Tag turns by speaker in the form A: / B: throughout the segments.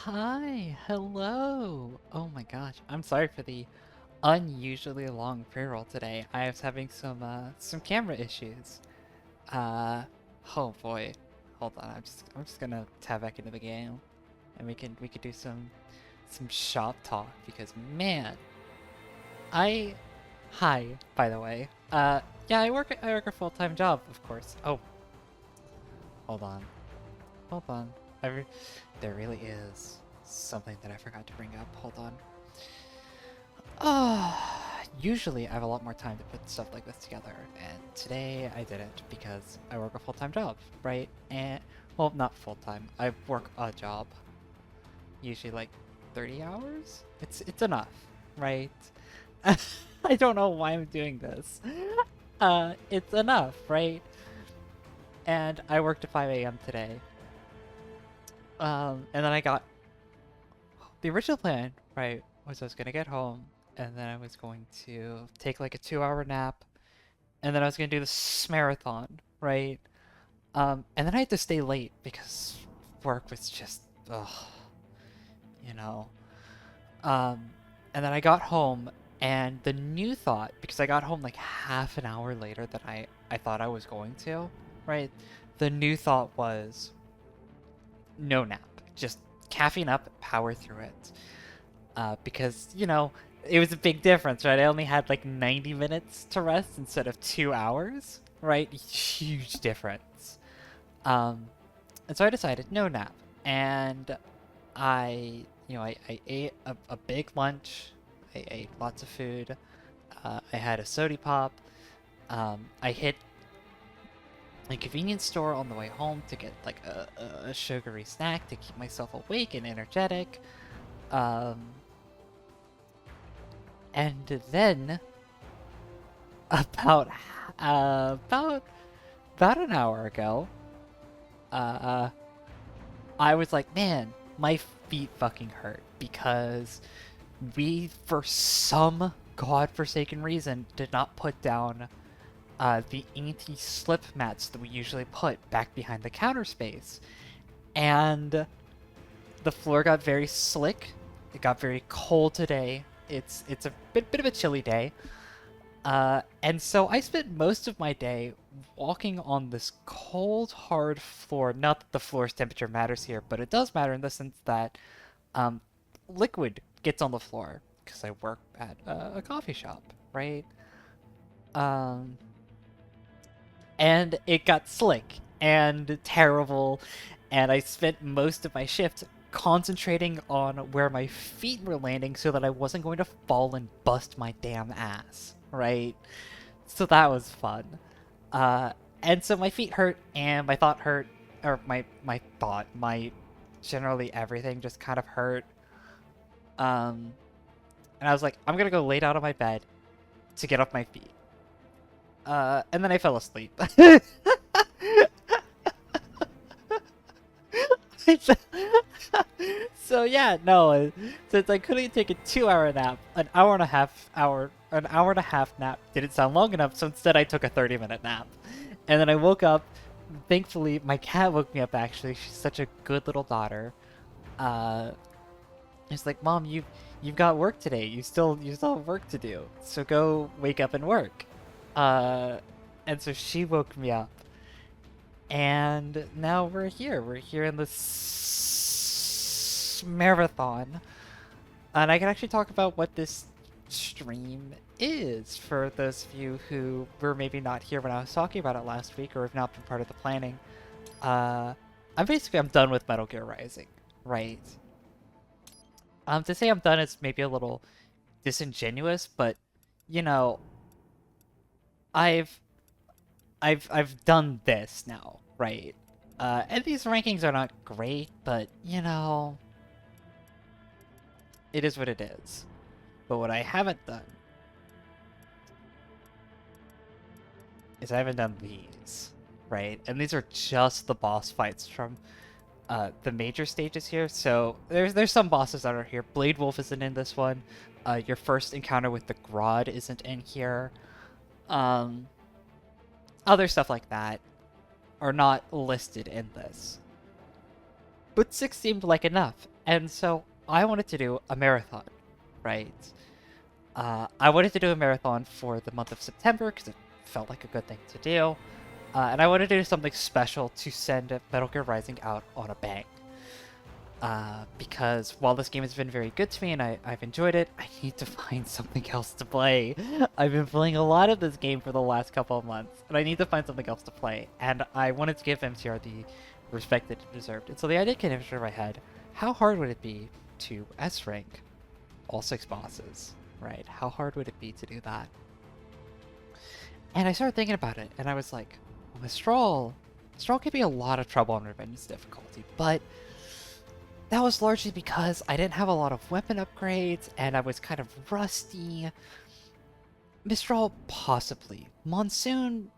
A: Hi, hello. Oh my gosh, I'm sorry for the unusually long pre-roll today. I was having some camera issues. Uh, oh boy. Hold on, I'm just gonna tab back into the game and we could do some shop talk because man, I hi, by the way. Yeah, I work a full-time job, of course. Oh, hold on. Hold on. There really is something that I forgot to bring up. Hold on. Usually I have a lot more time to put stuff like this together, and today I didn't because I work a full-time job, right? And, well, not full-time. I work a job. Usually like 30 hours? It's enough, right? I don't know why I'm doing this. It's enough, right? And I worked at 5 a.m. today. And then I got the original plan, right, was I was gonna get home and then I was going to take like a 2 hour nap and then I was gonna do this marathon, right? And then I had to stay late because work was just, ugh, you know. Um, and then I got home and the new thought, because I got home like half an hour later than I thought I was going to, right? The new thought was no nap, just caffeine up, power through it. Because, it was a big difference, right? I only had like 90 minutes to rest instead of 2 hours, right? Huge difference. Um, and so I decided no nap. And I ate a big lunch. I ate lots of food. I had a sody pop. I hit a convenience store on the way home to get like a sugary snack to keep myself awake and energetic. Um, and then about about about an hour ago, uh, I was like, man, my feet fucking hurt because we, for some godforsaken reason, did not put down the anti-slip mats that we usually put back behind the counter space, and the floor got very slick. It got very cold today. It's a bit of a chilly day. And so I spent most of my day walking on this cold, hard floor. Not that the floor's temperature matters here, but it does matter in the sense that um, liquid gets on the floor because I work at a coffee shop, right? Um, and it got slick and terrible, and I spent most of my shift concentrating on where my feet were landing so that I wasn't going to fall and bust my damn ass, right? So that was fun. Uh, and so my feet hurt and my thought hurt, or my generally everything just kind of hurt. Um, and I was like, I'm gonna go lay down on my bed to get off my feet. And then I fell asleep. So yeah, no, since I couldn't take a 2 hour nap, an hour and a half nap didn't sound long enough, so instead I took a 30-minute nap. And then I woke up, thankfully my cat woke me up actually, she's such a good little daughter. Uh, it's like, Mom, you've got work today, you still have work to do, so go wake up and work. Uh, and so she woke me up. And now we're here. We're here in this marathon. And I can actually talk about what this stream is for those of you who were maybe not here when I was talking about it last week or have not been part of the planning. Uh, I'm done with Metal Gear Rising, right? To say I'm done is maybe a little disingenuous, but you know, I've I've done this now, right? And these rankings are not great, but it is what it is. But what I haven't done is I haven't done these, right? And these are just the boss fights from the major stages here. So there's some bosses that are here. Blade Wolf isn't in this one. Your first encounter with the Grodd isn't in here. Um, Other stuff like that are not listed in this. but 6 seemed like enough. And so I wanted to do a marathon, right? I wanted to do a marathon for the month of September because it felt like a good thing to do. And I wanted to do something special to send Metal Gear Rising out on a bang. Because while this game has been very good to me and I've enjoyed it, I need to find something else to play. I've been playing a lot of this game for the last couple of months, and I need to find something else to play. And I wanted to give MTR the respect that it deserved. And so the idea came into my head, how hard would it be to S-rank all 6 bosses, right? How hard would it be to do that? And I started thinking about it, and I was like, well, Mistral could be a lot of trouble on Revengeance difficulty, but that was largely because I didn't have a lot of weapon upgrades, and I was kind of rusty. Mistral, possibly. Monsoon,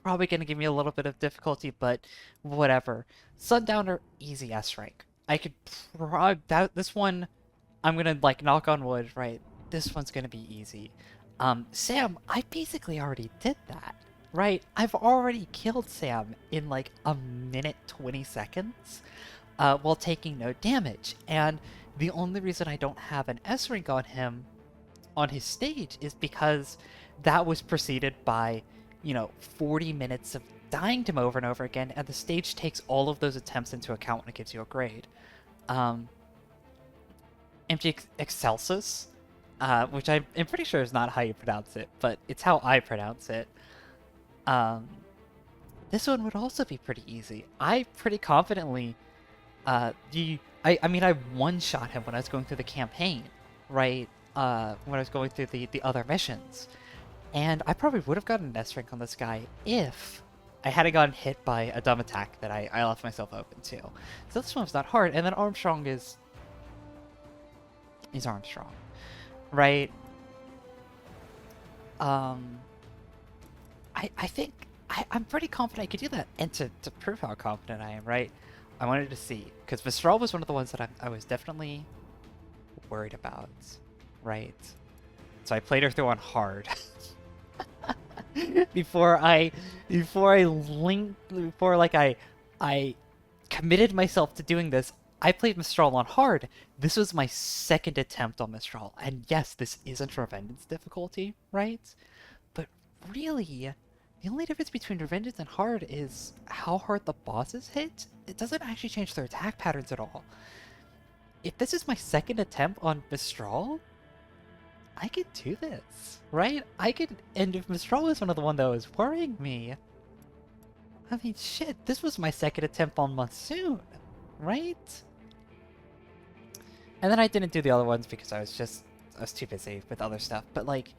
A: probably going to give me a little bit of difficulty, but whatever. Sundowner, easy S rank. I could this one, I'm going to, like, knock on wood, right? This one's going to be easy. Sam, I basically already did that, right? I've already killed Sam in, like, a minute 20 seconds. While taking no damage. And the only reason I don't have an S rank on him on his stage is because that was preceded by, 40 minutes of dying to him over and over again, and the stage takes all of those attempts into account when it gives you a grade. MG Excelsus, which I'm pretty sure is not how you pronounce it, but it's how I pronounce it. This one would also be pretty easy. I pretty confidently I mean, I one-shot him when I was going through the campaign, right? When I was going through the other missions. And I probably would have gotten an S rank on this guy if I hadn't gotten hit by a dumb attack that I left myself open to. So this one's not hard. And then Armstrong is Armstrong, right? I think I'm pretty confident I could do that. And to prove how confident I am, right? I wanted to see, because Mistral was one of the ones that I was definitely worried about, right? So I played her through on hard. before I committed myself to doing this, I played Mistral on hard. This was my second attempt on Mistral, and yes, this isn't Revengeance difficulty, right? But really, the only difference between Revengeance and hard is how hard the bosses hit. It doesn't actually change their attack patterns at all. If this is my second attempt on Mistral, I could do this, right? And if Mistral was one of the one that was worrying me, I mean, shit, this was my second attempt on Monsoon, right? And then I didn't do the other ones because I was too busy with other stuff, but like,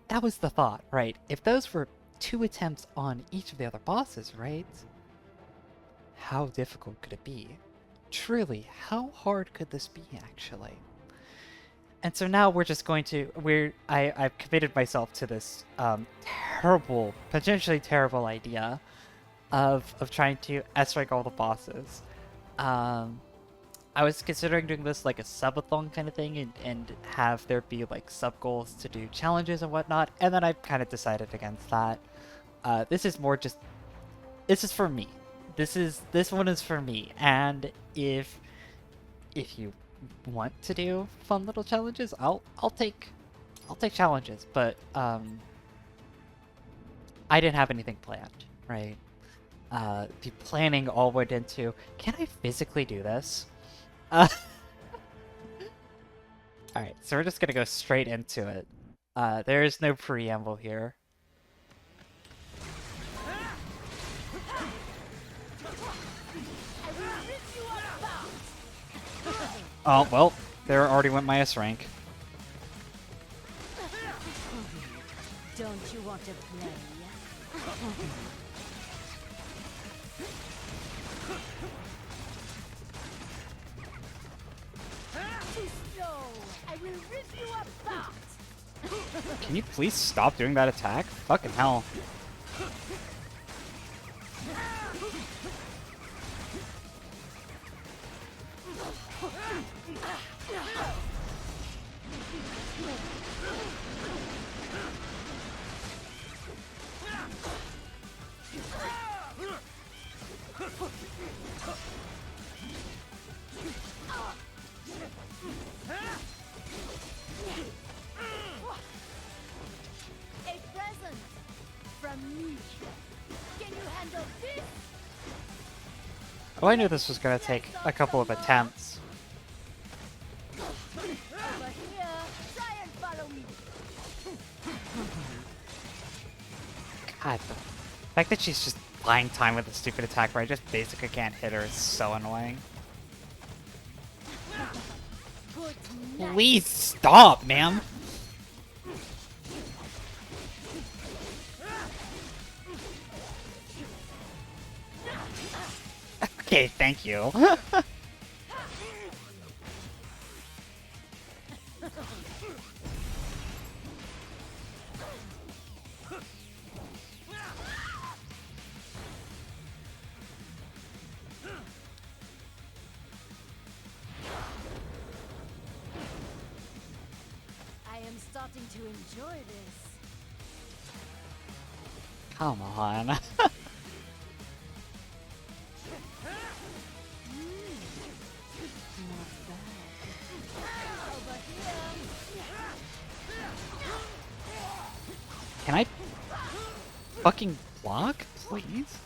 A: that was the thought, right? If those were 2 attempts on each of the other bosses, right? How difficult could it be? Truly, how hard could this be, actually? And so now we're just going to, I've committed myself to this potentially terrible idea of trying to S-rank all the bosses. I was considering doing this like a subathon kind of thing and have there be like sub-goals to do challenges and whatnot, and then I kind of decided against that. This is more just, this is for me. This one is for me, and if you want to do fun little challenges, I'll take challenges, but I didn't have anything planned, right? The planning all went into, can I physically do this? Alright, so we're just gonna go straight into it. There is no preamble here. Oh, well, there already went my S rank.
B: Don't you want to play? Too slow. I will rip you apart.
A: Can you please stop doing that attack? Fucking hell. Oh, I knew this was gonna take a couple of attempts.
B: Over here. Try and follow me.
A: God, the fact that she's just buying time with a stupid attack where I just basically can't hit her is so annoying.
B: Good night.
A: Please stop, ma'am! Okay, thank you.
B: I am starting to enjoy this.
A: Come on.
B: Not bad. Over here.
A: Can I fucking block, please?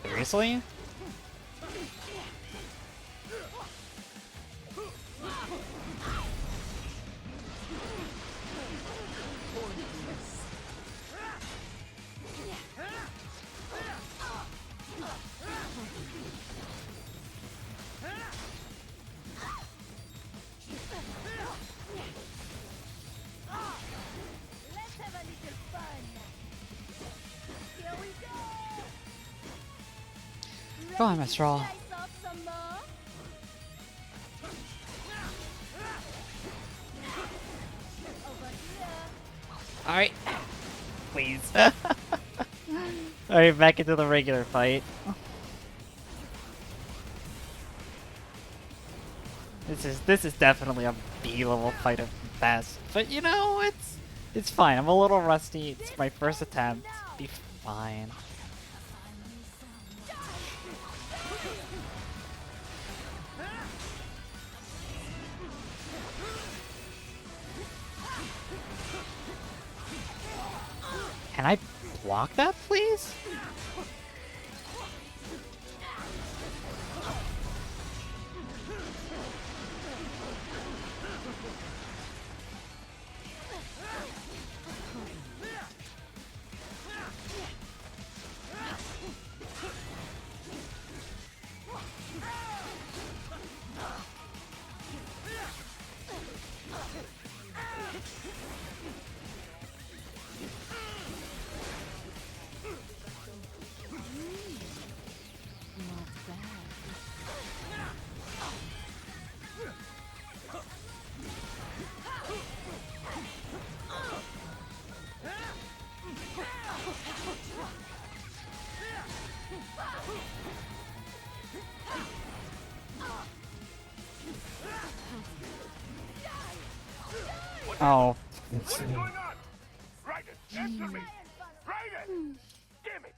A: Seriously?
B: Let's have a little fun. Here we go.
A: Go on, Mistral.
B: Slice off some more. Over here.
A: Alright. Please. Alright, back into the regular fight. This is definitely a B-level fight at best. But you know, it's fine. I'm a little rusty. It's my first attempt. Be fine. Can I block that, please?
B: Not bad.
A: Oh.
C: What's going on? Right it, just for me. Right it. Damn it.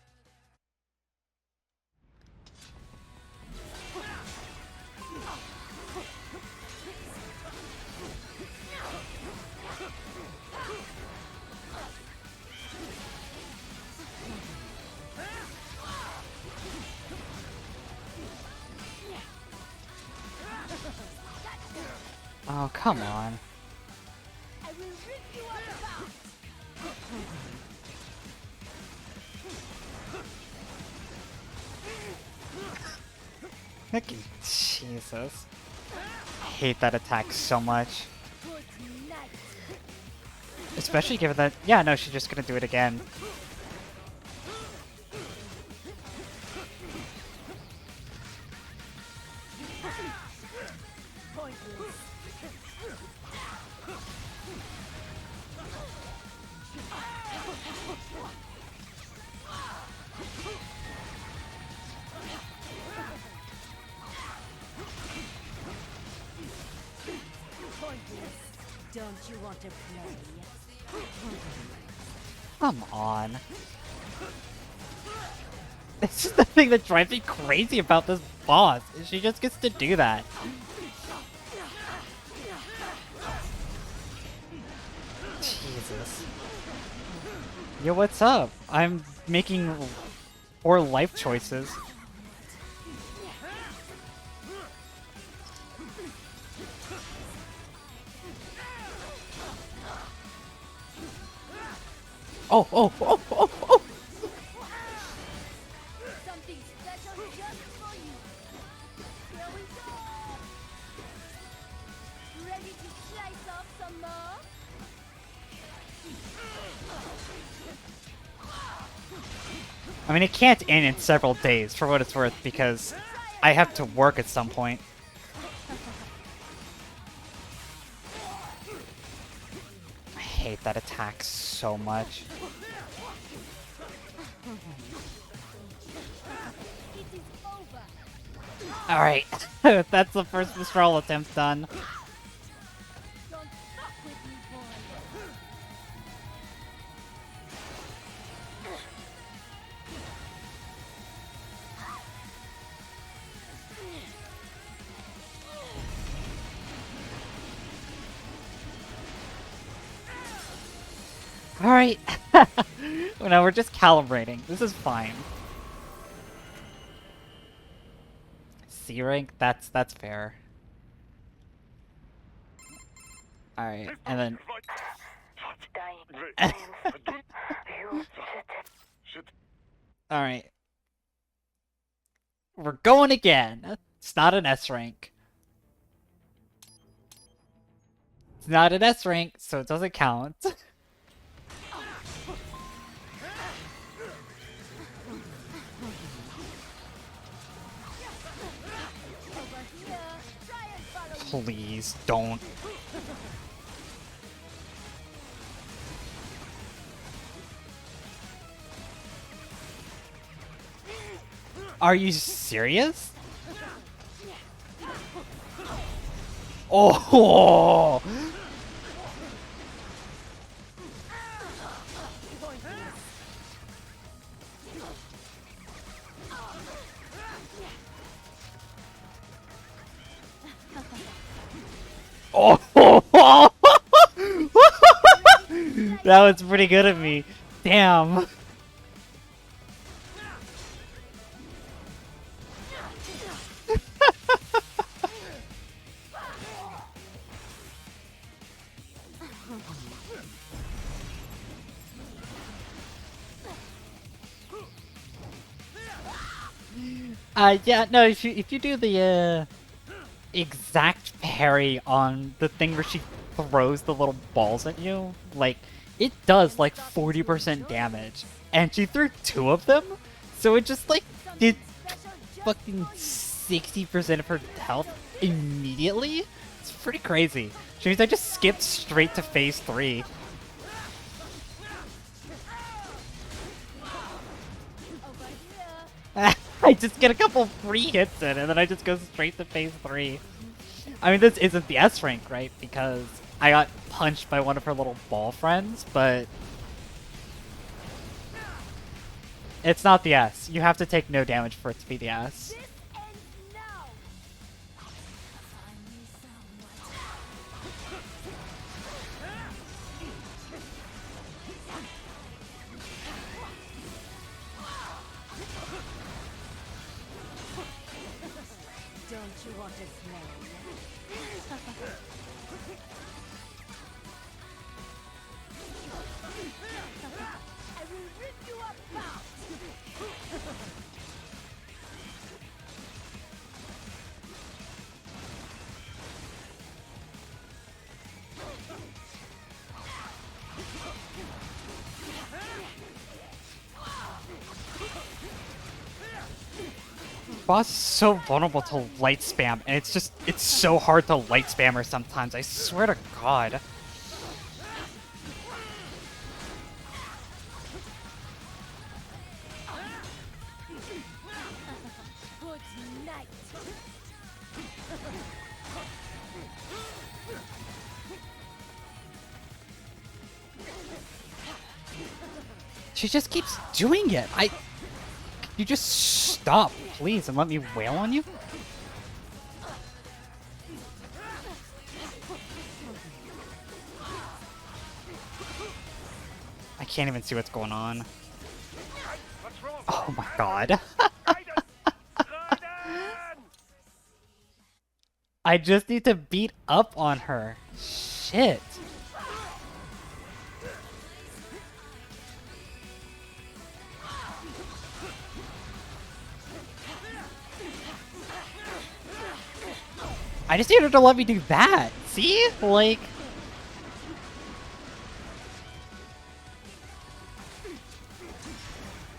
A: Oh, come on.
B: I will rip you apart.
A: Fucking Jesus. I hate that attack so much.
B: Good night.
A: Especially given that, yeah, no, she's just gonna do it again.
B: Pointless. you want to play?
A: Come on. This is the thing that drives me crazy about this boss, is she just gets to do that. Jesus. Yo, what's up? I'm making poor life choices. Oh, oh, oh, oh, oh!
B: Something special just for you. Here we go. Ready to slice off some more?
A: I mean, it can't end in several days, for what it's worth, because I have to work at some point. I hate that attack so much.
B: It is over.
A: Alright, that's the first Mistral attempt done.
B: Don't fuck with me, boy.
A: Alright. Well, no, we're just calibrating. This is fine. C rank? That's fair. Alright, and then... Alright. We're going again. It's not an S rank. It's not an S rank, so it doesn't count. Please don't. Are you serious? Oh! Oh! That was pretty good of me. Damn. Yeah, no, if you do the exact parry on the thing where she throws the little balls at you, like, it does like 40% damage. And she threw 2 of them, so it just like did fucking 60% of her health immediately. It's pretty crazy. Which means I just skipped straight to phase 3. I just get a couple free hits in, and then I just go straight to phase 3. I mean, this isn't the S rank, right? Because I got punched by one of her little ball friends, but it's not the S. You have to take no damage for it to be the S.
B: This ends now. Don't you want to play? I will rip you apart.
A: Boss is so vulnerable to light spam, and it's so hard to light spam her sometimes. I swear to God.
B: Good night.
A: She just keeps doing it. You just stop, please, and let me wail on you? I can't even see what's going on.
C: What's wrong?
A: Oh my god.
C: Raiden! Raiden!
A: I just need to beat up on her. Shit. I just need her to let me do that. See? Like...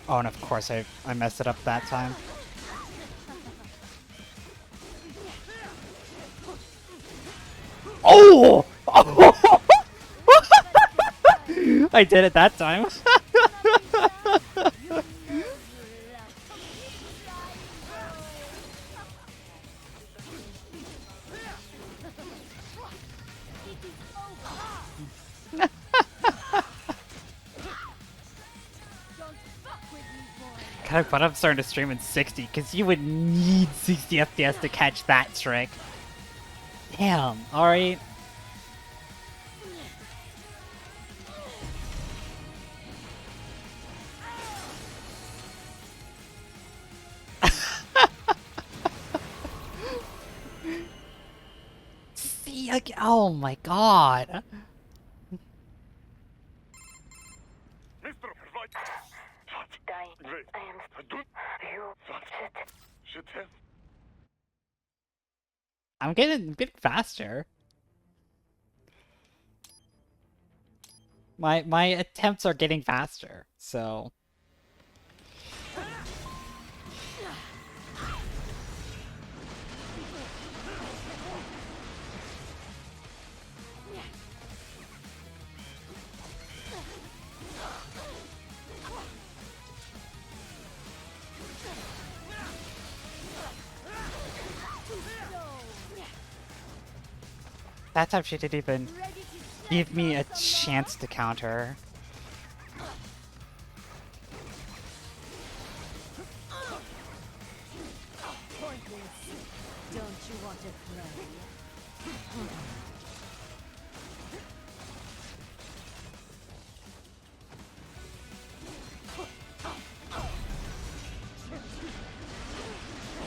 A: Oh, and of course I messed it up that time. Oh! Oh! I did it that time. God, but I'm starting to stream in 60 because you would need 60 FPS to catch that trick. Damn, alright. See, oh my god.
C: Mistral, right. Wait. Shit,
A: I'm getting faster. My attempts are getting faster, so... That time she didn't even give me a chance to counter.
B: Don't you want to play?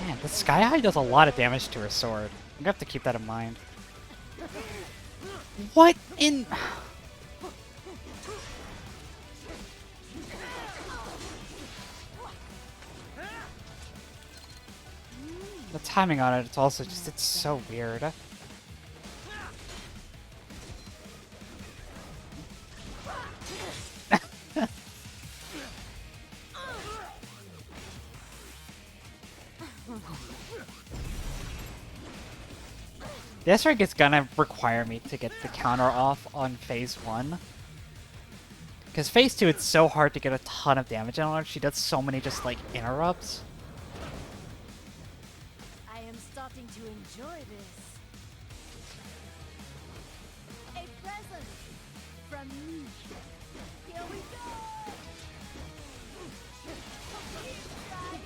A: Man, the Sky High does a lot of damage to her sword. I'm gonna have to keep that in mind. What in... The timing on it, it's also just, it's so weird. This rig is gonna require me to get the counter off on phase 1. Because phase 2, it's so hard to get a ton of damage on her. She does so many just, like, interrupts.
B: I am starting to enjoy this. A present from me. Here we go. It's time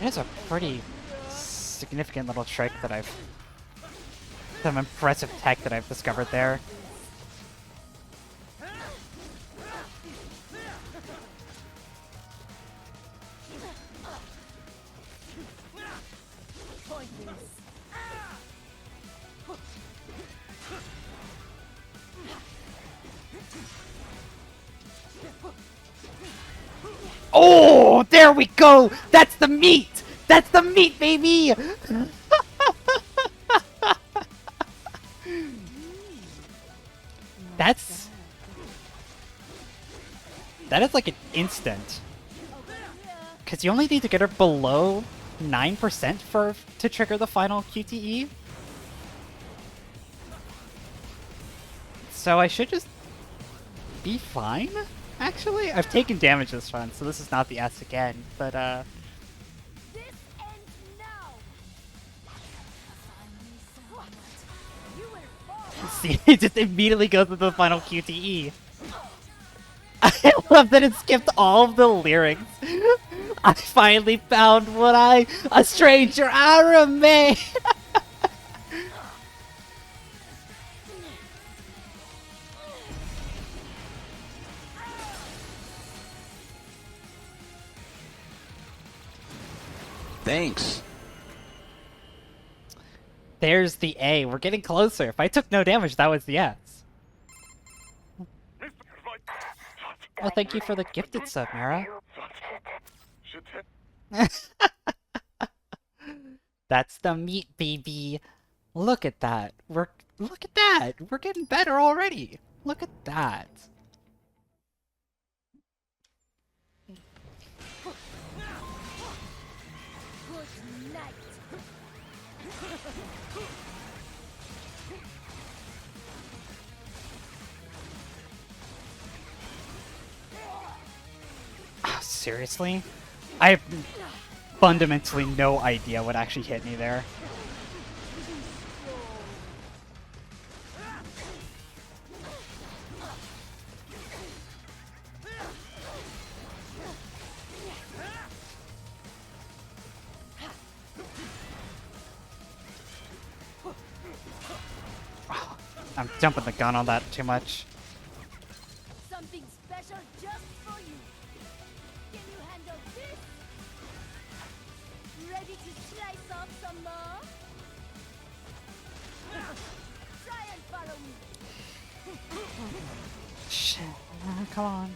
A: It is a pretty significant little trick that I've... Some impressive tech that I've discovered there. Oh, there we go! That's the meat! That's the meat, baby! That is like an instant. Because you only need to get her below 9% to trigger the final QTE. So I should just be fine, actually. I've taken damage this run, so this is not the S again, but
B: This ends now.
A: see, it just immediately goes into the final QTE. I love that it skipped all of the lyrics. I finally found a stranger I remain.
D: Thanks.
A: There's the A. We're getting closer. If I took no damage, that was the S. Well, thank you for the gifted sub, Mara. That's the meat, baby. Look at that. Look at that. We're getting better already. Look at that.
B: Good night.
A: Oh, seriously? I have fundamentally no idea what actually hit me there. I'm jumping the gun on that too much.
B: Something special just for you. Can you handle this? Ready to slice off some more? Try and follow me.
A: Shit. Come on.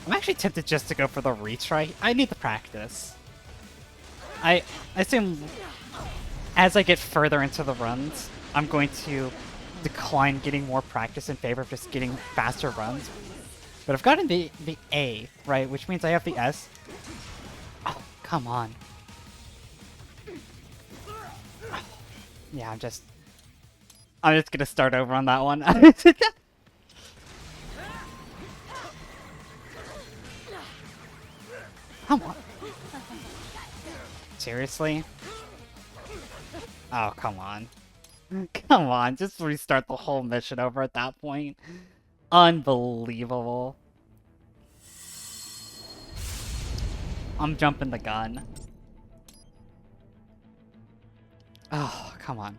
A: I'm actually tempted just to go for the retry. I need the practice. I assume as I get further into the runs, I'm going to decline getting more practice in favor of just getting faster runs. But I've gotten the A, right? Which means I have the S. Oh, come on. Yeah, I'm just gonna start over on that one. Come on. Seriously? Oh, come on. Come on, just restart the whole mission over at that point. Unbelievable. I'm jumping the gun. Oh, come on.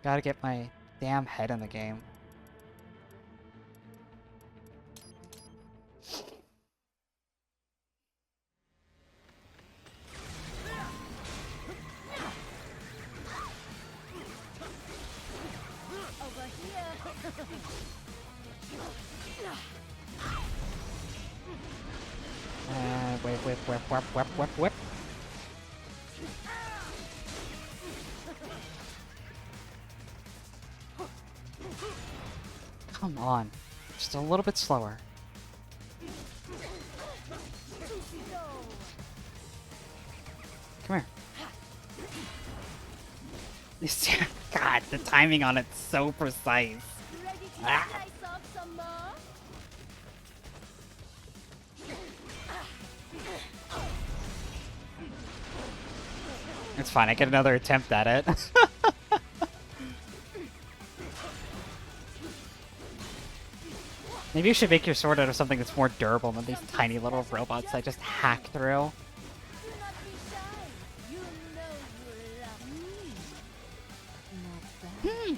A: Gotta get my damn head in the game.
B: Over here.
A: Whip. Come on. Just a little bit slower. Come here. God, the timing on it's so precise.
B: Ready to
A: Ah.
B: slice off some more?
A: It's fine, I get another attempt at it. Maybe you should make your sword out of something that's more durable than these tiny little robots that just hack through.
B: Do not be shy. You know you love me. Not bad.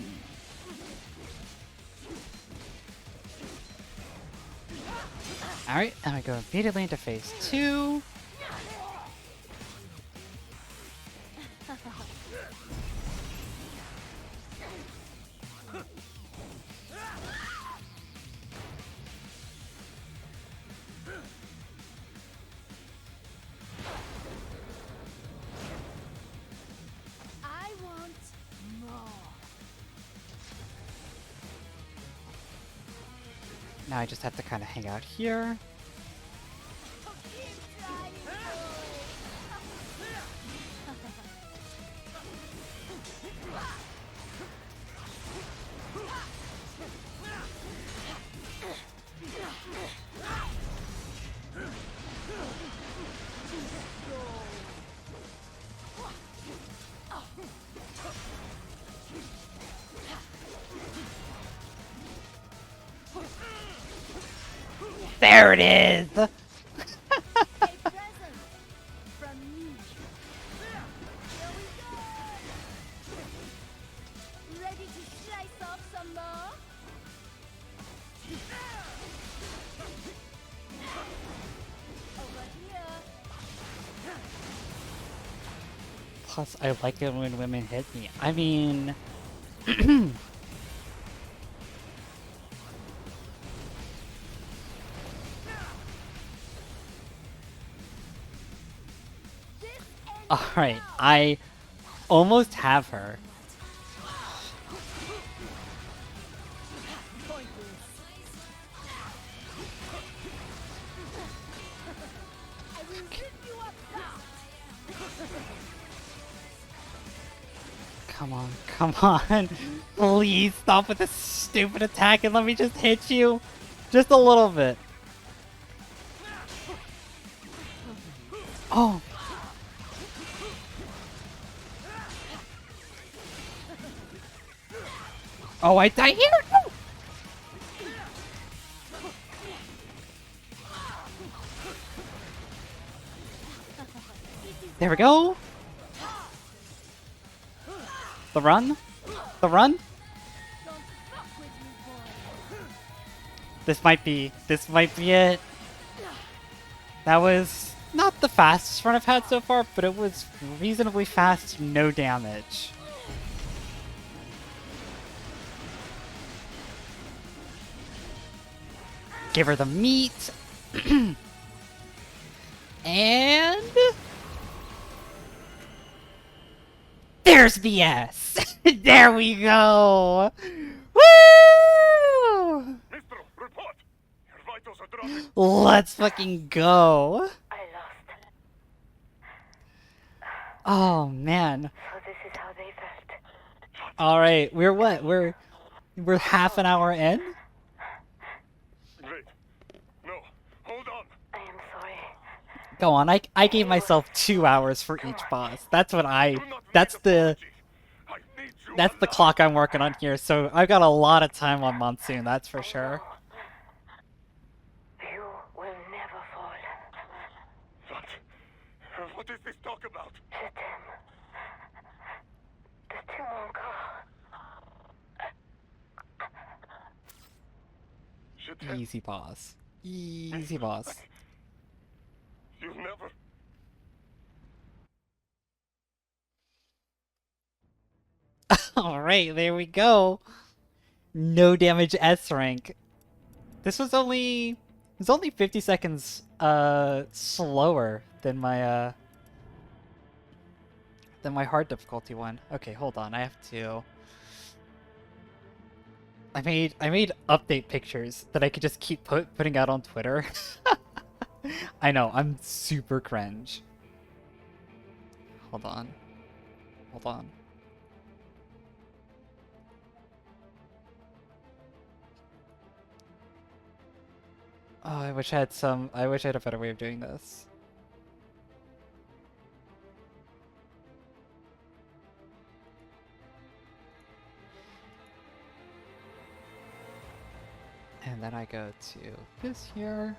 A: Alright, and I go immediately into phase 2.
B: I want more.
A: Now I just have to kind of hang out here.
B: Keep trying, boy.
A: There it is!
B: A present from me. Here we go. Ready to slice off some more? Over here.
A: Plus, I like it when women hit me. I mean... Alright, I almost have her.
B: I will rip you apart.
A: Come on, come on. Please stop with this stupid attack and let me just hit you. Just a little bit. Oh. Oh, I die here? No! There we go. The run? The run?
B: Don't fuck with me, boy.
A: This might be it. That was not the fastest run I've had so far, but it was reasonably fast, no damage. Give her the meat. And there's the S. There we go. Woo!
C: Mistral, report! Your vitals are dropping.
A: Let's fucking go.
E: I lost.
A: Oh man.
E: So this is how they felt.
A: All right, we're what? We're half an hour in.
C: Wait. No. Hold on.
E: I am sorry.
A: Go on. I gave myself 2 hours for each boss. That's what I.
C: Do not
A: That's
C: need
A: the.
C: apologies. I need you
A: That's the
C: alive.
A: clock I'm working on here. So I've got a lot of time on Monsoon. That's for sure.
E: You will never fall.
C: What? What is this talk about?
E: Je t'aime. De tout mon corps.
C: Je t'aime.
A: Easy boss. Easy boss.
C: You'll never.
A: All right, there we go. No damage S rank. This was only. It was only 50 seconds slower than my hard difficulty one. Okay, hold on. I have to. I made update pictures that I could just keep putting out on Twitter. I know, I'm super cringe. Hold on. Hold on. Oh, I wish I had a better way of doing this. And then I go to this here.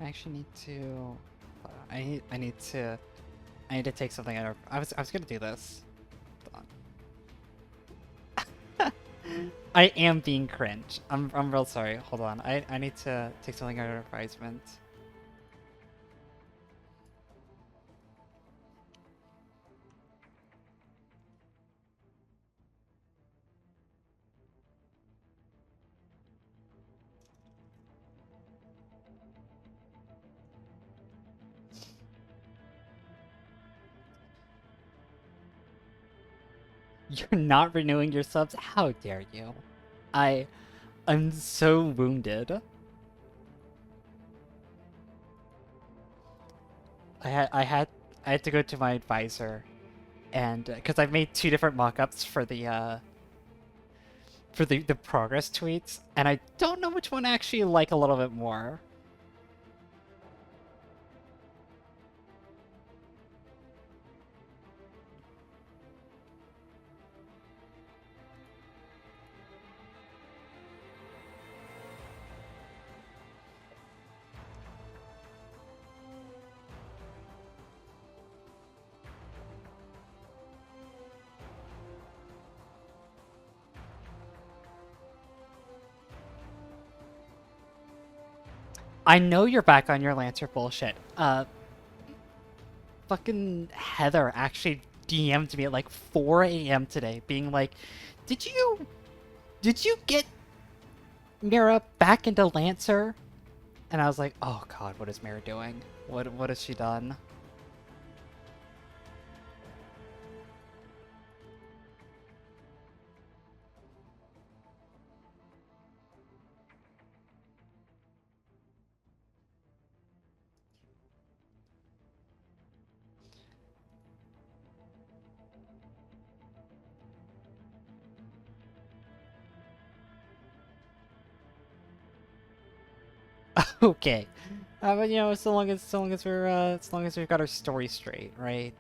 A: I actually need to. I need to take something out of. I was gonna do this. Hold on. I am being cringe. I'm real sorry. Hold on. I need to take something out of advisement. You're not renewing your subs? How dare you? I'm so wounded. I had to go to my advisor, and because I've made 2 different mock-ups for the for the progress tweets, and I don't know which one I actually like a little bit more. I know you're back on your Lancer bullshit. Fucking Heather actually DM'd me at like 4 a.m. today, being like, did you get Mira back into Lancer? And I was like, oh god, what is Mira doing? What has she done? Okay. But you know, so long as we're as long as we've got our story straight, right?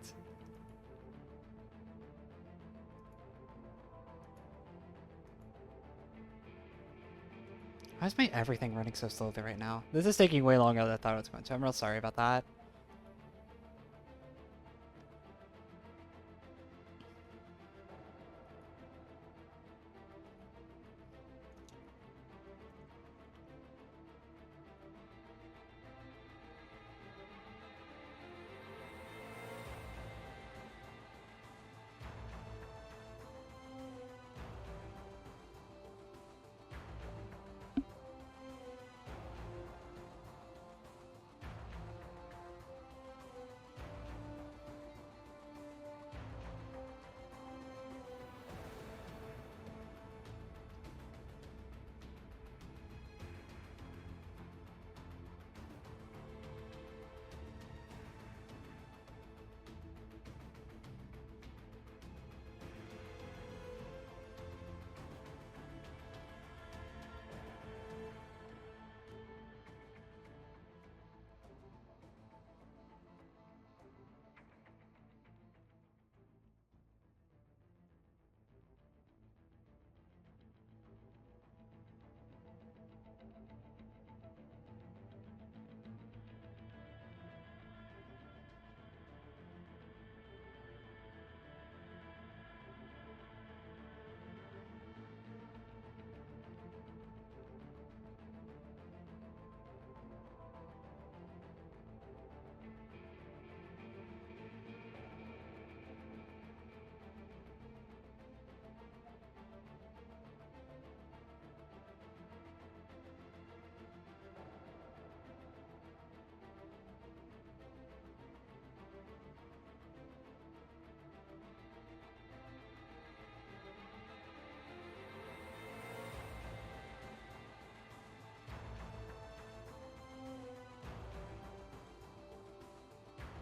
A: Why is my everything running so slowly right now? This is taking way longer than I thought it was going to. I'm real sorry about that.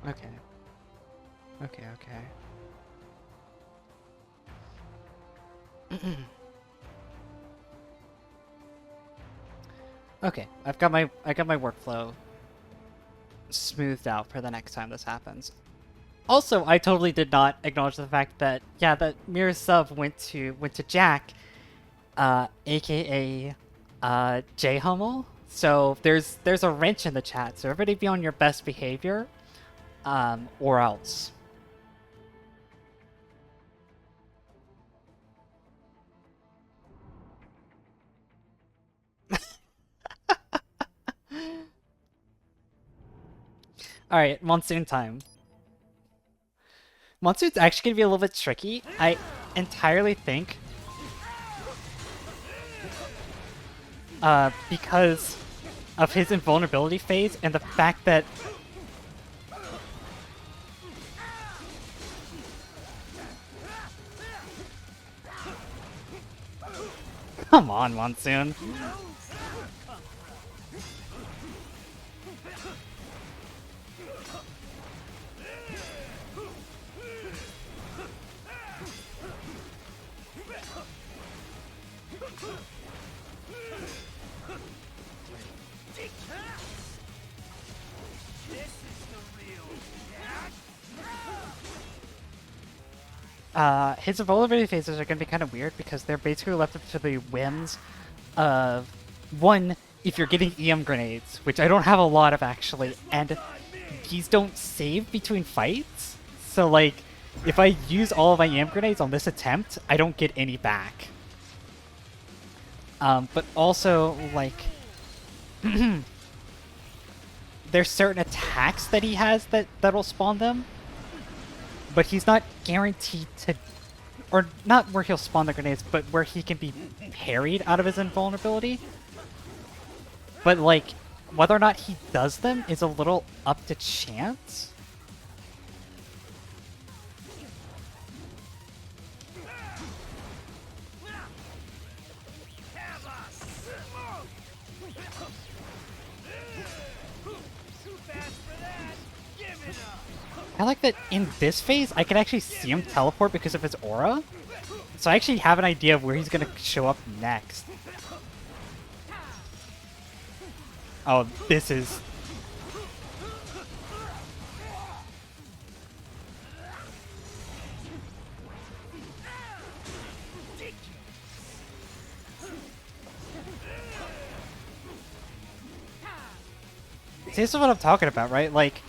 A: Okay. Okay, okay. Okay, I got my workflow smoothed out for the next time this happens. Also, I totally did not acknowledge the fact that yeah, that Mirror sub went to Jack, aka J Hummel. So there's a wrench in the chat. So everybody be on your best behavior, or else. Alright, Monsoon time. Monsoon's actually gonna be a little bit tricky. I entirely think because of his invulnerability phase and the fact that come on, Monsoon. His invulnerability phases are going to be kind of weird because they're basically left up to the whims of, one, if you're getting EM grenades, which I don't have a lot of actually, and these don't save between fights. So like, if I use all of my EM grenades on this attempt, I don't get any back. But also, like, there's certain attacks that he has that'll spawn them, but he's not guaranteed to, or not where he'll spawn the grenades, but where he can be parried out of his invulnerability. But like, whether or not he does them is a little up to chance. I like that in this phase, I can actually see him teleport because of his aura. So I actually have an idea of where he's going to show up next. Oh, this is... See, this is what I'm talking about, right? Like,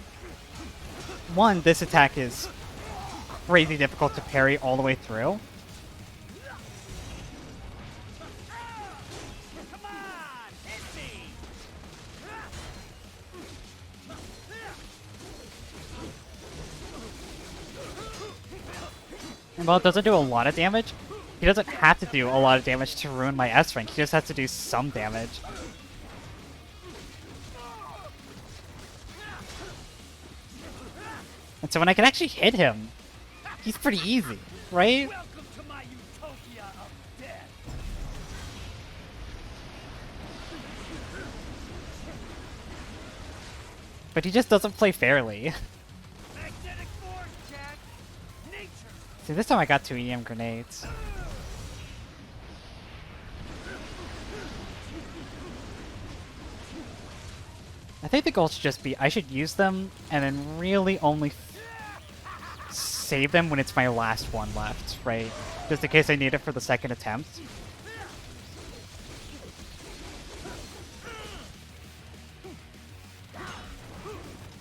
A: one, this attack is crazy difficult to parry all the way through. And while it doesn't do a lot of damage, he doesn't have to do a lot of damage to ruin my S rank. He just has to do some damage. And so when I can actually hit him, he's pretty easy, right?
C: Welcome to my utopia of death.
A: But he just doesn't play fairly.
C: Magnetic force, Jack. Nature.
A: See, this time I got 2 EM grenades. I think the goal should just be, I should use them, and then really only save them when it's my last one left, right? Just in case I need it for the second attempt.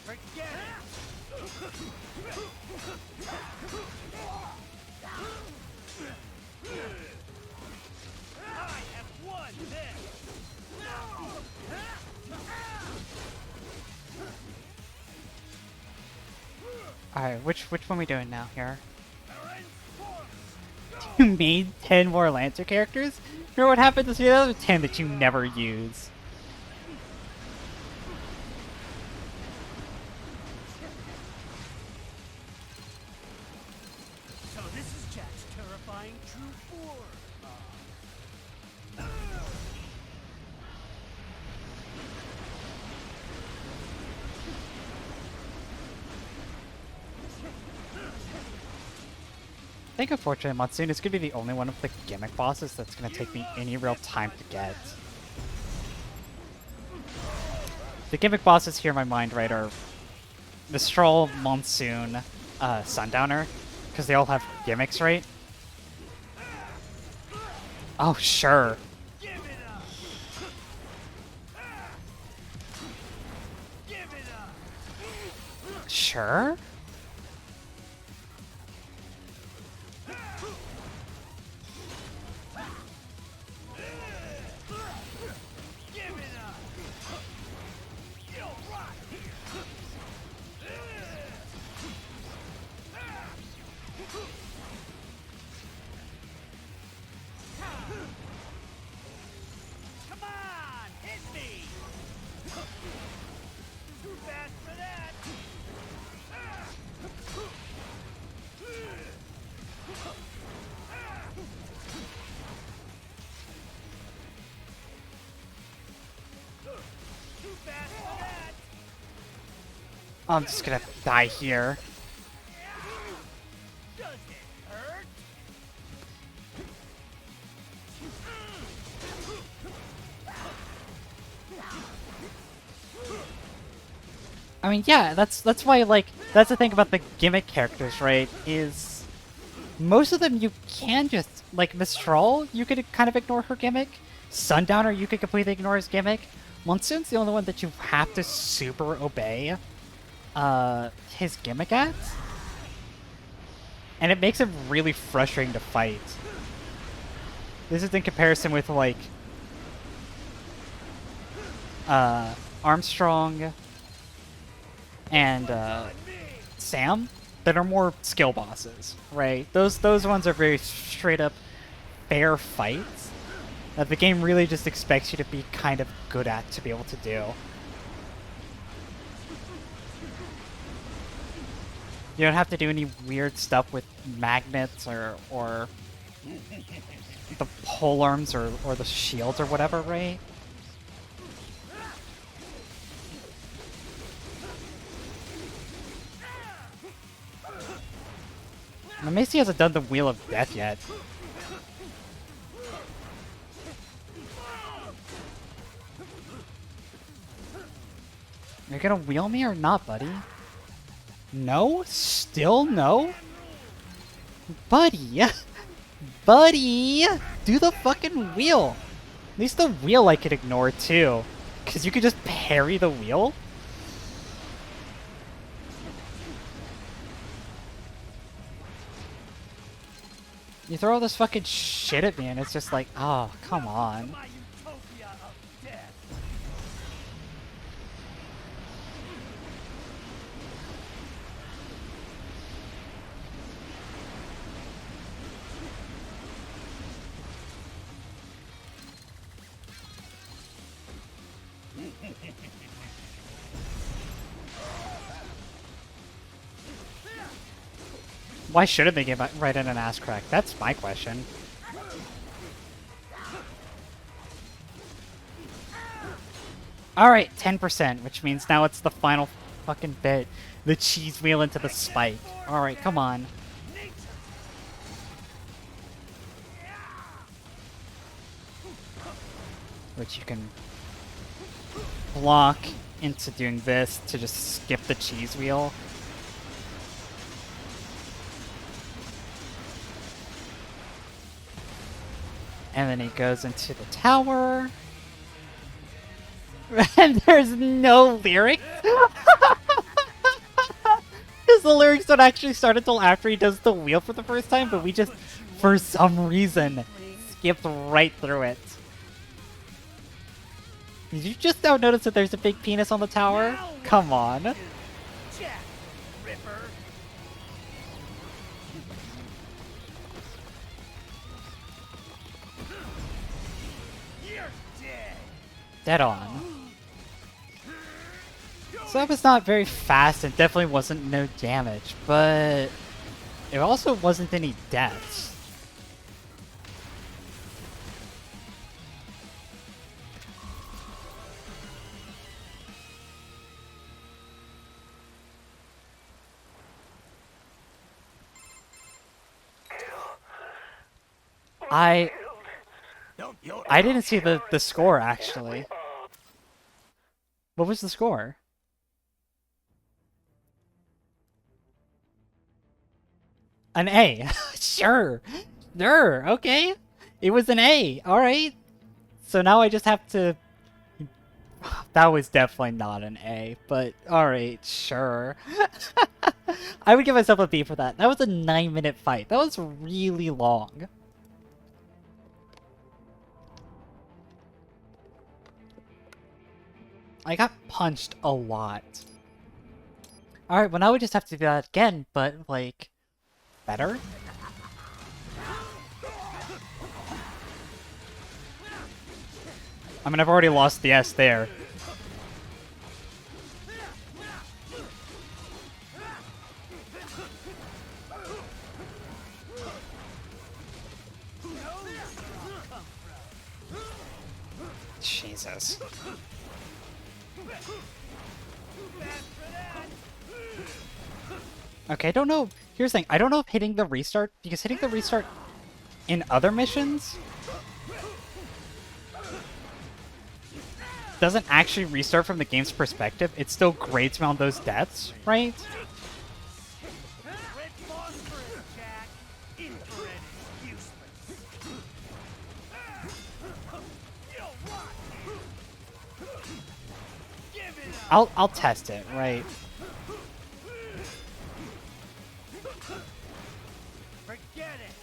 C: Forget it. I have won this.
A: Alright, which one are we doing now here? You made 10 more Lancer characters? Remember what happened to the other 10 that you never use?
C: So this is Jack's terrifying true form.
A: I think unfortunately Monsoon is going to be the only one of the gimmick bosses that's going to take me any real time to get. The gimmick bosses here in my mind, right, are Mistral, Monsoon, Sundowner, because they all have gimmicks, right? Oh, sure.
C: Give it up. Give it up.
A: Sure?
C: Give it up. You'll rot here. Come on, hit me. Too fast for that. Too fast for that.
A: I'm just going to die here.
C: Does it hurt?
A: I mean, yeah, that's why, like, that's the thing about the gimmick characters, right, is most of them you can just, like Mistral, you could kind of ignore her gimmick. Sundowner, you could completely ignore his gimmick. Monsoon's the only one that you have to super obey his gimmick at. And it makes him really frustrating to fight. This is in comparison with, like, Armstrong and Sam, that are more skill bosses, right? Those ones are very straight up fair fights that the game really just expects you to be kind of good at to be able to do. You don't have to do any weird stuff with magnets or the pole arms or the shields or whatever, right? Macy hasn't done the Wheel of Death yet. You're gonna wheel me or not, buddy? No? Still no? Buddy! Buddy! Do the fucking wheel! At least the wheel I could ignore too. Cause you could just parry the wheel? You throw all this fucking shit at me and it's just like, oh, come on. Why shouldn't they get right in an ass crack? That's my question. Alright, 10%, which means now it's the final fucking bit. The cheese wheel into the spike. Alright, come on. Which you can block into doing this to just skip the cheese wheel. And then he goes into the tower. And there's no lyrics. Because the lyrics don't actually start until after he does the wheel for the first time, but we just, for some reason, skipped right through it. Did you just now notice that there's a big penis on the tower? Come on. Dead on. So that was not very fast and definitely wasn't no damage, but it also wasn't any deaths. I didn't see the score, actually. What was the score? An A. Sure. Sure. Okay. It was an A. Alright. So now I just have to... That was definitely not an A, but alright, sure. I would give myself a B for that. That was a 9-minute fight. That was really long. I got punched a lot. Alright, well now we just have to do that again, but, like, better? I mean, I've already lost the S there. Jesus. Okay, I don't know. Here's the thing. I don't know if hitting the restart, because hitting the restart in other missions doesn't actually restart from the game's perspective. It still grades me on those deaths, right? I'll test it, right?
C: Forget it.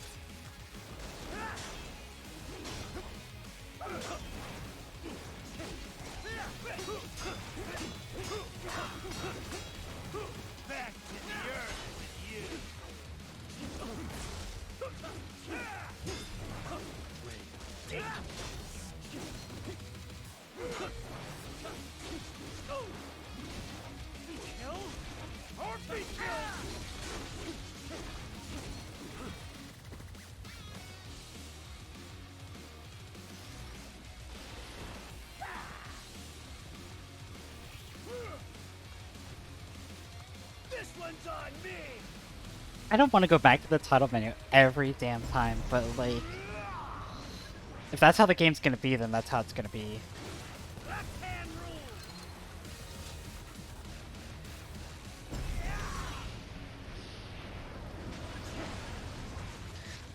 C: Back to the earth with you. Kill or be killed. This one's on me.
A: I don't want to go back to the title menu every damn time, but like, if that's how the game's gonna be, then that's how it's gonna be.
C: Left hand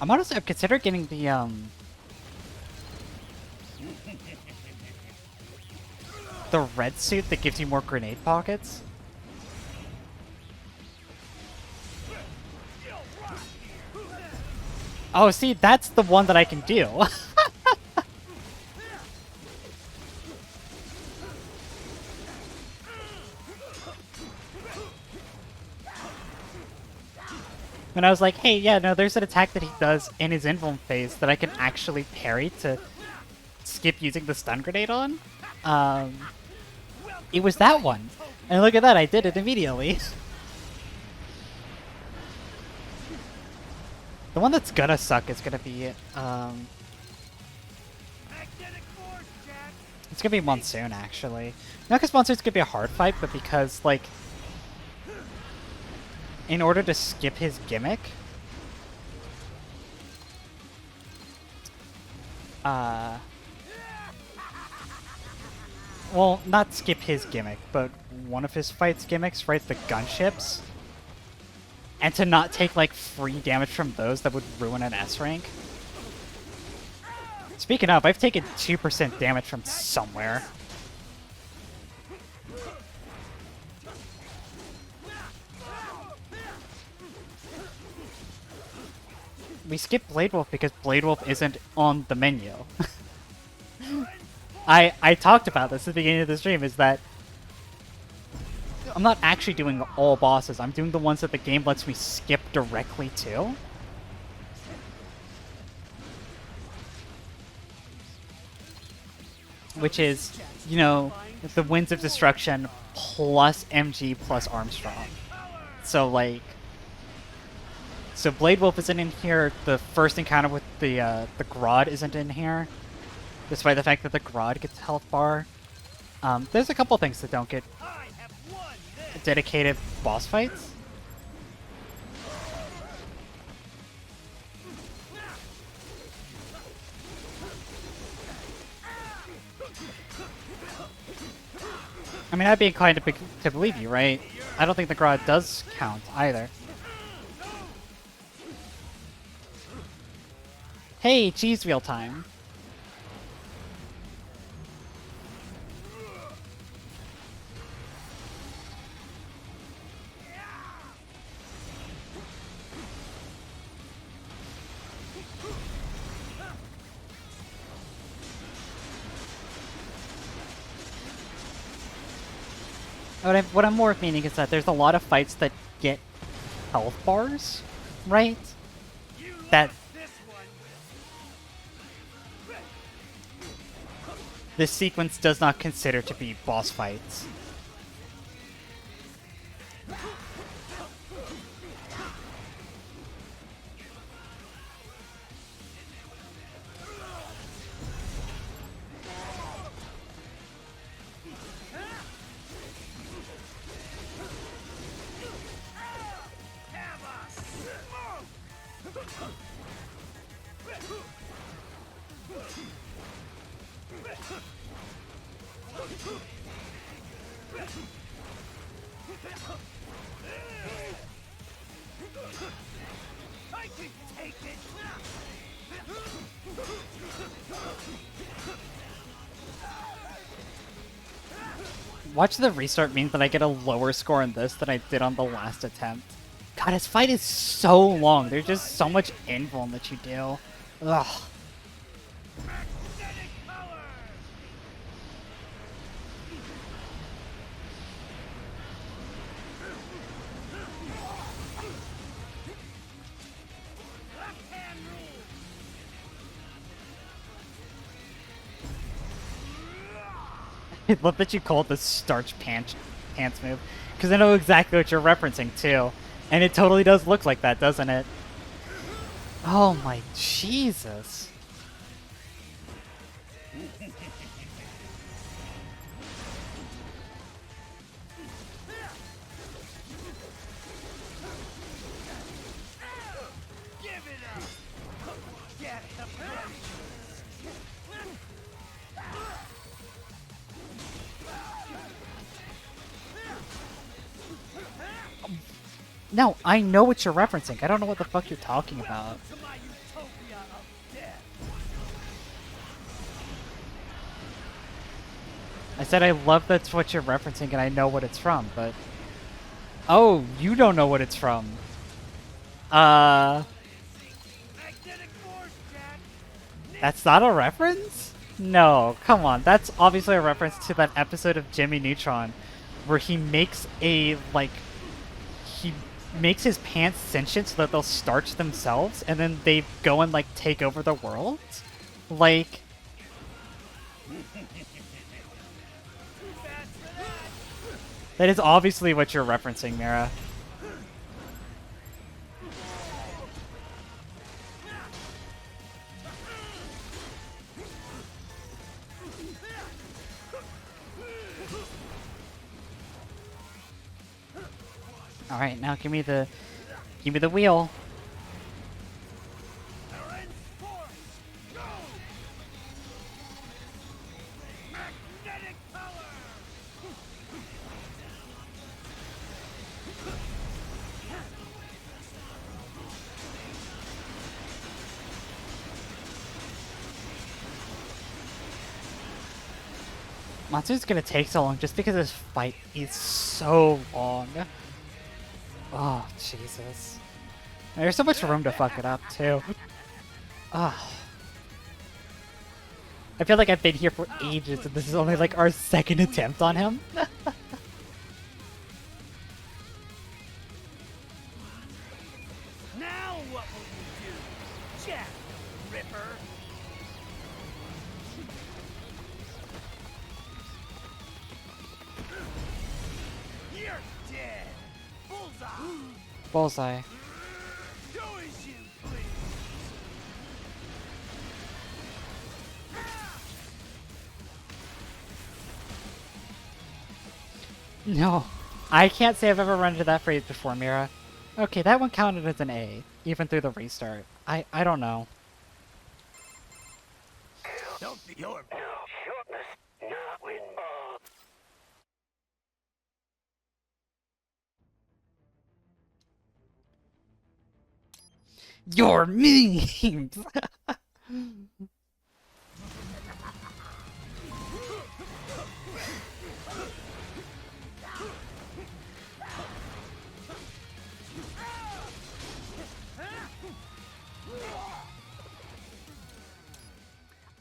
C: rule.
A: I've considered getting the red suit that gives you more grenade pockets. Oh, see, that's the one that I can do. When I was like, hey, yeah, no, there's an attack that he does in his invuln phase that I can actually parry to skip using the stun grenade on. It was that one. And look at that, I did it immediately. The one that's gonna suck is gonna be,
C: Magnetic force, Jack.
A: it's gonna be Monsoon, actually. Not because Monsoon's gonna be a hard fight, but because, like, in order to skip his gimmick, well, not skip his gimmick, but one of his fight's gimmicks, right? The gunships. And to not take, like, free damage from those that would ruin an S rank. Speaking of, I've taken 2% damage from somewhere. We skipped Blade Wolf because Blade Wolf isn't on the menu. I talked about this at the beginning of the stream, is that I'm not actually doing all bosses. I'm doing the ones that the game lets me skip directly to. Which is, you know, the Winds of Destruction plus MG plus Armstrong. So, like... So Blade Wolf isn't in here, the first encounter with the Grodd isn't in here. Despite the fact that the Grodd gets a health bar. There's a couple things that don't get
C: I have won this.
A: dedicated boss fights. I mean, I'd be inclined to believe you, right? I don't think the Grodd does count either. Hey, cheese wheel time. What I'm more meaning is that there's a lot of fights that get health bars, right? That
C: This one.
A: this sequence does not consider to be boss fights.
C: I can take it.
A: Watch the restart means that I get a lower score on this than I did on the last attempt. God, his fight is so long. There's just so much invuln that you do. Ugh. I love that you call it the starch pants move, because I know exactly what you're referencing too, and it totally does look like that, doesn't it? Oh my Jesus! No, I know what you're referencing. I don't know what the fuck you're talking about. I said I love that's what you're referencing and I know what it's from, but... Oh, you don't know what it's from. That's not a reference? No, come on. That's obviously a reference to that episode of Jimmy Neutron where he makes a, like... He makes his pants sentient so that they'll starch themselves, and then they go and, like, take over the world? Like... That is obviously what you're referencing, Mira. Alright, now give me the wheel. Monsoon's gonna take so long just because this fight is so long. Oh, Jesus. There's so much room to fuck it up, too. Oh. I feel like I've been here for ages and this is only like our second attempt on him.
C: Now what will you do, Jack Ripper? You're dead. Bullseye.
A: Bullseye.
C: Do as you please.
A: No. I can't say I've ever run into that phrase before, Mira. Okay, that one counted as an A, even through the restart. I don't know.
C: Don't be your
E: Shortness, not with all.
A: Your memes!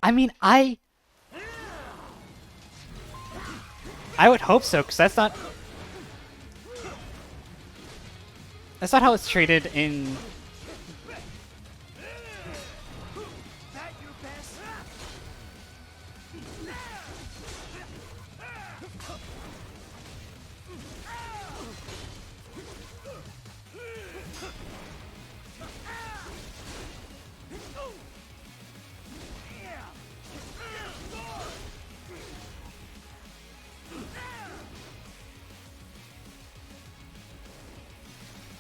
A: I mean, I would hope so, because that's not how it's treated in...
C: that your best.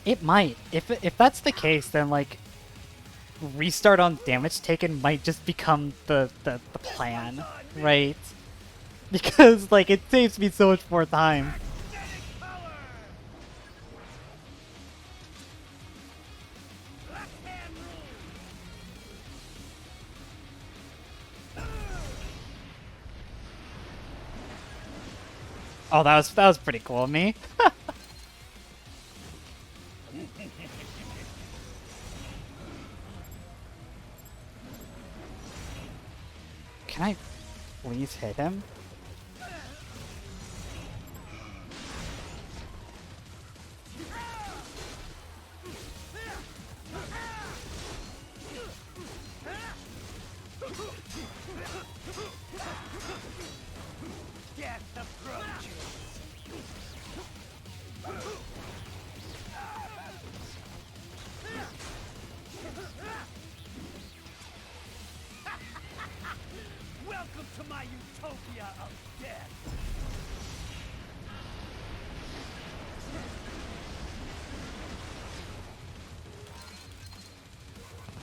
A: It might. If that's the case, then, like, restart on damage taken might just become the plan, right? Because, like, it saves me so much more time. Oh, that was pretty cool of me. Can I please hit him?
C: Death approaches. Welcome to my utopia of death.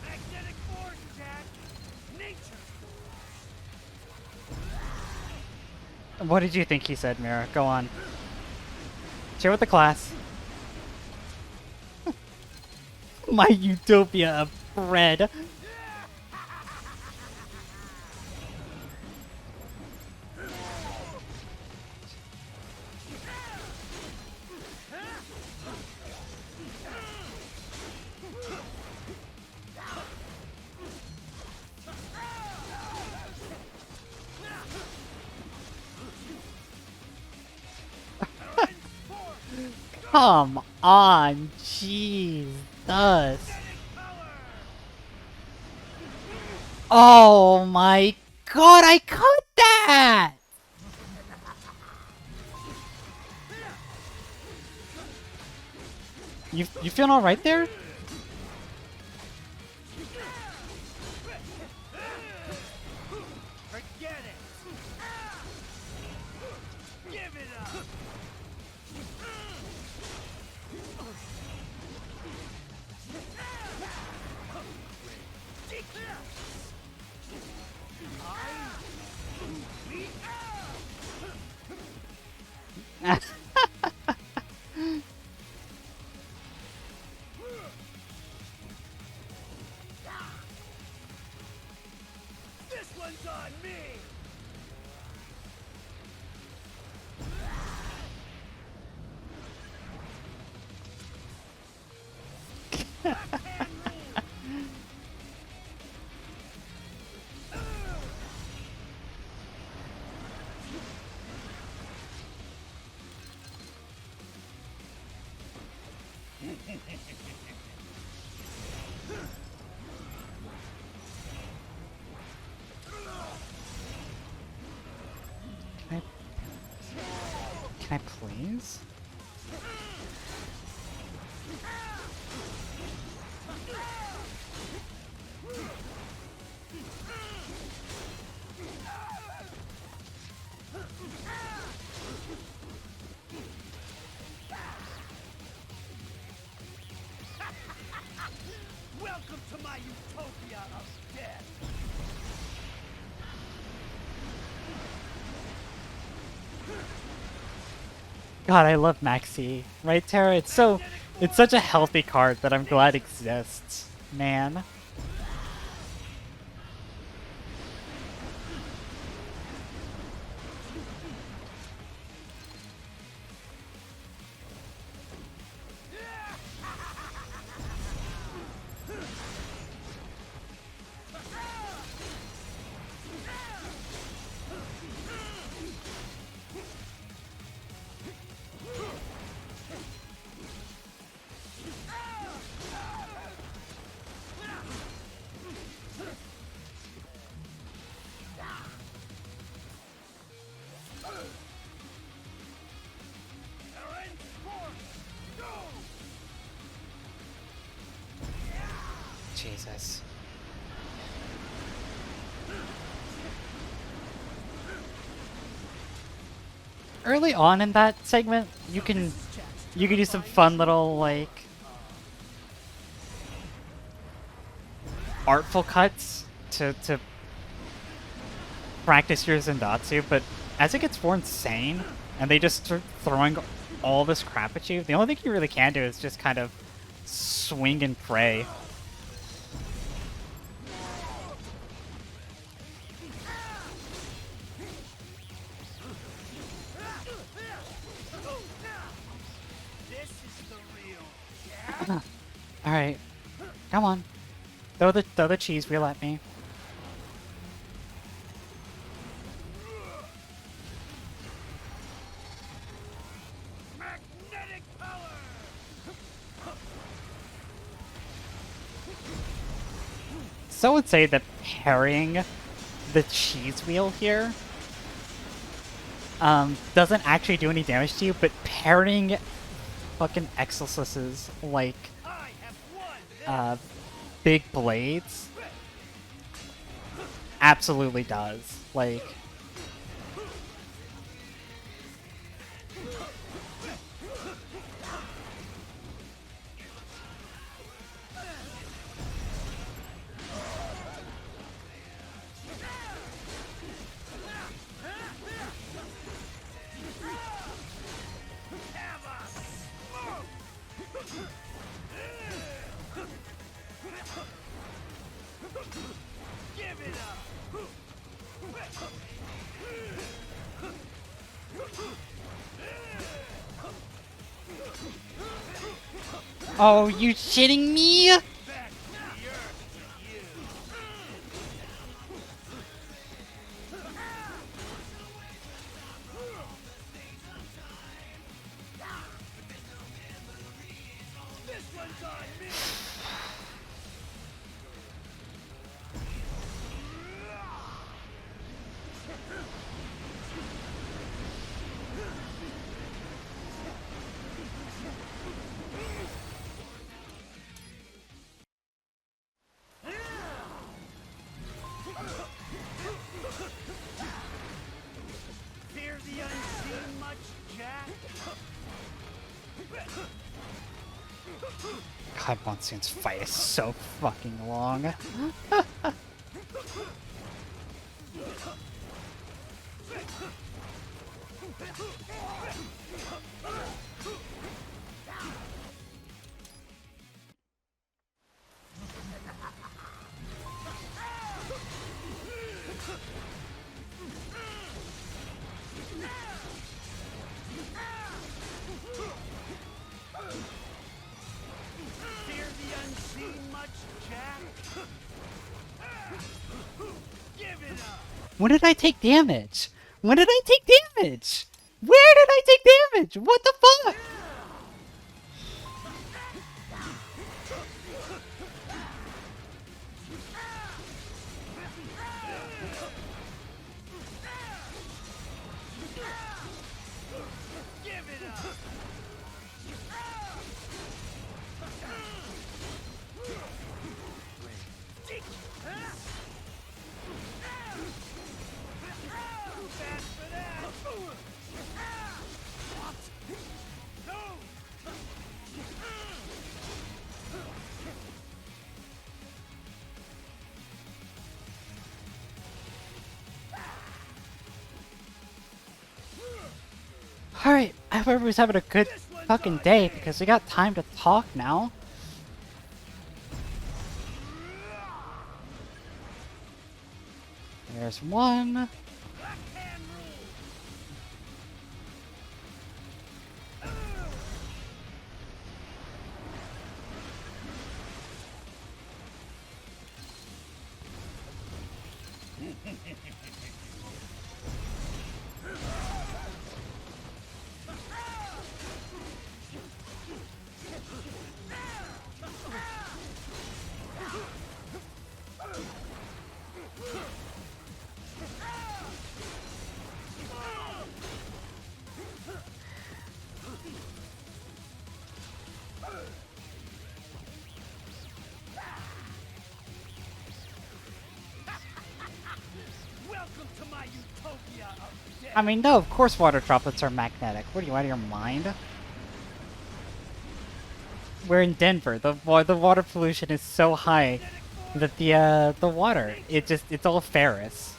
C: Magnetic force, Jack. Nature.
A: What did you think he said, Mira? Go on. Share with the class. My utopia of bread. Come on, Jesus. Oh my god, I cut that! You feeling alright there?
C: Forget it. Give it up. This one's on me.
A: Can I please?
C: Welcome to my utopia of death.
A: God, I love Maxi. Right, Tara? It's such a healthy card that I'm glad exists. Man. Jesus. Early on in that segment, you can do some fun little like artful cuts to practice your Zendatsu, but as it gets more insane and they just start throwing all this crap at you, the only thing you really can do is just kind of swing and pray. Alright. Come on. Throw the cheese wheel at me.
C: Magnetic power!
A: Some would say that parrying the cheese wheel here doesn't actually do any damage to you, but parrying fucking Excelsus's, like,
C: I have won this!
A: big blades absolutely does. Like,
C: Give it up!
A: oh, you shitting me?
C: Back to the earth to you! This one's on me! Fear the unseen much, Jack?
A: God, Monsoon's fight is so fucking long.
C: Fear the unseen much, Jack? Give it up!
A: When did I take damage? When did I take damage? Where did I take damage? What the fuck?
C: Give it up! Too fast for that! No!
A: Alright, I hope everybody's having a good fucking day because we got time to talk now. There's one.
C: Backhand rule! Welcome to my utopia of death!
A: I mean, no, of course water droplets are magnetic. What are you, out of your mind? We're in Denver. The water pollution is so high that the water, it's all ferrous.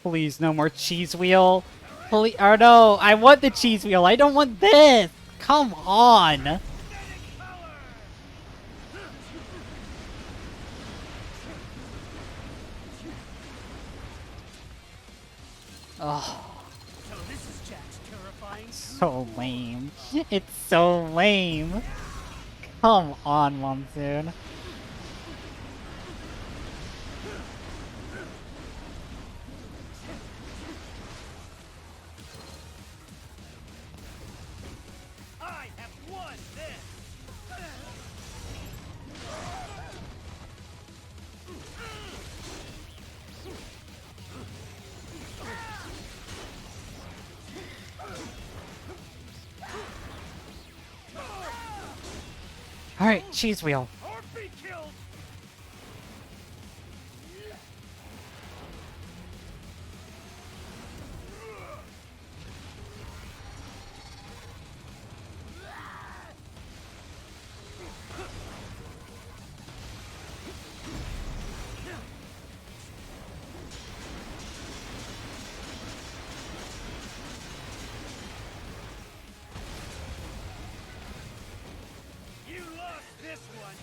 A: Please, no more cheese wheel. Please, or no, I want the cheese wheel. I don't want this. Come on. Oh.
C: So this is Jack's terrifying.
A: So lame. It's so lame. Come on, Monsoon.
C: I have won this.
A: Alright, cheese wheel.
C: Or be killed. You lost this one.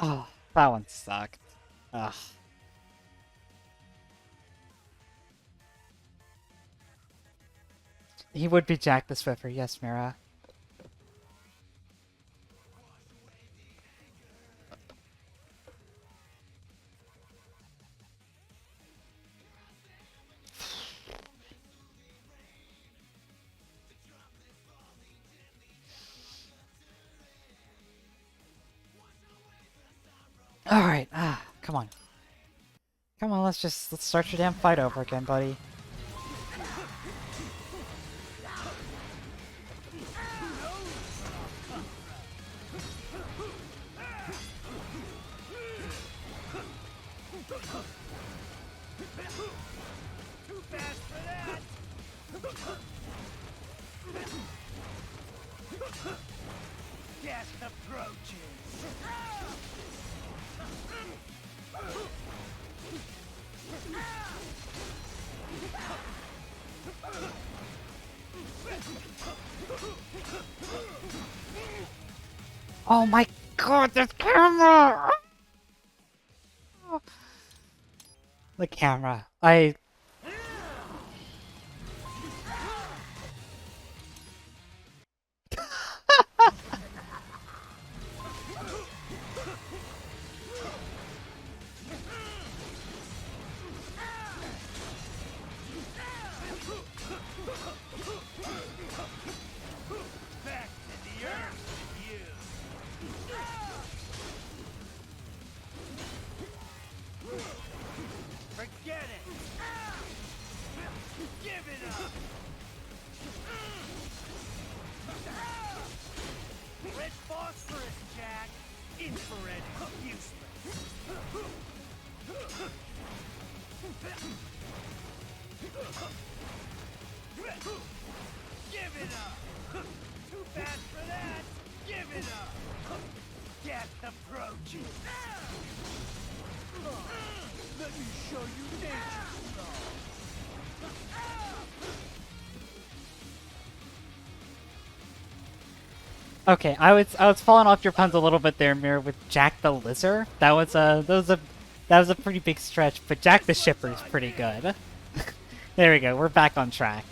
A: Oh, that one sucked. Ugh. He would be Jack the Swiffer, yes, Mira. Alright, come on. Come on, let's start your damn fight over again, buddy.
C: Too fast for that. Gas approaches.
A: Oh my god, this camera! The camera.
C: Back to the earth with you. Forget it. Give it up. Red phosphorus, Jack. Infrared is useless. Give it up. Too fast for that. Give it up. Death approaches. Let me show you nature stuff.
A: Okay, I was falling off your puns a little bit there, Mirror, with Jack the Lizard. That was a pretty big stretch, but Jack the Shipper is pretty good. There we go, we're back on track.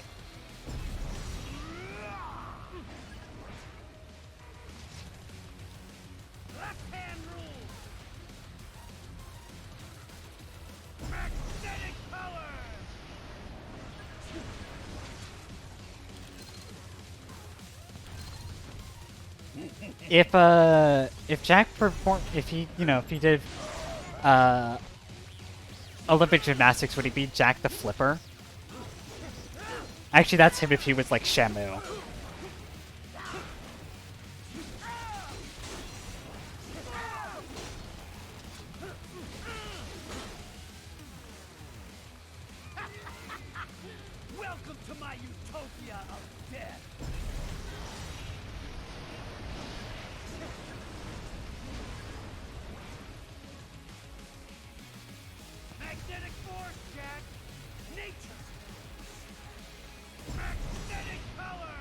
C: Left hand rule. Magnetic color.
A: If Jack performed, if he did Olympic gymnastics, would he be Jack the Flipper? Actually, that's him if he was like Shamu.
C: Welcome to my utopia of death. Magnetic force, Jack. Nature. Magnetic power.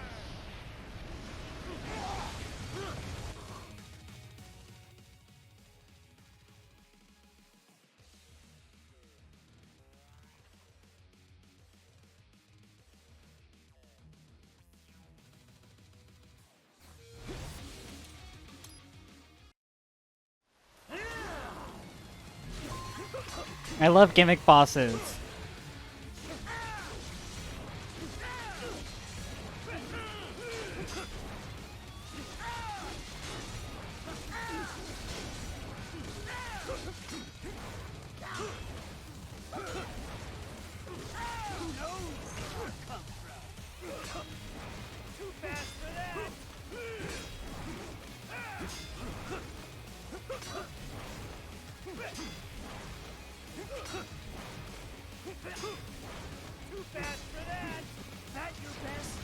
A: I love gimmick bosses.
C: Too fast for that. Too fast for that. That your best?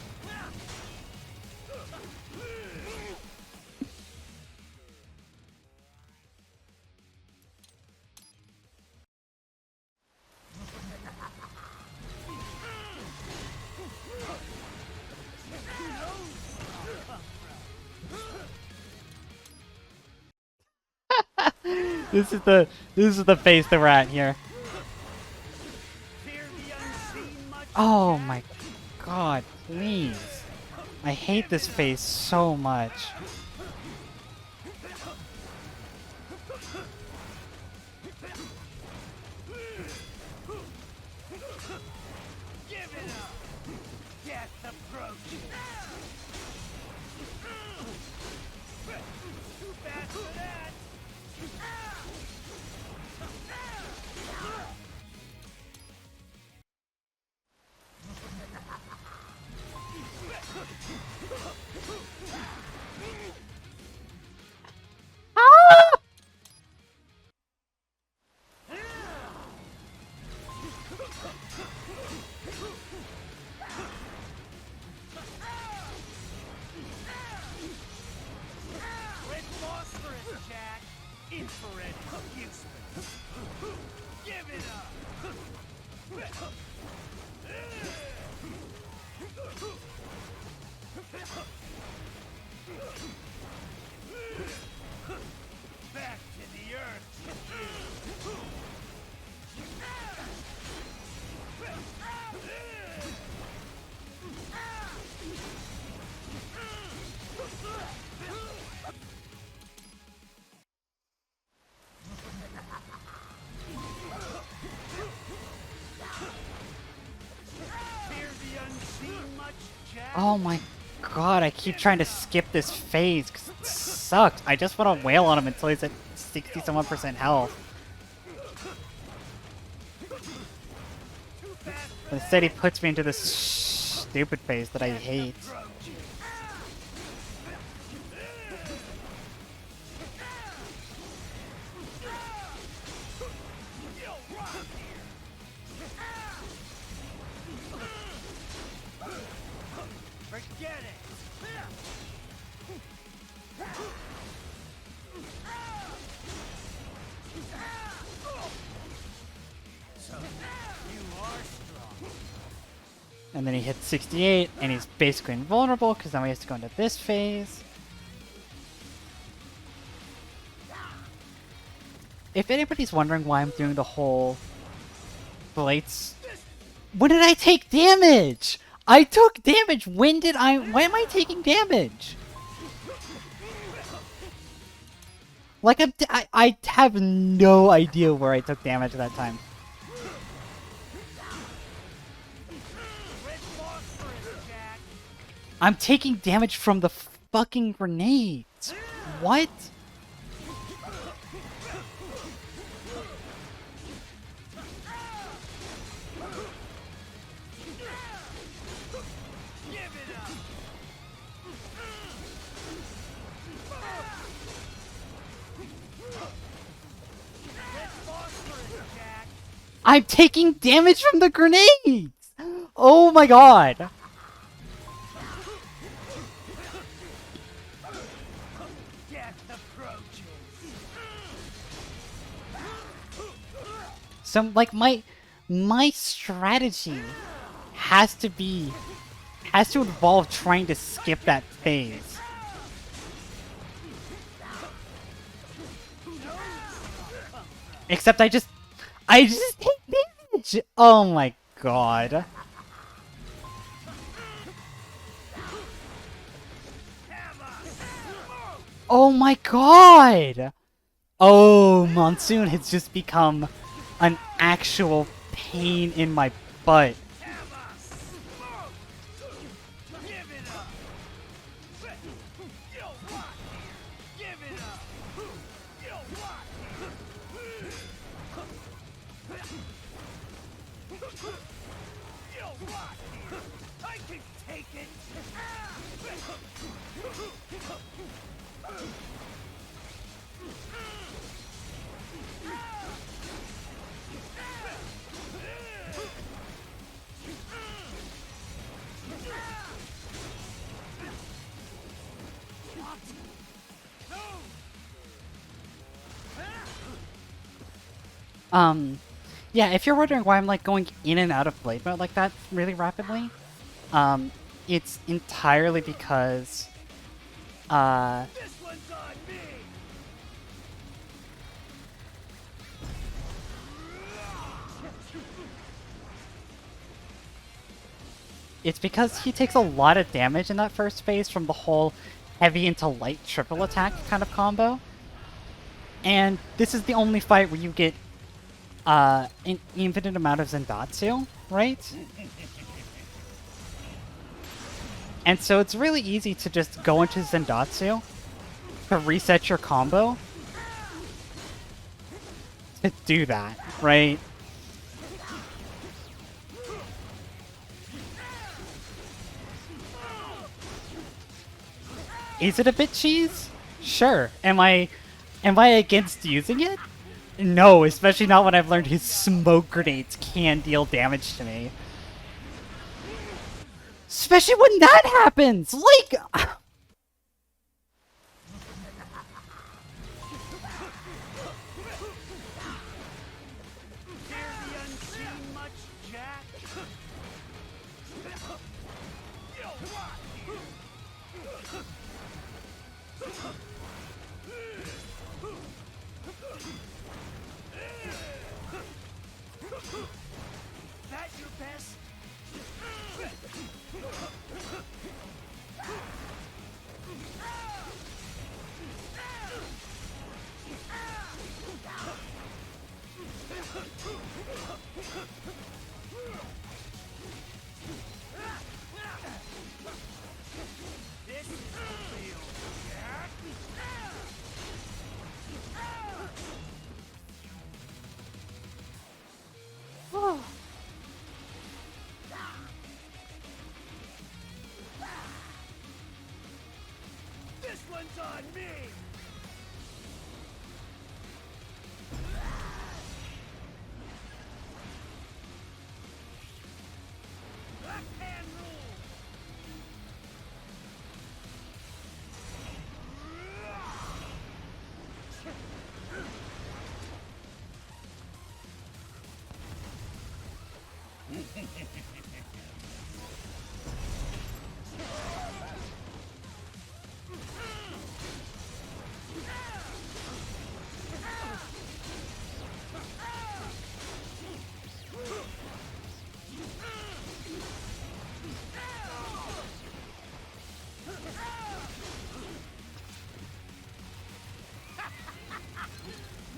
A: This is the phase that we're at here.
C: Fear the unseen much,
A: Oh
C: Jack?
A: my god, please. I hate this phase so much.
C: Give it up. Death approaches. Too fast for that. Red phosphorus, Jack. Infrared useless. Give it up. Back to the earth. Fear the unseen much, Jack?
A: Oh my god, I keep trying to skip this phase because it sucks. I just want to wail on him until he's at 60-some% health. But instead he puts me into this stupid phase that I hate.
C: Forget it. So, you are strong.
A: And then he hits 68, and he's basically invulnerable because now he has to go into this phase. If anybody's wondering why I'm doing the whole Blades, when did I take damage? I took damage. When am I taking damage? Like I have no idea where I took damage at that time.
C: Red phosphorus, Jack.
A: I'm taking damage from the fucking grenades. What?
C: Give it up. Red phosphorus, Jack.
A: I'm taking damage from the grenades! Oh my god!
C: Death approaches.
A: So like my strategy has to involve trying to skip that phase. Except I just take damage. Oh my god. Oh my god. Oh, Monsoon has just become an actual pain in my butt.
C: Give it up. You want it. Give it up. You want it. You want it. I can take it.
A: Yeah, if you're wondering why I'm like going in and out of blade mode like that really rapidly, it's entirely because,
C: This one's on me.
A: it's because he takes a lot of damage in that first phase from the whole heavy into light triple attack kind of combo. And this is the only fight where you get an infinite amount of Zendatsu, right? And so it's really easy to just go into Zendatsu to reset your combo to do that, right? Is it a bit cheese? Sure. Am I against using it? No, especially not when I've learned his smoke grenades can deal damage to me. Especially when that happens! Like...
C: Fear the unseen much, Jack? You want it. That your best? This is real, Jack. This one's on me. Left hand rule.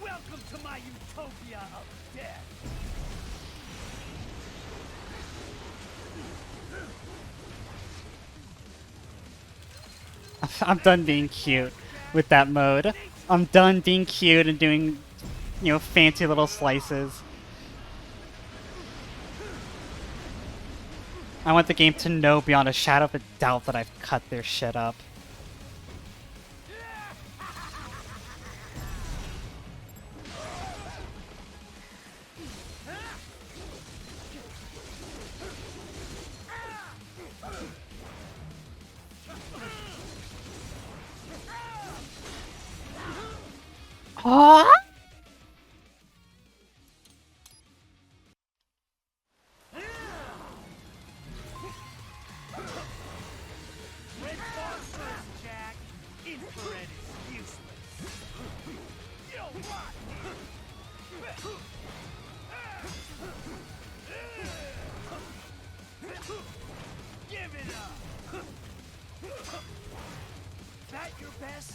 C: Welcome to my utopia of death.
A: I'm done being cute with that mode. I'm done being cute and doing, you know, fancy little slices. I want the game to know beyond a shadow of a doubt that I've cut their shit up. Huh?
C: Red phosphorus, Jack. Infrared is useless. You'll rot here. Give it up. That your best?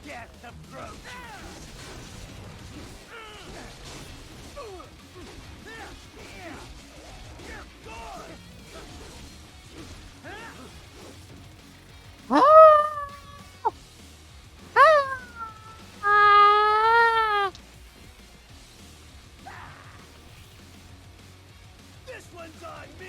C: Get the approach. This one's on me.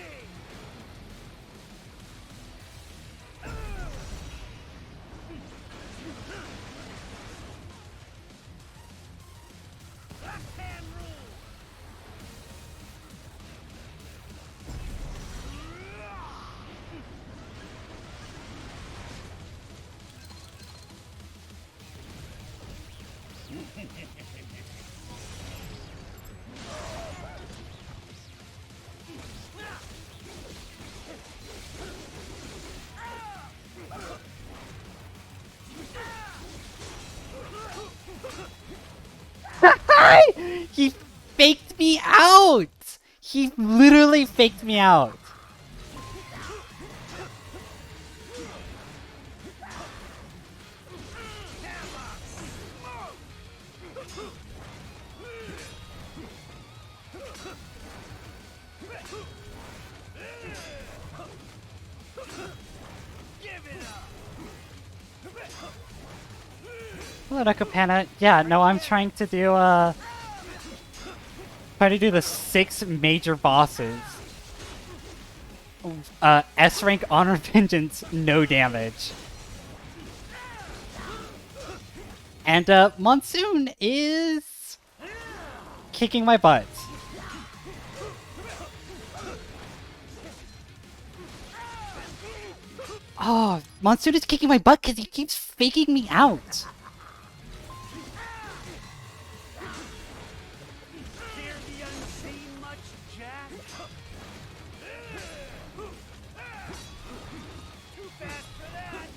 C: Backhand rule.
A: He faked me out! He literally faked me out. Hello, Nakapana. Yeah, no, I'm trying to do, the 6 major bosses. S rank Honor Vengeance, no damage. And, Monsoon is kicking my butt. Oh, Monsoon is kicking my butt because he keeps faking me out.
C: Fear the unseen much, Jack? Too fast for that.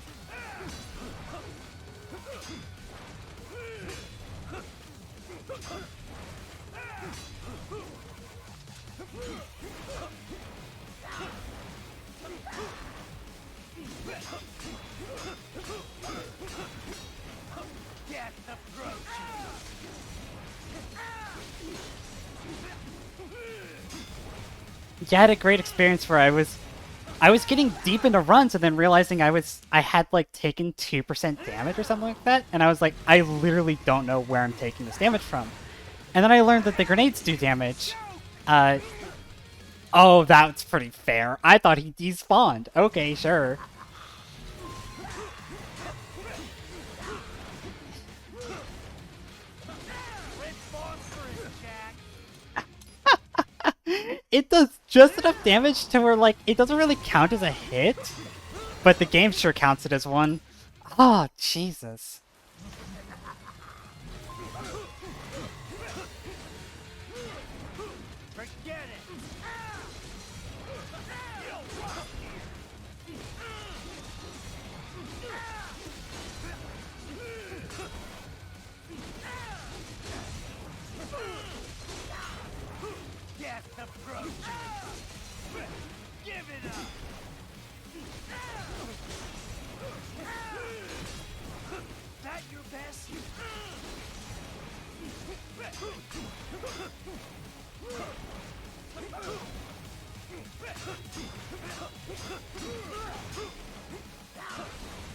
C: Get approaching.
A: Yeah, I had a great experience where I was getting deep into runs and then realizing I had like taken 2% damage or something like that, and I was like, I literally don't know where I'm taking this damage from. And then I learned that the grenades do damage. Oh, that's pretty fair. I thought he despawned. Okay, sure.
C: Red phosphorus, Jack.
A: It does just enough damage to where, like, it doesn't really count as a hit, but the game sure counts it as one. Oh, Jesus.
C: Forget it. Get approaching. Give it up. That your best?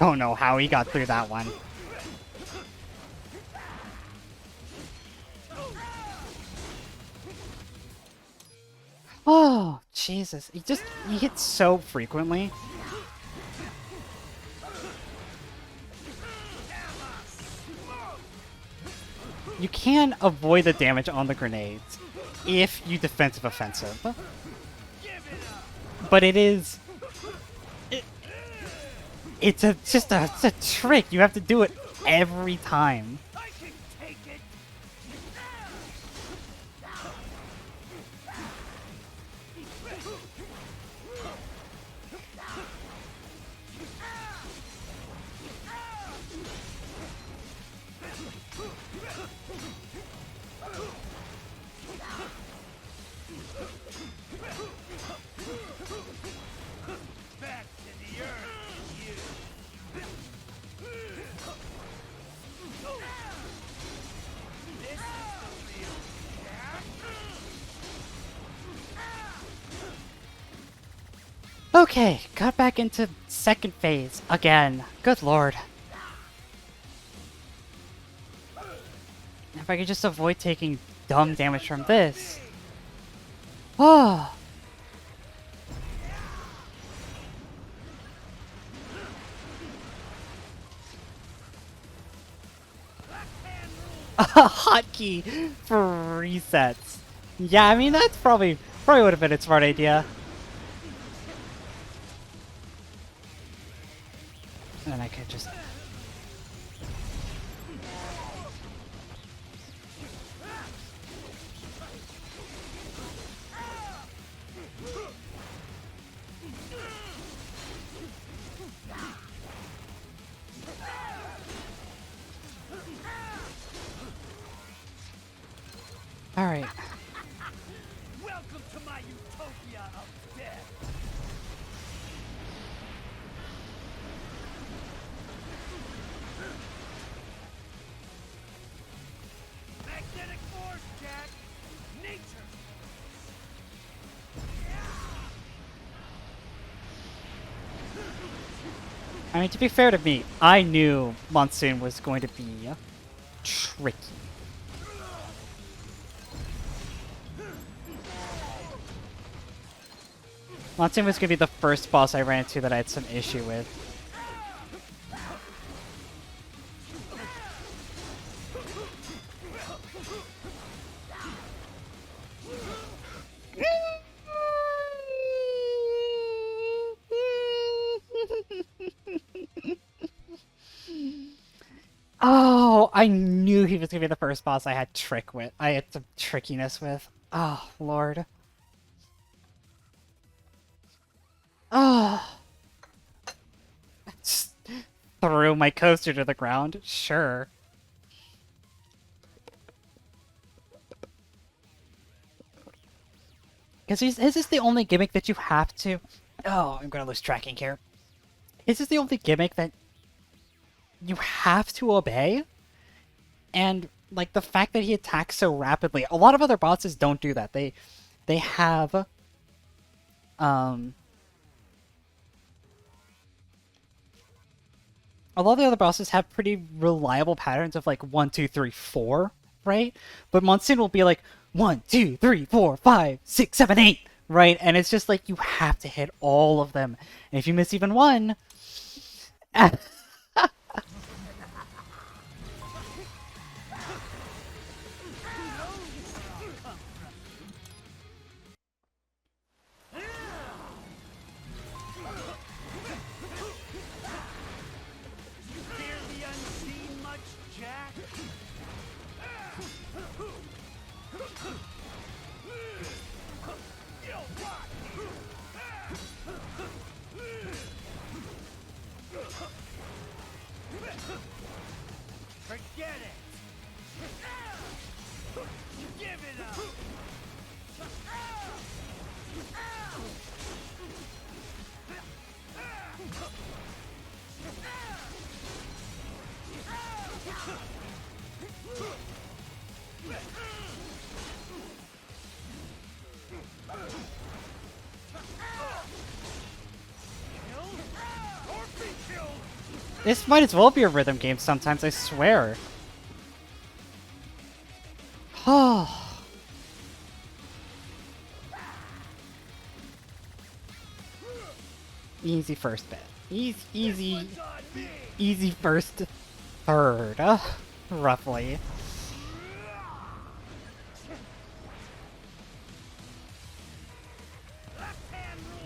A: Don't know how he got through that one. Jesus, he hits so frequently. You can avoid the damage on the grenades if you defensive offensive. But it's it's a trick. You have to do it every time.
C: I can take it. Back to the earth, you. This is the real Jack.
A: Okay, got back into second phase again. Good lord. If I could just avoid taking dumb damage from this. Oh. A hotkey for resets. Yeah, I mean that's probably would have been a smart idea. And then I could just Alright.
C: Welcome to my utopia of death. Magnetic force, Jack. Nature.
A: I mean, to be fair to me, I knew Monsoon was going to be tricky. Monsoon was going to be the first boss I ran into that I had some issue with. Oh, I knew he was going to be the first boss I had I had some trickiness with. Oh, Lord. Oh. Just threw my coaster to the ground. Sure. Because his is the only gimmick that you have to... Oh, I'm going to lose tracking here. His is the only gimmick that you have to obey. And, like, the fact that he attacks so rapidly... A lot of other bosses don't do that. They have... A lot of the other bosses have pretty reliable patterns of, like, 1, 2, 3, 4, right? But Monsoon will be like, 1, 2, 3, 4, 5, 6, 7, 8, right? And it's just like, you have to hit all of them. And if you miss even one...
C: Fear the unseen much, Jack? Forget it! Give it up!
A: This might as well be a rhythm game sometimes, I swear. Oh. Easy first bit. Easy,
C: One's on me.
A: easy first third, roughly.
C: Left hand rule.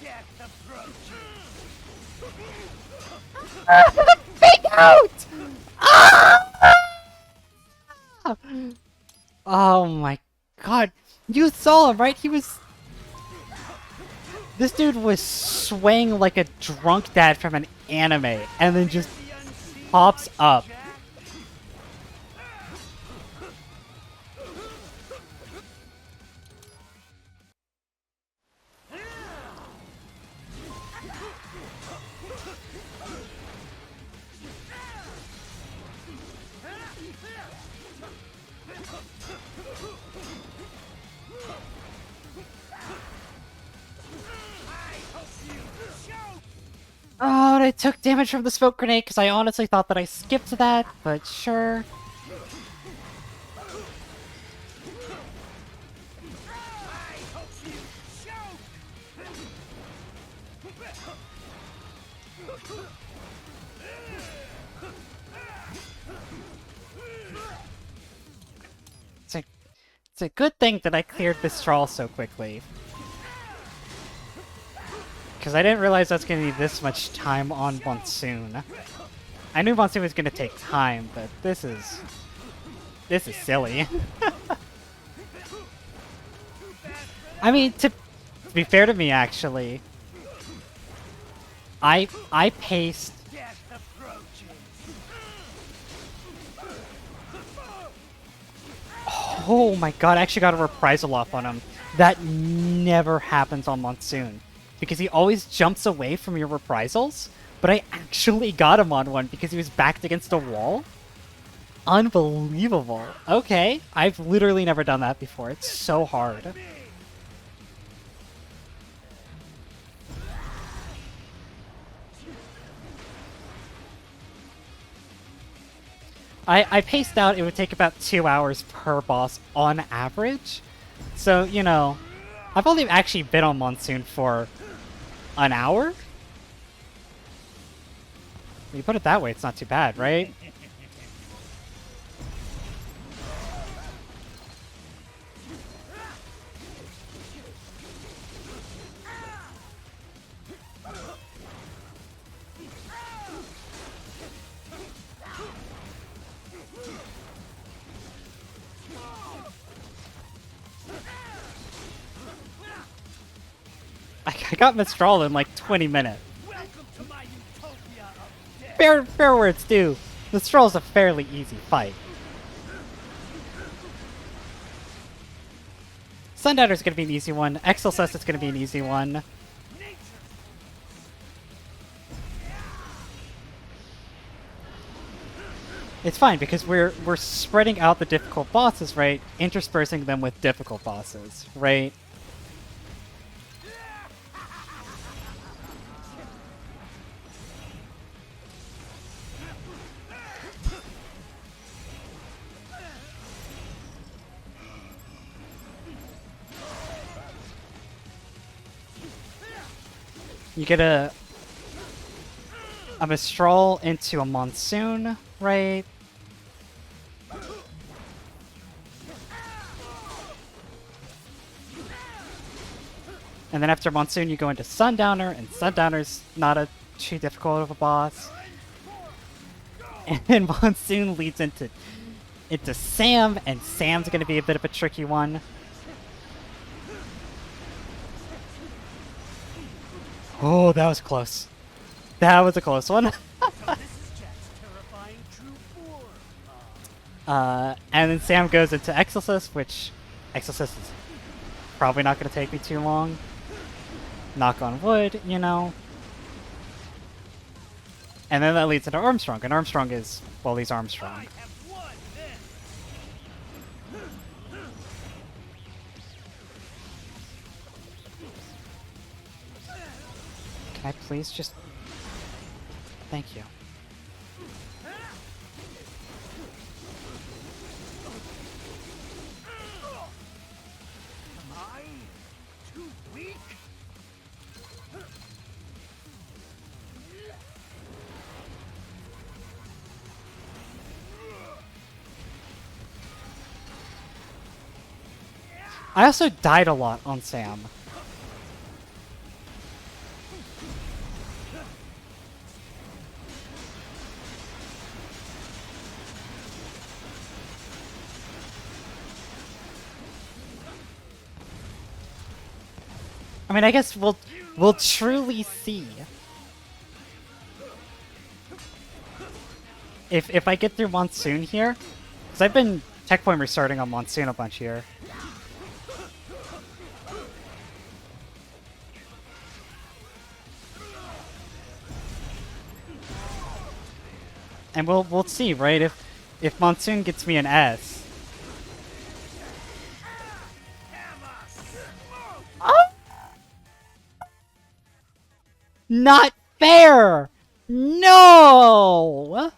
C: Death approaches.
A: Fake out! Ah! Oh my god. You saw him, right? He was... This dude was swaying like a drunk dad from an anime, and then just
C: The unseen
A: pops up.
C: Jack. I hope you choke.
A: Oh, and I took damage from the smoke grenade because I honestly thought that I skipped that, but sure.
C: I hope you choke.
A: It's a good thing that I cleared Mistral so quickly. Because I didn't realize that's going to be this much time on Monsoon. I knew Monsoon was going to take time, but this is silly. I mean, to be fair to me, actually, I paced.
C: Death approaches.
A: Oh my god, I actually got a reprisal off on him. That never happens on Monsoon. Because he always jumps away from your reprisals, but I actually got him on one because he was backed against a wall. Unbelievable. Okay, I've literally never done that before. It's so hard. I paced out it would take about 2 hours per boss on average. So, you know, I've only actually been on Monsoon for an hour? When you put it that way, it's not too bad, right? I got Mistral in like 20 minutes.
C: Welcome to my utopia of death.
A: Fair words due. Mistral's a fairly easy fight. Sundowner's gonna be an easy one. Excelsus is gonna be an easy one.
C: Nature.
A: It's fine because we're spreading out the difficult bosses, right? Interspersing them with difficult bosses, right? You get a Mistral into a Monsoon, right? And then after Monsoon, you go into Sundowner, and Sundowner's not a too difficult of a boss. And then Monsoon leads into Sam, and Sam's going to be a bit of a tricky one. Oh, that was close. That was a close one.
C: So this is Jack's terrifying true form.
A: And then Sam goes into Excelsus, which Excelsus is probably not going to take me too long. Knock on wood, you know. And then that leads into Armstrong, and Armstrong is, well, he's Armstrong.
C: I have won this.
A: Can I please just... Thank you.
C: Am I too weak?
A: I also died a lot on Sam. I mean, I guess we'll truly see. If I get through Monsoon here, because I've been checkpoint restarting on Monsoon a bunch here. And we'll see, right? If Monsoon gets me an S. Oh! Not fair! No!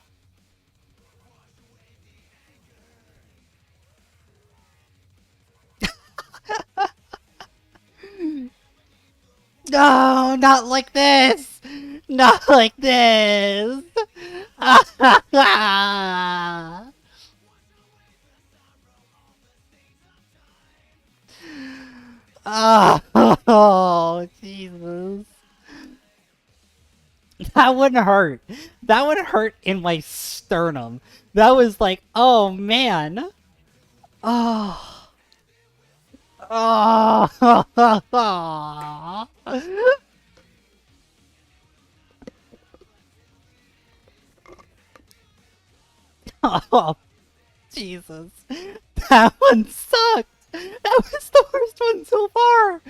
A: No, not like this! Not like this! Oh, Jesus. That wouldn't hurt. That would hurt in my sternum. That was like, oh man. Oh. Oh. Oh, Jesus. That one sucked. That was the worst one so far.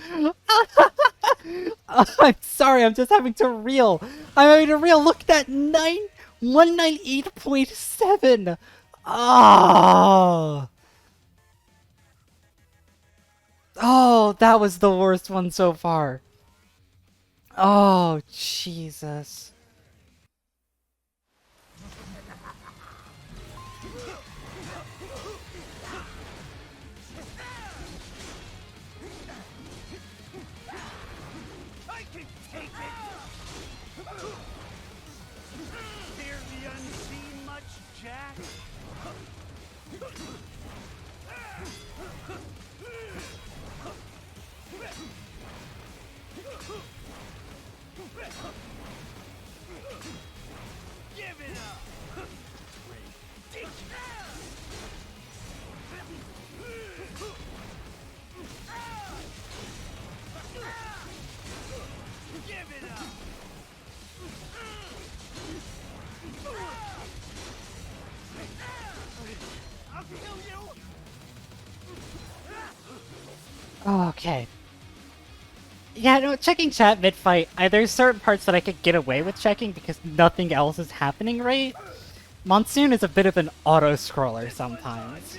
A: I'm sorry, I'm just having to reel. I'm having to reel. Look at that 198.7. Oh. Oh, that was the worst one so far. Oh, Jesus.
C: I can take it. Fear the unseen much, Jack? Give it up. Give it up. I'll kill you.
A: Okay. Yeah, no, checking chat mid-fight, there's certain parts that I could get away with checking because nothing else is happening right. Monsoon is a bit of an auto-scroller sometimes.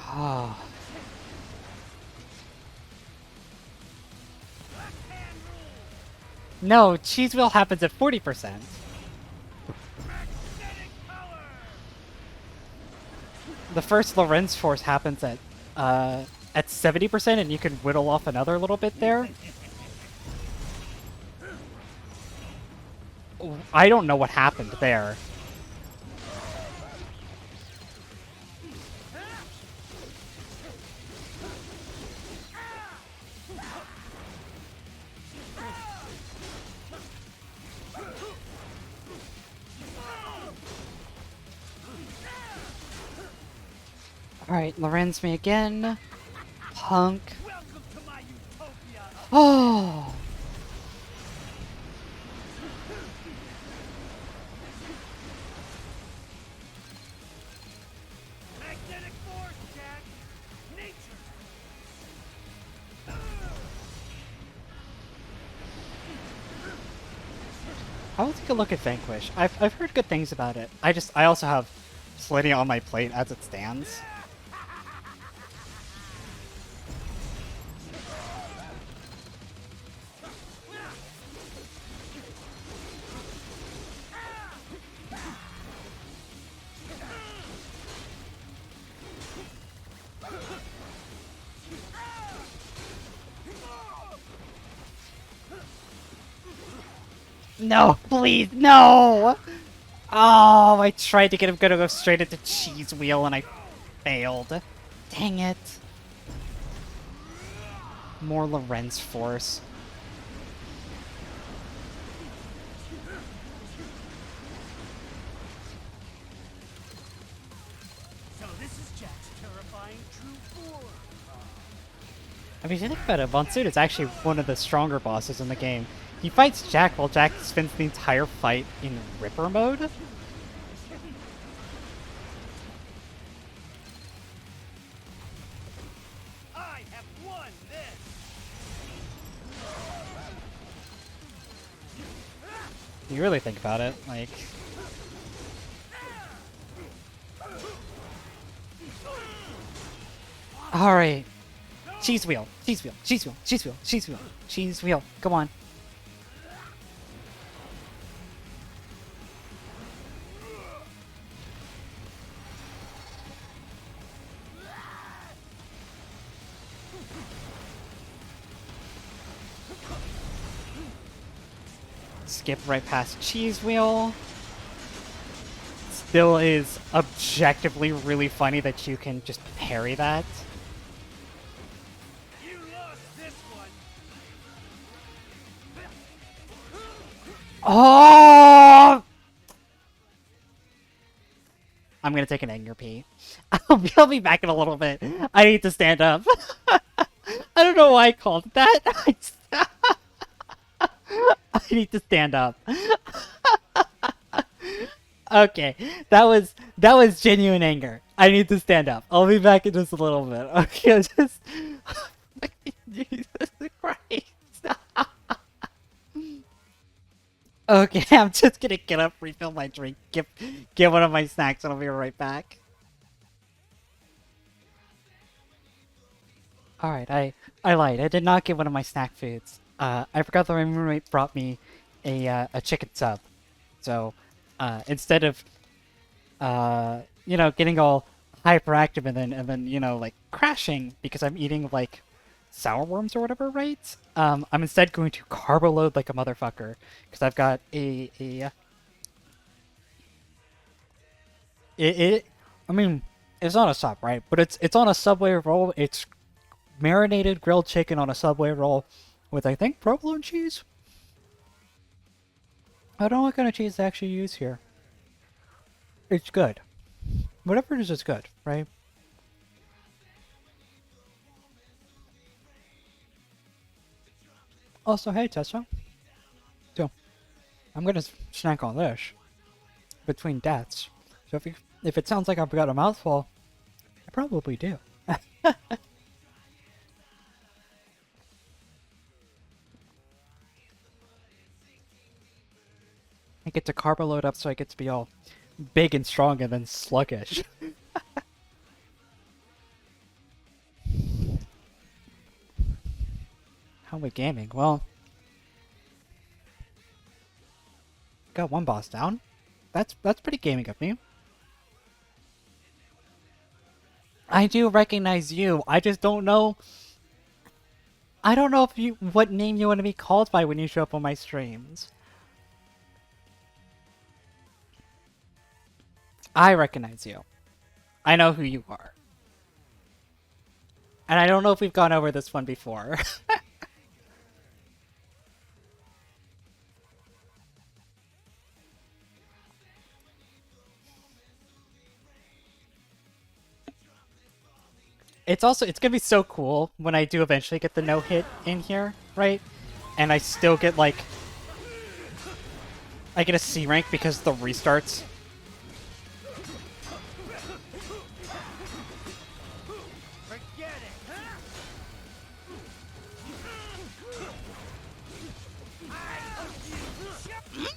A: Oh. No, cheese wheel happens at 40%. The first Lorenz force happens at 70%, and you can whittle off another little bit there. I don't know what happened there. Alright, Lorenz me again. Punk.
C: Welcome to my utopia.
A: Oh!
C: Magnetic force, Jack. Nature.
F: I will take a look at Vanquish. I've heard good things about it. I also have Slitty on my plate as it stands. No, please, no! Oh, I tried to get him to go straight into Cheese Wheel and I failed. Dang it. More Lorenz Force.
C: So this is Jack's terrifying true form.
F: I mean, if you think about it, Monsoon is actually one of the stronger bosses in the game. He fights Jack while Jack spends the entire fight in Ripper mode.
C: I have won this.
F: You really think about it, like... Alright. Cheese Wheel, Cheese Wheel, Cheese Wheel, Cheese Wheel, Cheese Wheel, Cheese Wheel, come on. Skip right past Cheese Wheel. Still is objectively really funny that you can just parry that.
C: You lost this one.
F: Oh! I'm gonna take an anger pee. I'll be back in a little bit. I need to stand up. I don't know why I called it that. I need to stand up. Okay, that was genuine anger. I need to stand up. I'll be back in just a little bit. Okay, just Jesus Christ. Okay, I'm just gonna get up, refill my drink, get one of my snacks, and I'll be right back. Alright, I lied. I did not get one of my snack foods. I forgot that my roommate brought me a chicken sub. So, instead of, you know, getting all hyperactive and then, you know, like, crashing because I'm eating, like, sour worms or whatever, right? I'm instead going to carbo load like a motherfucker. Because I've got I mean, it's not a sub, right? But it's on a Subway roll. It's marinated grilled chicken on a Subway roll with, I think, provolone cheese? I don't know what kind of cheese they actually use here. It's good. Whatever it is, it's good, right? Also, hey, Tessa. So, I'm gonna snack on this between deaths. So if it sounds like I've got a mouthful, I probably do. I get to carbo load up so I get to be all big and strong and then sluggish. How am we gaming? Well, got one boss down. That's pretty gaming of me. I do recognize you. I just don't know. I don't know if what name you want to be called by when you show up on my streams. I recognize you. I know who you are. And I don't know if we've gone over this one before. It's gonna be so cool when I do eventually get the no-hit in here, right? And I still get, like... I get a C rank because the restarts.
C: Forget it.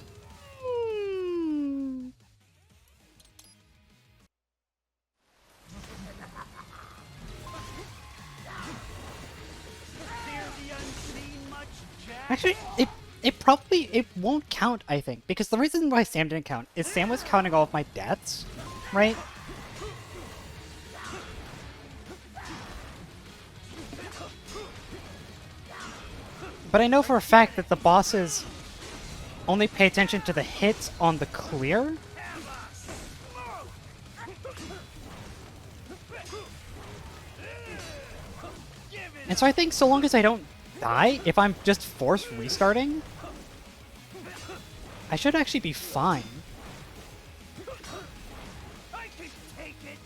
F: Actually, it won't count, I think, because the reason why Sam didn't count is Sam was counting all of my deaths, right? But I know for a fact that the bosses only pay attention to the hits on the clear. And so I think so long as I don't die, if I'm just forced restarting, I should actually be fine.
C: I can take it.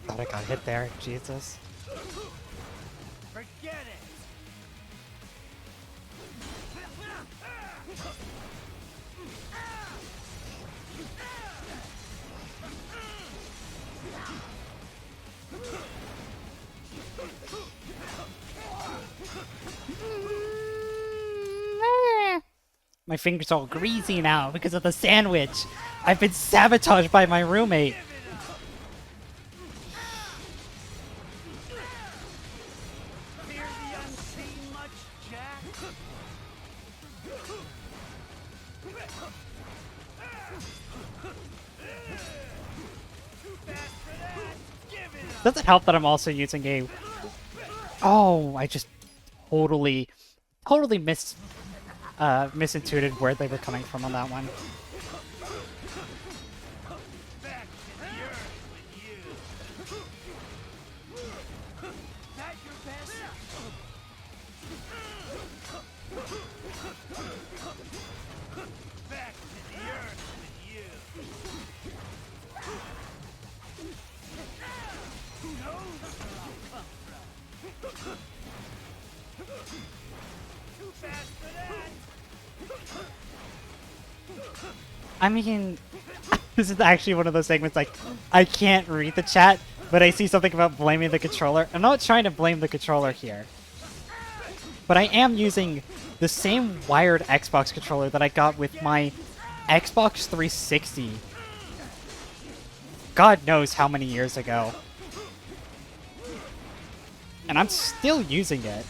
F: Thought I got hit there, Jesus.
C: Forget it.
F: My finger's all greasy now because of the sandwich. I've been sabotaged by my roommate.
C: Fear the unseen much, Jack? Too fast for that. Give it up.
F: Doesn't help that I'm also using a... Oh, I just totally misintuited where they were coming from on that one.
C: Back to the earth with you. That your best? Back to the earth with you. Who knows where I'll come from? Too fast for that.
F: I mean, this is actually one of those segments like, I can't read the chat, but I see something about blaming the controller. I'm not trying to blame the controller here. But I am using the same wired Xbox controller that I got with my Xbox 360. God knows how many years ago. And I'm still using it.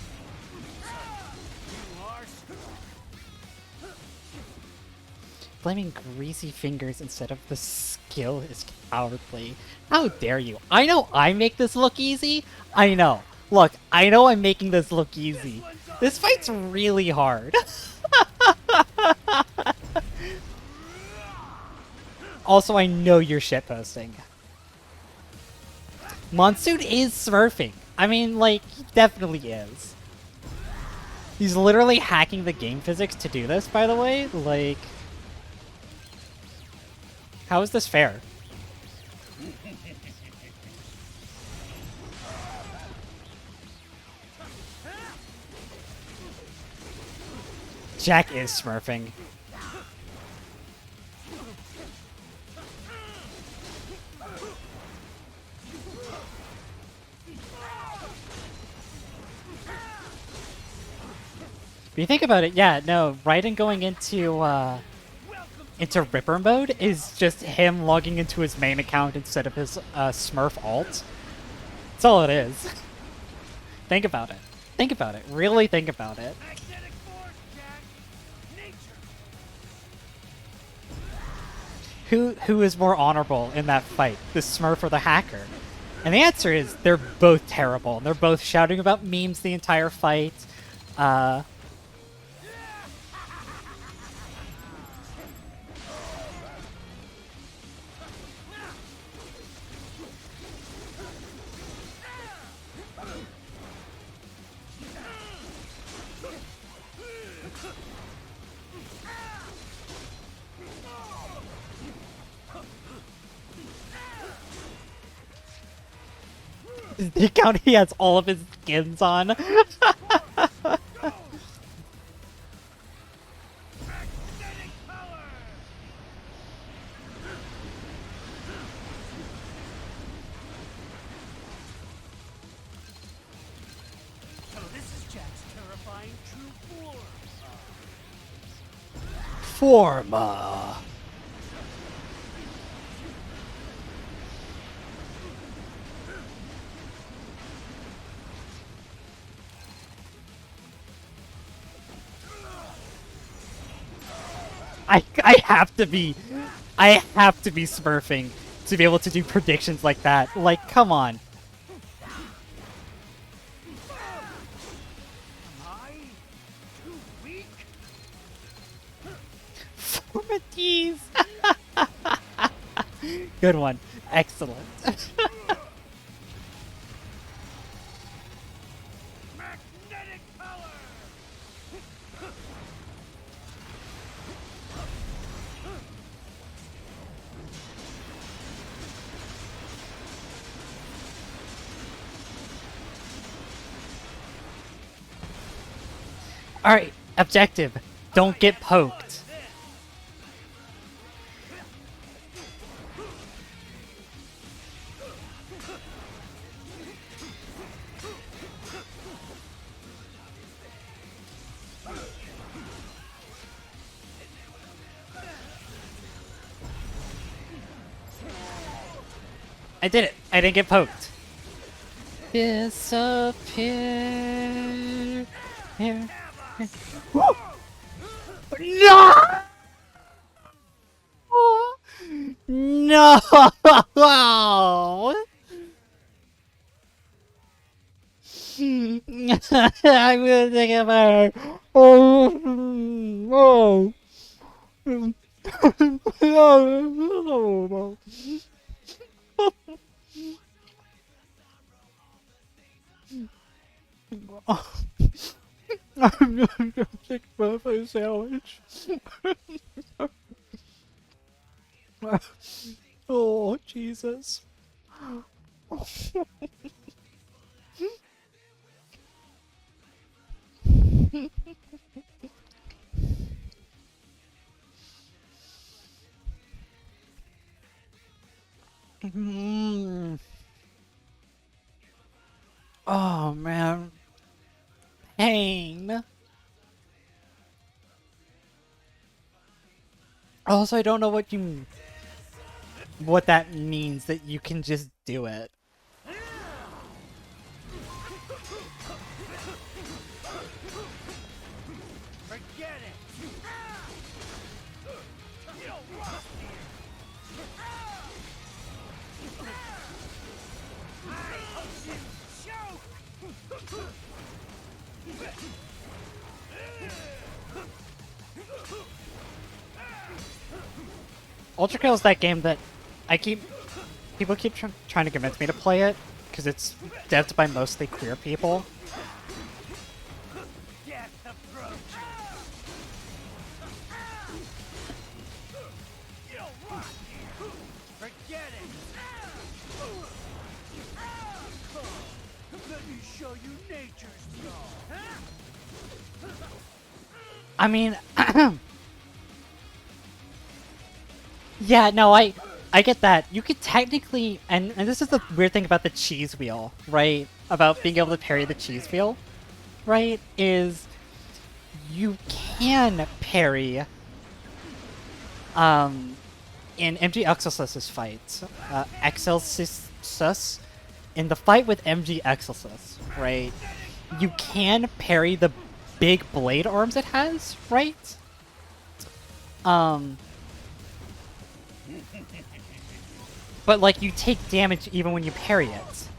F: Blaming greasy fingers instead of the skill is cowardly. How dare you? I know I make this look easy. I know. Look, I know I'm making this look easy. This fight's really hard. Also, I know you're shitposting. Monsoon is smurfing. I mean, like, he definitely is. He's literally hacking the game physics to do this, by the way. Like... How is this fair? Jack is smurfing. If you think about it, yeah, no, Raiden going into Ripper mode is just him logging into his main account instead of his Smurf alt. That's all it is. Think about it. Think about it. Really think about it.
C: Magnetic force, Jack. Nature.
F: Who is more honorable in that fight, the Smurf or the hacker? And the answer is they're both terrible. They're both shouting about memes the entire fight. The account he has all of his skins on.
C: Magnetic
A: Forma. I have to be smurfing to be able to do predictions like that. Like, come on.
C: I too weak?
A: Formatees. Good one. Excellent.
C: Magnetic power!
A: Alright, objective. Don't get poked. I did it. I didn't get poked. Disappear. Here. No! No! I'm gonna take it back. Oh, no. I'm gonna go take a buffet sandwich. Oh, Jesus. Oh, man. Pain. Also, I don't know what that means that you can just do it.
C: Forget it! You'll rust here! I hope you choke!
A: Ultra Kill is that game that people keep trying to convince me to play it because it's devved by mostly queer people.
C: Death approaches! You'll rot here! Forget it! Let me show you nature's law!
A: I mean, yeah, no, I get that. You could technically, and this is the weird thing about the cheese wheel, right? About being able to parry the cheese wheel, right? Is you can parry in MG Excelsus's fight, Excelsus, in the fight with MG Excelsus, right? You can parry the big blade arms it has, right? But like you take damage even when you parry it.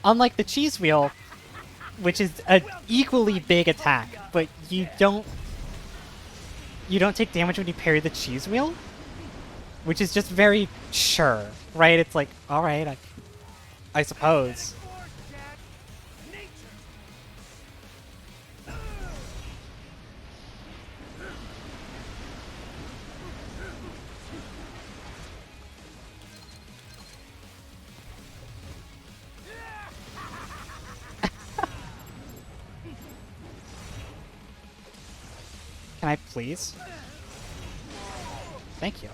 A: Unlike the cheese wheel, which is an equally big attack, but you don't take damage when you parry the cheese wheel, which is just very sure, right? It's like, all right, I suppose. Can I please?
F: thank you.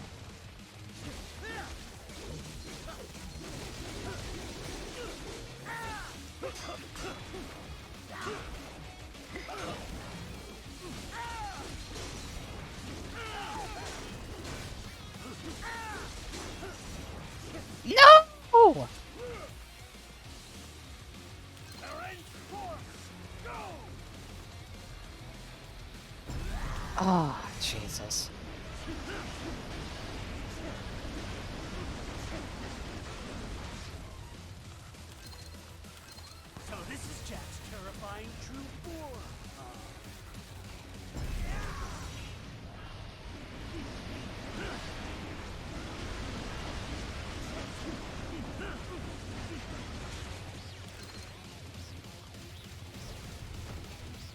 F: No! Oh, Jesus.
C: So this is Jack's terrifying true form.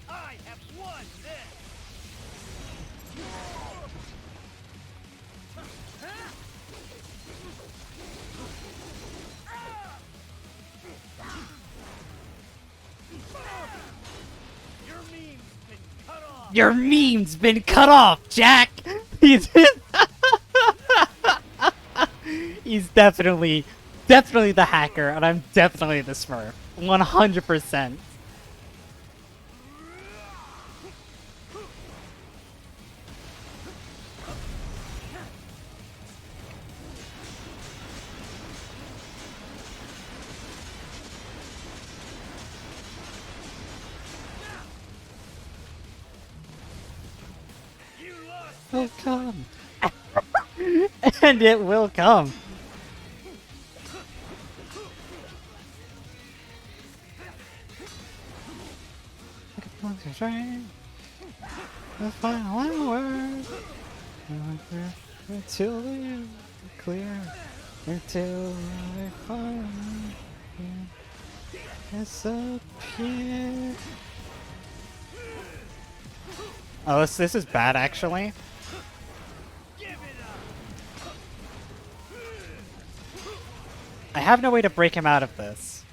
C: I have won this. Your meme's been cut off.
F: Your meme's been cut off, Jack! He's definitely the hacker, and I'm definitely the smurf. 100%.
C: You lost.
F: Will come. And it will come. The final hour. Until we're clear. Until I find disappear. Oh, this is bad, actually.
C: Give it up.
F: I have no way to break him out of this.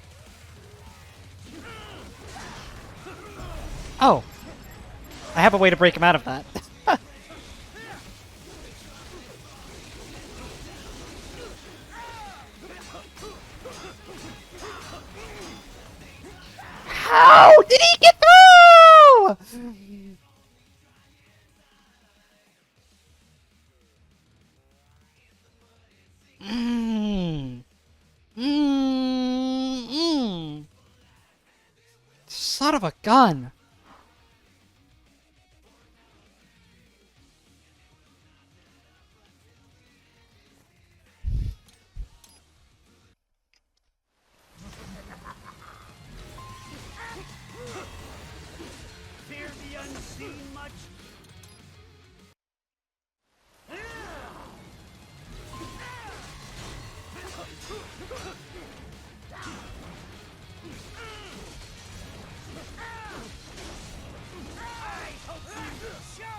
F: Oh. I have a way to break him out of that. How did he get through? Son of a gun.
C: Fear the unseen much? I hope you show.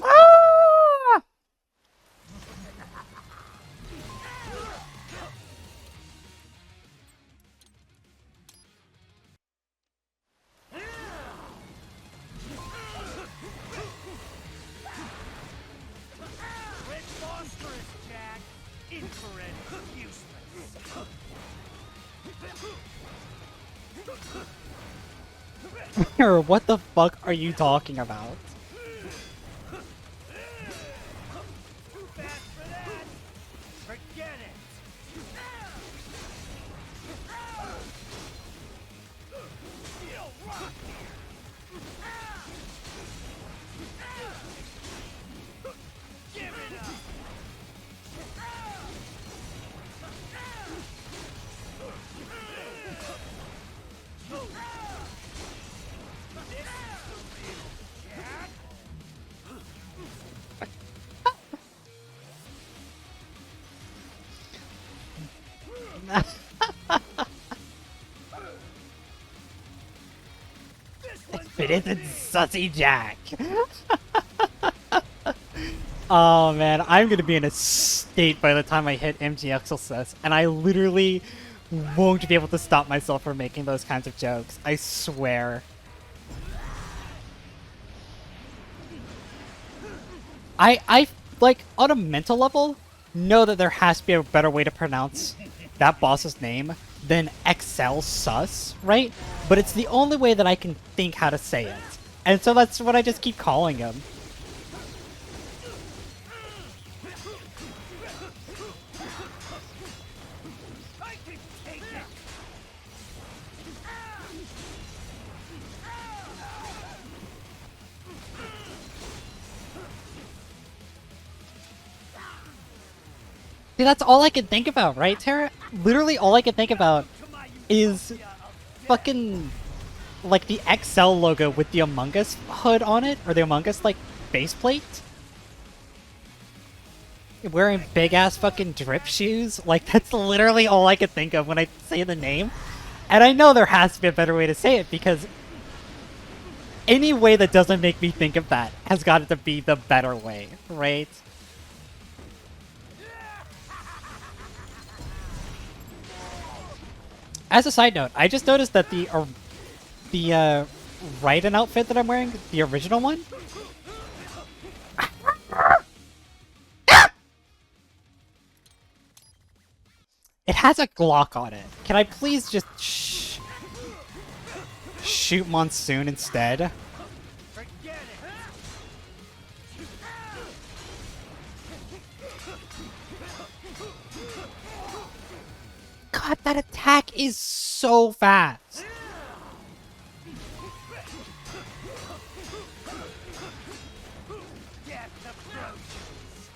F: Ah!
C: Red phosphorus, Jack. Infrared, useless.
F: What the fuck are you talking about?
C: Too fast for that. Forget it. You'll rock here. Give it up. This is the real Jack.
F: It isn't Sussy Jack. Oh man, I'm gonna be in a state by the time I hit MG Excelsus, and I literally won't be able to stop myself from making those kinds of jokes. I swear. like, on a mental level, know that there has to be a better way to pronounce that boss's name than Excelsus, right? But it's the only way that I can think how to say it. And so that's what I just keep calling him.
C: I can take it.
F: See, that's all I can think about, right, Tara? Literally all I can think about is fucking, like, the XL logo with the Among Us hood on it, or the Among Us, like, baseplate. Wearing big-ass fucking drip shoes. Like, that's literally all I can think of when I say the name. And I know there has to be a better way to say it, because any way that doesn't make me think of that has got to be the better way, right? As a side note, I just noticed that the Raiden outfit that I'm wearing, the original one, it has a Glock on it. Can I please just shoot Monsoon instead?
C: Forget it.
F: God, that attack is so fast.
C: Death approaches.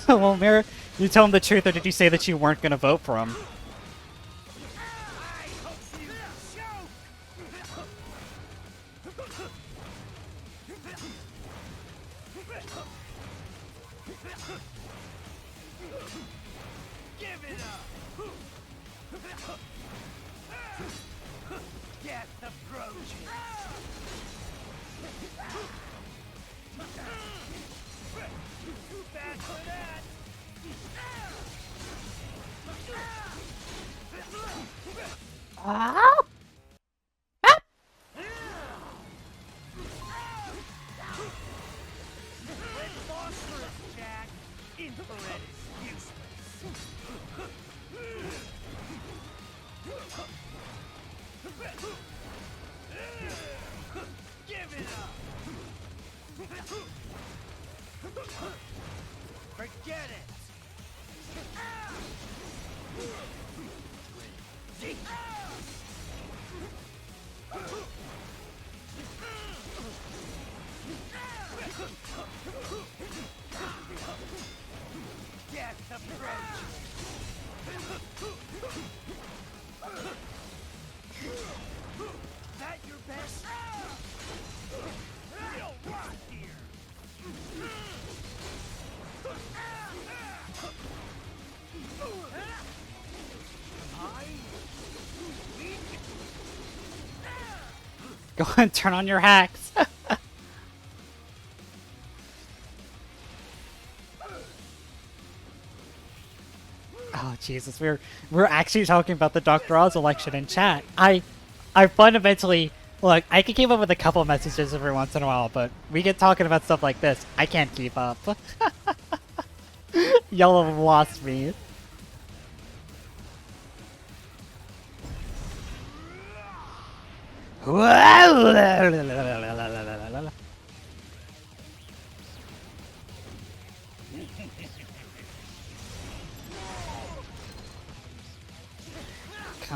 F: Well, Mira, you tell him the truth, or did you say that you weren't gonna vote for him?
C: I hope you choke. Give it up. Death approaches. Too bad for that.
F: Ah!
C: Red phosphorus, Jack. Infrared is useless. Give it up. Forget it. Death approaches. That your best? You'll rot here.
F: Go and turn on your hacks. Oh Jesus, we're actually talking about the Dr. Oz election in chat. I fundamentally look. I can keep up with a couple messages every once in a while, but we get talking about stuff like this. I can't keep up. Y'all have lost me. Come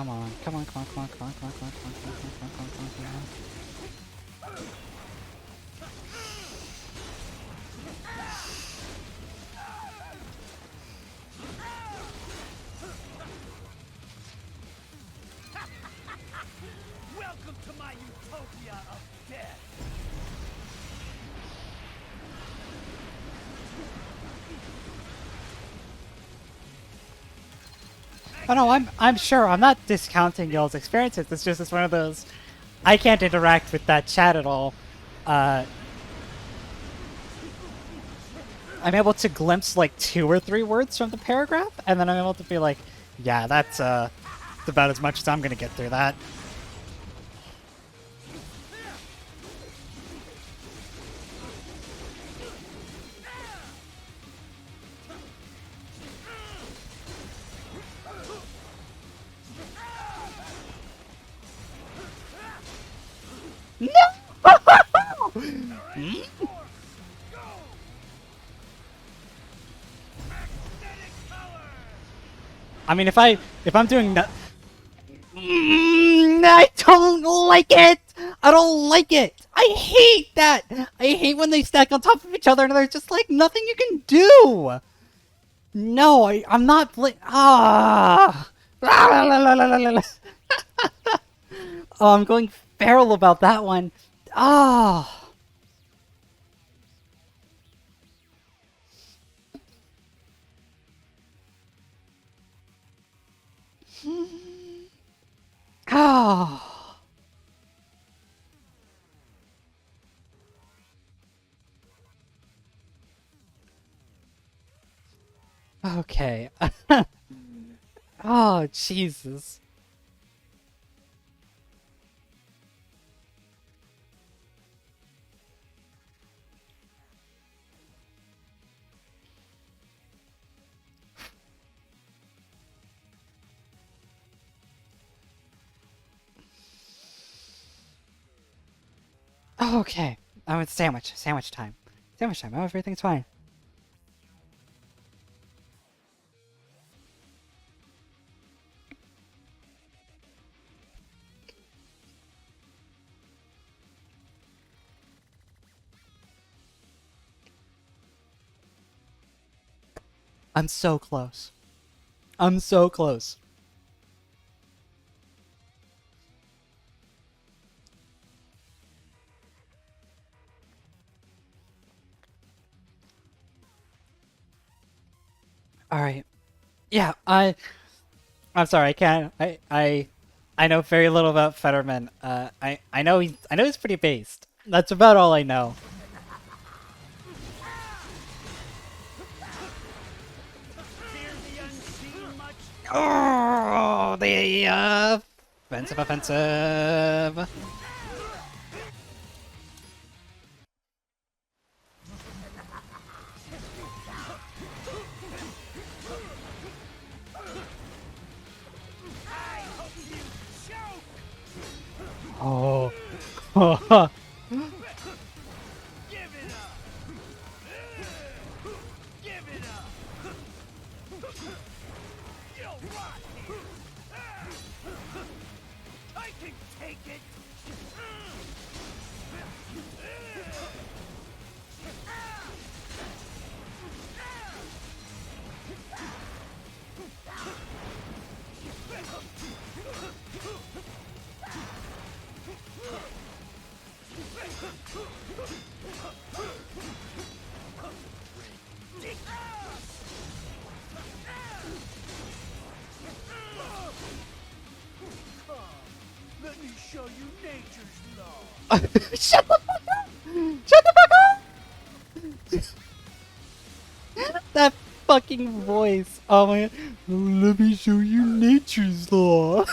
F: on, come on, come on, come on, come on, come on, come on, come on, come on, come on, come on, come on, come on.
C: Welcome to my utopia of death.
F: Oh no, I'm sure. I'm not discounting y'all's experiences. It's one of those. I can't interact with that chat at all. I'm able to glimpse like 2 or 3 words from the paragraph, and then I'm able to be like, Yeah, that's about as much as I'm gonna get through that. I mean, if I'm doing that, I don't like it. I don't like it. I hate that. I hate when they stack on top of each other and there's just like nothing you can do. No, I'm not. Ah. Oh, I'm going feral about that one. Ah. Ah. Okay. Oh, Jesus. Okay. Oh, it's sandwich. Sandwich time. Sandwich time. Oh, everything's fine. I'm so close. I'm so close. All right. Yeah, I'm sorry. I can't. I know very little about Fetterman. I know he's pretty based. That's about all I know.
C: Fear the unseen much?
F: Oh, the offensive.
C: I hope you choke!
F: Oh.
C: Give it up! Give it up! You'll rot here! I can take it! Let me show you nature's law.
F: Shut the fuck up! Shut the fuck up! That fucking voice. Oh my god. Let me show you nature's law.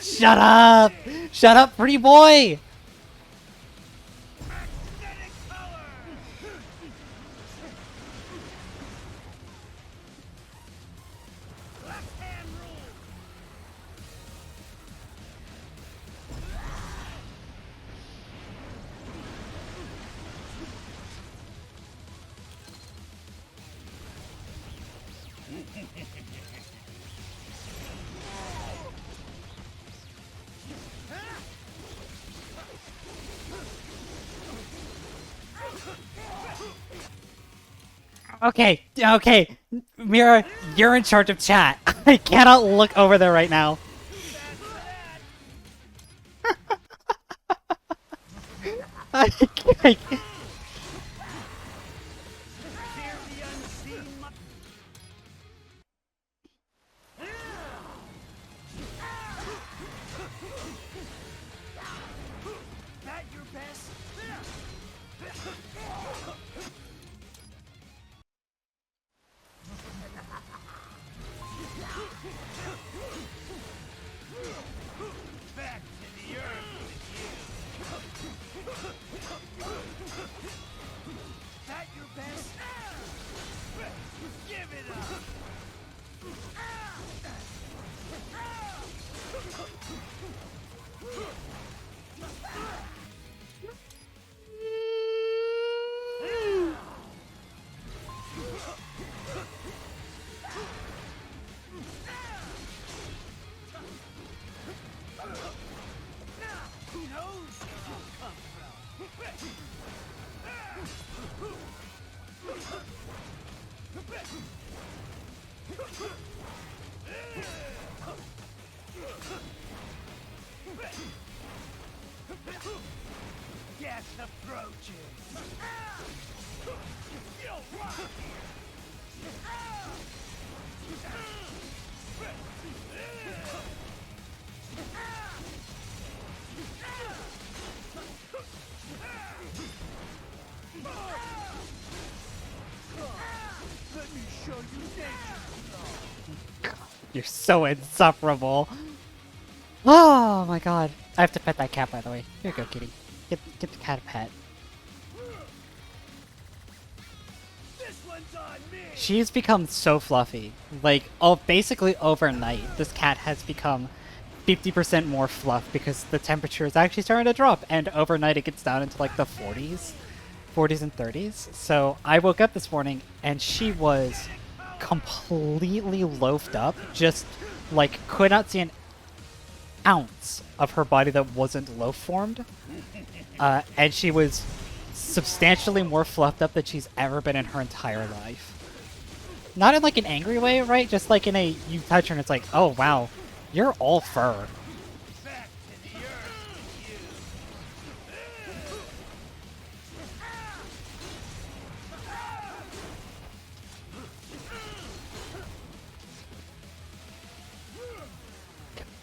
F: Shut up! Shut up, pretty boy!
C: Aesthetic color! Left hand rule!
F: Okay, okay. Mira, you're in charge of chat. I cannot look over there right now. I can't.
C: Fear the unseen much? That your best? Death approaches. You'll rock. Let me show you nature.
F: You're so insufferable. Oh my god. I have to pet that cat, by the way. Here you go, kitty. Get the cat a pet.
C: This one's on me.
F: She's become so fluffy. Like, basically overnight, this cat has become 50% more fluff because the temperature is actually starting to drop, and overnight it gets down into like the 40s and 30s. So I woke up this morning and she was completely loafed up, just like could not see an ounce of her body that wasn't loaf formed, and she was substantially more fluffed up than she's ever been in her entire life. Not in like an angry way, right? Just like in a, you touch her and it's like, oh wow, you're all fur.
C: Back to the earth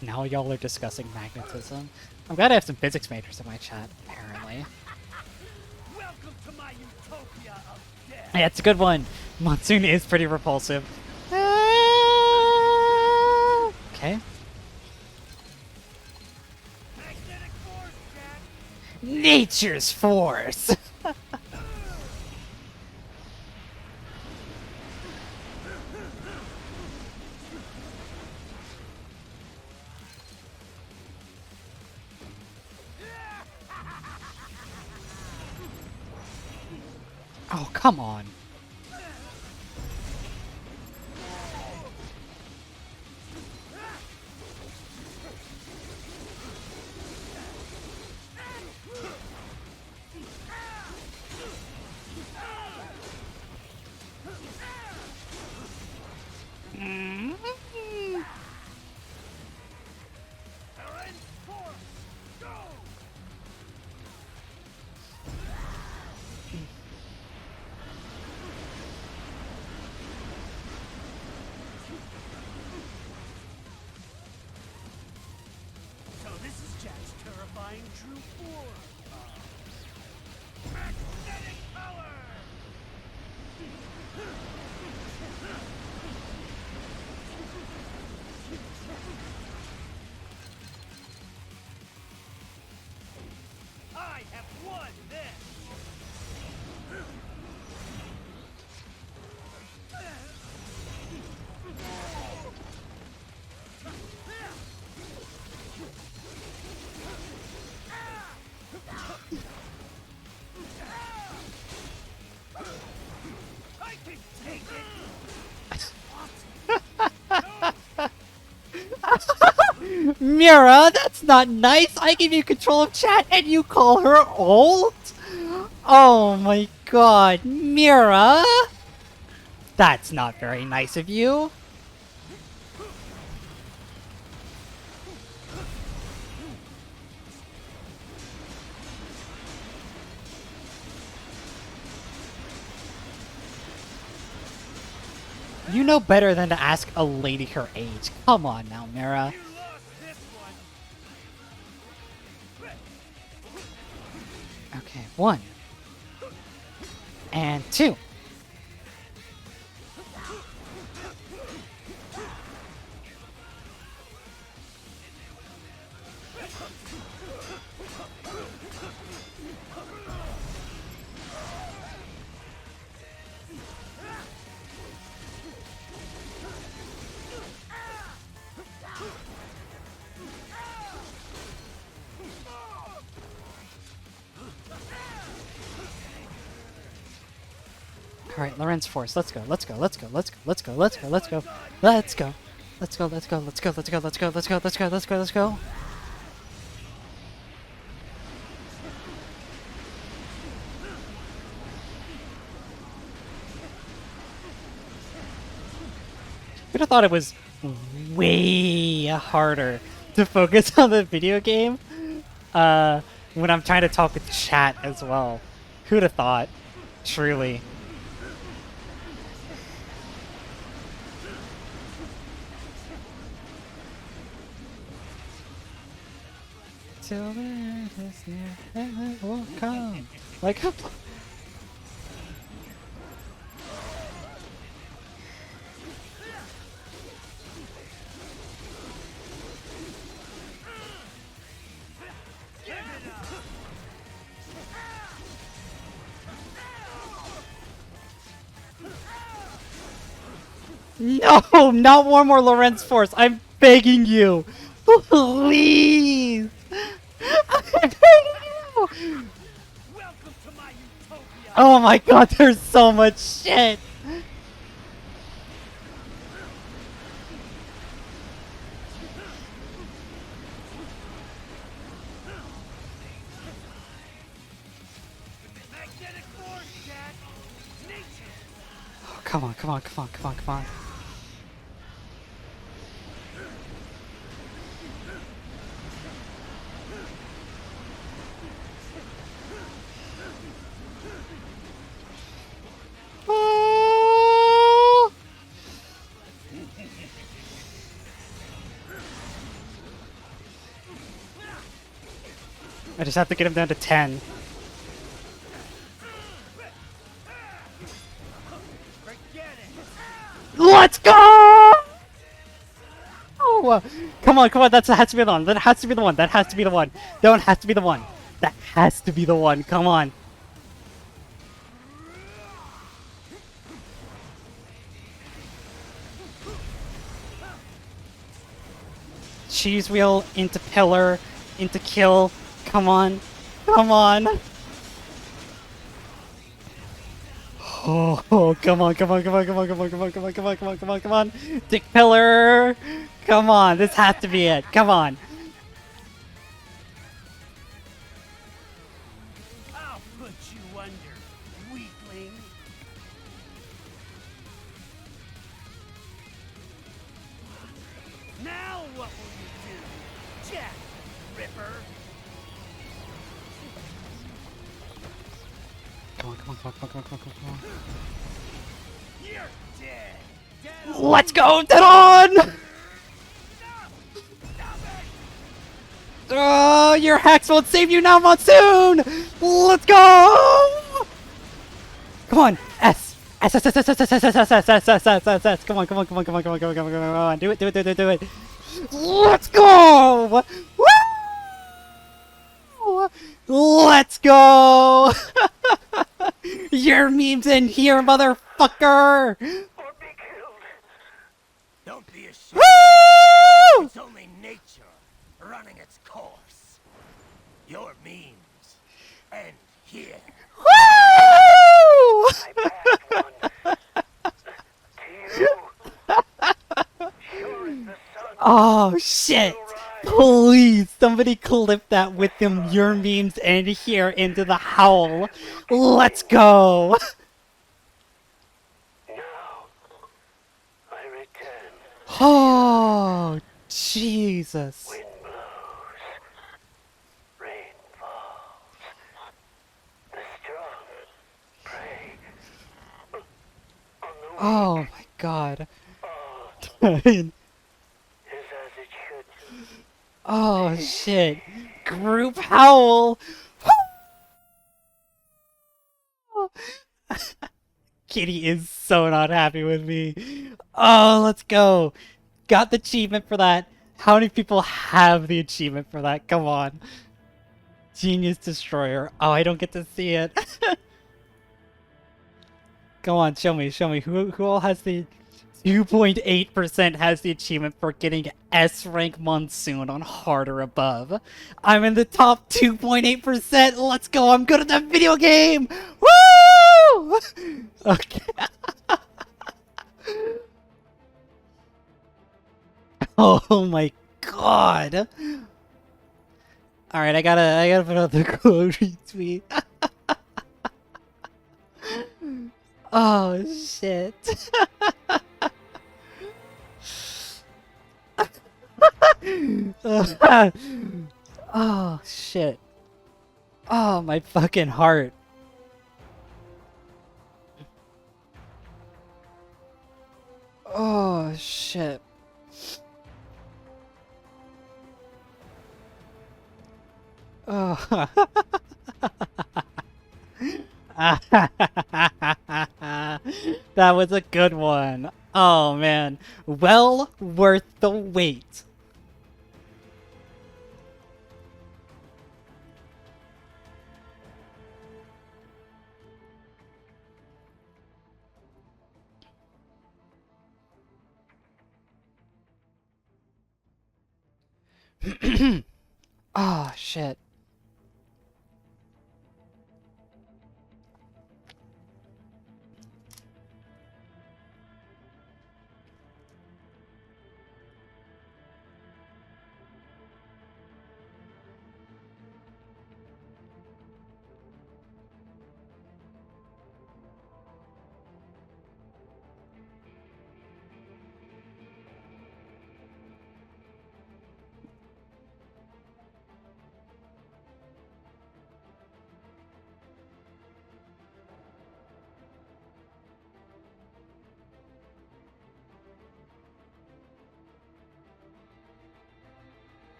C: with you.
F: Now y'all are discussing magnetism. I'm glad I have some physics majors in my chat, apparently.
C: Welcome to my utopia of death.
F: Yeah, it's a good one. Monsoon is pretty repulsive. Okay.
C: Magnetic force, Jack.
F: Nature's force! Oh, come on.
C: Current force, go. So this is Jack's terrifying true form. Magnetic power. I have won this. I can take it.
F: Mira, that's not nice! I give you control of chat and you call her old? Oh my god, Mira! That's not very nice of you. You know better than to ask a lady her age. Come on now, Mira.
C: You lost this one.
F: Okay, 1. And 2. Alright, Lorenz Force, let's go, let's go, let's go, let's go, let's go, let's go, let's go, let's go, let's go, let's go, let's go, let's go, let's go, let's go, let's go, let's go, let's go. You'd have thought it was way harder to focus on the video game. when I'm trying to talk with chat as well. Who'd have thought? Truly. Till the end is near, and it will come. Like, no, not one more Lorenz Force. I'm begging you. Please. I'm begging you.
C: Welcome to my utopia.
F: Oh my god, there's so much shit.
C: Magnetic force, Jack. Nature.
F: Oh, come on, come on, come on, come on, come on. Oh! I just have to get him down to 10.
C: Forget it.
F: Let's go! Oh, come on, come on. That has to be the one. That has to be the one. That has to be the one. That one has to be the one. That has to be the one. Come on. Cheese wheel into pillar into kill. Come on. Come on. Oh, come on, come on, come on, come on, come on, come on, come on, come on, come on, come on, come on. Dick pillar. Come on, this has to be it. Come on.
C: I'll put you under, weakling. Now what will you do, Jack Ripper?
F: Come on, come on, come on, come on, come on, come on, come on.
C: You're dead. Dead.
F: Let's go, Denon! Oh, your hacks won't save you now, Monsoon! Let's go! Come on, S. S, S, S, S, S, S, S, S, S, S, S, S, S, S, S. Come on, come on, come on, come on, come on, come on, come on, come on. Do it, do it, do it, do it. Let's go! Woo! Let's go! Your meme's in here, motherfucker!
E: Or be killed.
C: Don't be ashamed.
F: Woo!
C: It's only nature running its course. Your memes end here.
F: Woo!
E: I passed one. To you. Sure as the sun
F: Oh shit! Please, somebody clip that with them your memes and here into the howl. Let's go!
E: now. I return.
F: Oh, Jesus.
E: Wind blows. Rain falls. The strong prey. On the
F: Oh my god.
E: is as it should.
F: Oh shit. Group howl! Kitty is so not happy with me. Oh, let's go. Got the achievement for that. How many people have the achievement for that? Come on. Genius Destroyer. Oh, I don't get to see it. Come on, show me, show me. Who all has the 2.8% has the achievement for getting S rank Monsoon on hard or above. I'm in the top 2.8%. Let's go. I'm good at that video game. Woo! Okay. Oh my god. All right, I gotta put out the quote retweet. Oh shit. Oh shit. Oh, my fucking heart. Oh, shit. Oh. That was a good one. Oh, man. Well worth the wait. Oh, shit.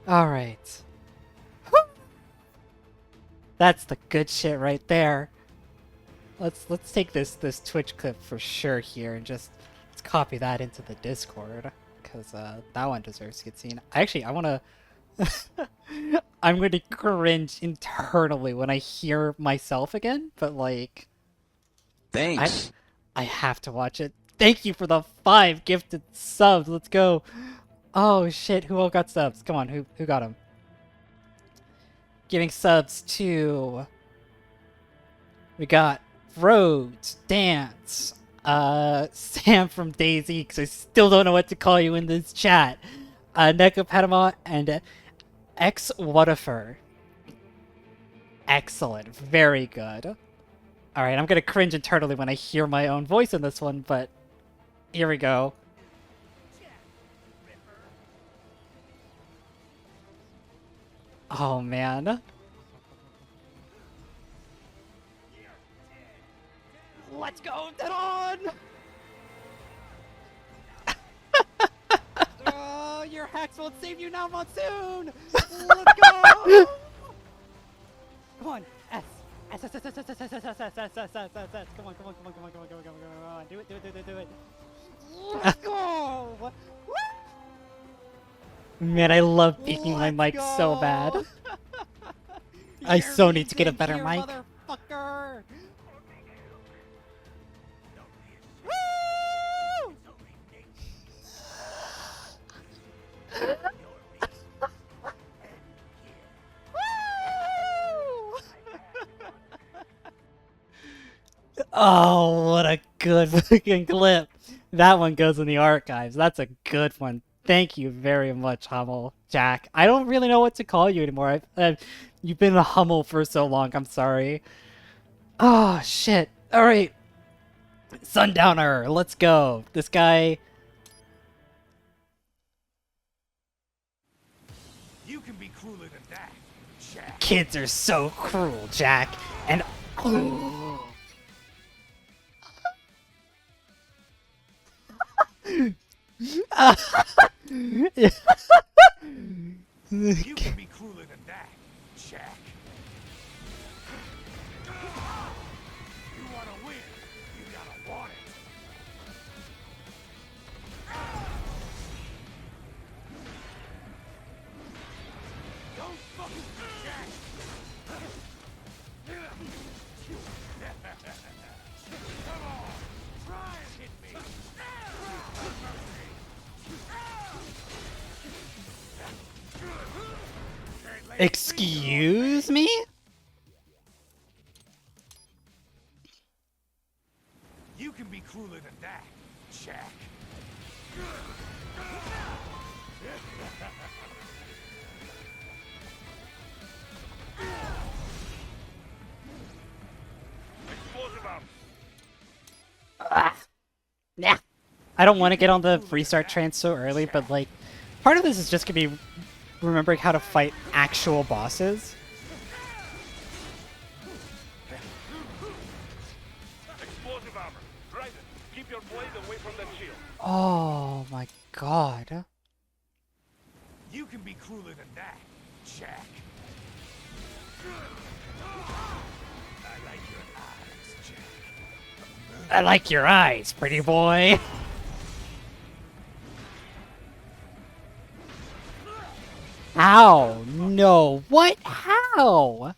F: All right. That's the good shit right there. Let's take this Twitch clip for sure here and just let's copy that into the Discord because that one deserves to get seen. I want to. I'm going to cringe internally when I hear myself again, but like,
D: Thanks.
F: I have to watch it. Thank you for the 5 gifted subs. Let's go. Oh shit! Who all got subs? Come on, who got them? Giving subs to. We got Rhodes, Dance, Sam from DayZ, because I still don't know what to call you in this chat. Neko Panama and X Whatifer. Excellent, very good. Alright, I'm gonna cringe internally when I hear my own voice in this one, but here we go. Oh man. Let's go, dead on! Oh, your hacks won't save you now, Monsoon! Let's go! Come on, S. S, S, S, S, S, S, S, S, S, S, S, S, S, S, S. Come on, come on, come on, come on, come on, come on, come on. Do it. Let's go! Woo! Man, I love peeking my mic so bad. I so need to get a better mic. Motherfucker! Woo! Oh, what a good fucking clip. That one goes in the archives. That's a good one. Thank you very much, Hummel. Jack. I don't really know what to call you anymore. You've been a Hummel for so long. I'm sorry. Oh, shit. All right. Sundowner. Let's go. This guy...
C: You can be crueler than that, Jack.
F: Kids are so cruel, Jack. And...
C: You can be crueler than that, Jack. You wanna win, you gotta want it. Don't fucking Jack. Come on, try and hit me.
F: Excuse me?
C: crueler than that, Jack. Explosive arm.
F: Yeah. I don't want to get on the restart train so early, but like, part of this is just gonna be remembering how to fight actual bosses.
C: Explosive armor. Raiden, keep your blade away from that shield.
F: Oh my god.
C: You can be crueler than that, Jack. I like your eyes, Jack.
F: I like your eyes, pretty boy. How? No. What? How?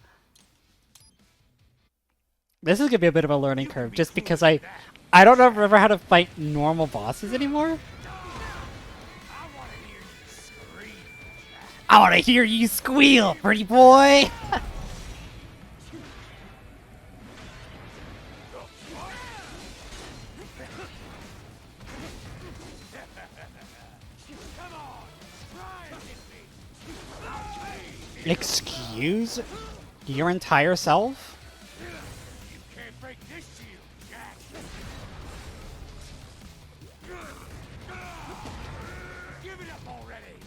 F: This is gonna be a bit of a learning curve, just because I don't remember how to fight normal bosses anymore.
C: I want to hear you scream, Jack.
F: I want to hear you squeal, pretty boy.
C: Come on, try and hit me.
F: Excuse your entire self?
C: You can't break this shield, Jack. Give it up already.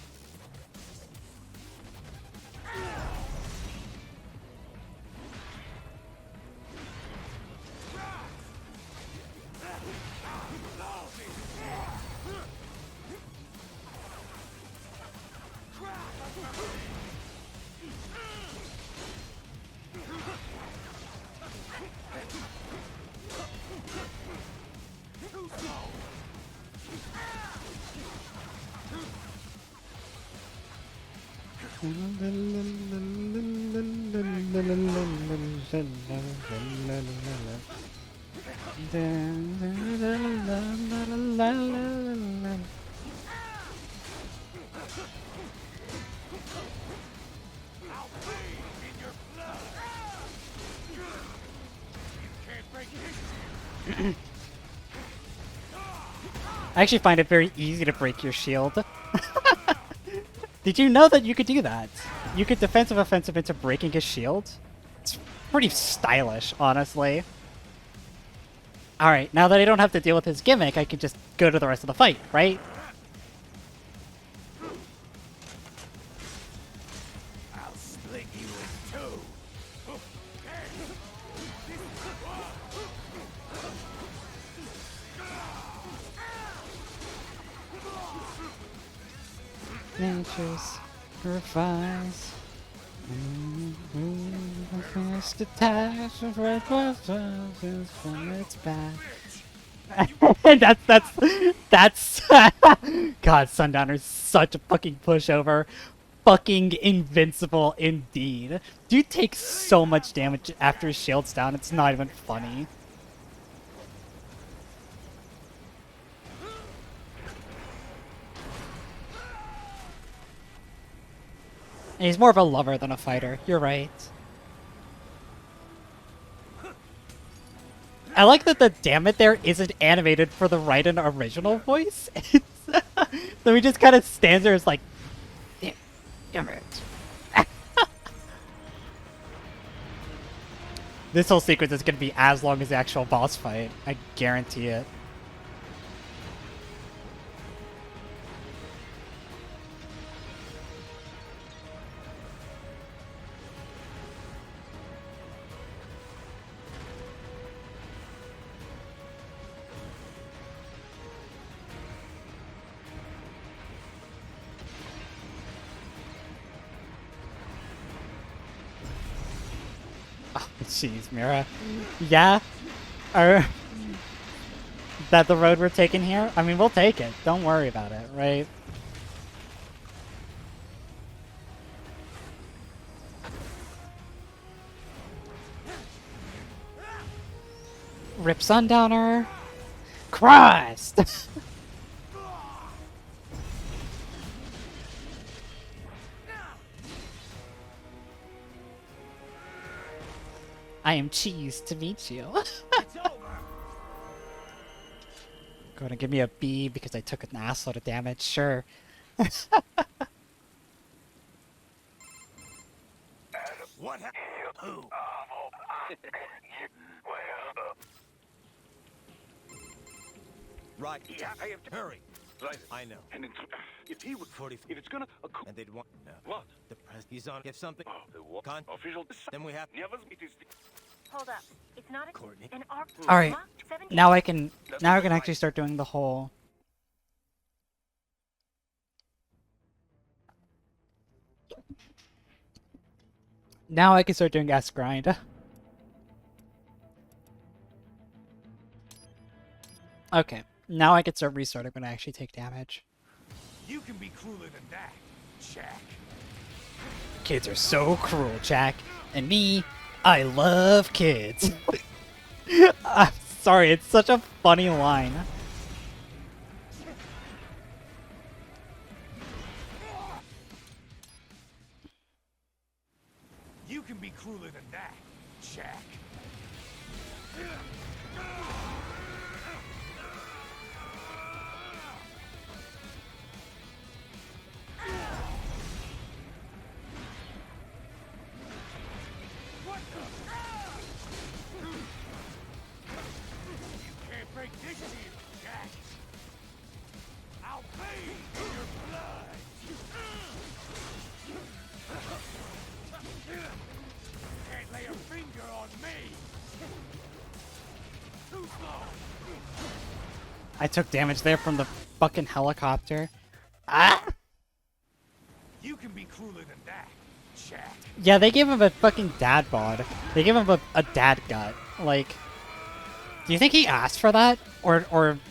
C: I'll bleed in your blood. You can't break this shield.
F: I actually find it very easy to break your shield. Did you know that you could do that? You could defensive offensive into breaking his shield? It's pretty stylish, honestly. Alright, now that I don't have to deal with his gimmick, I can just go to the rest of the fight, right?
C: I'll split you in two.
F: Nature's sacrifice. First attacks of red buttons from its back. that's God, Sundowner's such a fucking pushover. Fucking invincible indeed. Dude takes so much damage after his shield's down, it's not even funny. And he's more of a lover than a fighter, you're right. I like that the damn it there isn't animated for the Raiden original voice. So he just kind of stands there as like, damn it. This whole sequence is going to be as long as the actual boss fight. I guarantee it. Oh, jeez, Mira. Yeah? Are that the road we're taking here? I mean, we'll take it. Don't worry about it, right? Rip Sundowner. Christ! I am cheesed to meet you.
C: It's over.
F: Gonna give me a B because I took an assload of damage. Sure.
C: What happened? Who? Right.
G: Yeah, I have to
C: Hurry.
G: Right.
C: I know.
G: And if he would
C: 40.
G: if it's gonna
C: And they'd want. No.
G: what?
C: The press. He's on. If something.
G: Oh, the what?
C: Con.
G: Official.
C: Then we have.
G: Never it is
B: Hold up. It's not a
C: Courtney.
B: an arc.
F: All right.
B: Mach 7
F: Now I can actually start doing the whole. Now I can start doing S grind. Okay. Now I can start restarting when I actually take damage.
C: You can be crueler than that, Jack.
F: Kids are so cruel, Jack. And me, I love kids. I'm sorry, it's such a funny line.
C: You can be crueler than that, Jack. What the? You can't break this shield, Jack. I'll bathe in your blood. Can't lay a finger on me. Too slow.
F: I took damage there from the fucking helicopter. Ah!
C: You can be crueler than that, Jack.
F: Yeah, they gave him a fucking dad bod. They gave him a dad gut. Like, do you think he asked for that? Or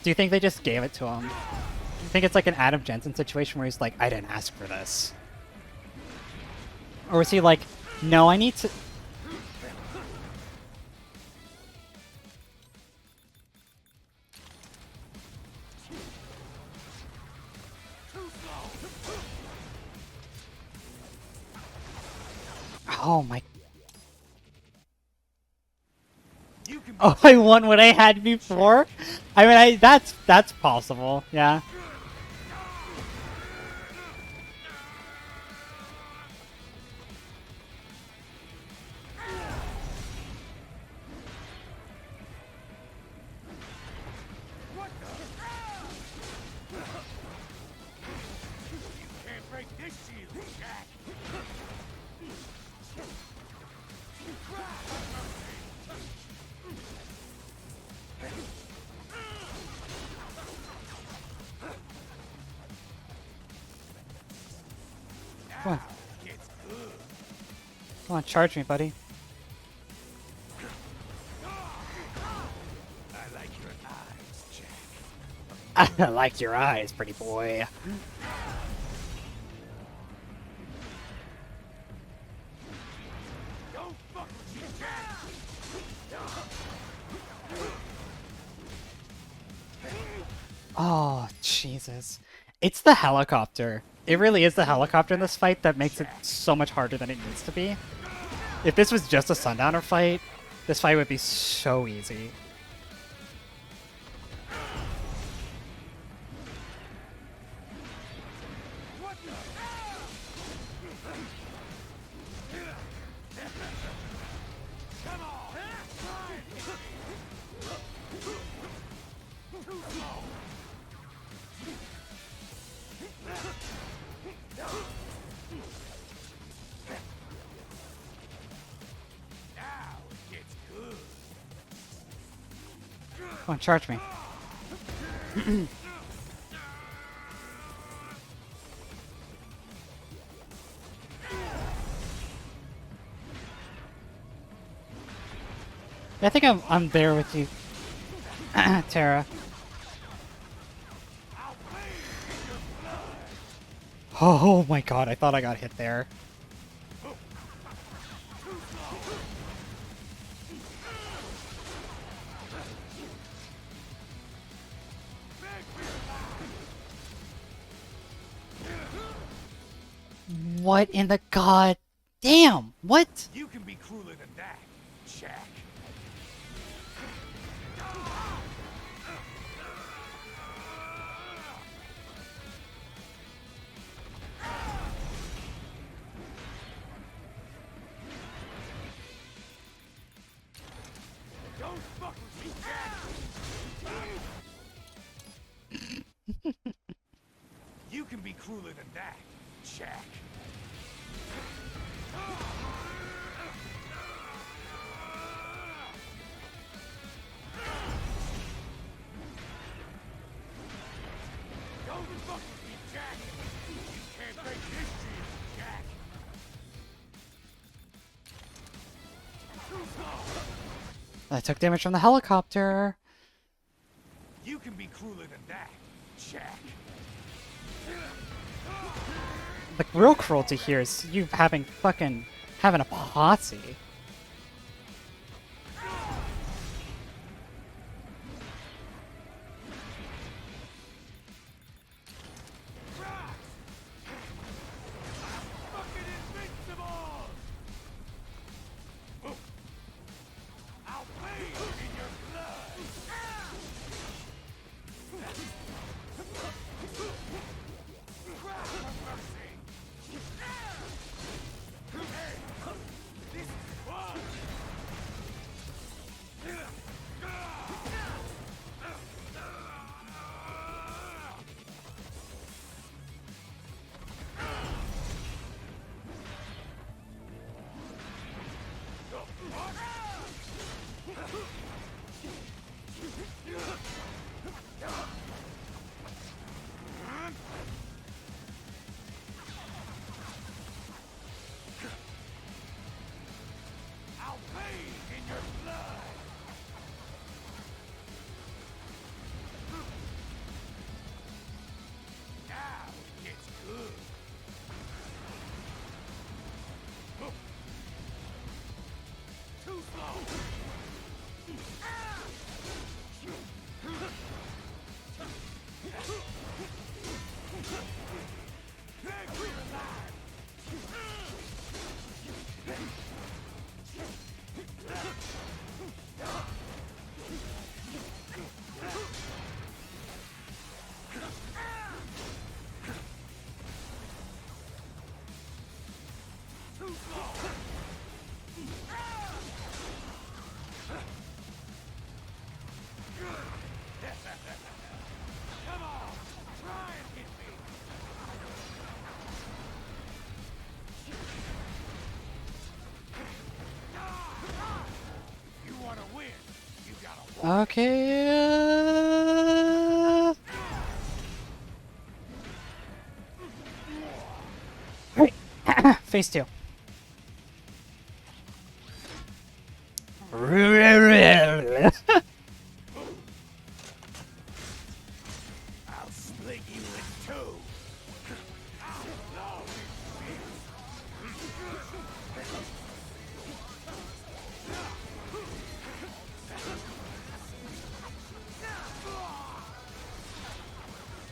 F: do you think they just gave it to him? Do you think it's like an Adam Jensen situation where he's like, I didn't ask for this? Or was he like, no, I need to... Oh my...
C: You can be
F: Oh, I won what I had before? I mean, that's possible, yeah.
C: What the? You can't break this shield, Jack.
F: Come on,
C: Gets good.
F: come on, charge me, buddy.
C: I like your eyes, Jack.
F: I like your eyes, pretty boy.
C: Don't fuck with me, Jack.
F: Oh, Jesus. It's the helicopter. It really is the helicopter in this fight that makes it so much harder than it needs to be. If this was just a Sundowner fight, this fight would be so easy.
C: What the? Come on. Too slow. Now it gets good.
F: Come on, charge me. I think I'm there with you, Tara. Oh my god, I thought I got hit there. What in the god damn? What?
C: You can be crueler than that, Jack. Don't fuck with me, Jack! You can be crueler than that, Jack. Don't fuck with me, Jack! You can't break this deal, Jack! Too slow!
F: I took damage from the helicopter.
C: You can be crueler than that, Jack.
F: The real cruelty here is you having a posse.
C: Fucking invincible! I'll bathe in your blood! Cry for mercy! Hey, this is fun! I'll bathe in your blood! Now it gets good. Too slow! Thank you, alive! Too slow! Come on! Try and hit me! You wanna win, you gotta
F: Okay. Alright. Phase 2.
C: I'll split you in two! I'll blow this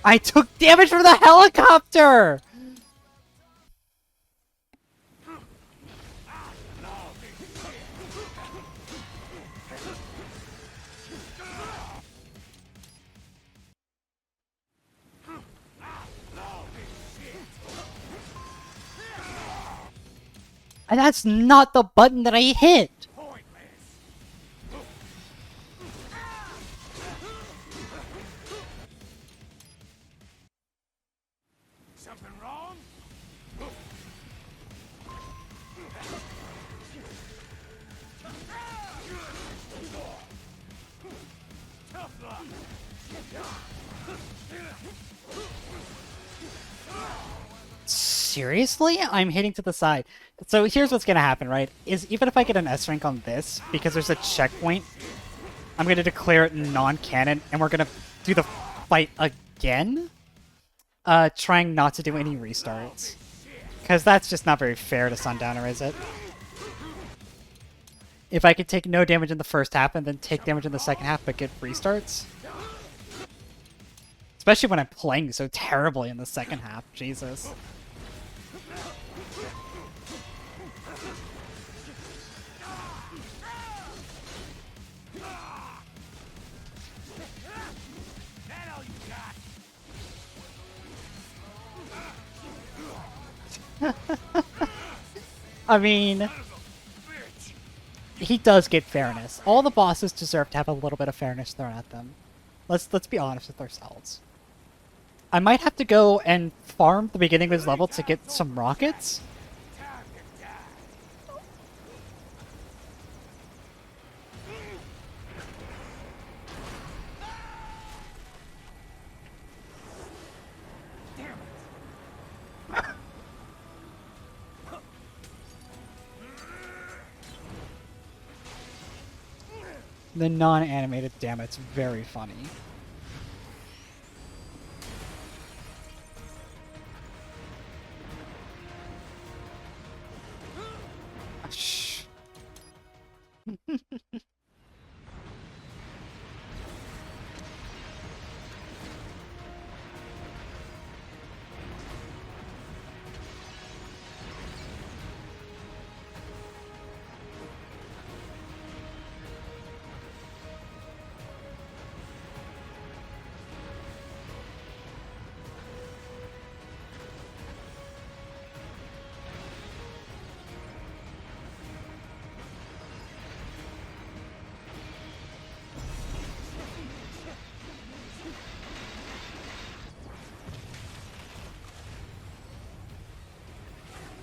F: I took damage from the helicopter! And that's not the button that I hit!
C: pointless! Something wrong? Tough luck!
F: Seriously? I'm hitting to the side. So here's what's gonna happen, right? Is even if I get an S rank on this, because there's a checkpoint, I'm gonna declare it non-canon, and we're gonna do the fight again? Trying not to do any restarts. Because that's just not very fair to Sundowner, is it? If I could take no damage in the first half and then take damage in the second half but get restarts? Especially when I'm playing so terribly in the second half, Jesus.
C: That all you got?
F: I mean,
C: Son of a bitch!
F: he does get fairness. All the bosses deserve to have a little bit of fairness thrown at them. Let's be honest with ourselves. I might have to go and farm the beginning of this level to get some rockets.
C: Time to die.
F: The non-animated damage, very funny. Shh.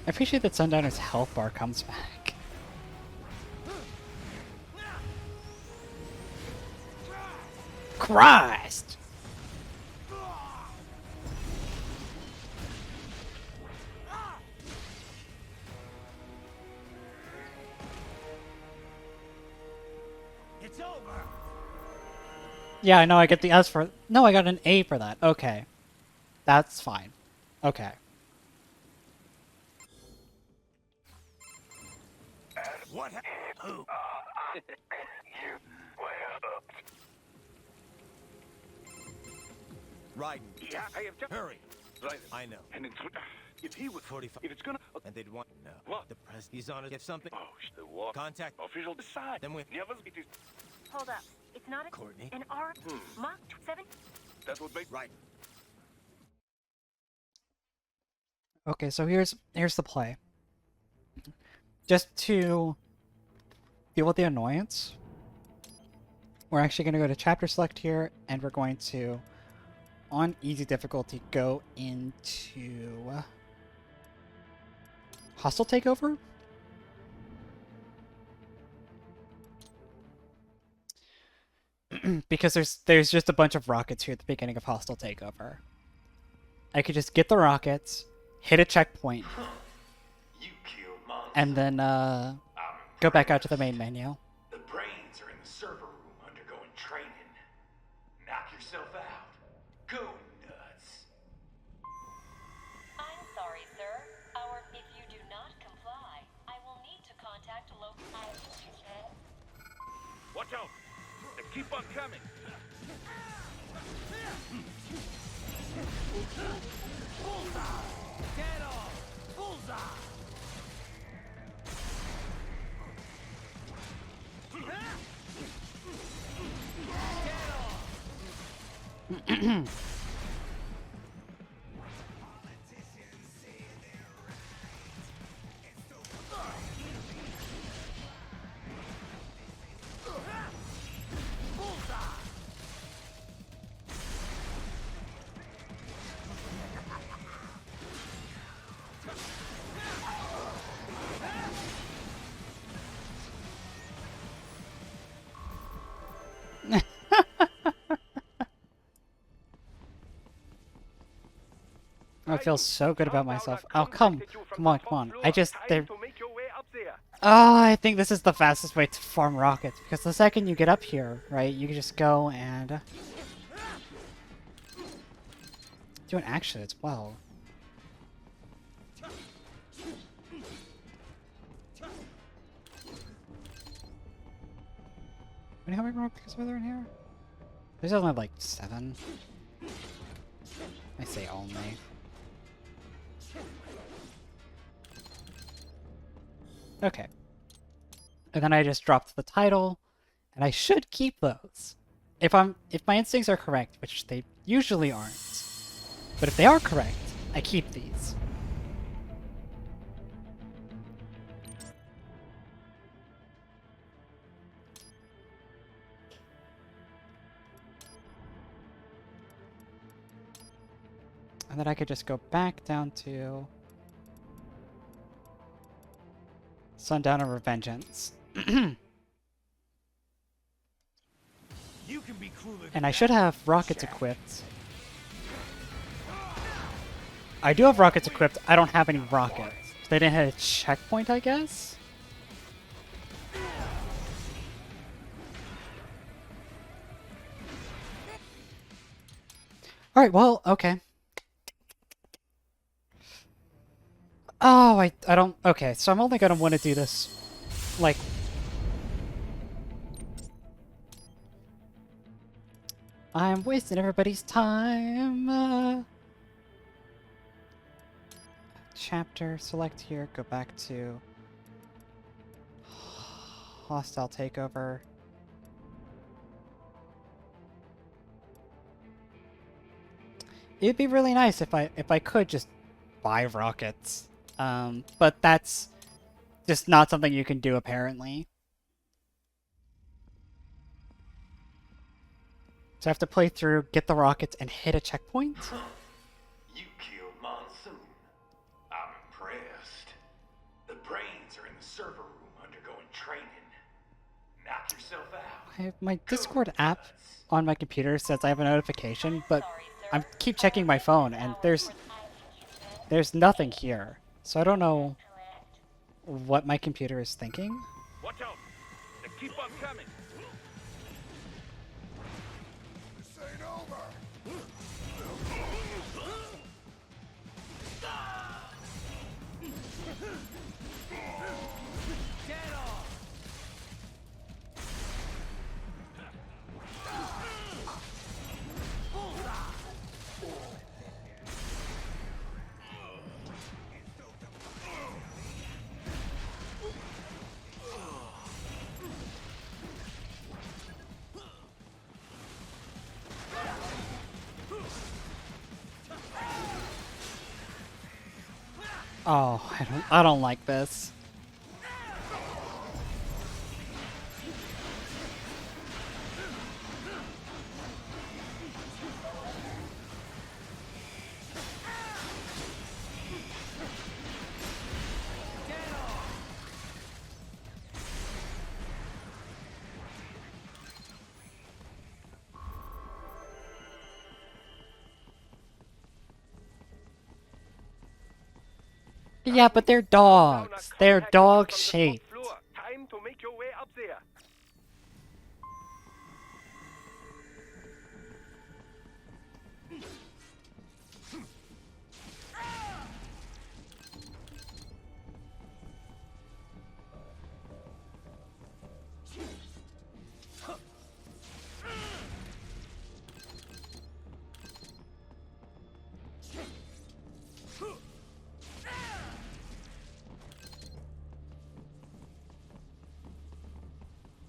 F: I appreciate that Sundowner's health bar comes back. Christ!
C: It's over.
F: Yeah, I know I get the S for... No, I got an A for that. Okay. That's fine. Okay.
C: What? Who?
G: Riding.
C: Yeah, I have just...
G: Hurry.
C: Right.
G: I know.
C: And it's... If he was...
G: 45.
C: If it's gonna...
G: And they'd want no.
C: What?
G: The press. He's on it. If something.
C: Oh, the war...
G: Contact.
C: Official decide.
G: Then we.
C: Never... It is...
E: Hold up. It's not a
G: Courtney.
E: an R Mach 7.
C: That would make...
G: Right.
F: Okay, so here's the play. Just to deal with the annoyance, we're actually going to go to chapter select here, and we're going to, on easy difficulty, go into hostile takeover. Because there's just a bunch of rockets here at the beginning of hostile takeover. I could just get the rockets, hit a checkpoint,
H: You killed Monsoon.
F: and then go back out to the main menu.
H: The brains are in the server room undergoing training. Knock yourself out. Go nuts.
B: I'm sorry, sir. If you do not comply, I will need to contact local...
C: Watch out! They keep on coming.
G: Get off! Bullseye!
F: I feel so good about myself. Oh, come on. I just, they're...
C: To make your way up there.
F: Oh, I think this is the fastest way to farm rockets, because the second you get up here, right, you can just go and do an action as well. How many rockets are there in here? There's only like 7. I say only. Okay. And then I just dropped the title, and I should keep those. If my instincts are correct, which they usually aren't. But if they are correct, I keep these. And then I could just go back down to Sundowner Revengeance.
C: You can be crueler than
F: And I
C: that,
F: should have rockets
C: Jack.
F: equipped. I do have rockets equipped. I don't have any rockets. They didn't hit a checkpoint, I guess? Alright, well, okay. Oh, I don't... Okay, so I'm only gonna want to do this, like... I'm wasting everybody's time. Chapter, select here, go back to... Hostile takeover. It'd be really nice if I could just buy rockets. But that's just not something you can do apparently. So I have to play through, get the rockets, and hit a checkpoint?
H: You killed Monsoon. I'm impressed. The brains are in the server room undergoing training. Knock yourself out.
F: My Discord app on my computer says I have a notification, but I keep checking my phone, and there's nothing here. So I don't know what my computer is thinking.
C: Watch out! They keep on coming. This ain't over. Get off!
F: Oh, I don't like this. Yeah, but they're dogs. They're dog-shaped.
C: Time to make your way up there.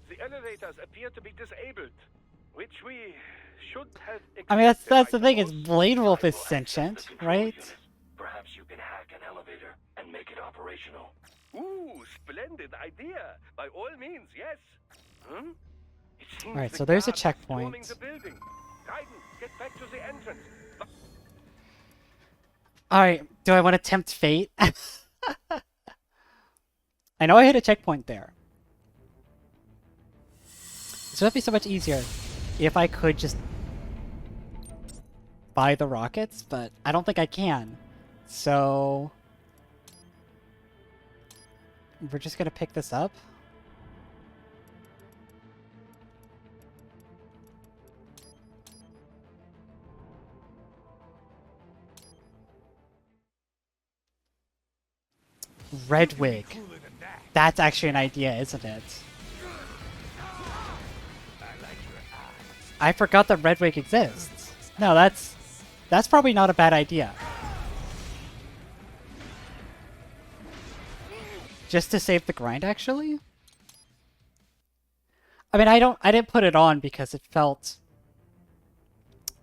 C: The elevators appear to be disabled, which we should have.
F: I mean, that's
C: expected,
F: the
C: I
F: thing, is
C: suppose.
F: Blade Wolf is sentient, right?
I: Perhaps you can hack an elevator and make it operational.
C: Ooh, splendid idea. By all means, yes. Hmm? It seems
F: Alright,
C: the
F: so there's a
C: guards are storming
F: checkpoint.
C: the building. Raiden, get back to the entrance.
F: Alright, do I want to tempt fate? I know I hit a checkpoint there. This would be so much easier if I could just buy the rockets, but I don't think I can. So we're just gonna pick this up. Red wig. That's actually an idea, isn't it? I forgot that red wig exists. No, that's probably not a bad idea. Just to save the grind, actually? I mean, I didn't put it on because it felt,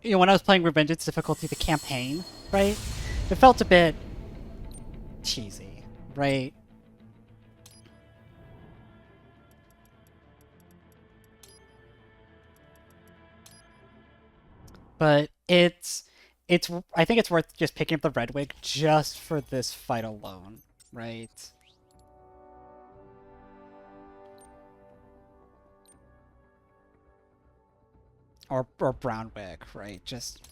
F: you know, when I was playing Revengeance difficulty, the campaign, right? It felt a bit cheesy, right? But it's I think it's worth just picking up the red wig just for this fight alone, right? Or brown wig, right? Just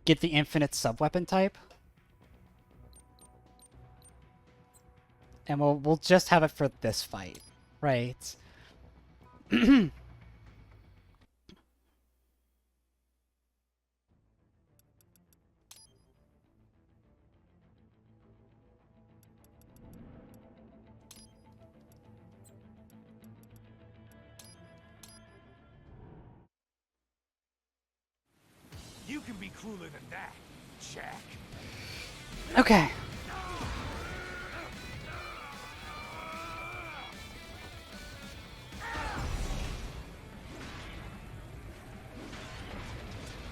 F: get the infinite sub-weapon type. And we'll just have it for this fight, right?
C: You can be crueler than that, Jack.
F: Okay.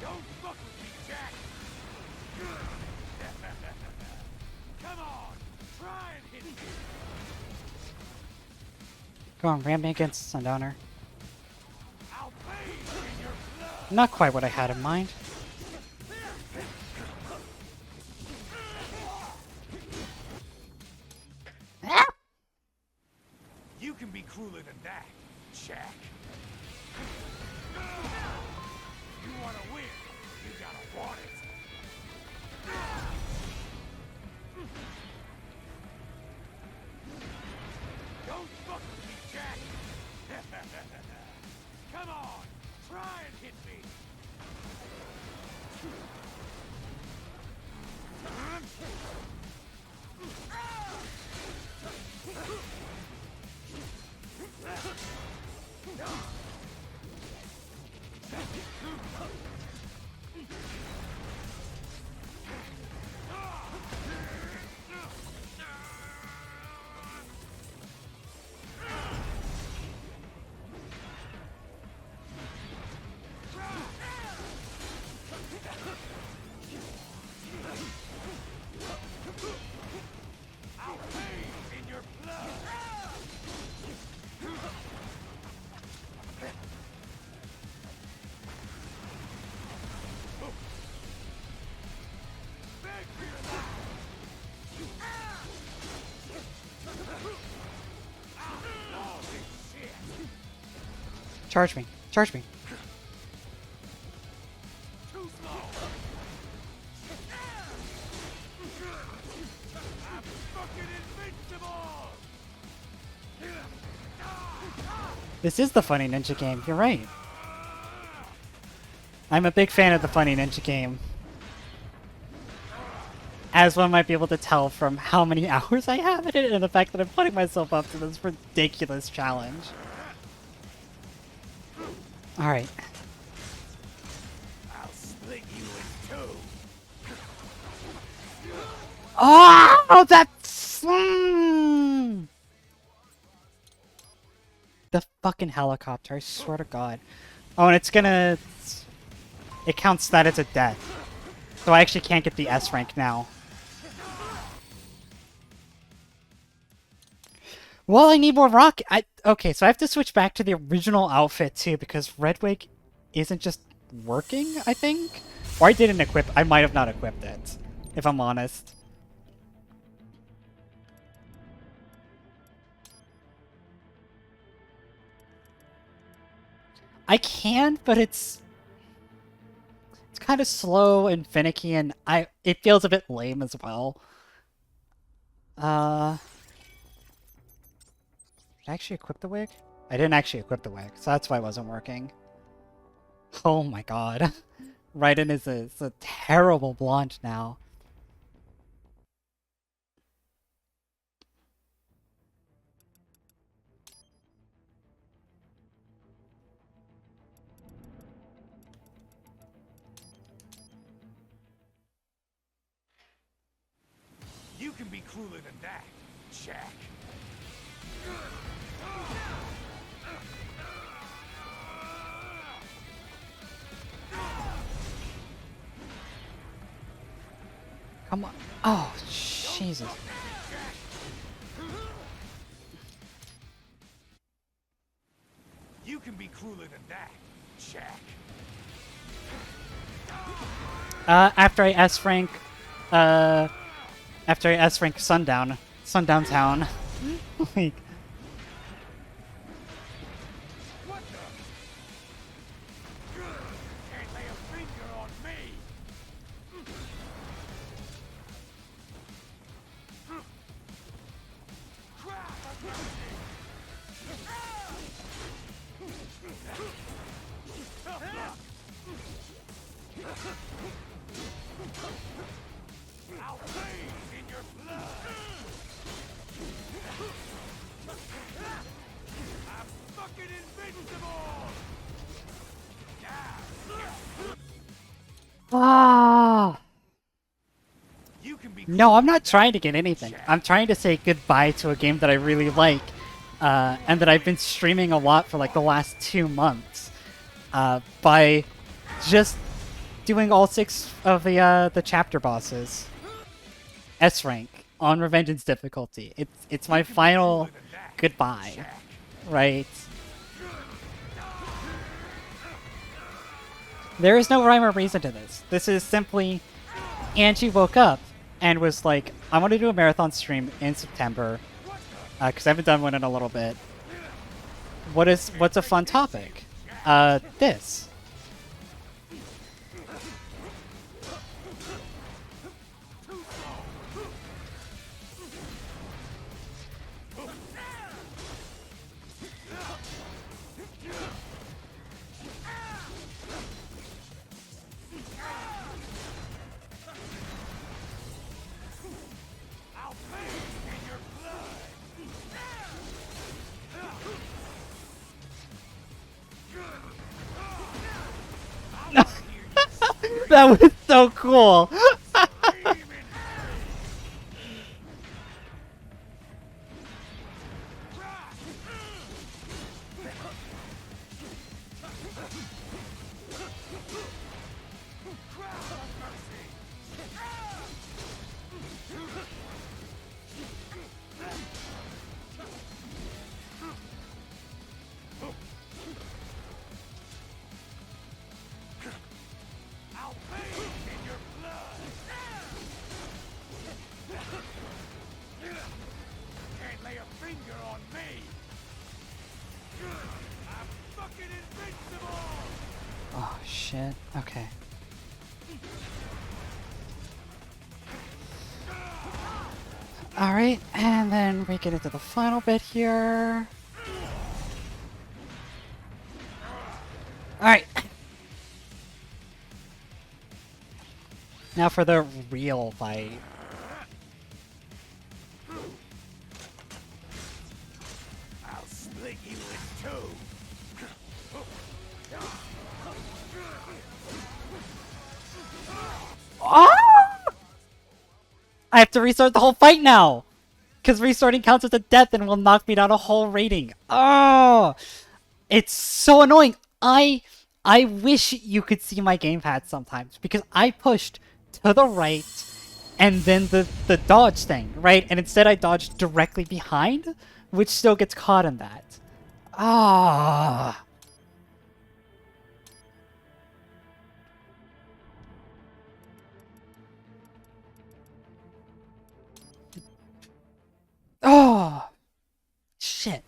C: Don't fuck with me, Jack. Come on, try and hit me.
F: Go on, ram me against Sundowner.
C: I'll bathe in your blood.
F: Not quite what I had in mind.
C: You can be crueler than that, Jack. You want to win, you gotta want it. Don't fuck with me, Jack. Come on, try and hit me. I'll bathe in your blood. Beg for your life. Oh, this shit.
F: Charge me. Charge me.
C: Too slow. I'm fucking invincible.
F: This is the funny ninja game. You're right. I'm a big fan of the funny ninja game. As one might be able to tell from how many hours I have in it and the fact that I'm putting myself up to this ridiculous challenge. Alright.
C: I'll split you in two.
F: Oh, that's... The fucking helicopter, I swear to God. Oh, and it's gonna... It counts that as a death. So I actually can't get the S rank now. Well, I need more rock. Okay, so I have to switch back to the original outfit too because Red Wig isn't just working, I think? Or I didn't equip... I might have not equipped it, if I'm honest. I can, but it's kind of slow and finicky, and it feels a bit lame as well. Did I actually equip the wig? I didn't actually equip the wig, so that's why it wasn't working. Oh my god. Raiden is a terrible blonde now.
C: You can be crueler than that, Jack.
F: Come on. Oh, Jesus.
C: You can be crueler than that, Jack.
F: After I S rank, Sundown Town. Like,
C: What the? Can't lay a finger on me. Crap, I've got I'll bathe in your blood. I'm fucking invincible.
F: ah.
C: You can be
F: No, I'm not trying to get anything. I'm trying to say goodbye to a game that I really like, and that I've been streaming a lot for like the last 2 months, by just doing all 6 of the chapter bosses. S rank on Revengeance difficulty. It's my final goodbye, right? There is no rhyme or reason to this. This is simply Angie woke up and was like, I want to do a marathon stream in September, because I haven't done one in a little bit. What's a fun topic? This.
C: I'll bathe in your blood.
F: That was so cool.
C: I'll bathe in your blood. Can't lay a finger on me. I'm fucking invincible.
F: Oh shit. Okay. Alright, and then we get into the final bit here. Alright. Now for the real fight.
C: I'll split you in two.
F: I have to restart the whole fight now! Because restarting counts as a death and will knock me down a whole rating. Oh! It's so annoying! I wish you could see my gamepad sometimes, because I pushed to the right and then the dodge thing, right? And instead I dodged directly behind, which still gets caught in that. Ah. Oh. Shit.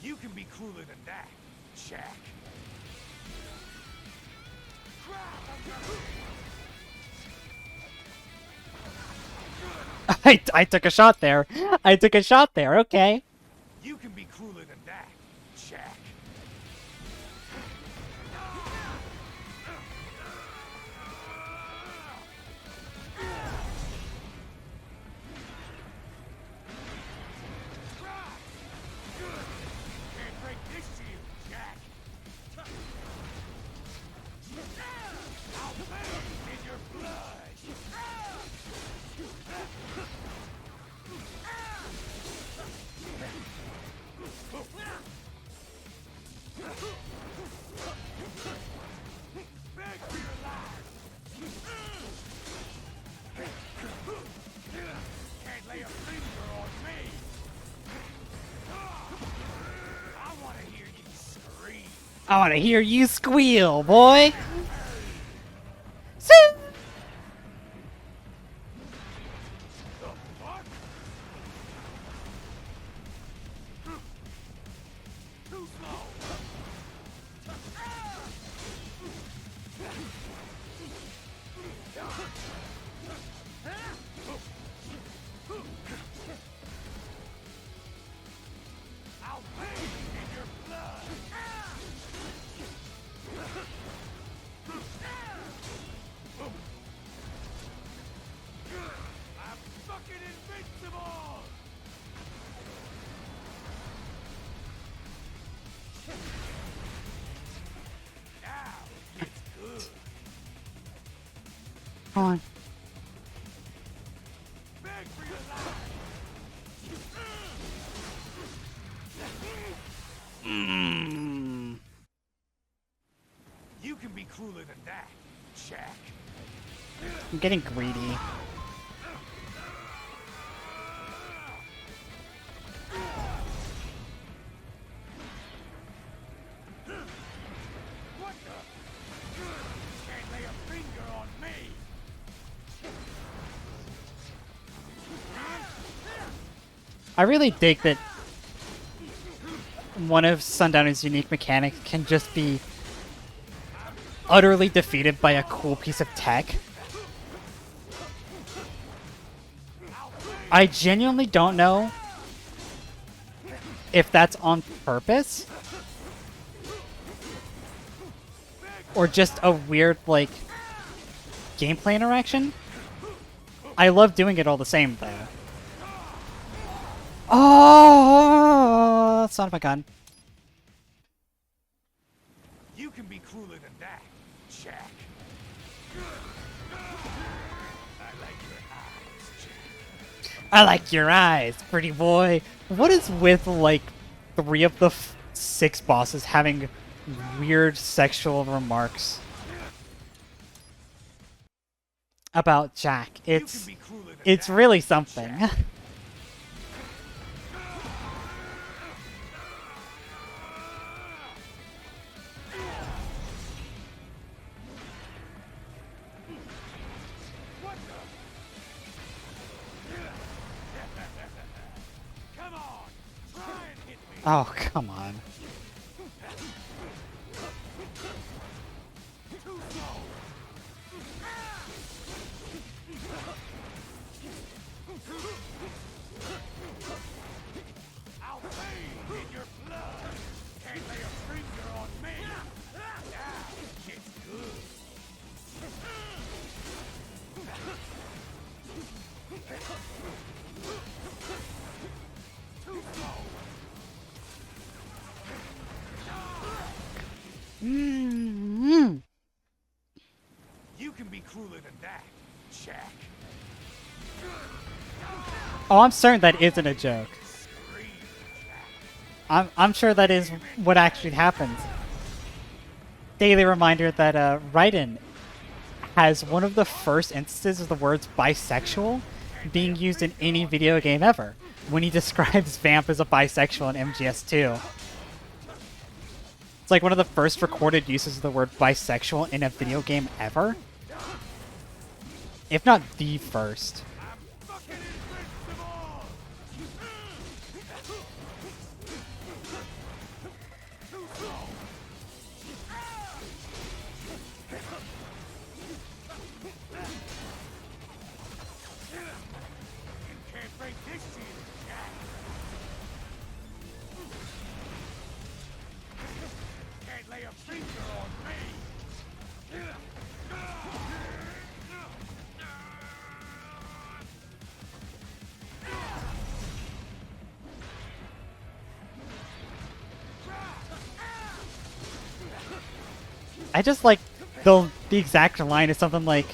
C: You can be crueler than that, Jack.
F: I took a shot there. I took a shot there, okay.
C: You can be crueler than that, Jack. Can't break this shield, Jack. I'll bathe in your blood. Beg for your life. Can't lay a finger on me. I want to hear you scream.
F: I want to hear you squeal, boy. See?
C: Too slow. I'll bathe in your blood. I'm fucking invincible. Now it's good.
F: Come on.
C: Beg for your life. You can be crueler than that, Jack.
F: I'm getting greedy.
C: What the? Can't lay a finger on me.
F: I really dig that one of Sundowner's unique mechanics can just be utterly defeated by a cool piece of tech. I genuinely don't know if that's on purpose or just a weird, like, gameplay interaction. I love doing it all the same, though. Oh, son of a gun.
C: You can be crueler than that, Jack.
F: I like your eyes, pretty boy. What is with, like, 3 of the 6 bosses having weird sexual remarks about Jack? It's really something.
C: Come on, try and hit me.
F: Oh, come on.
C: Too slow. I'll bathe in your blood. Can't lay a finger on me. Now it's good. Too slow. You can be crueler than that, Jack.
F: Oh, I'm certain that isn't a joke. I'm sure that is what actually happens. Daily reminder that Raiden has one of the first instances of the words bisexual being used in any video game ever, when he describes Vamp as a bisexual in MGS2. It's like one of the first recorded uses of the word bisexual in a video game ever. If not the first.
C: Fucking invincible! Too slow. You can't break this shit, Jack. Can't lay a finger on me.
F: I just like the exact line is something like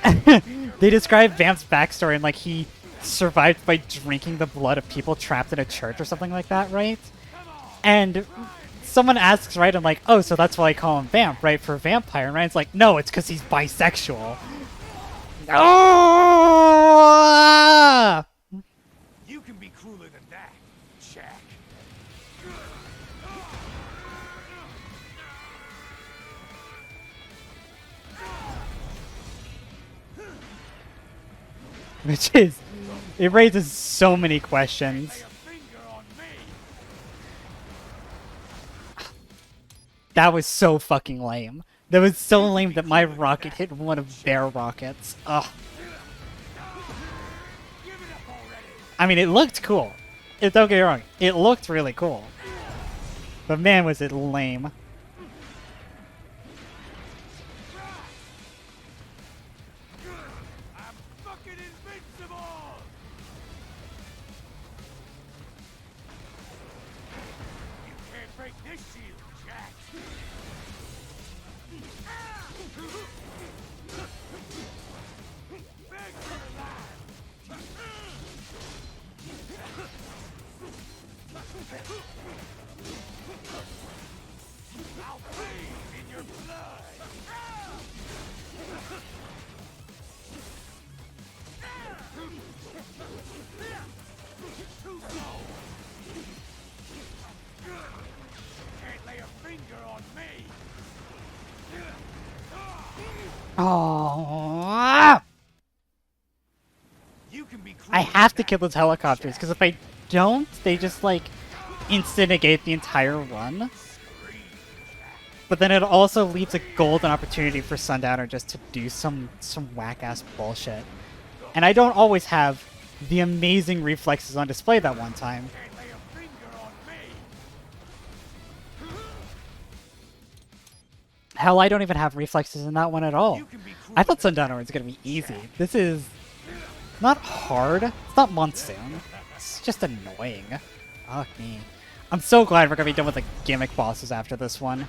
F: they describe Vamp's backstory and like he survived by drinking the blood of people trapped in a church or something like that, right? And someone asks, right, I'm like, oh, so that's why I call him Vamp, right, for vampire. And Ryan's like, no, it's because he's bisexual. Oh!
C: You can be crueler than that, Jack.
F: Which is, it raises so many questions.
C: Lay a finger on me.
F: That was so fucking lame. That was so lame that my rocket hit one of their rockets. Ugh. I mean, it looked cool. Don't get me wrong. It looked really cool. But man, was it lame.
C: I'm fucking invincible! You can't break this shield, Jack! Beg for your life! I'll bathe in your blood! Too slow! Can't lay a finger on me!
F: Oh,
C: You can be
F: I have to kill those helicopters because if I don't, they just like instant negate the entire run. But then it also leaves a golden opportunity for Sundowner just to do some whack ass bullshit. And I don't always have the amazing reflexes on display that one time.
C: Can't lay a finger on me!
F: Hell, I don't even have reflexes in that one at all. I thought Sundowner was gonna be easy. This is not hard. It's not Monsoon. It's just annoying. Fuck me. I'm so glad we're gonna be done with the gimmick bosses after this one.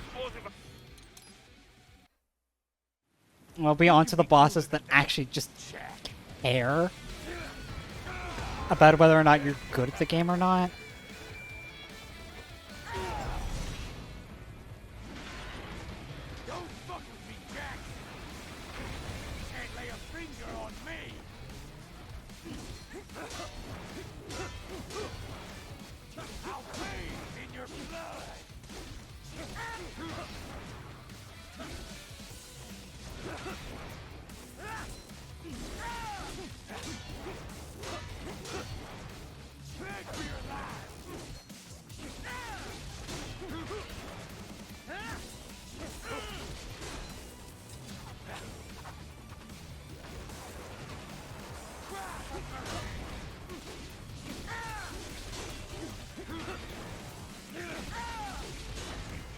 F: We'll be on to the bosses that actually just care about whether or not you're good at the game or not.
C: Don't fuck with me, Jack! Can't lay a finger on me! I'll bathe in your blood! Beg for your life!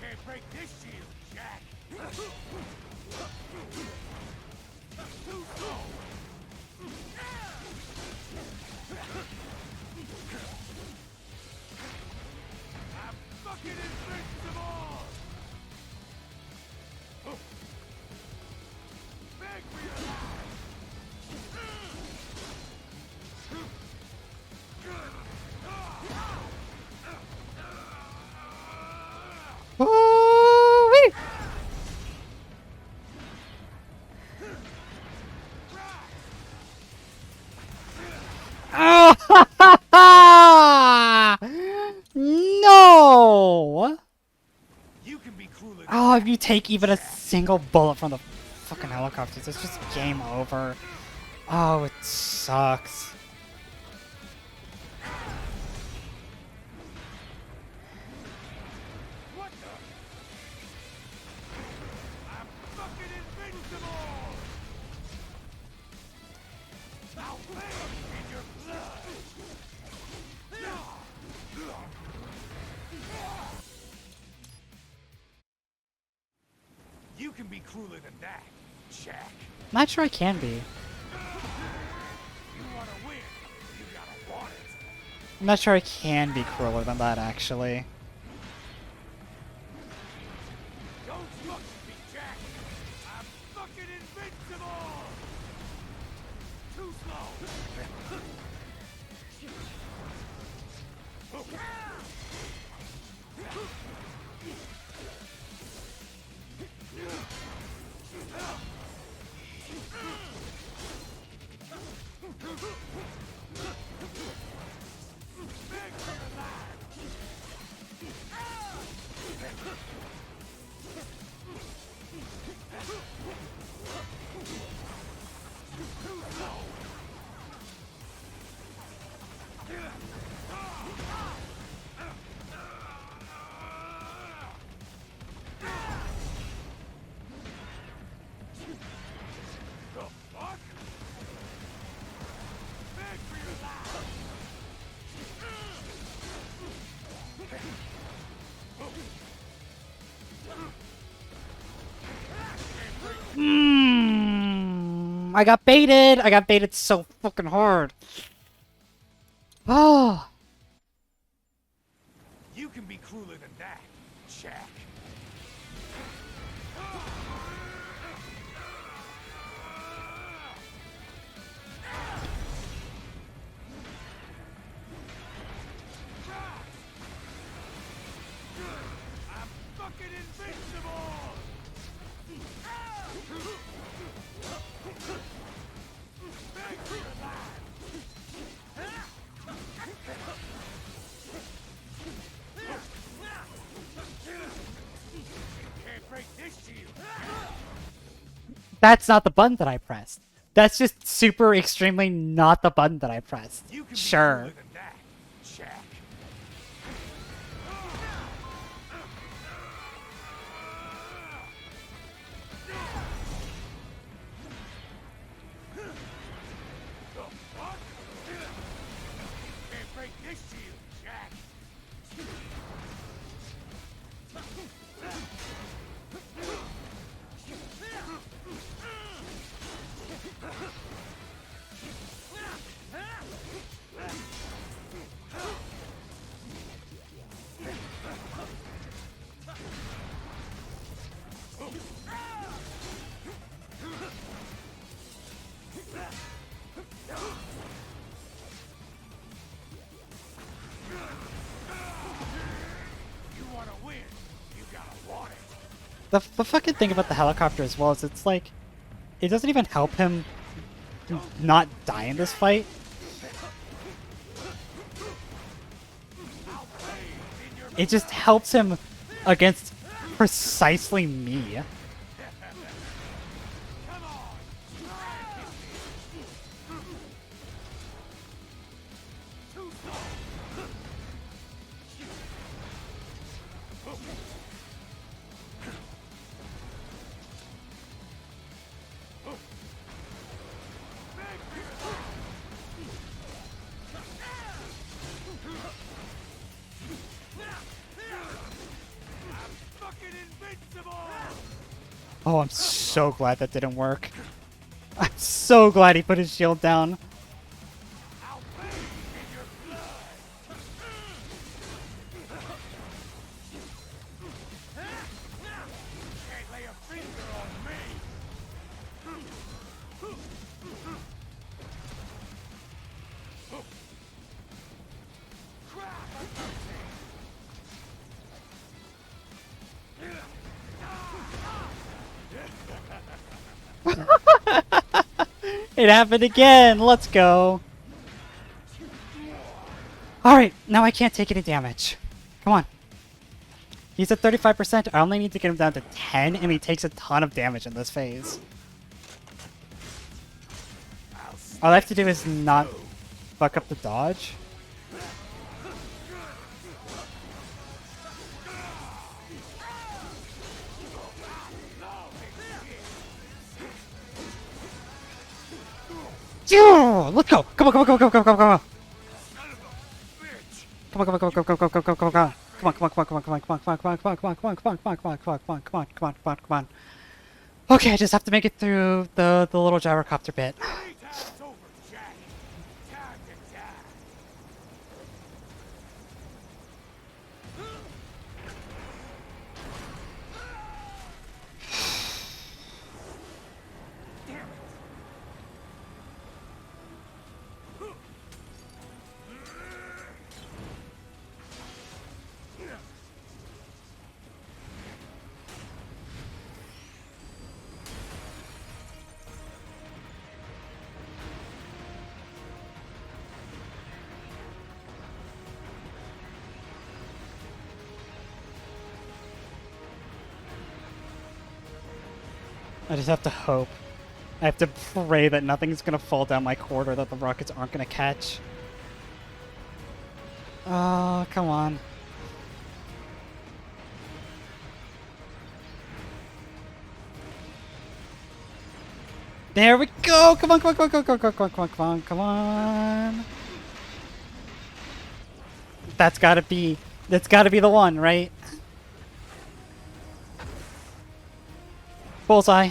C: Can't break this shield, Jack! Too slow! I'm fucking invincible! Beg for your
F: Woo-wee! No!
C: You can be crueler.
F: Oh, if you take even a single bullet from the fucking helicopters, it's just game over. Oh, it sucks.
C: What the? I'm fucking invincible! I'll bathe in your blood! You can be crueler than that, Jack.
F: Not sure I can be.
C: You wanna win, you gotta want it.
F: I'm not sure I can be crueler than that, actually.
C: Don't fuck with me, Jack! I'm fucking invincible! Too slow! Beg for your life!
F: I got baited! I got baited so fucking hard. Oh.
C: You can be crueler than that, Jack. I'm fucking invincible! Thanks for your life! Can't break this shield!
F: That's not the button that I pressed. That's just super extremely not the button that I pressed.
C: You can be
F: Sure.
C: cooler than that, Jack. The fuck? Can't break this shield, Jack. You wanna win, you gotta want it.
F: The fucking thing about the helicopter as well is it's like, it doesn't even help him not die in this fight. It just helps him against precisely me.
C: Fucking invincible!
F: Oh, I'm so glad that didn't work. I'm so glad he put his shield down.
C: I'll bathe in your blood! Can't lay a finger on me! Crap!
F: It happened again! Let's go! Alright, now I can't take any damage. Come on. He's at 35%. I only need to get him down to 10, and he takes a ton of damage in this phase. All I have to do is not fuck up the dodge. Yeah, let's go! Come on, come on, come on, come on, come on, come on! Come on, come on, come on, come on, come on, come on, come on, come on! Come on, come on, come on, come on, come on, come on, come on, come on, come on, come on, come on, come on, come on, come on, come on, come on, come on, come on. Okay, I just have to make it through the little gyrocopter bit.
C: Playtime's over, Jack. Time to die.
F: I just have to hope. I have to pray that nothing's gonna fall down my court or that the rockets aren't gonna catch. Oh, come on. There we go! Come on, come on, come on, come on, come on, come on, come on, come on, come on. That's gotta be the one, right? Bullseye.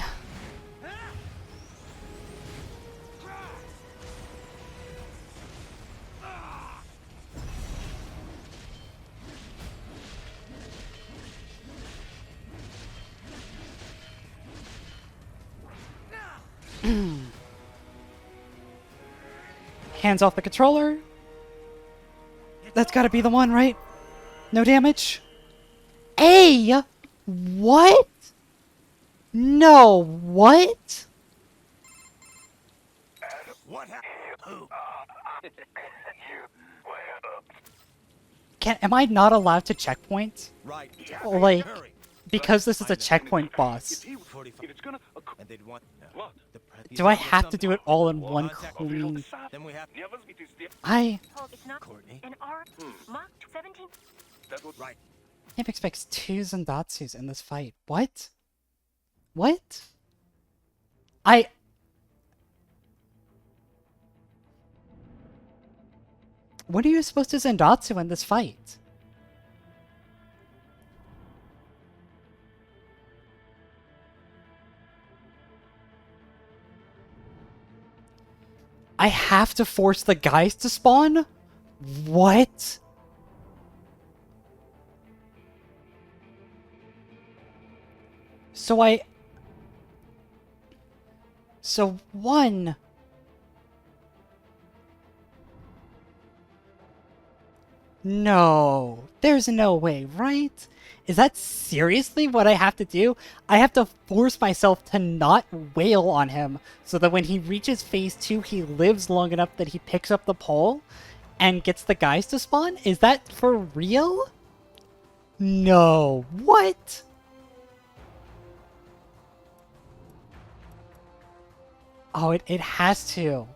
F: Hands off the controller. That's gotta be the one, right? No damage. Hey! What? No, what?
C: What happened? Who?
F: Am I not allowed to checkpoint?
C: Right.
F: Like,
C: Hurry.
F: because this is a checkpoint boss.
C: 45. And they'd want. No. The
F: Do I have to do it all in one clean?
C: Then we have Courtney.
E: An R Mach 17.
C: Right.
F: Game expects 2 Zandatsus in this fight. What? What? What are you supposed to Zandatsu in this fight? I have to force the guys to spawn? What? So one... No, there's no way, right? Is that seriously what I have to do? I have to force myself to not wail on him so that when he reaches phase 2, he lives long enough that he picks up the pole and gets the guys to spawn? Is that for real? No, what? Oh, it has to.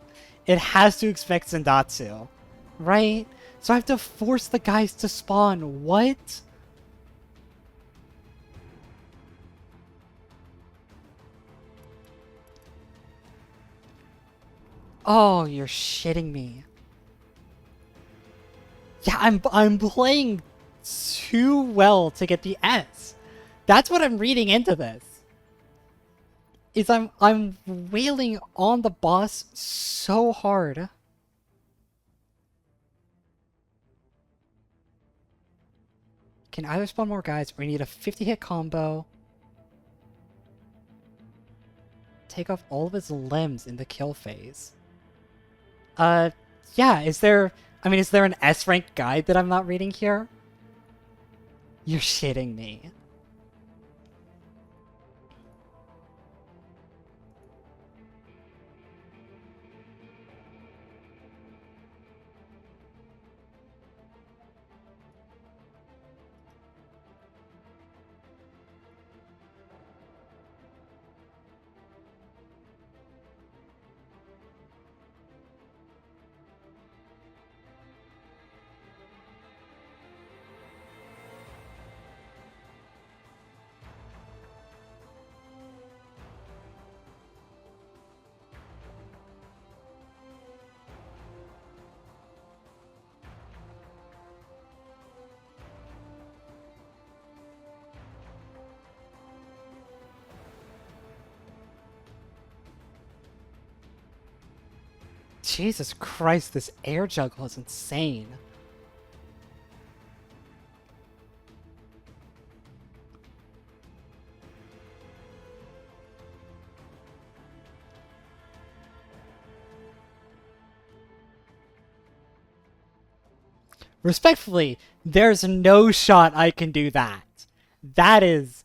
F: It has to expect Zandatsu, right? So I have to force the guys to spawn. What? Oh, you're shitting me. Yeah, I'm playing too well to get the S. That's what I'm reading into this. Is I'm wailing on the boss so hard. Can either spawn more guys or you need a 50-hit combo. Take off all of his limbs in the kill phase. Yeah, is there an S-rank guide that I'm not reading here? You're shitting me. Jesus Christ, this air juggle is insane. Respectfully, there's no shot I can do that. That is...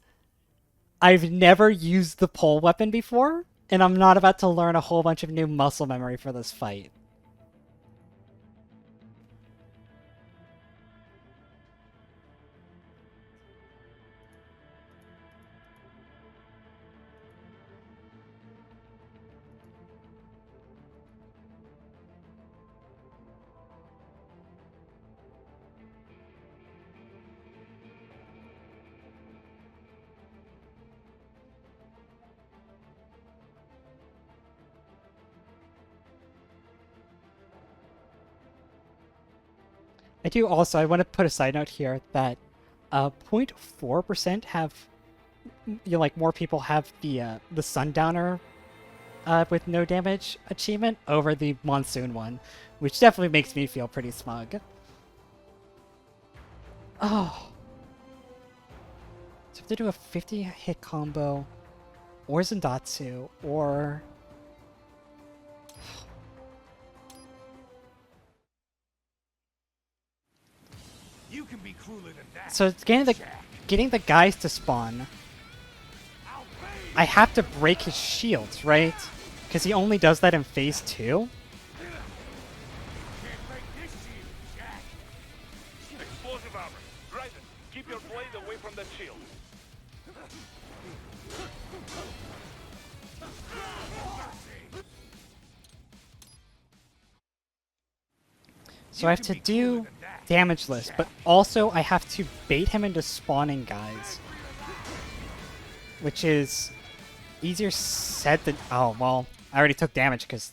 F: I've never used the pole weapon before, and I'm not about to learn a whole bunch of new muscle memory for this fight. I want to put a side note here that 0.4% have like more people have the Sundowner with no damage achievement over the Monsoon one, which definitely makes me feel pretty smug. Oh. So I have to do a 50 hit combo, or Zendatsu, or...
C: You can be crueler than that.
F: So it's getting the guys to spawn. I have to break his shields, right? Because he only does that in phase 2?
C: Can't break this shield, Jack.
I: Explosive armor. Dryden, keep your blade away from that shield.
F: So I have to do damage list, but also I have to bait him into spawning guys. Which is easier said than... Oh, well, I already took damage because...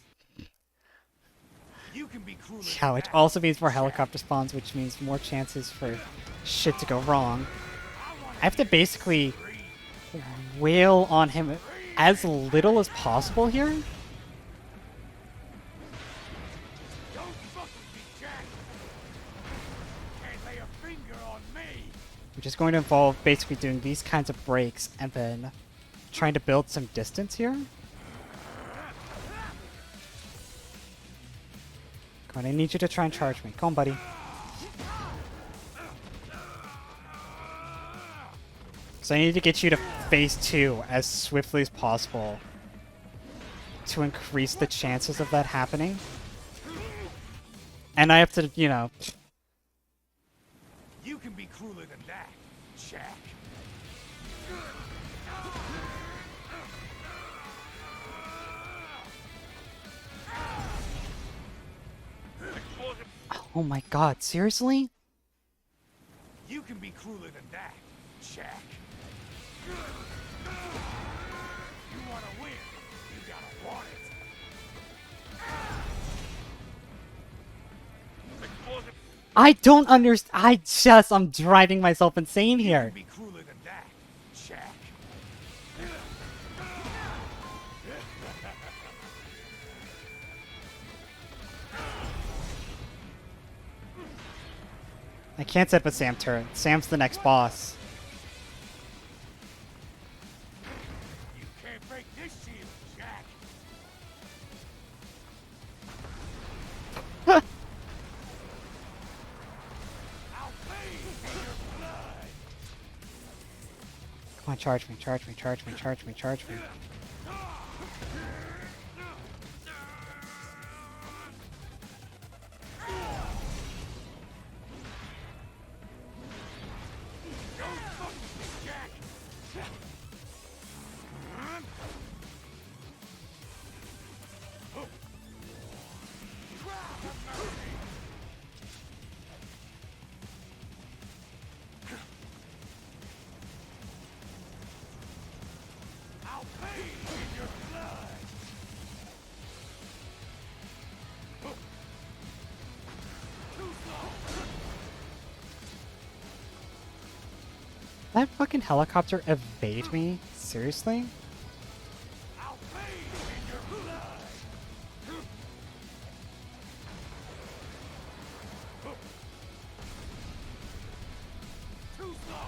C: You can be crueler
F: Yeah,
C: than
F: which
C: that.
F: also means more helicopter spawns, which means more chances for shit to go wrong. I have to basically wail on him as little as possible here.
C: Don't fuck with me, Jack. Can't lay a finger on me.
F: Which is going to involve basically doing these kinds of breaks and then trying to build some distance here. Come on, I need you to try and charge me. Come on, buddy. So I need to get you to phase 2 as swiftly as possible to increase the chances of that happening. And I have to, you know...
C: You can be crueler than that, Jack.
F: Oh my god, seriously?
C: You can be crueler than that, Jack. You want to win, you gotta want it.
I: Explosive.
F: I don't understand. I'm driving myself insane
C: You
F: here.
C: can be crueler than that, Jack.
F: I can't set with Sam turret. Sam's the next boss.
C: You can't break this shield, Jack. I'll bathe in your blood.
F: Come on, charge me, charge me, charge me, charge me, charge me.
C: Don't fuck with me, Jack. I'll bathe in your blood. Too slow.
F: That fucking helicopter evade me? Seriously?
C: I'll bathe in your blood. Too slow.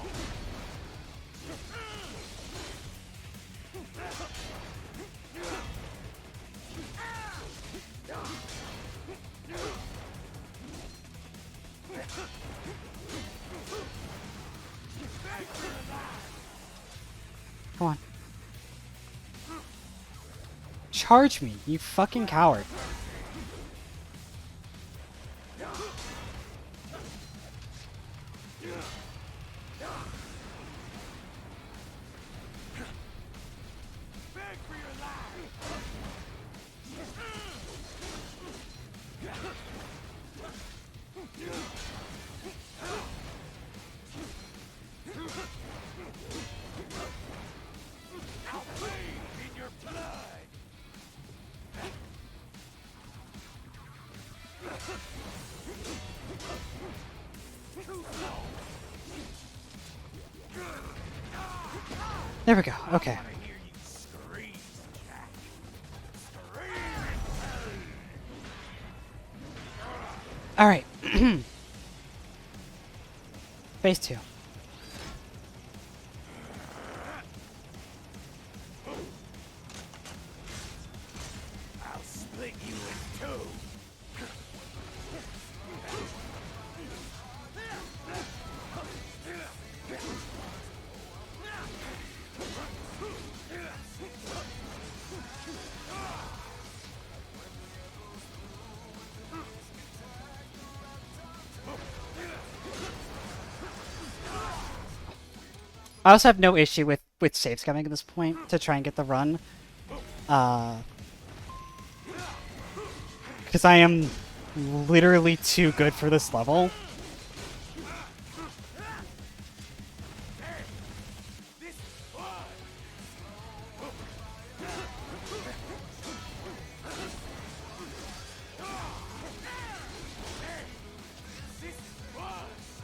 F: Come on. Charge me, you fucking coward.
C: Beg for your life. I'll bathe in your blood.
F: There we go. Okay.
C: I hear you scream, Jack. Scream!
F: All right. Phase 2.
C: I'll split you in two.
F: I also have no issue with save scumming at this point to try and get the run. Because I am literally too good for this level.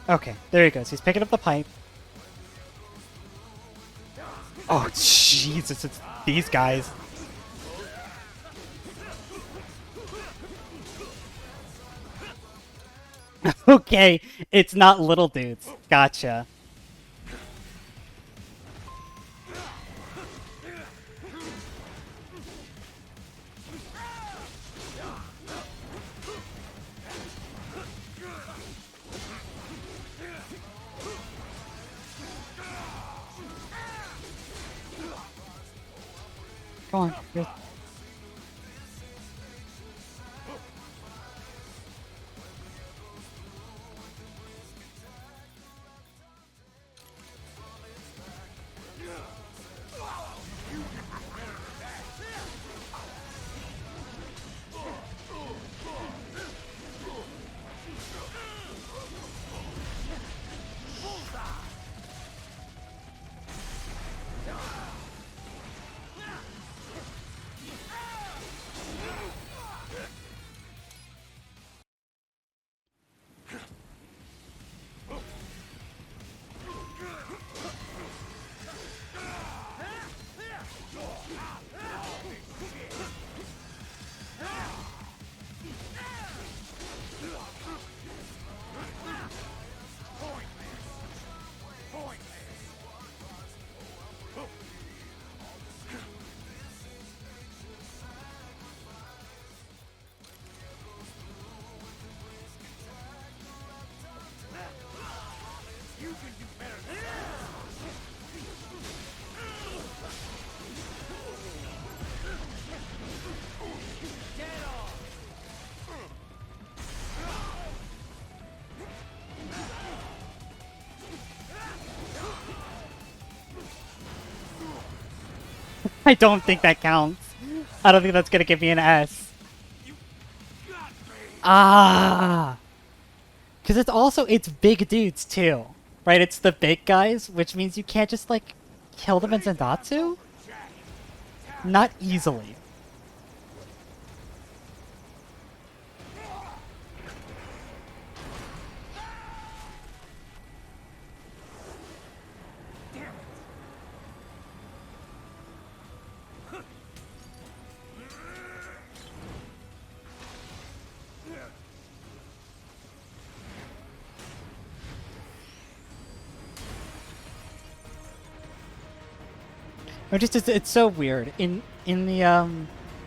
F: Okay, there he goes. He's picking up the pipe. Oh, Jesus, it's these guys. Okay, it's not little dudes. Gotcha. Come on. You're... I don't think that counts. I don't think that's gonna give me an S. Ah! Because it's big dudes too. Right? It's the big guys, which means you can't just, like, kill them in Zendatsu? Not easily. It's so weird. In the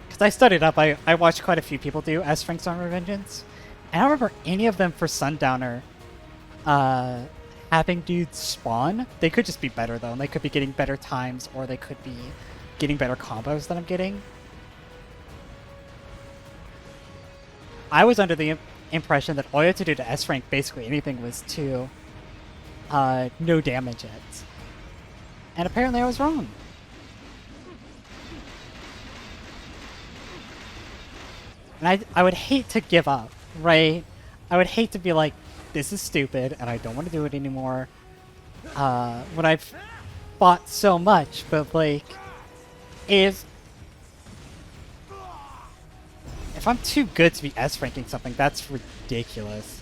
F: because I studied up, I watched quite a few people do S ranks on Revengeance. I don't remember any of them for Sundowner having dudes spawn. They could just be better though, and they could be getting better times, or they could be getting better combos than I'm getting. I was under the impression that all you had to do to S rank basically anything was to no damage it. And apparently I was wrong. And I would hate to give up, right? I would hate to be like, this is stupid, and I don't want to do it anymore. When I've fought so much, but like, if I'm too good to be S-ranking something, that's ridiculous.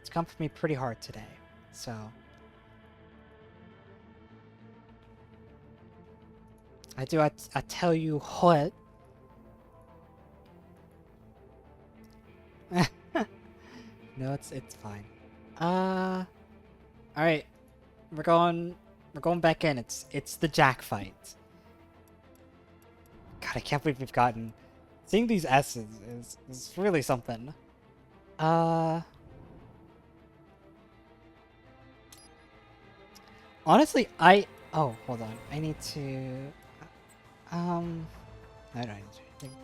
F: It's come for me pretty hard today. So I tell you what. No, it's fine. All right, we're going back in. It's the Jack fight. God, I can't believe we've gotten. Seeing these S's is really something. Honestly, oh, hold on. I need to. I don't need to do anything.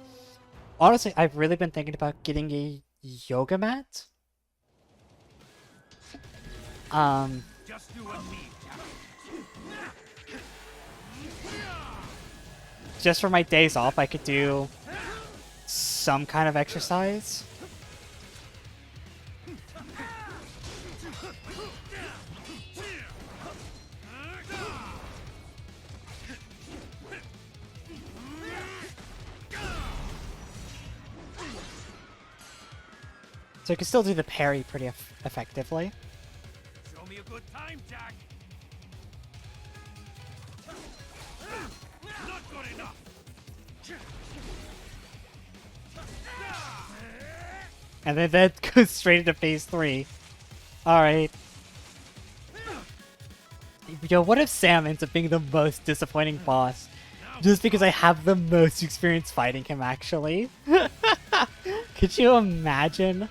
F: Honestly, I've really been thinking about getting a yoga mat.
C: Just do what me,
F: Just for my days off, I could do some kind of exercise. So I can still do the parry pretty effectively.
C: Show me a good time, Jack. Not good enough.
F: And then that goes straight into phase 3. Alright. Yo, what if Sam ends up being the most disappointing boss? Just because I have the most experience fighting him, actually. Could you imagine?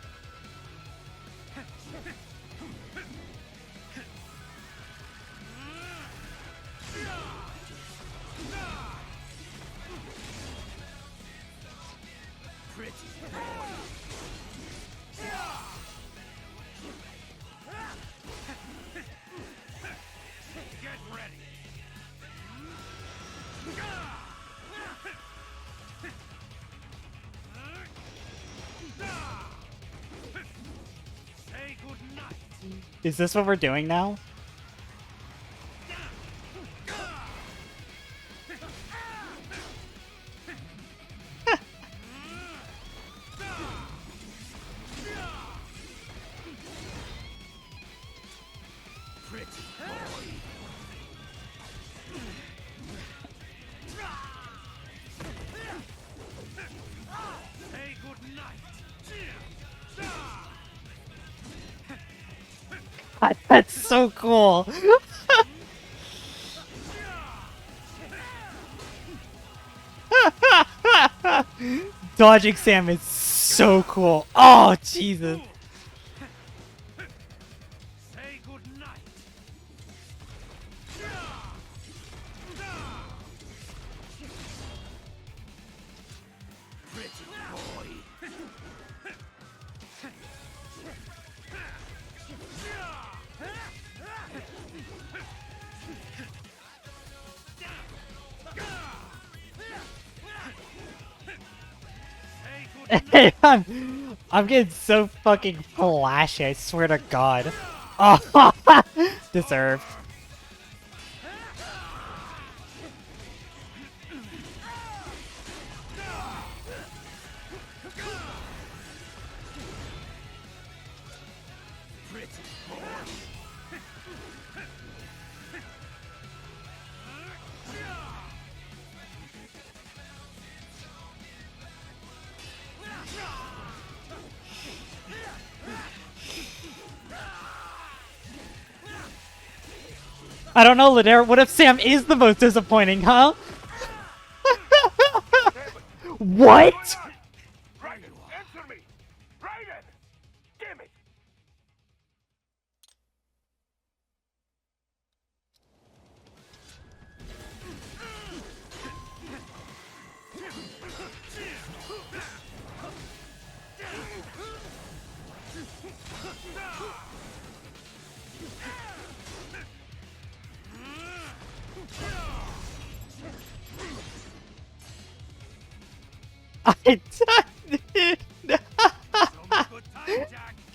F: Is this what we're doing now? God, that's so cool. Dodging Sam is so cool. Oh, Jesus.
C: Say good night. Pretty boy.
F: Hey, I'm getting so fucking flashy, I swear to God. Oh, deserved. I don't know, Ladera. What if Sam is the most disappointing, huh? What?
I: Raiden, answer me! Raiden! Damn it!
F: I did.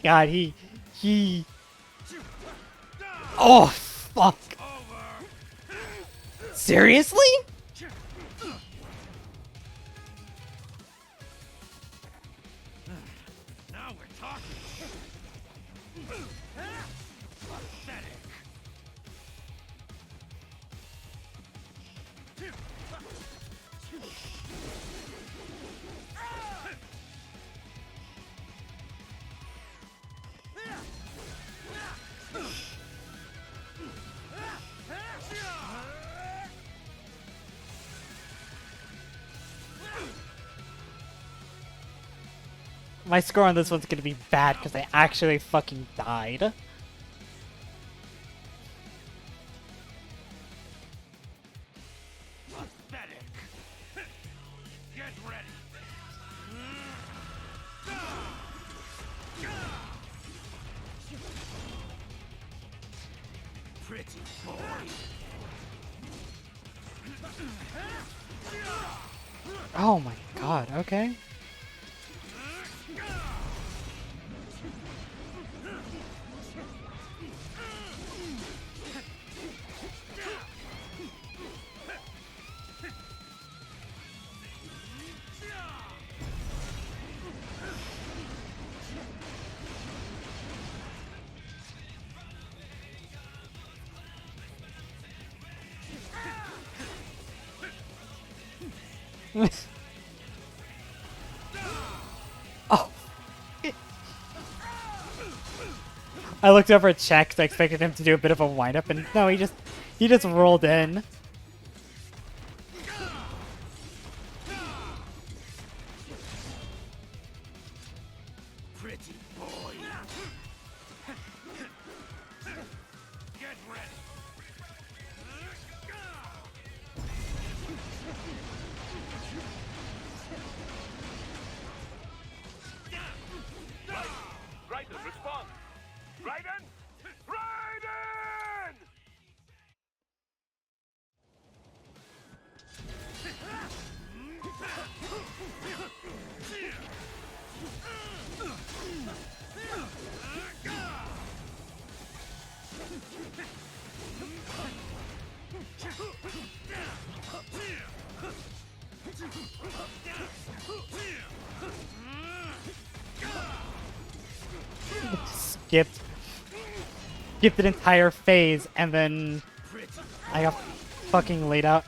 F: God, he. Oh, fuck. Seriously?
C: Now we're talking.
F: My score on this one's gonna be bad because I actually fucking died.
C: Pathetic. Get ready. Pretty boy.
F: Oh my god, okay. Oh. I looked over at Check 'cause I expected him to do a bit of a wind-up, and no, he just rolled in.
C: Pretty boy. Get ready.
I: Raiden, respond! Raiden! Raiden!
F: Skipped an entire phase, and then I got fucking laid out.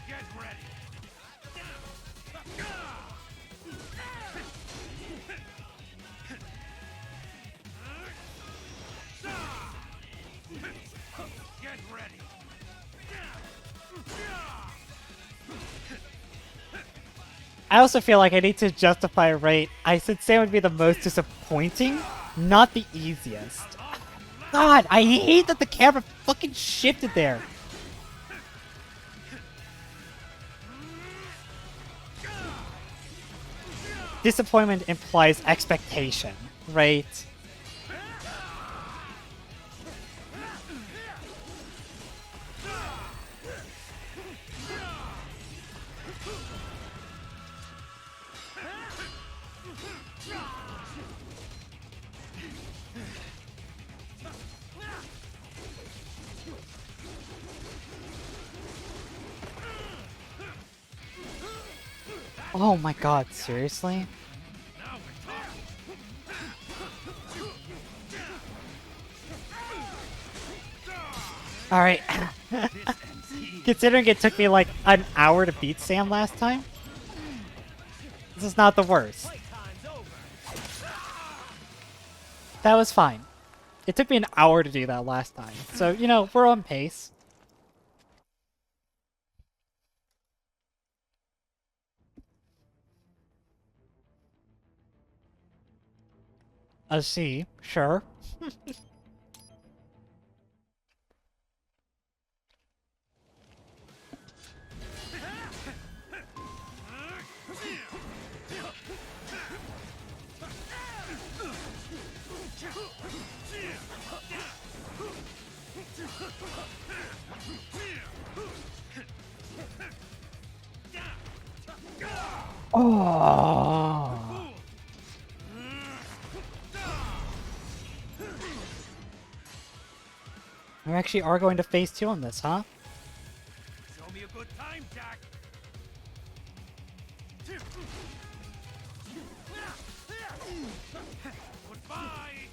C: Get ready. Get ready.
F: I also feel like I need to justify right. I said Sam would be the most disappointing, not the easiest. God, I hate that the camera fucking shifted there. Disappointment implies expectation, right? Oh my god, seriously? Alright. Considering it took me like an hour to beat Sam last time, this is not the worst. That was fine. It took me an hour to do that last time, so, you know, we're on pace. A C, sure. Oh. We actually are going to phase 2 on this, huh?
C: Show me a good time, Jack. Goodbye.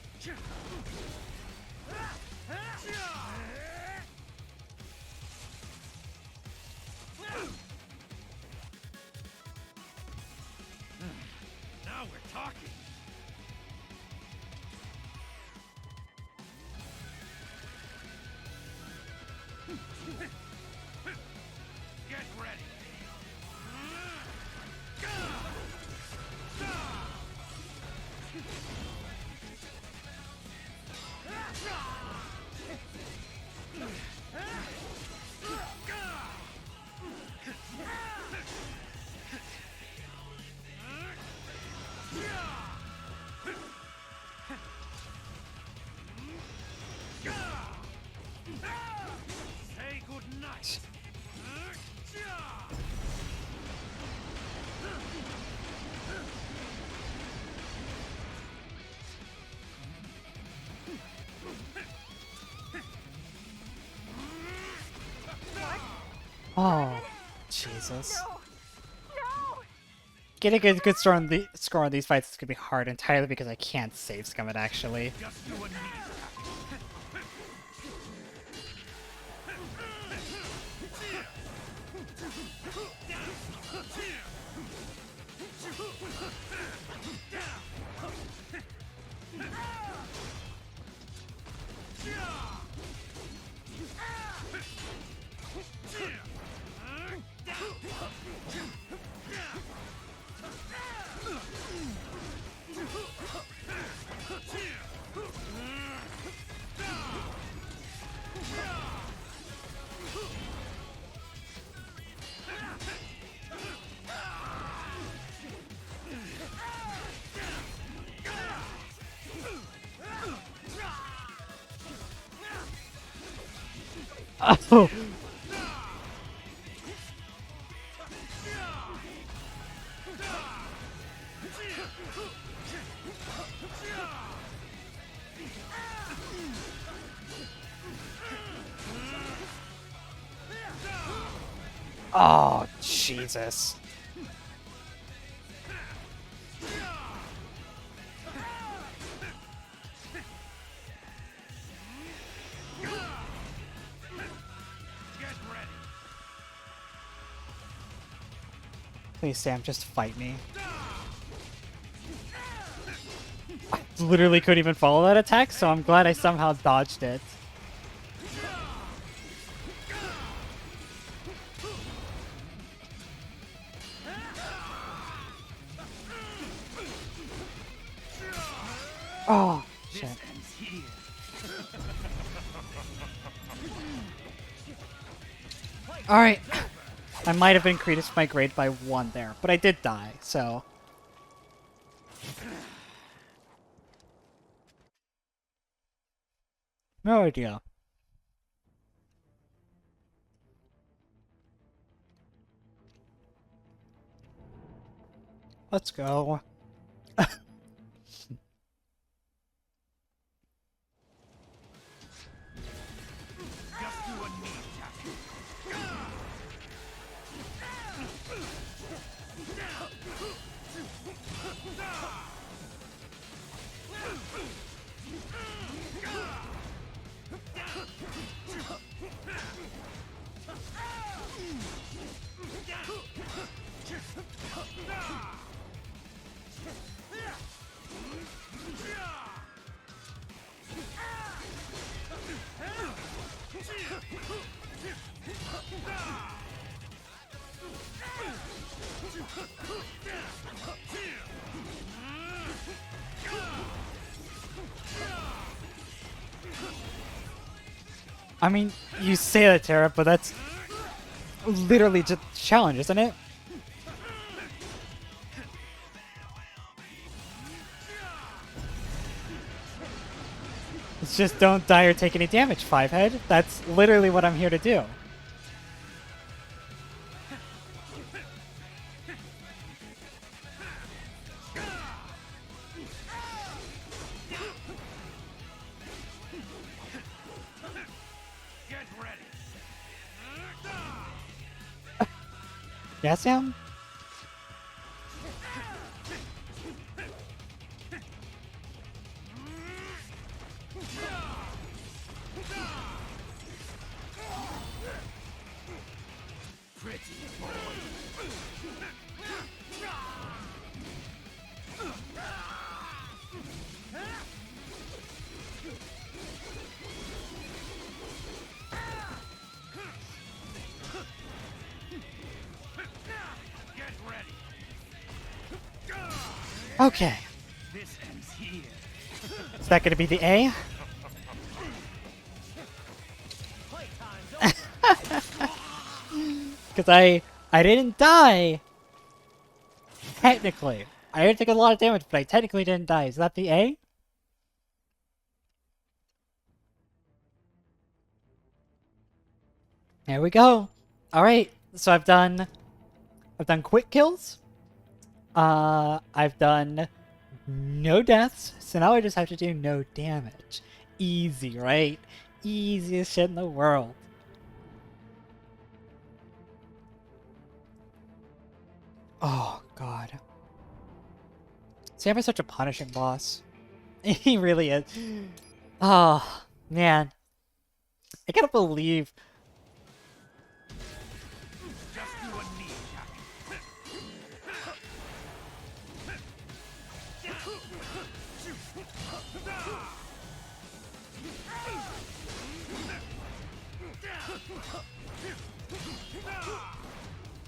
C: Now we're talking. Nice.
F: Oh, Jesus.
E: No! No!
F: Getting a good score on these fights is gonna be hard entirely because I can't save scum it actually.
C: Just you and me.
F: Oh! Oh, Jesus.
C: Get ready.
F: Please, Sam, just fight me. I literally couldn't even follow that attack, so I'm glad I somehow dodged it. Oh, shit.
C: Ends here.
F: Alright. I might have increased my grade by 1 there, but I did die, so... No idea. Let's go.
C: Just you and me, Captain.
F: I mean, you say that, Tara, but that's literally just a challenge, isn't it? It's just don't die or take any damage, Fivehead. That's literally what I'm here to do.
C: Get ready.
F: Yeah, Sam?
C: Pretty boy. Get ready.
F: Okay.
C: This ends here.
F: Is that going to be the A? Because I didn't die. Technically. I didn't take a lot of damage, but I technically didn't die. Is that the A? There we go. All right. So I've done quick kills. I've done no deaths. So now I just have to do no damage. Easy, right? Easiest shit in the world. Oh god. Sam is such a punishing boss. He really is. Oh man. I can't believe.
C: Just do a knee attack.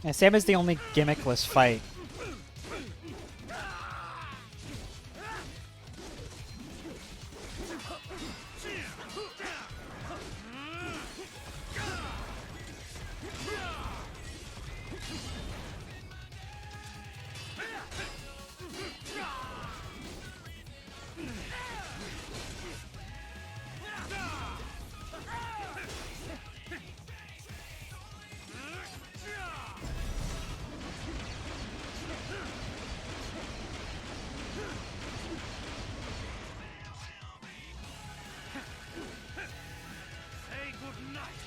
F: Yeah, Sam is the only gimmickless fight.
C: Say goodnight.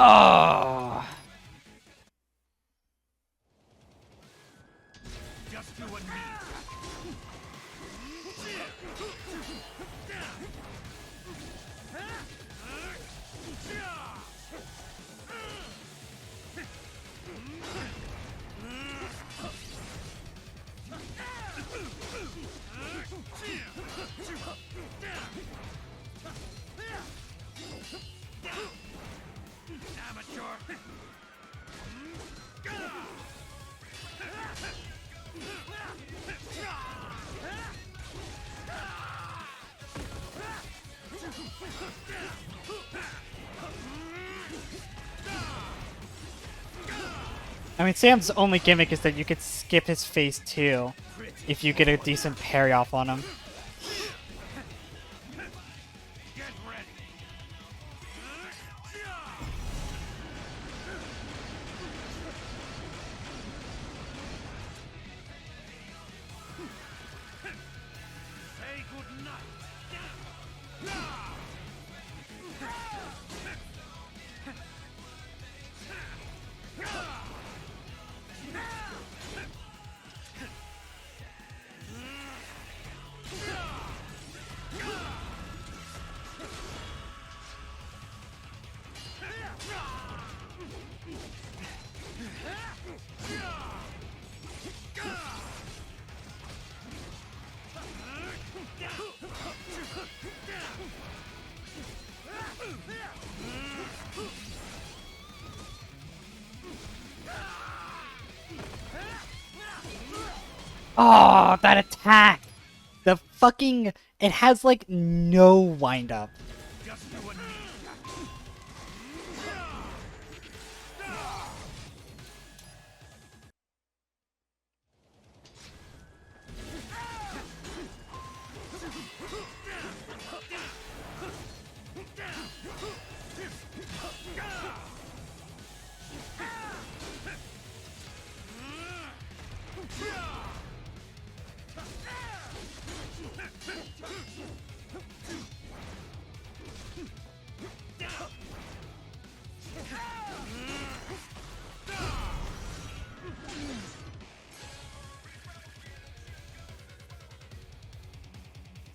F: Oh.
C: Just do a knee attack. Amateur.
F: I mean, Sam's only gimmick is that you could skip his phase 2 if you get a decent parry off on him.
C: Get ready. Say goodnight.
F: Oh, that attack! The fucking... It has, like, no wind-up.
C: Just do a knee attack.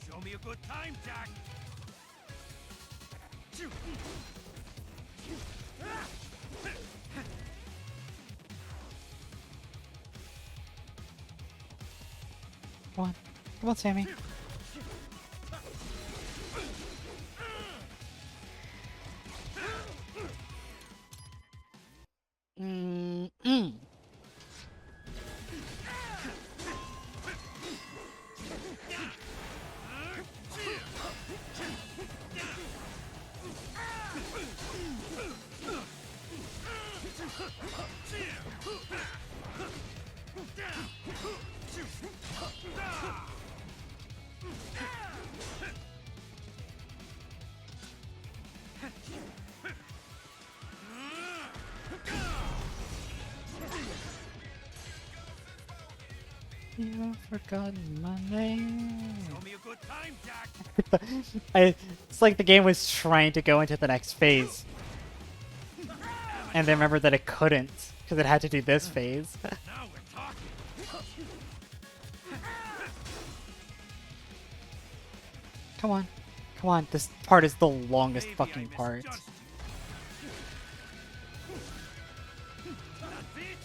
C: Show me a good time, Jack.
F: Come on. Come on, Sammy. You've forgotten my name.
C: Show me a good time, Jack.
F: It's like the game was trying to go into the next phase. And then remembered that it couldn't, because it had to do this phase.
C: Now we're talking.
F: Come on. Come on, this part is the longest
C: Maybe
F: fucking
C: I
F: part.
C: misjudged. That's it.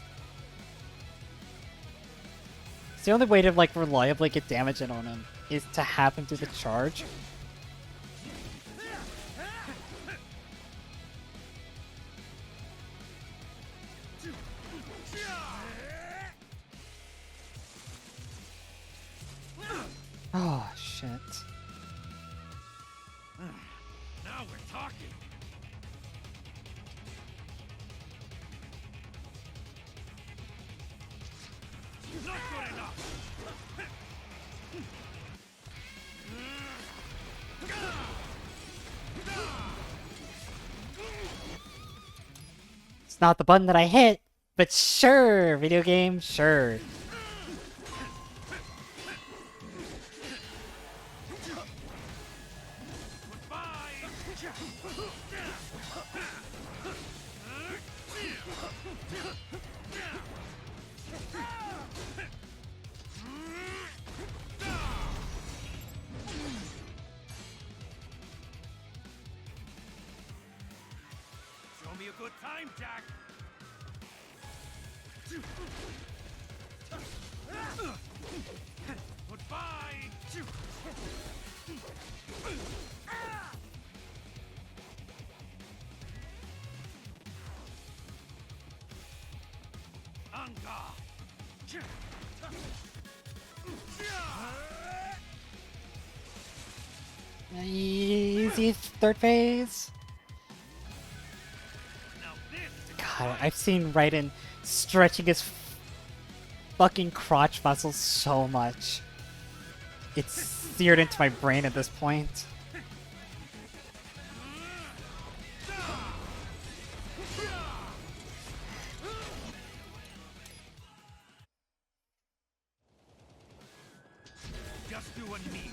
F: It's the only way to like reliably get damage in on him is to have him do the charge. Oh shit.
C: Now we're talking. Not good enough.
F: It's not the button that I hit, but sure, video game, sure.
C: Show me a good time, Jack. Goodbye. On guard.
F: Easy third phase.
C: Now this.
F: God, I've seen Raiden stretching his fucking crotch muscles so much. It's seared into my brain at this point.
C: Just you and me.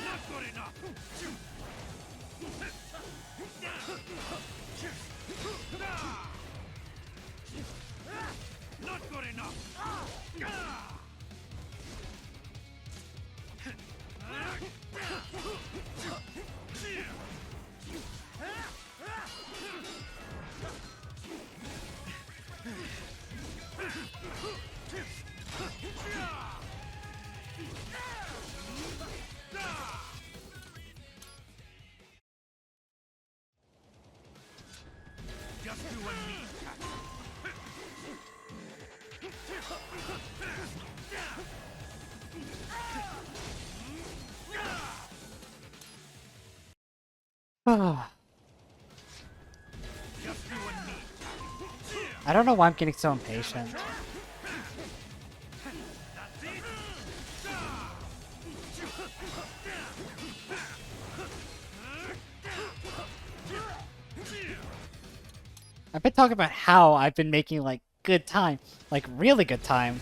C: Not good enough. Not good enough. Just you and me. Just you and me.
F: I don't know why I'm getting so impatient.
C: That's it.
F: I've been talking about how I've been making like good time, like really good time.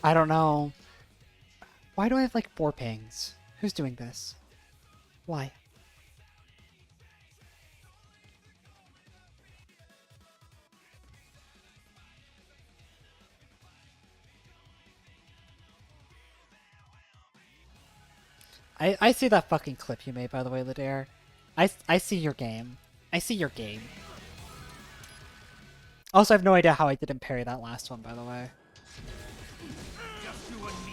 F: I don't know. Why do I have like 4 pings? Who's doing this? Why? I see that fucking clip you made, by the way, Lidair. I see your game. I see your game. Also, I have no idea how I didn't parry that last one, by the way.
C: Just you and me.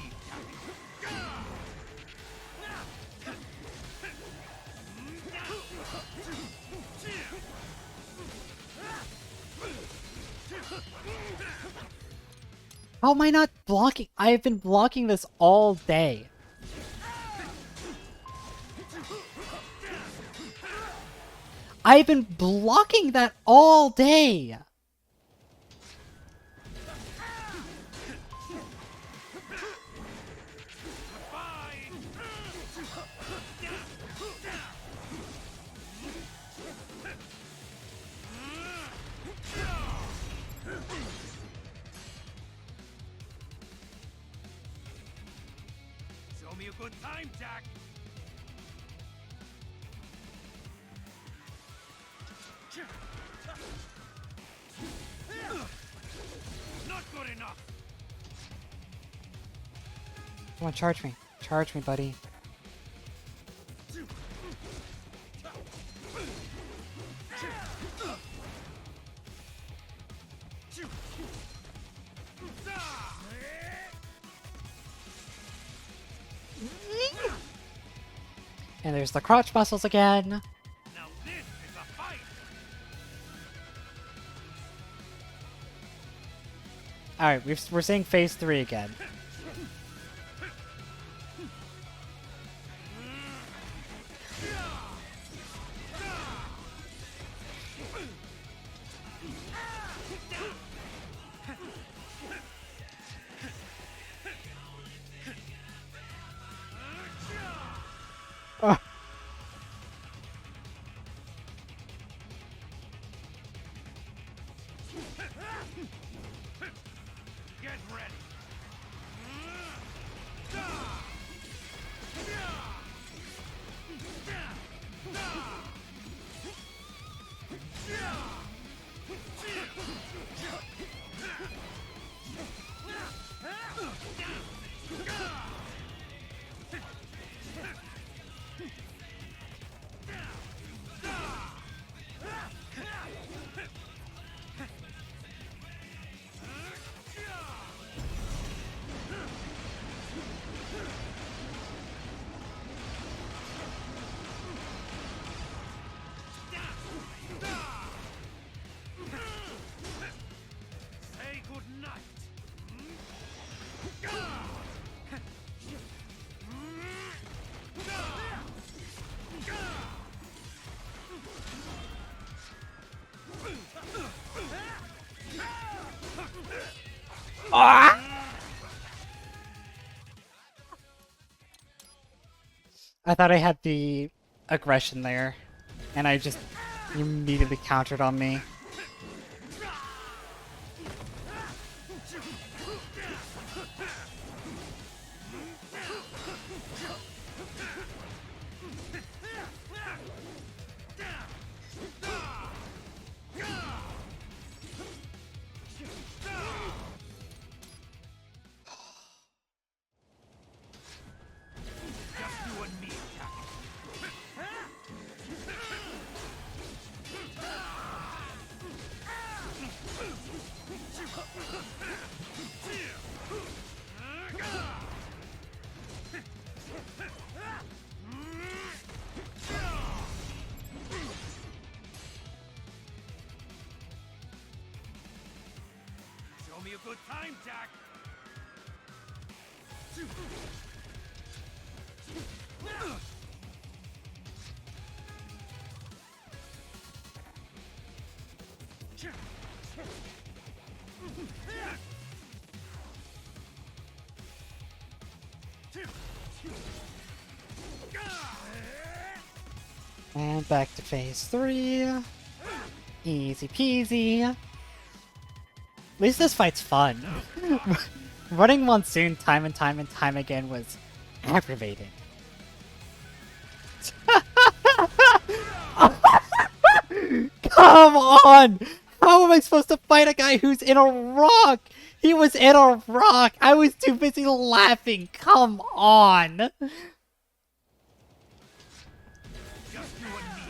F: How am I not blocking? I've been blocking this all day. I've been blocking that all day.
C: Show me a good time, Jack. Not good enough.
F: Come on, charge me. Charge me, buddy. And there's the crotch muscles again.
C: Now this is a fight.
F: Alright, we're seeing phase 3 again.
C: Get ready. Say good night.
F: I thought I had the aggression there, and I just immediately countered on me.
C: Just you and me, Jack. Show me a good time, Jack.
F: And back to phase 3. Easy peasy. At least this fight's fun. Running Monsoon time and time and time again was aggravating. Come on! How am I supposed to fight a guy who's in a rock? He was in a rock! I was too busy laughing! Come on!
C: Just you and me.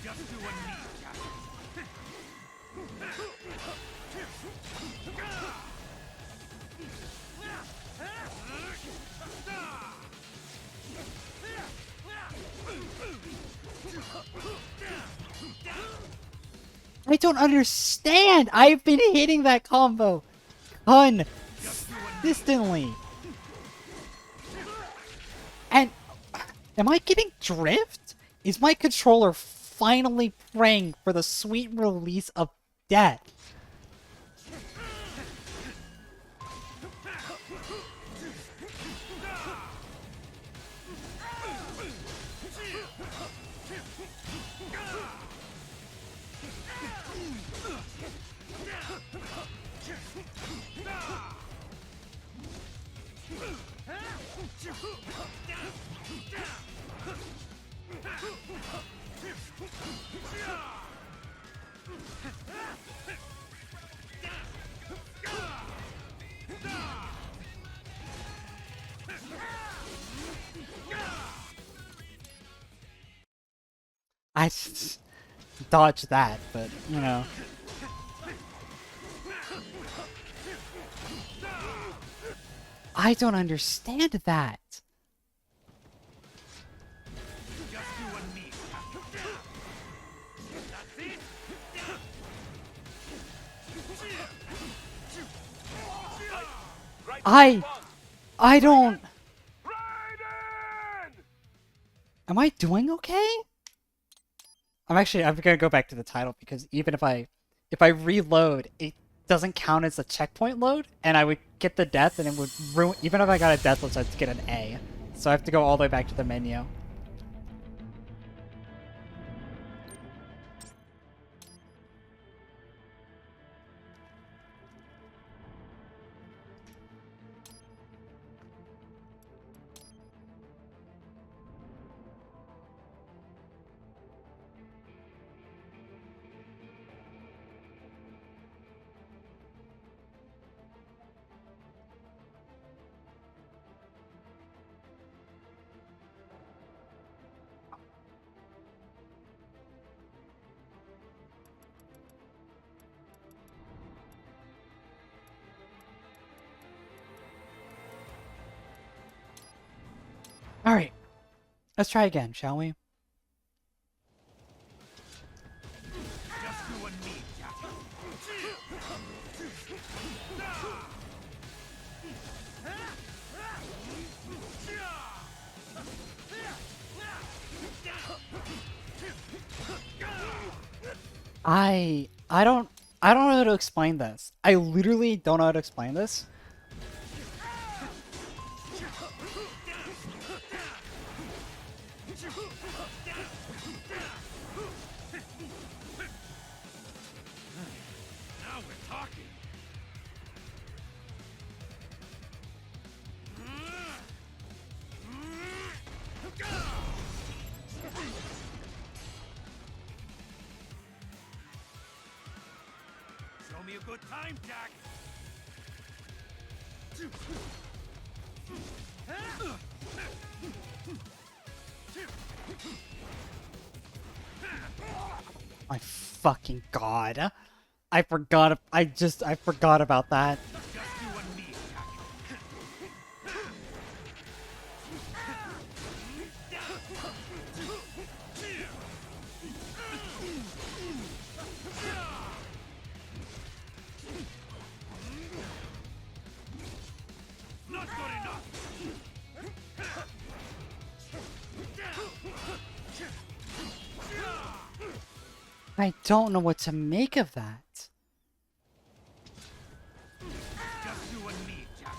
C: Just do what needs, Jack.
F: I don't understand. I've been hitting that combo consistently. And am I getting drift? Is my controller finally praying for the sweet release of death? I dodged that, but, you know. I don't understand that.
C: Just do what needs, That's it.
F: I don't...
I: Raiden!
F: Am I doing okay? I'm gonna go back to the title because even if I reload, it doesn't count as a checkpoint load, and I would get the death, and it would ruin. Even if I got a deathless, I'd get an A. So I have to go all the way back to the menu. Alright. Let's try again, shall we?
C: Just do what needs, Jack.
F: I don't know how to explain this. I literally don't know how to explain this.
C: Now we're talking. Show me a good time, Jack.
F: My fucking god. I forgot about that.
C: Just do what needs, Jack. Not good enough.
F: I don't know what to make of that.
C: Just do what needs, Jack.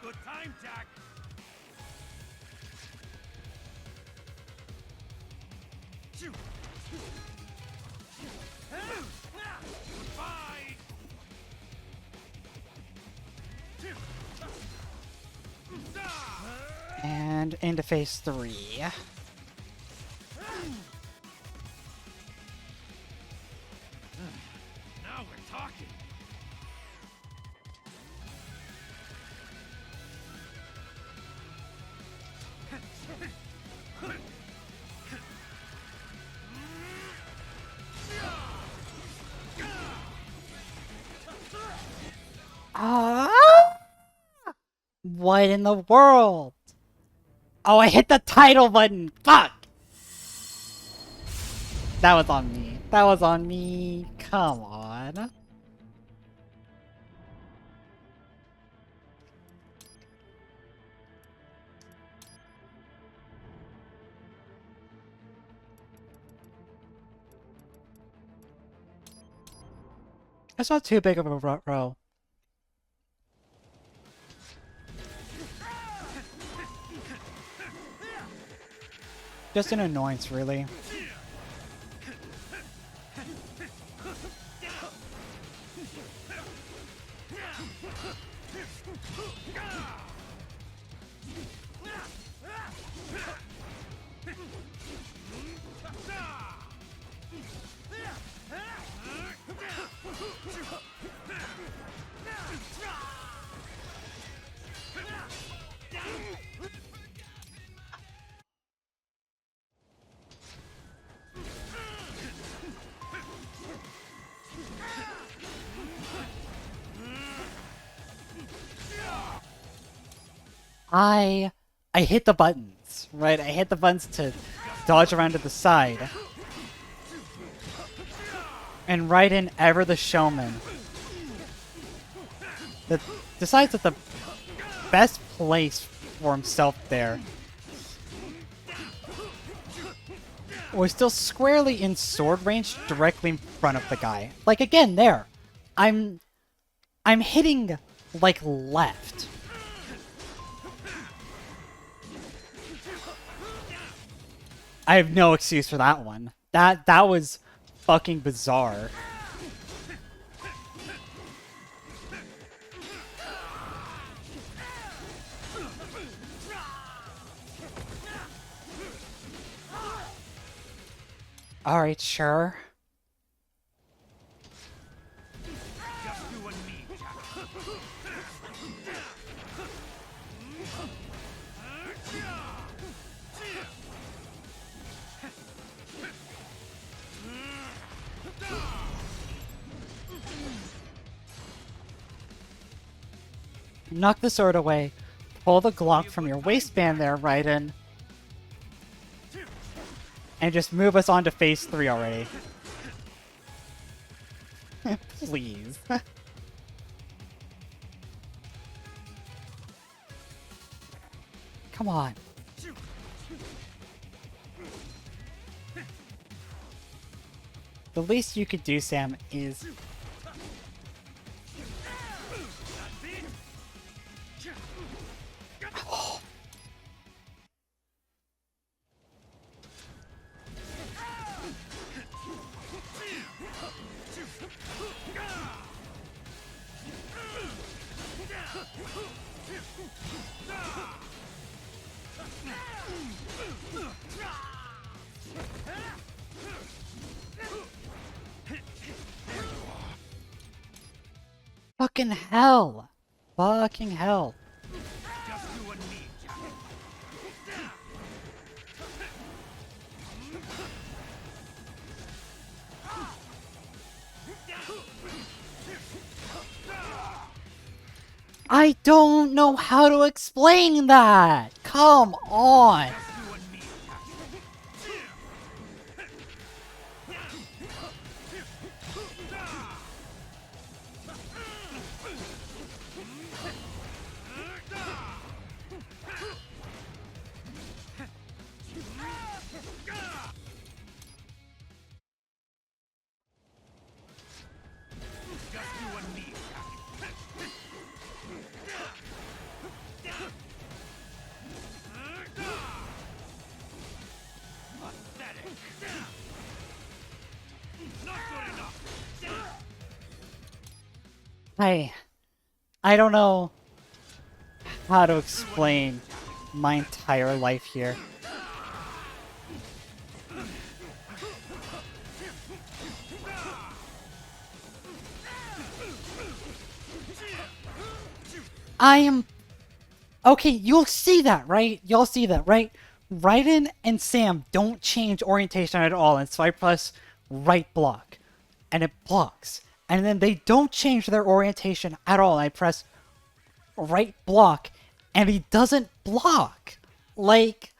C: Good time, Jack. Goodbye.
F: And into phase 3.
C: Now we're talking.
F: Ah! What in the world? Oh, I hit the title button! Fuck! That was on me. That was on me. Come on. That's not too big of a row. Just an annoyance, really. I hit the buttons, right? I hit the buttons to dodge around to the side. And right in ever the showman that decides that the best place for himself there was still squarely in sword range directly in front of the guy. Like again there. I'm hitting like left. I have no excuse for that one. That was fucking bizarre. Alright, sure.
C: Just you and me, Jack.
F: Knock the sword away. Pull the Glock from your waistband there, Raiden. And just move us on to phase 3 already. Please. Come on. The least you could do, Sam, is... Fucking hell! Fucking hell.
C: Just you and me, Jack.
F: I don't know how to explain that! Come on!
C: You and me, Jack. Just you and me, Jack.
F: I don't know how to explain my entire life here. I am... Okay, you'll see that, right? You'll see that, right? Raiden and Sam don't change orientation at all, and so I press right block, and it blocks. And then they don't change their orientation at all, and I press right block, and he doesn't block. Like...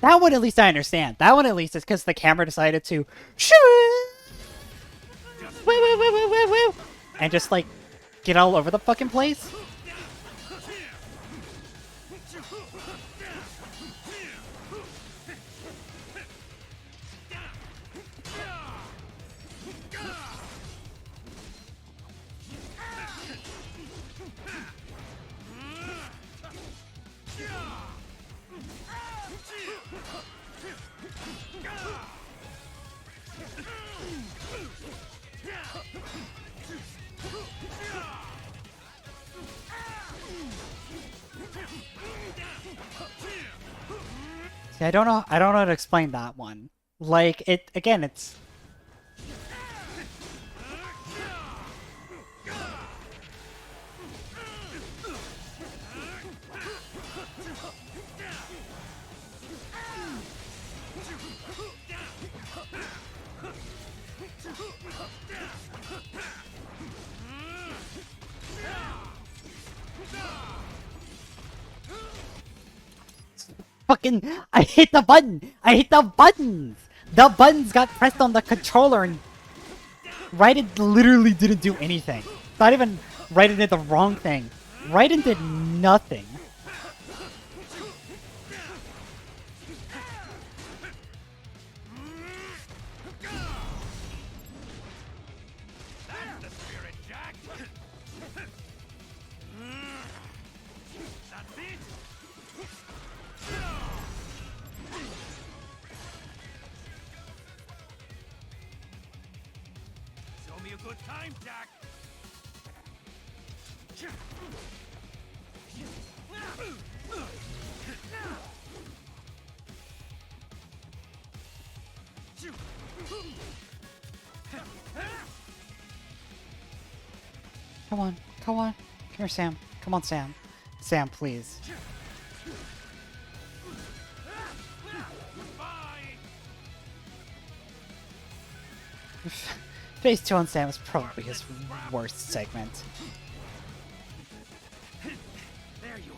F: That one at least I understand. That one at least is because the camera decided to and just like get all over the fucking place. See, I don't know how to explain that one. Like, it, again, it's... Fucking, I hit the button! I hit the buttons! The buttons got pressed on the controller and Raiden literally didn't do anything. Not even Raiden did the wrong thing. Raiden did nothing.
C: That's the spirit, Jack. That's it. Show me a good time, Jack.
F: Come on, come on. Come here, Sam. Come on, Sam. Sam, please. Phase 2 on Sam is probably his worst segment.
C: There you are.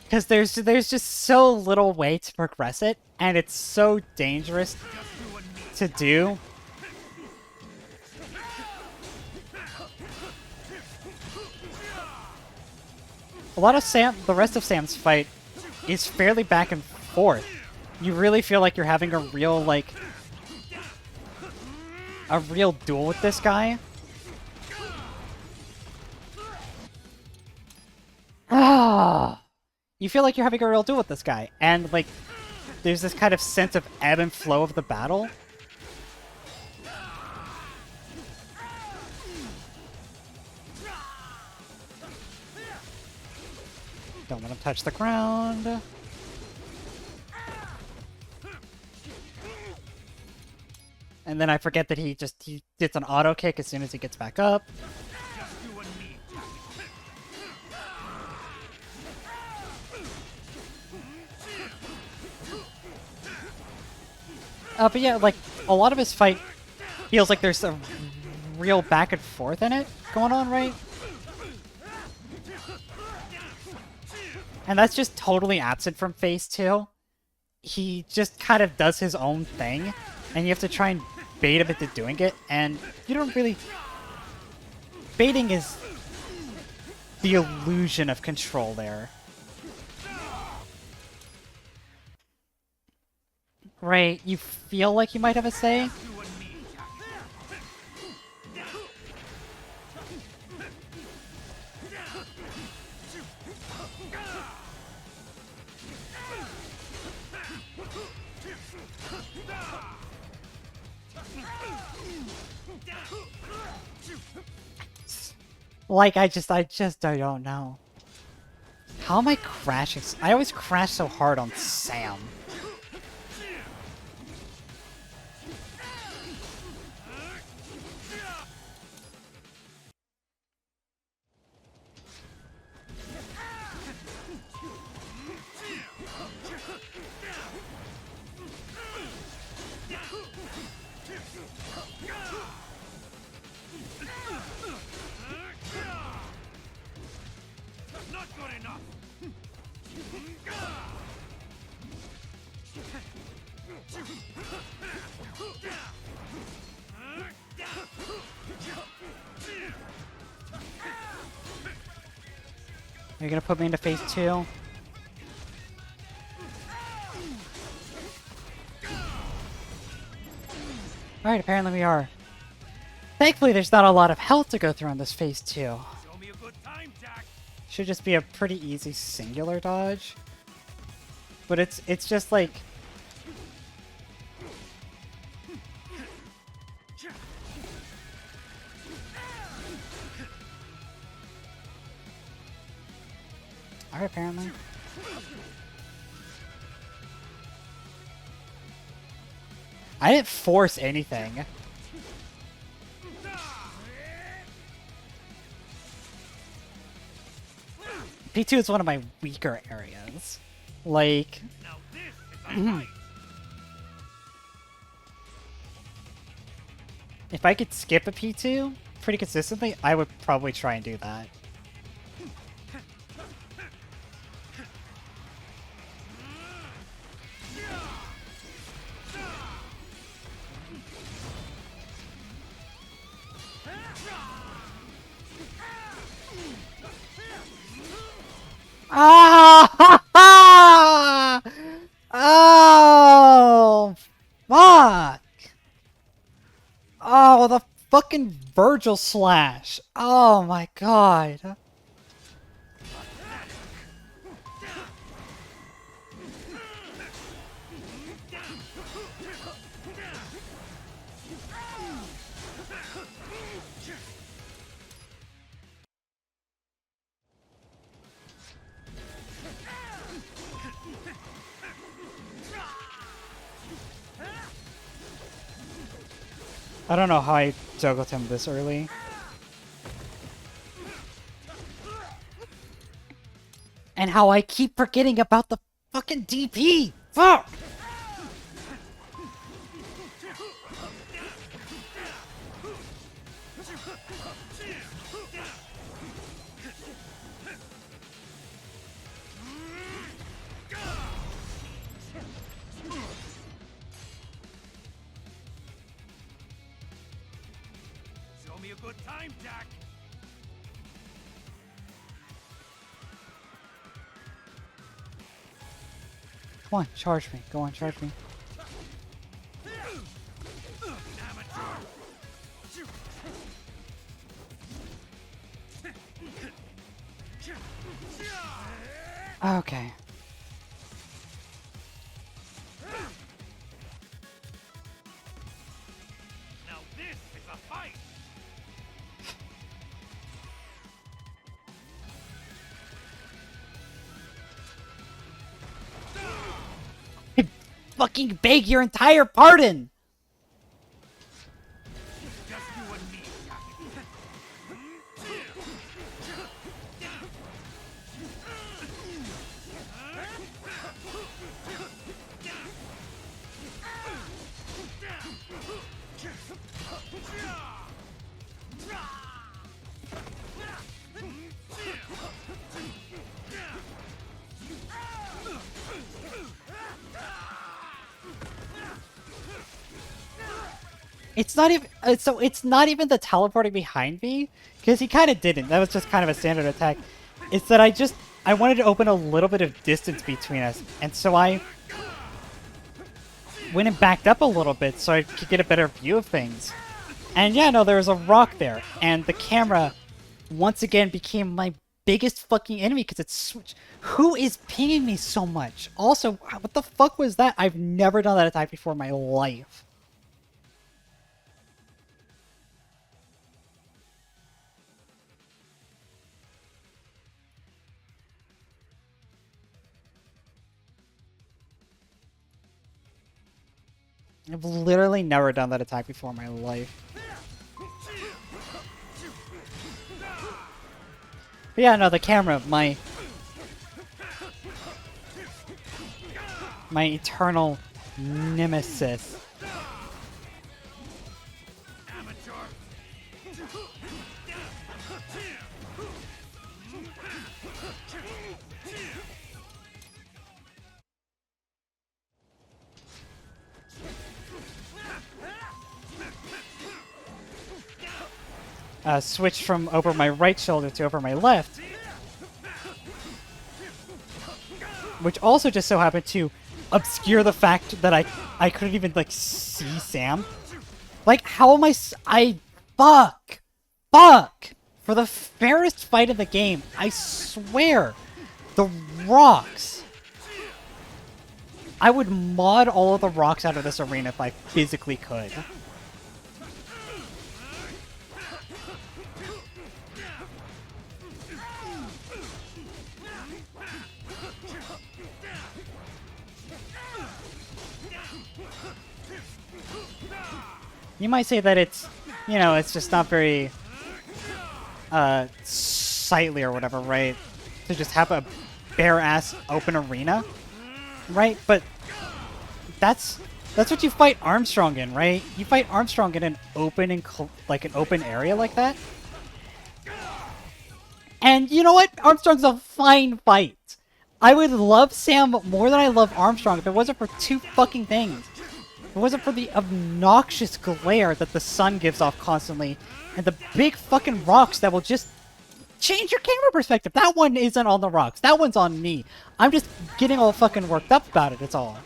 F: Because there's just so little way to progress it, and it's so dangerous to do. A lot of the rest of Sam's fight is fairly back and forth. You really feel like you're having a real, like, a real duel with this guy. You feel like you're having a real duel with this guy, and, like, there's this kind of sense of ebb and flow of the battle. Don't let him touch the ground. And then I forget that he gets an auto kick as soon as he gets back up. But yeah, like, a lot of his fight feels like there's a real back and forth in it going on, right? And that's just totally absent from Phase 2. He just kind of does his own thing, and you have to try and bait him into doing it, and you don't really... Baiting is the illusion of control there. right, you feel like you might have a say. Like, I don't know. How am I crashing? I always crash so hard on Sam.
C: Not good enough.
F: You're gonna put me into phase 2? Alright, apparently we are. Thankfully, there's not a lot of health to go through on this phase 2.
C: Show me a good time, Jack.
F: Should just be a pretty easy singular dodge. But it's just like... Alright, apparently. I didn't force anything. P2 is one of my weaker areas. Like...
C: Now this is a fight.
F: If I could skip a P2 pretty consistently, I would probably try and do that. Ah! Oh! Fuck! Oh, the fucking Virgil slash! Oh my god! I don't know how I juggled him this early. And how I keep forgetting about the fucking DP! Fuck!
C: Show me a good time, Jack.
F: Come on, charge me. Go on, charge me. Okay.
C: Now this is a fight.
F: I fucking beg your entire pardon!
C: Just you and me, Jack.
F: It's not even so it's not even the teleporting behind me, because he kind of didn't. That was just kind of a standard attack. It's that I wanted to open a little bit of distance between us, and so I went and backed up a little bit so I could get a better view of things. And yeah, no, there was a rock there, and the camera once again became my biggest fucking enemy because it's switched. Who is pinging me so much? Also, what the fuck was that? I've never done that attack before in my life. I've literally never done that attack before in my life. But yeah, no, the camera, my eternal nemesis. Switch from over my right shoulder to over my left. Which also just so happened to obscure the fact that I couldn't even, like, see Sam. Like, how am fuck! For the fairest fight in the game, I swear, the rocks. I would mod all of the rocks out of this arena if I physically could. You might say that it's, you know, it's just not very, sightly or whatever, right? To just have a bare-ass open arena, right? But that's what you fight Armstrong in, right? You fight Armstrong in an open and like an open area like that. And you know what? Armstrong's a fine fight. I would love Sam more than I love Armstrong if it wasn't for two fucking things. If it wasn't for the obnoxious glare that the sun gives off constantly, and the big fucking rocks that will just change your camera perspective. That one isn't on the rocks. That one's on me. I'm just getting all fucking worked up about it, it's all.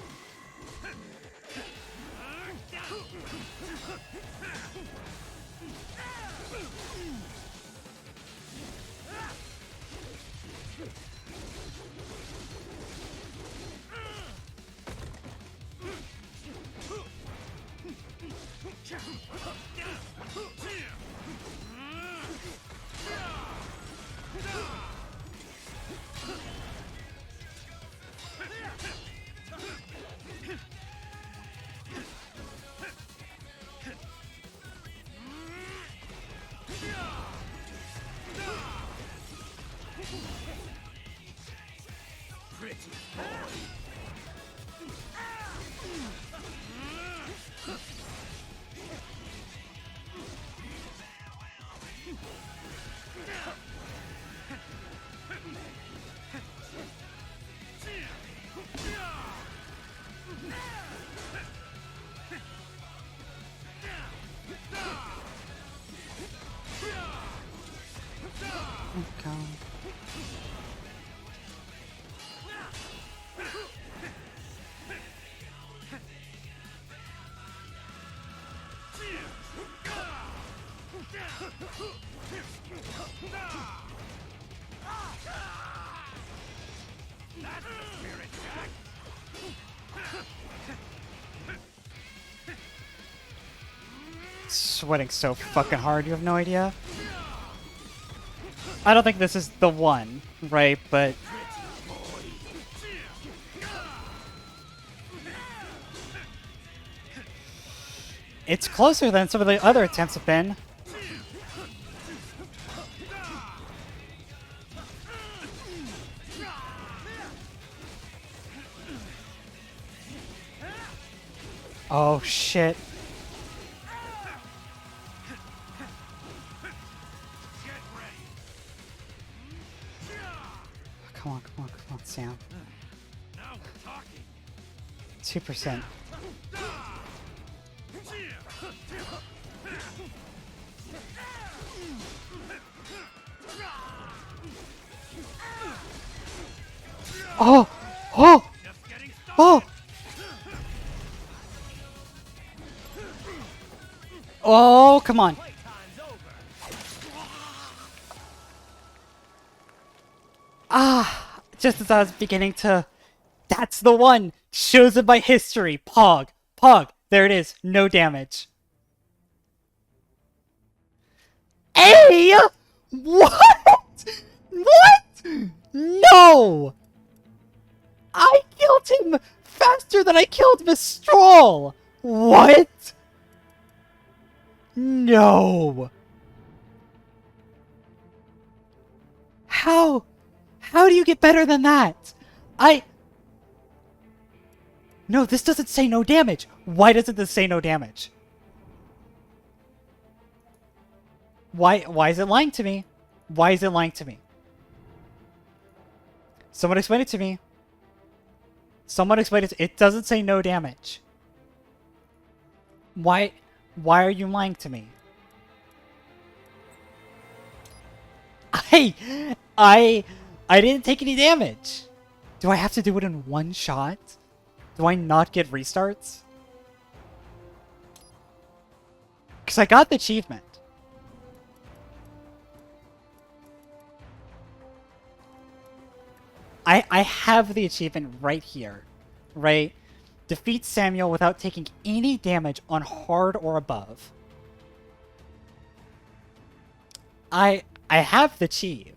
F: Sweating so fucking hard, you have no idea. I don't think this is the one, right? But it's closer than some of the other attempts have been. Oh shit. Come on, Sam. 2%. Oh! Oh! Oh! Oh, come on.
C: Playtime's over.
F: Ah, just as I was beginning to... That's the one! Shows it by history. Pog. Pog. There it is. No damage. Hey! What? What? No! I killed him faster than I killed Mistral! What? No! How? How do you get better than that? No, this doesn't say no damage. Why doesn't this say no damage? Why is it lying to me? Why is it lying to me? Someone explain it to me. Someone explain it. It doesn't say no damage. Why are you lying to me? I didn't take any damage. Do I have to do it in one shot? Do I not get restarts? Because I got the achievement. I have the achievement right here. Right? Defeat Samuel without taking any damage on hard or above. I have the achieve.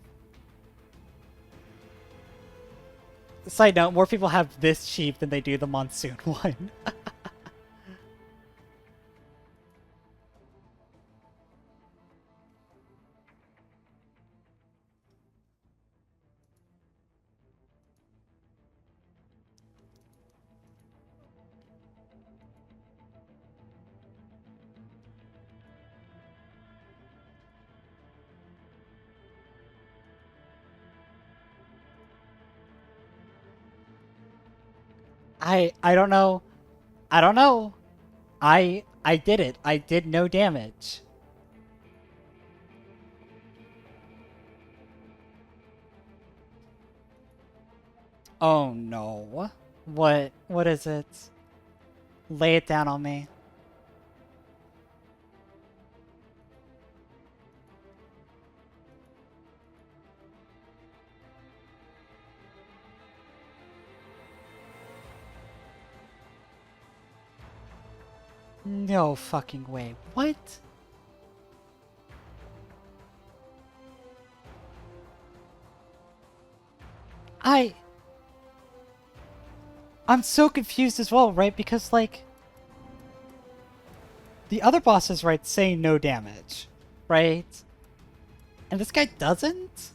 F: Side note, more people have this sheep than they do the Monsoon one. I don't know. I don't know. I did it. I did no damage. Oh no. What is it? Lay it down on me. No fucking way. What? I'm so confused as well, right? Because, like, the other bosses, right, say no damage, right? And this guy doesn't?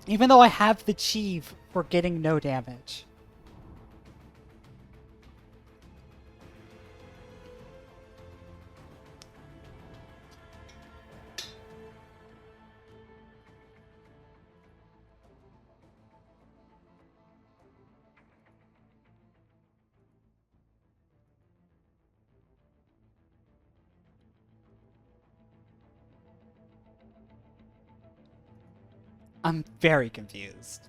F: Even though I have the achieve for getting no damage. I'm very confused.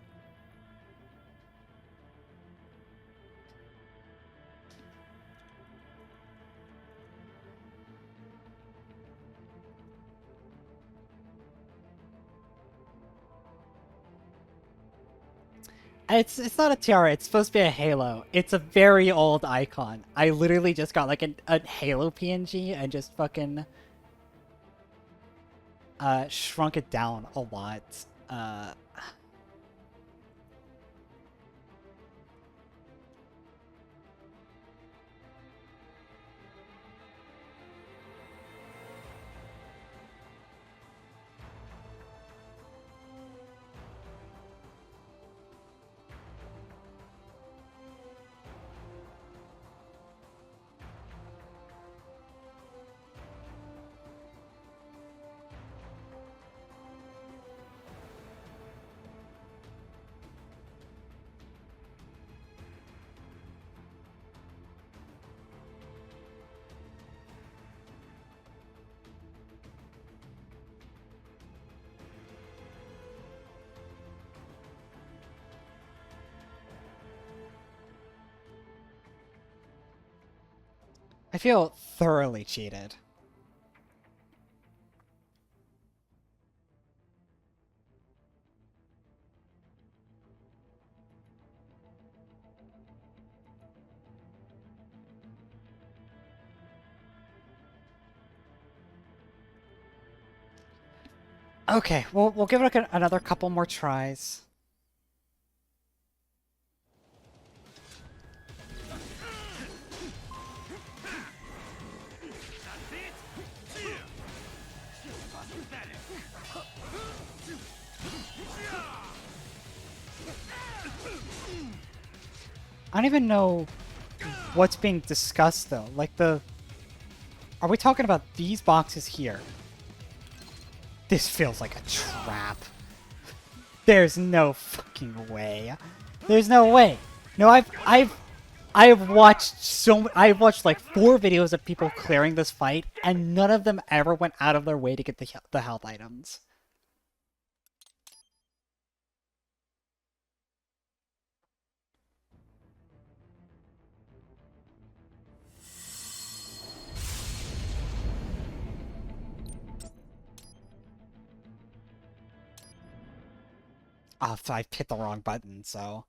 F: It's not a tiara, it's supposed to be a halo. It's a very old icon. I literally just got like a halo PNG and just fucking shrunk it down a lot. I feel thoroughly cheated. Okay, we'll give it another couple more tries. I don't even know what's being discussed though. Like are we talking about these boxes here? This feels like a trap. There's no fucking way. There's no way. No, I've watched like 4 videos of people clearing this fight, and none of them ever went out of their way to get the health items. Oh, I hit the wrong button, so.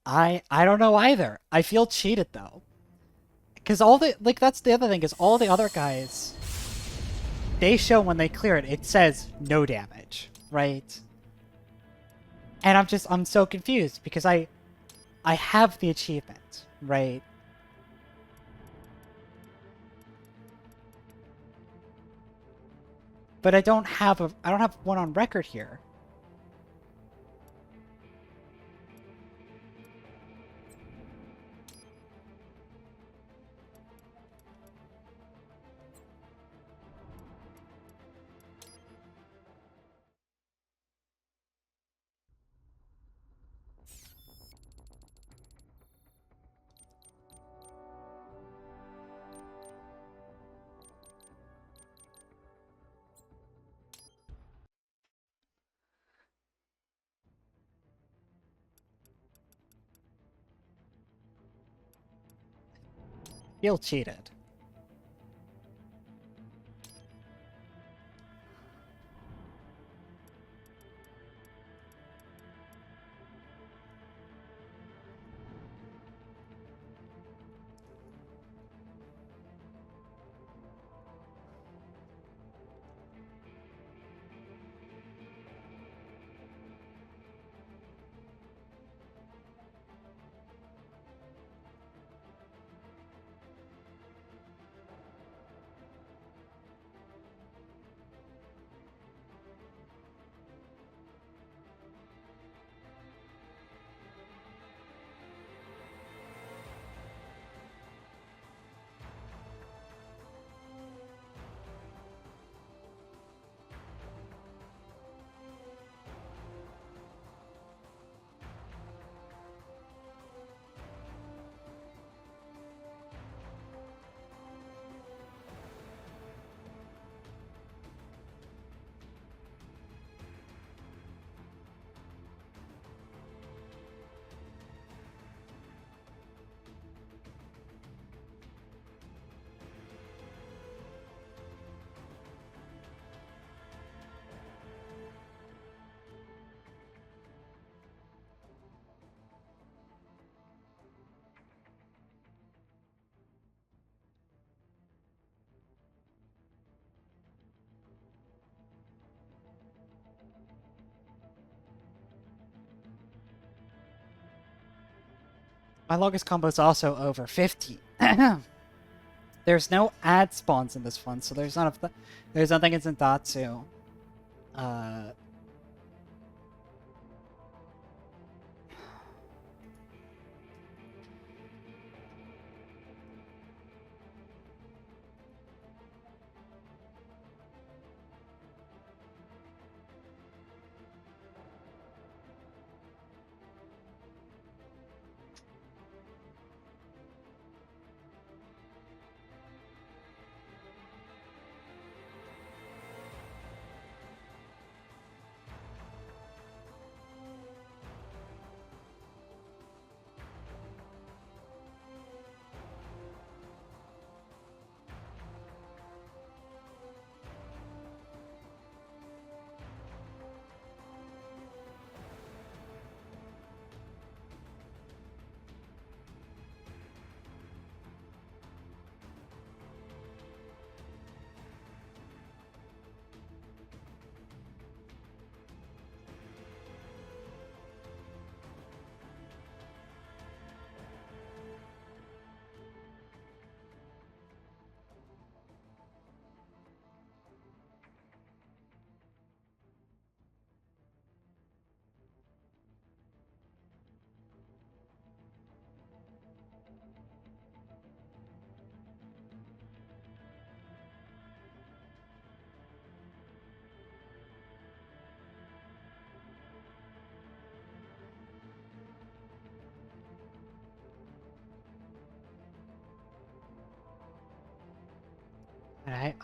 F: I don't know either. I feel cheated though. Cause that's the other thing, is all the other guys, they show when they clear it, it says no damage, right? And I'm so confused because I have the achievement, right? But I don't have one on record here. Feel cheated. My longest combo is also over 50. There's no ad spawns in this one, so there's nothing in Zendatsu.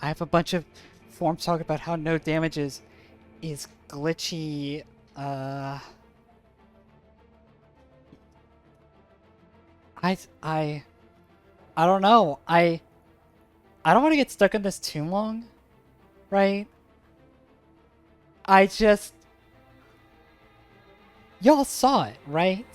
F: I have a bunch of forums talking about how no damage is glitchy. I don't know. I don't want to get stuck in this too long, right? I just y'all saw it, right?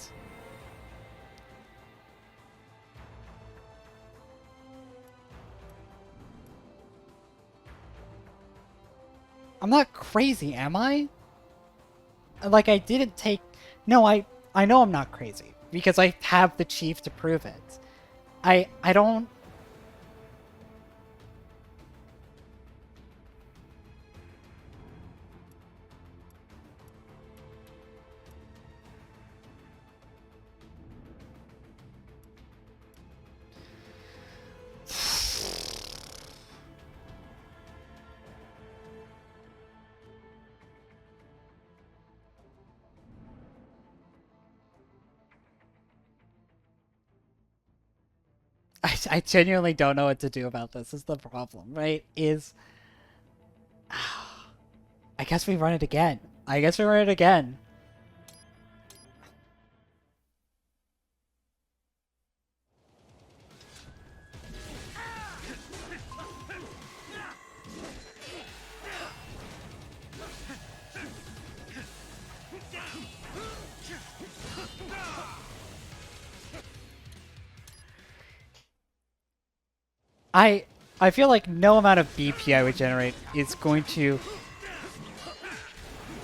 F: I'm not crazy, am I? Like, I didn't take... No, I know I'm not crazy, because I have the chief to prove it. I don't... I genuinely don't know what to do about this, is the problem, right? I guess we run it again. I guess we run it again. I feel like no amount of BP I would generate is going to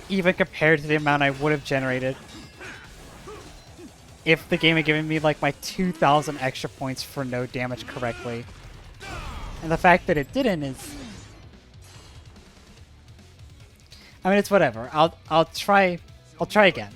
F: even compare to the amount I would have generated if the game had given me like my 2,000 extra points for no damage correctly. And the fact that it didn't is... I mean, it's whatever. I'll try again.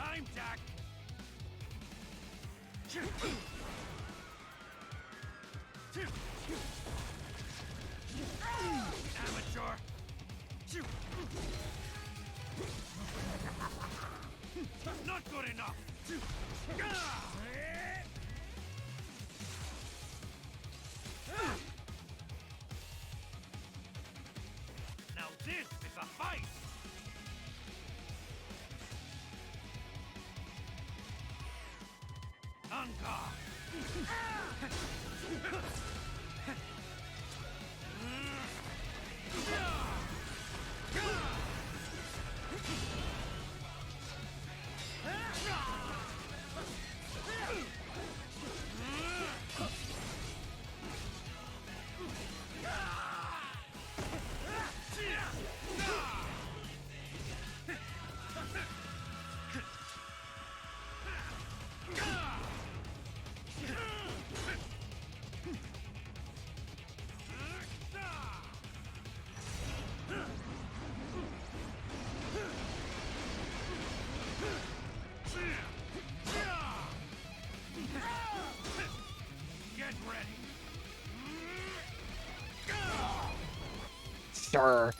F: Sure.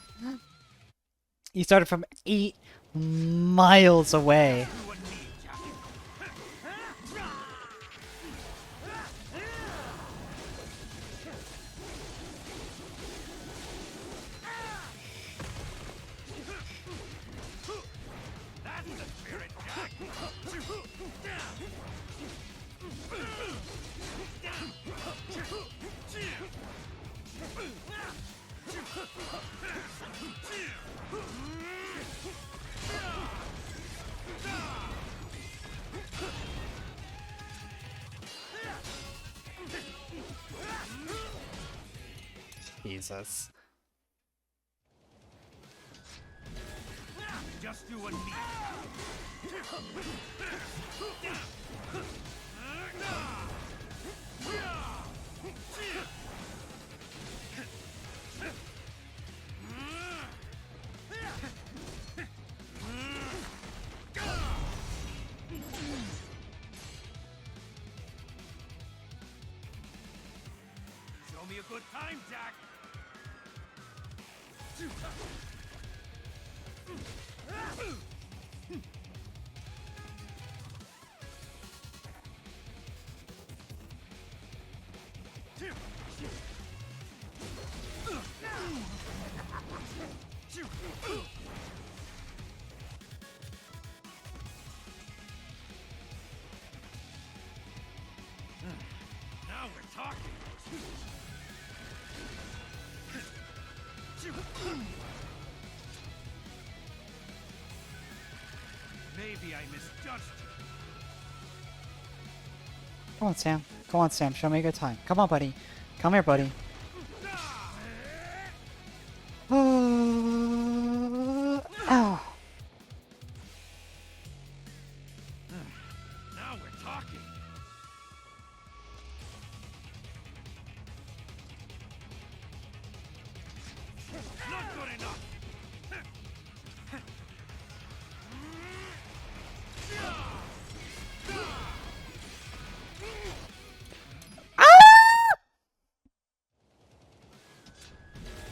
F: You started from 8 miles away. Jesus.
C: Just you and me. Show me a good time, Jack. Now we're talking. Maybe I misjudged you.
F: Come on, Sam. Come on, Sam. Show me a good time. Come on, buddy. Come here, buddy. Ow.
C: Now we're talking. Not good enough.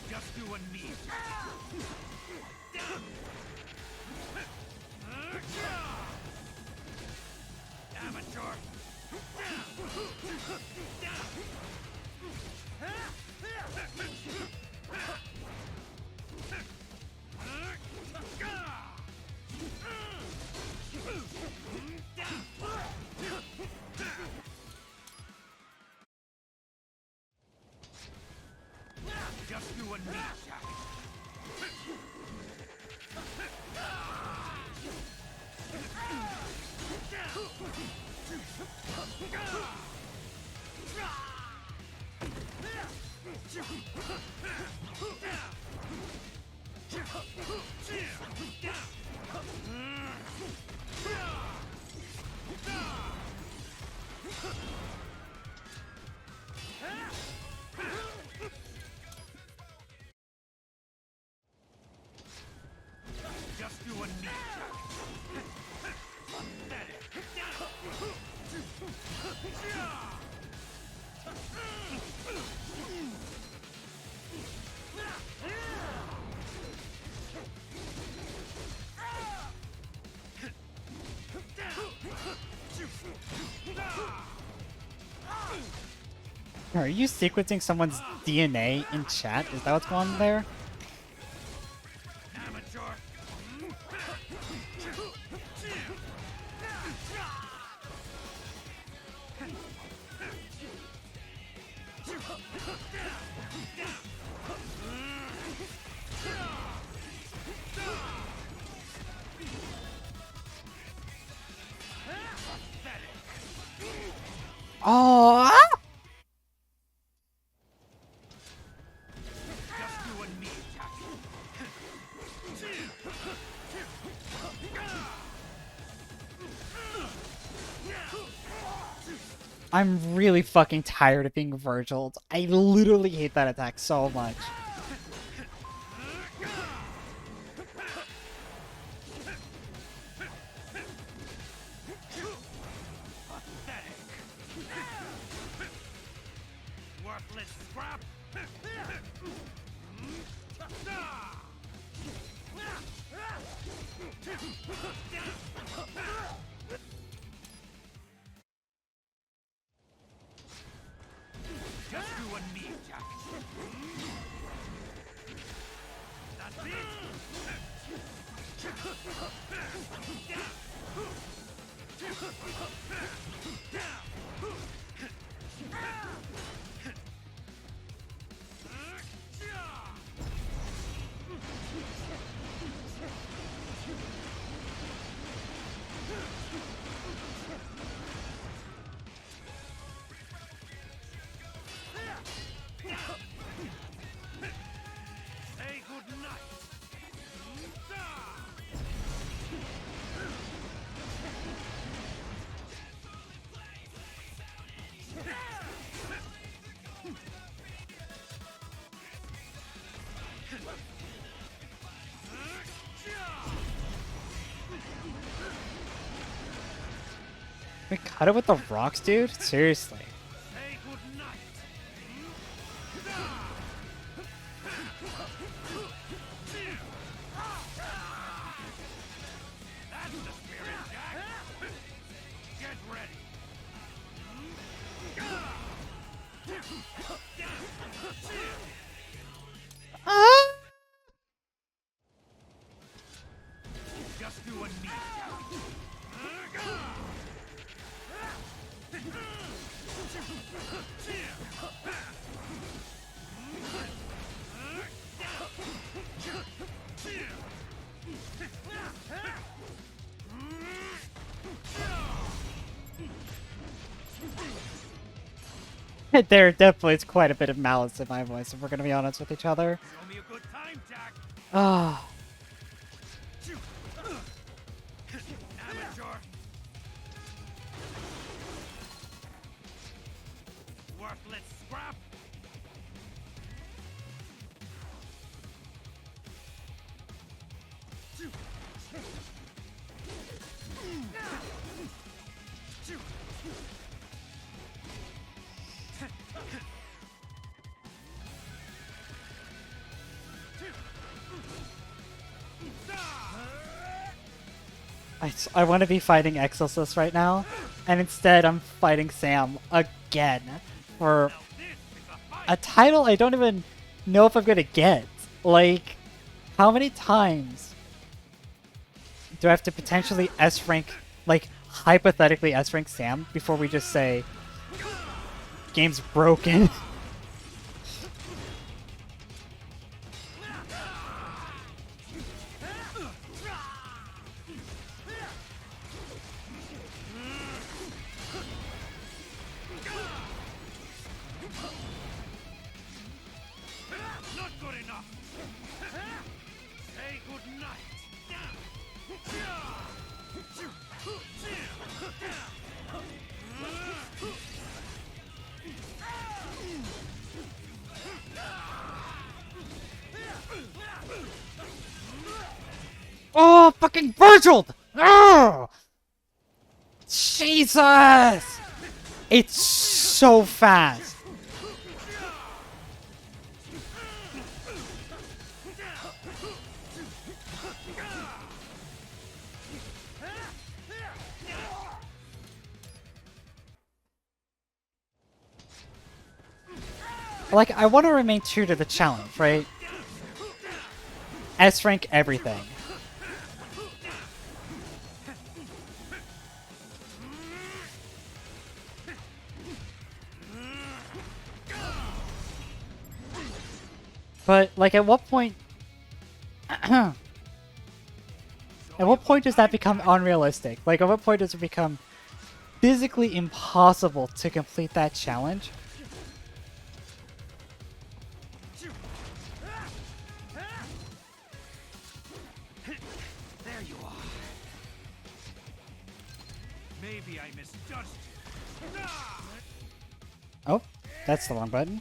C: Just you and me. Amateur. Just you and me, Jack. Just you and me, Jack.
F: Are you sequencing someone's DNA in chat? Is that what's going on there?
C: Amateur.
F: Oh!
C: Just you and me, Jack.
F: I'm really fucking tired of being Virgiled. I literally hate that attack so much.
C: Worthless scrap. Just you and me, Jack. That's it. Say good night.
F: We cut it with the rocks, dude? Seriously.
C: Say good night. That's the spirit, Jack. Get ready.
F: There definitely is quite a bit of malice in my voice, if we're gonna be honest with each other.
C: Show me a good time, Jack.
F: Ah.
C: Amateur. Worthless scrap.
F: I want to be fighting Excelsus right now, and instead I'm fighting Sam again for a title I don't even know if I'm gonna get. Like, how many times do I have to potentially S-rank, like, hypothetically S-rank Sam before we just say, game's broken?
C: Not good enough. Say good night.
F: Oh, fucking Virgil! Oh! Jesus! It's so fast. Like, I want to remain true to the challenge, right? S-rank everything. But, like, at what point... at what point does that become unrealistic? Like, at what point does it become physically impossible to complete that challenge?
C: There you are. Maybe I misjudged you.
F: Oh, that's the wrong button.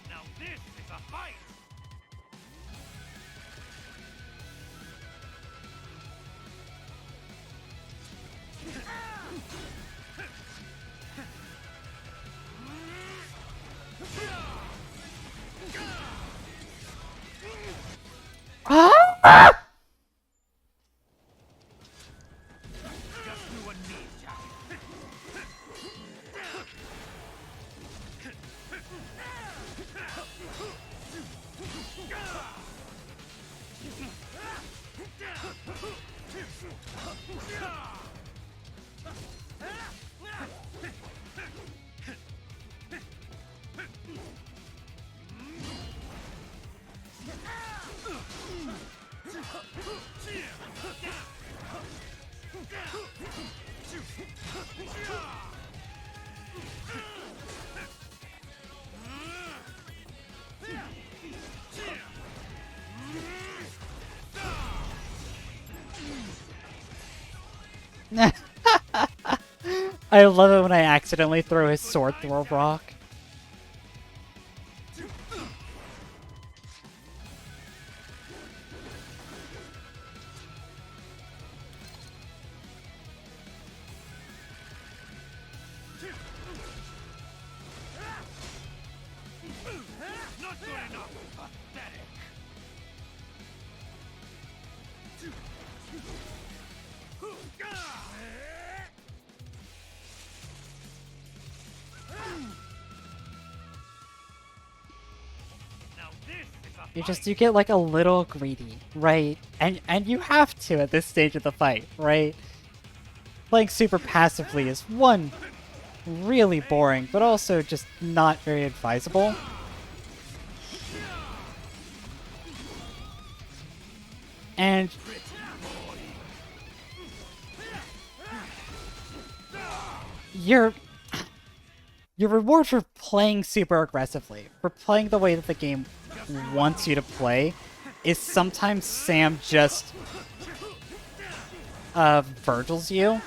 C: Now this is a fight.
F: Ah!
C: Just you and me, Jack.
F: I love it when I accidentally throw his sword through a rock.
C: Not good enough. Pathetic.
F: you get like a little greedy, right? And you have to at this stage of the fight, right? Playing super passively is one, really boring, but also just not very advisable. And your reward for playing super aggressively, for playing the way that the game wants you to play, is sometimes Sam just Virgils you.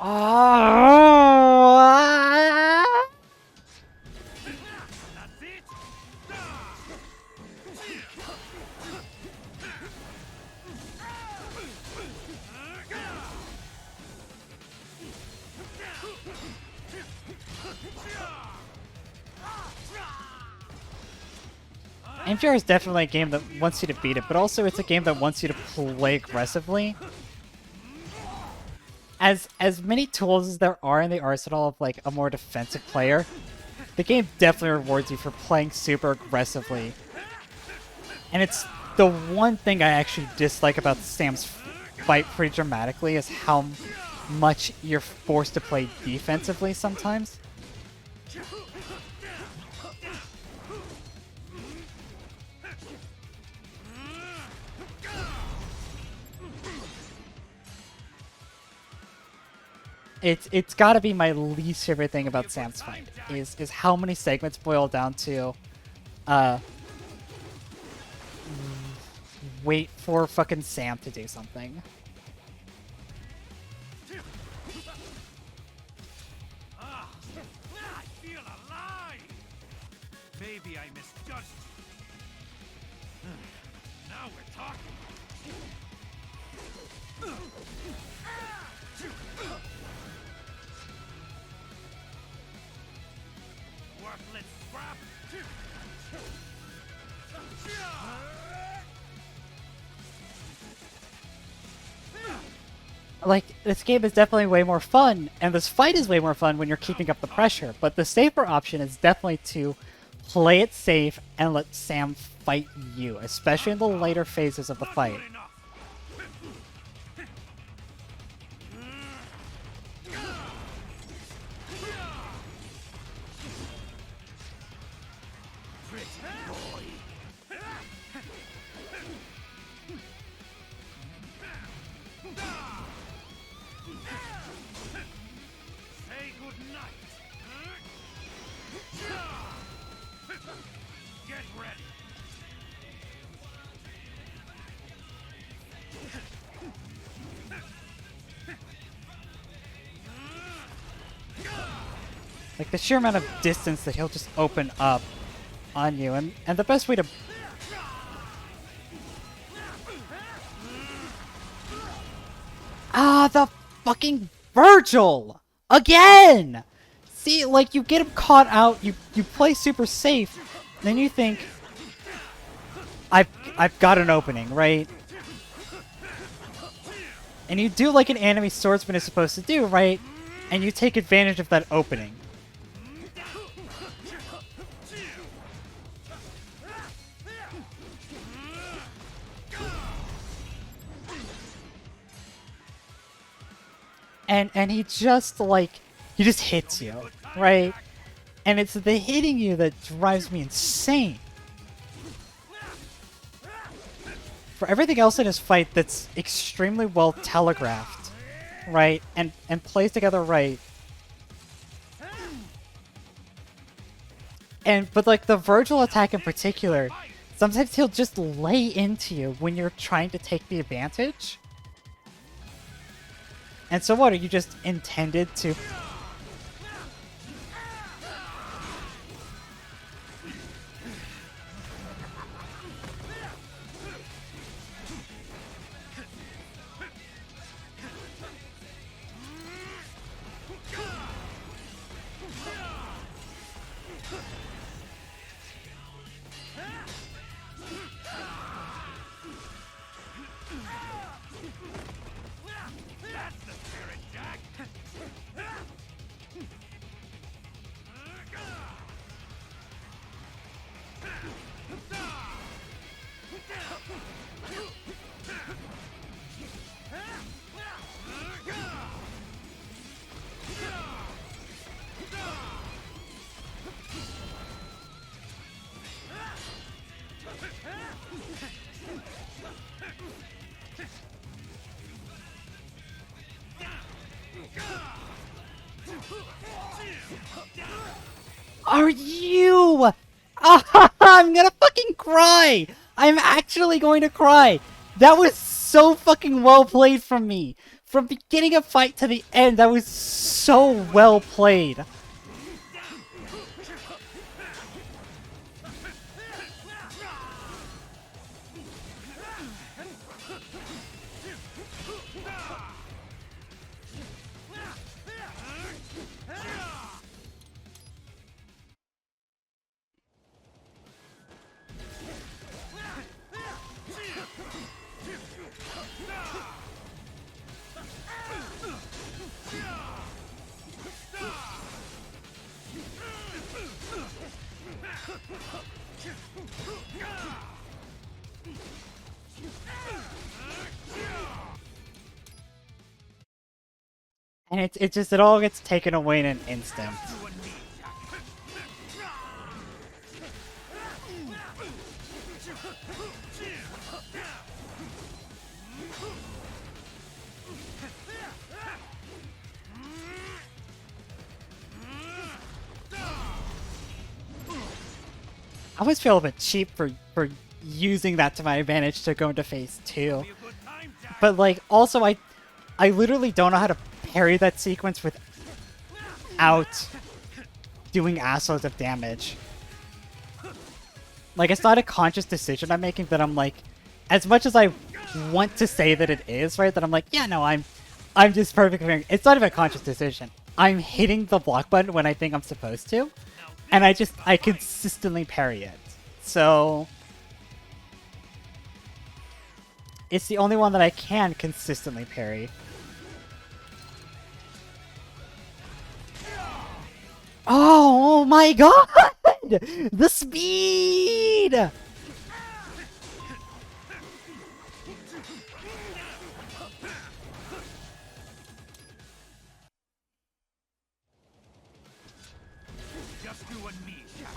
F: Oh, MGR is definitely a game that wants you to beat it, but also it's a game that wants you to play aggressively. As many tools as there are in the arsenal of like a more defensive player, the game definitely rewards you for playing super aggressively. And it's the one thing I actually dislike about Sam's fight pretty dramatically is how much you're forced to play defensively sometimes. It's got to be my least favorite thing about Sam's fight is how many segments boil down to wait for fucking Sam to do something.
C: I feel alive. Maybe I misjudged you. Now we're talking. Worthless scrap.
F: Like, this game is definitely way more fun, and this fight is way more fun when you're keeping up the pressure, but the safer option is definitely to play it safe and let Sam fight you, especially in the later phases of the fight.
C: Say goodnight. Get ready.
F: Like, the sheer amount of distance that he'll just open up on you, and the best way to... Ah, the fucking Virgil! Again! See, like, you get him caught out, you play super safe, then you think, I've got an opening, right? And you do like an anime swordsman is supposed to do, right? And you take advantage of that opening. And he just, like, he just hits you, right? And it's the hitting you that drives me insane. For everything else in his fight that's extremely well telegraphed, right? And plays together right. But like the Virgil attack in particular, sometimes he'll just lay into you when you're trying to take the advantage. And so what, are you just intended to... Are you? I'm gonna fucking cry! I'm actually going to cry! That was so fucking well played from me! From beginning of fight to the end, that was so well played! And it all gets taken away in an instant. I always feel a bit cheap for using that to my advantage to go into phase 2. But like, also I literally don't know how to parry that sequence without doing assloads of damage. Like, it's not a conscious decision I'm making, but I'm like, as much as I want to say that it is, right, that I'm like, yeah, no, I'm just perfectly... It's not even a conscious decision. I'm hitting the block button when I think I'm supposed to, and I consistently parry it. So... it's the only one that I can consistently parry. Oh my god! The speed!
C: Just you and me, Jack.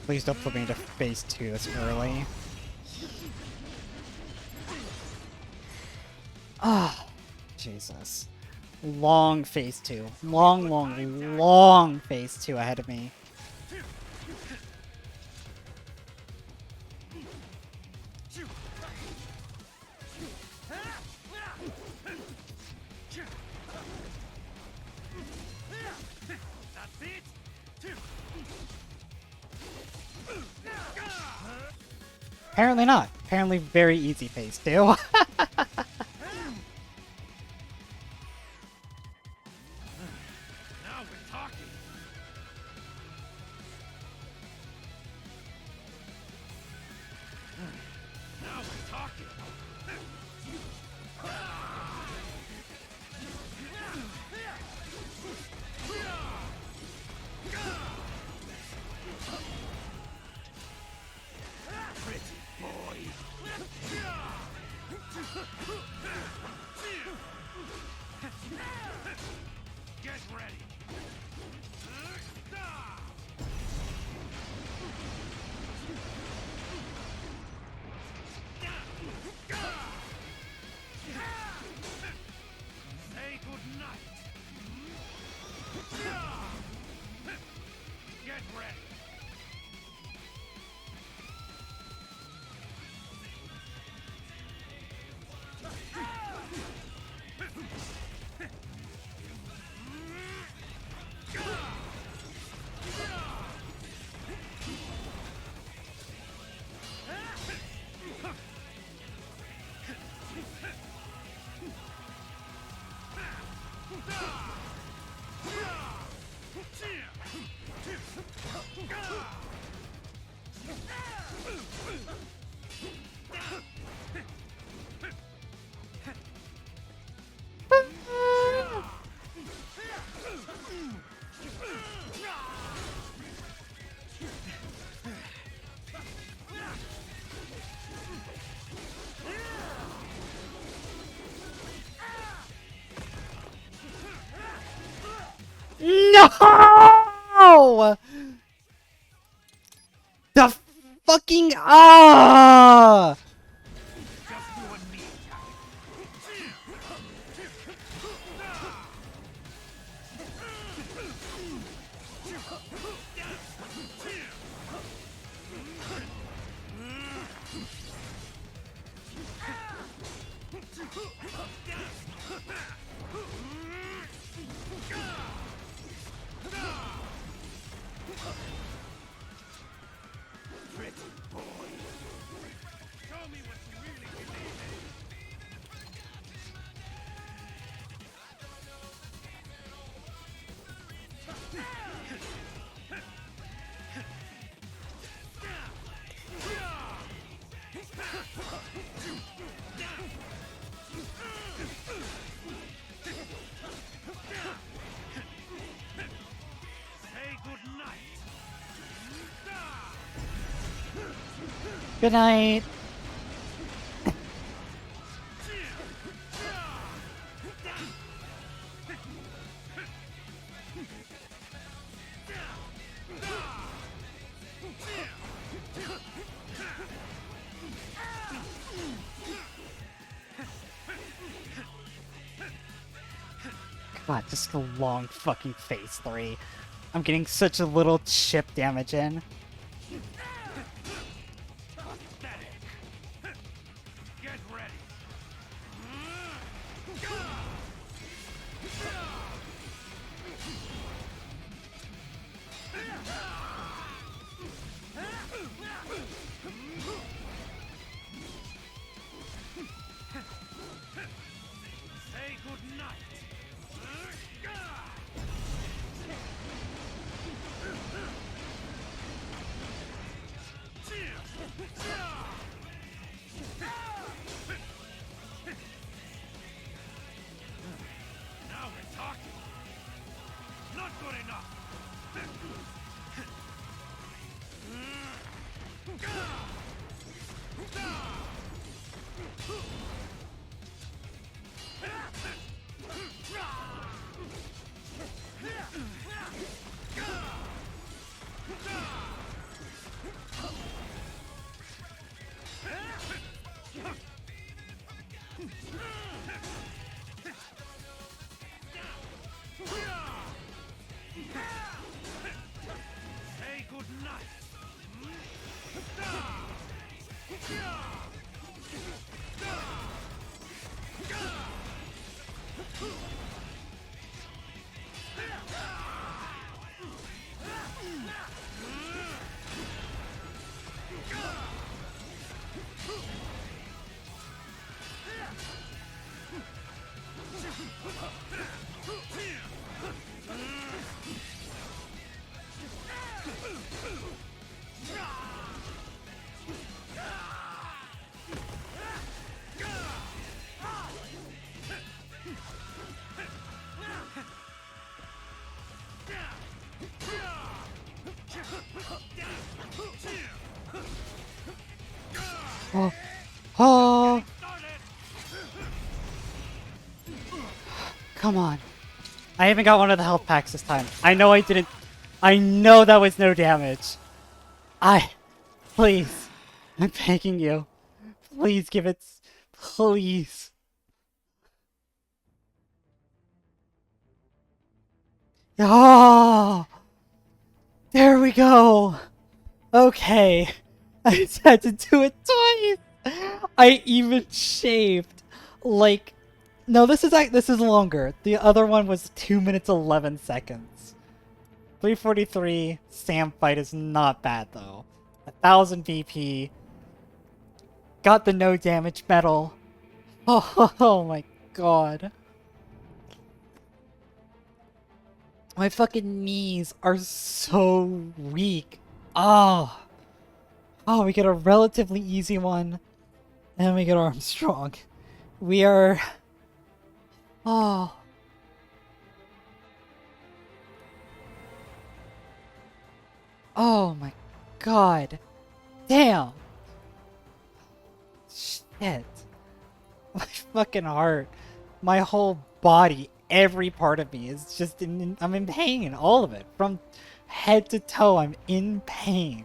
F: Please don't put me into phase 2 this early. Ah, Jesus. Long phase 2. Long phase 2 ahead of me. Apparently not. Apparently very easy phase 2.
C: Now we're talking. Now we're talking. Pretty boy.
F: The fucking ah! Good night. God, just a long fucking phase 3. I'm getting such a little chip damage in.
C: Get ready. Say good night. Now we're talking. Not good enough. Say good night.
F: Oh. Oh. Come on. I haven't got one of the health packs this time. I know I didn't. I know that was no damage. Please. I'm begging you. Please give it. Please. Oh. There we go. Okay. I just had to do it twice. I even shaved. Like, no, this is longer. The other one was 2 minutes 11 seconds. 343 Sam fight is not bad though. 1000 VP. Got the no damage medal. Oh my god. My fucking knees are so weak. Oh, we get a relatively easy one. And we get Armstrong. We are... Oh. Oh my god. Damn. Shit. My fucking heart. My whole body. Every part of me is just I'm in pain. All of it. From head to toe, I'm in pain.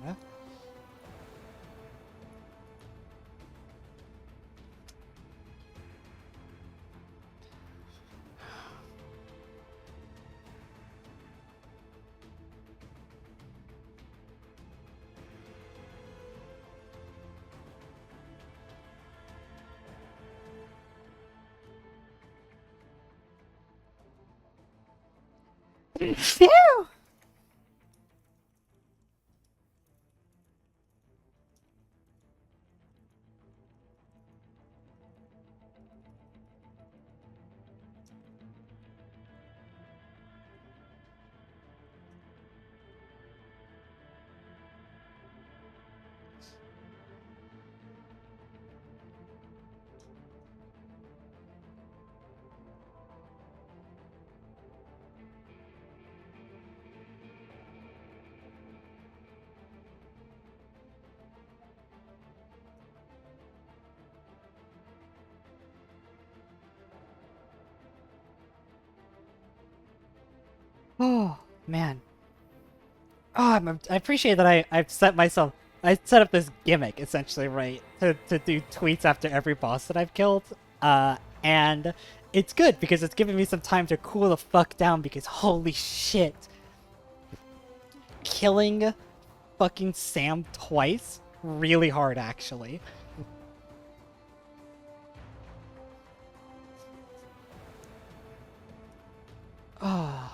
F: Phew! Oh, man. Oh, I appreciate that I've set myself... I set up this gimmick, essentially, right? To do tweets after every boss that I've killed. And it's good, because it's giving me some time to cool the fuck down, because holy shit. Killing fucking Sam twice? Really hard, actually. Oh...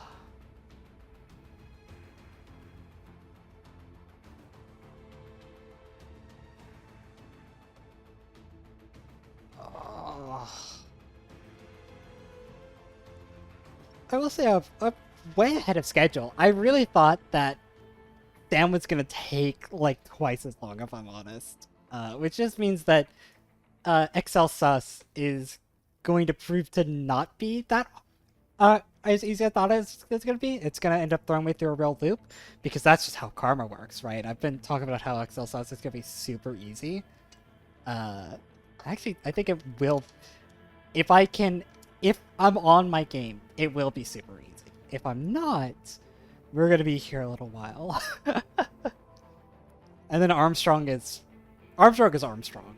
F: I will say I'm way ahead of schedule. I really thought that Sam was gonna take like twice as long, if I'm honest. Which just means that Excelsus is going to prove to not be that as easy as I thought it's gonna be. It's gonna end up throwing me through a real loop, because that's just how karma works, right? I've been talking about how Excelsus is gonna be super easy. Actually, I think it will. If I'm on my game, it will be super easy. If I'm not, we're gonna be here a little while. And then Armstrong is Armstrong.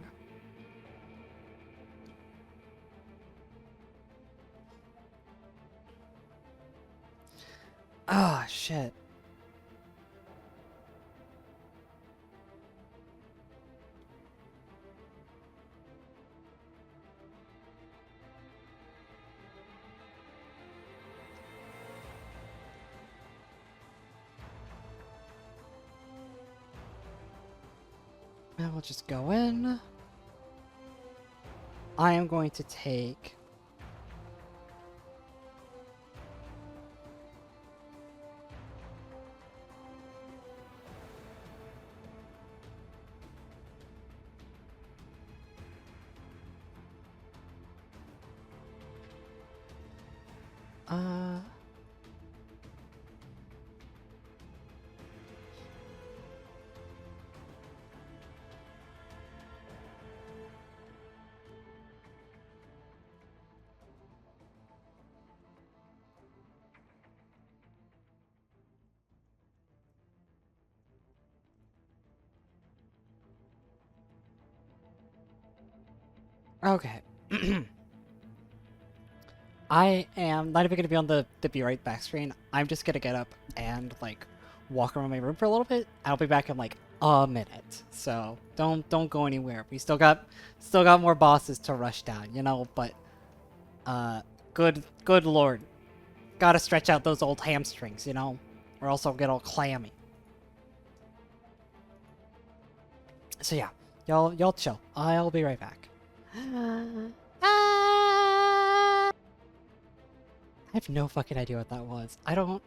F: Ah, shit. And we'll just go in. I am going to take... Okay. I am not even going to be on the Be Right Back screen. I'm just going to get up and, like, walk around my room for a little bit. I'll be back in, like, a minute. So, don't go anywhere. We still got more bosses to rush down, you know, but, good lord. Gotta stretch out those old hamstrings, you know, or else I'll get all clammy. So yeah, y'all chill. I'll be right back. I have no fucking idea what that was. I don't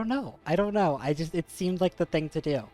F: know. It seemed like the thing to do.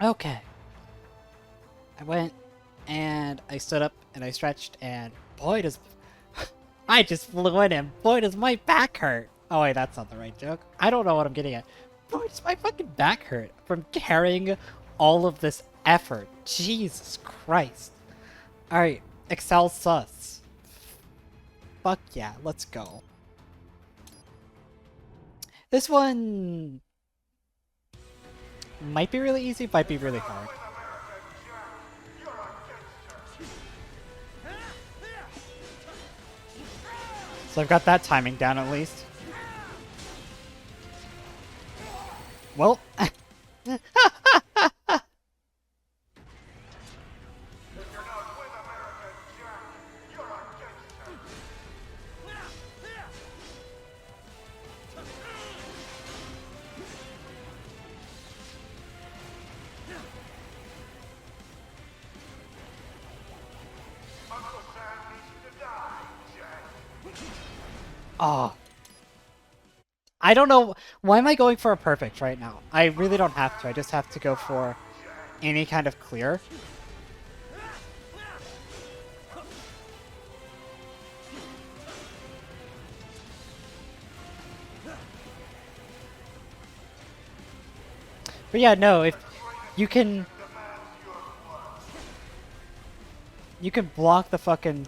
F: Okay. I went and I stood up and I stretched and boy does I just flew in and boy does my back hurt. Oh wait, that's not the right joke. I don't know what I'm getting at. Boy does my fucking back hurt from carrying all of this effort. Jesus Christ. Alright, Excelsus. Fuck yeah, let's go. This one might be really easy, might be really hard. So I've got that timing down at least. Well, oh. I don't know. Why am I going for a perfect right now? I really don't have to. I just have to go for any kind of clear. But yeah, no, if you can block the fucking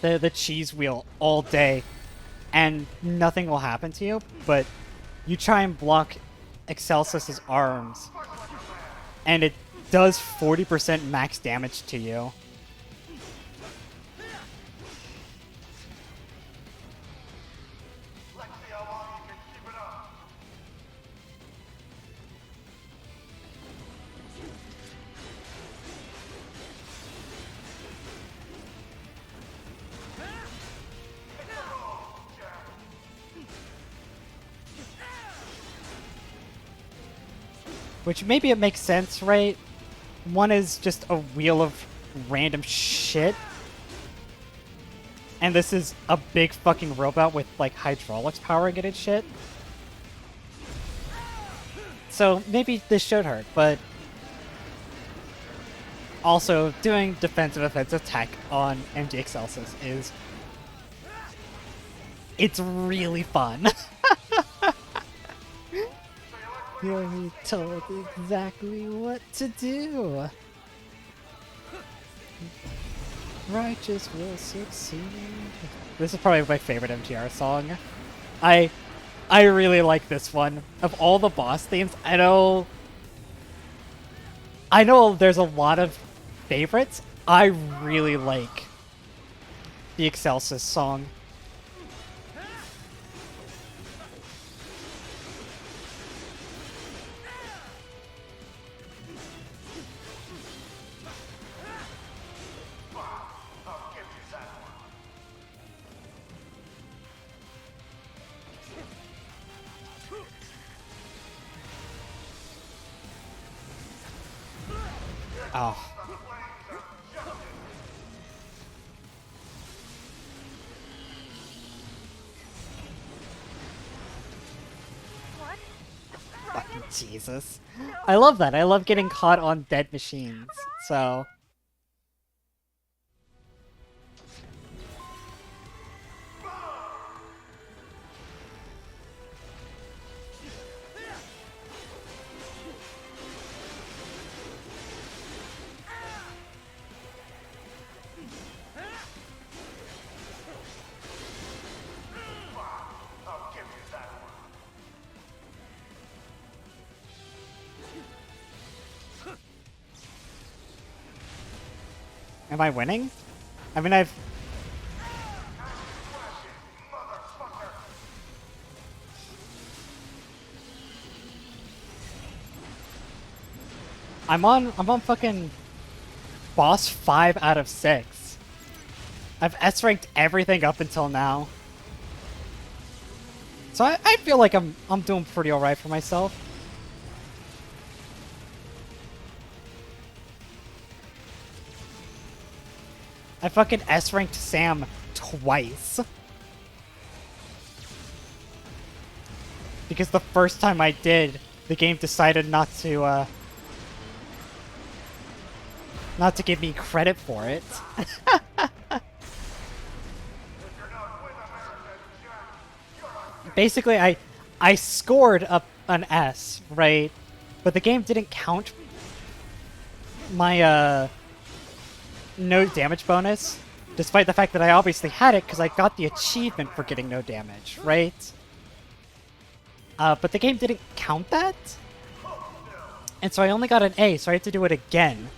F: the cheese wheel all day and nothing will happen to you, but you try and block Excelsus's arms and it does 40% max damage to you. Which maybe it makes sense, right? One is just a wheel of random shit. And this is a big fucking robot with, like, hydraulics powering it and shit. So maybe this should hurt, but also doing defensive offensive tech on MG Excelsus is... it's really fun. You're told exactly what to do. Righteous will succeed. This is probably my favorite MTR song. I really like this one. Of all the boss themes, I know there's a lot of favorites. I really like the Excelsus song. Oh.
B: What?
F: Fucking Jesus. I love that. I love getting caught on dead machines. So... Am I winning? I mean, I'm on fucking boss 5 out of 6. I've S-ranked everything up until now. So I feel like I'm doing pretty alright for myself. I fucking S-ranked Sam twice. Because the first time I did, the game decided not to give me credit for it. Basically, I scored an S, right? But the game didn't count my no damage bonus, despite the fact that I obviously had it because I got the achievement for getting no damage, right? But the game didn't count that, and so I only got an A, so I had to do it again.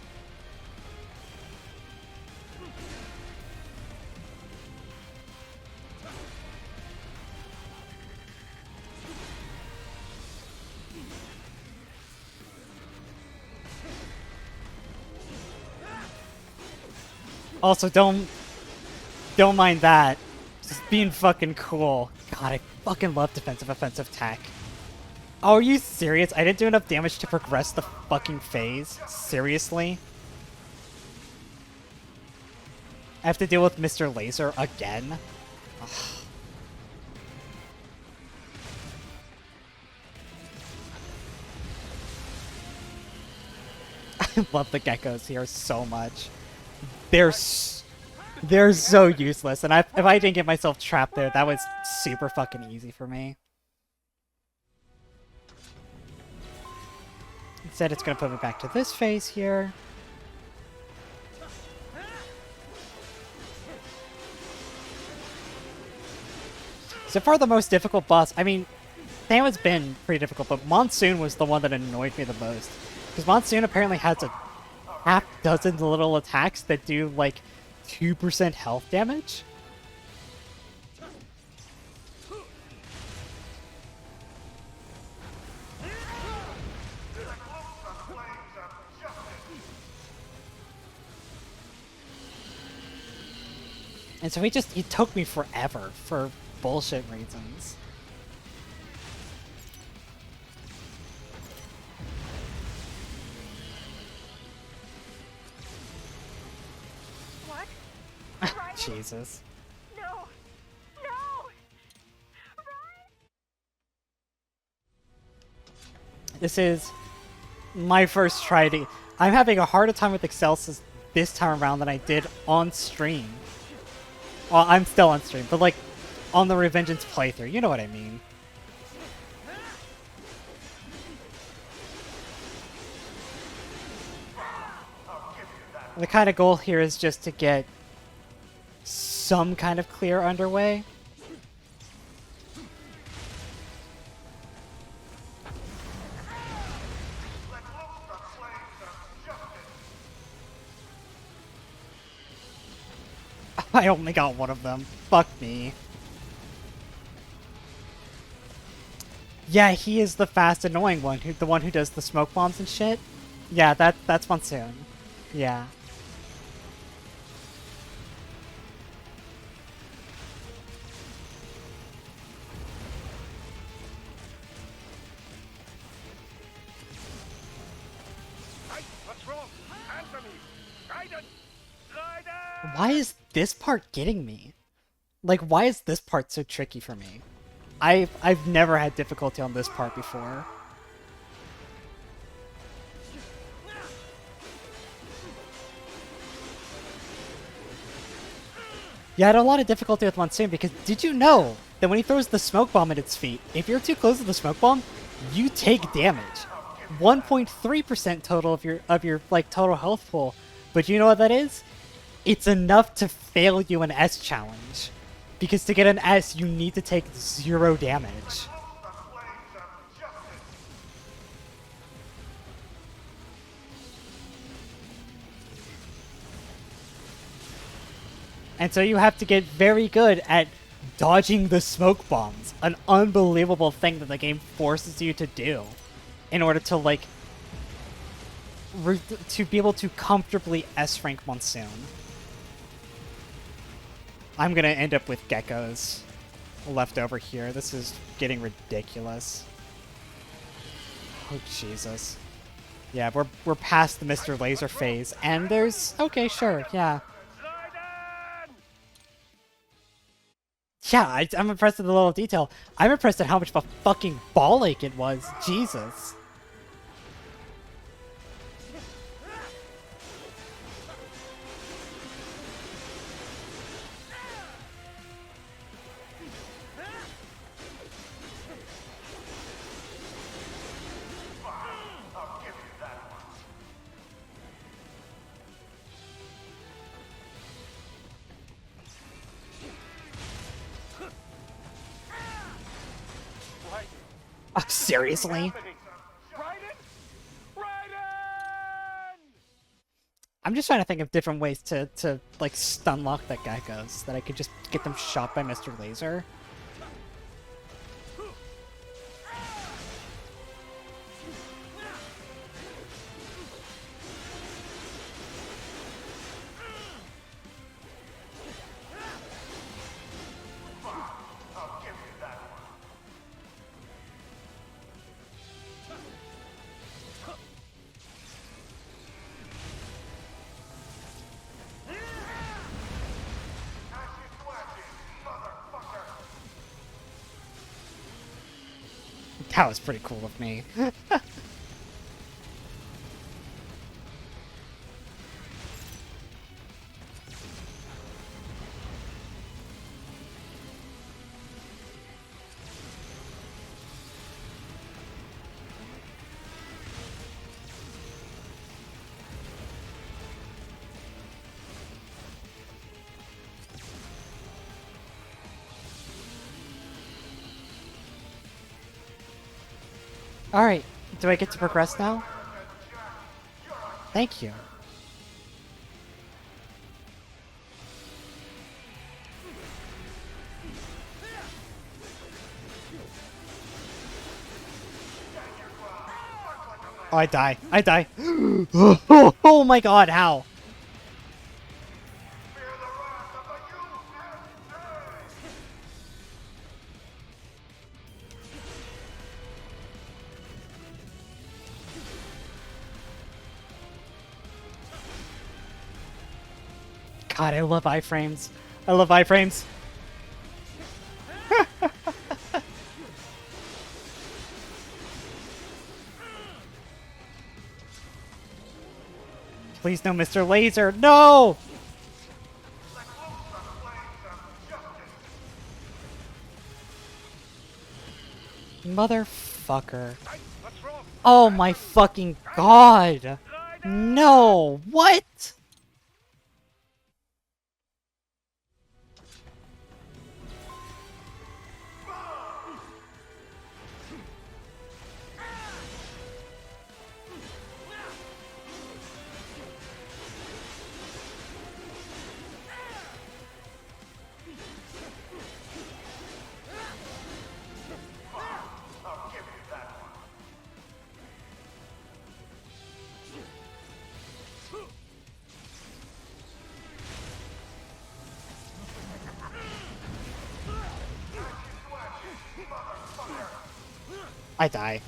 F: Also, don't mind that. Just being fucking cool. God, I fucking love defensive offensive tech. Oh, are you serious? I didn't do enough damage to progress the fucking phase? Seriously? I have to deal with Mr. Laser again? Ugh. I love the geckos here so much. They're so useless, and if I didn't get myself trapped there, that was super fucking easy for me. Instead, it's gonna put me back to this phase here. So far, the most difficult boss, I mean, Sam has been pretty difficult, but Monsoon was the one that annoyed me the most. Because Monsoon apparently has a half dozen little attacks that do like 2% health damage. And so he took me forever for bullshit reasons. Jesus.
E: No! No!
F: This is my first try to... I'm having a harder time with Excelsus this time around than I did on stream. Well, I'm still on stream, but like on the Revengeance playthrough, you know what I mean. The kind of goal here is just to get some kind of clear underway. I only got one of them. Fuck me. Yeah, he is the fast, annoying one, the one who does the smoke bombs and shit. Yeah, that's Monsoon. Yeah.
I: What's wrong? Answer me! Guidance! Guidance!
F: Why is this part getting me? Like, why is this part so tricky for me? I've never had difficulty on this part before. Yeah, I had a lot of difficulty with Monsoon because did you know that when he throws the smoke bomb at its feet, if you're too close to the smoke bomb, you take damage. 1.3% total of your like total health pool. But you know what that is? It's enough to fail you an S challenge. Because to get an S, you need to take 0 damage. And so you have to get very good at dodging the smoke bombs. An unbelievable thing that the game forces you to do in order to, like, to be able to comfortably S-rank Monsoon. I'm gonna end up with geckos left over here. This is getting ridiculous. Oh, Jesus. Yeah, we're past the Mr. Laser phase, and there's... Okay, sure, yeah. Yeah, I'm impressed with the level of detail. I'm impressed at how much of a fucking ball ache it was. Jesus. Seriously? I'm just trying to think of different ways to like stun lock the geckos that I could just get them shot by Mr. Laser. That was pretty cool of me. Alright, do I get to progress now? Thank you. Oh, I die. I die. Oh my god, how? God, I love iframes. I love iframes. Please no, Mr. Laser. No! Motherfucker. Oh my fucking god. No! What? I die.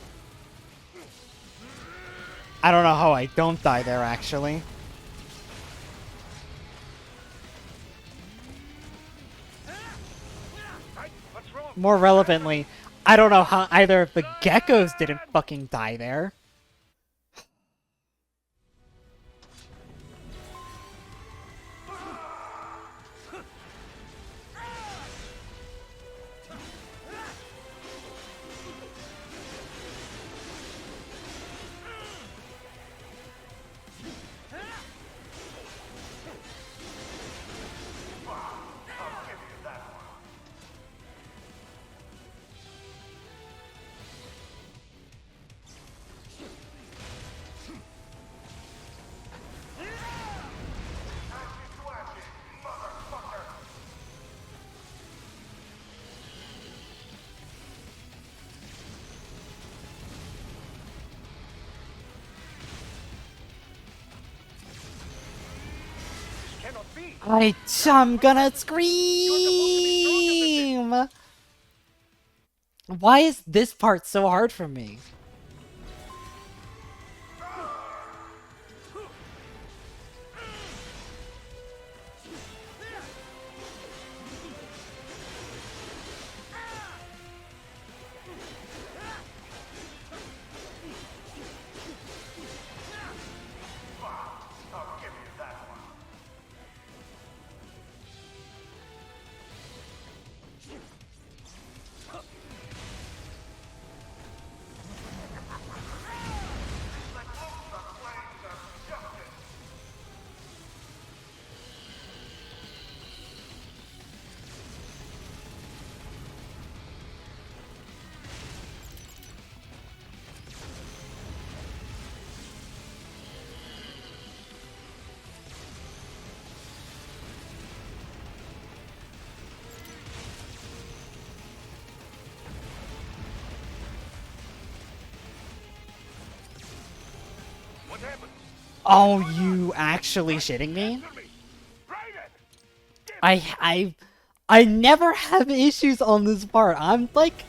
F: I don't know how I don't die there, actually. More relevantly, I don't know how either of the geckos didn't fucking die there. I'm gonna scream! Why is this part so hard for me?
I: What happened?
F: Oh, you actually shitting me?
I: Answer me. Raiden!
F: I never have issues on this part. I'm like,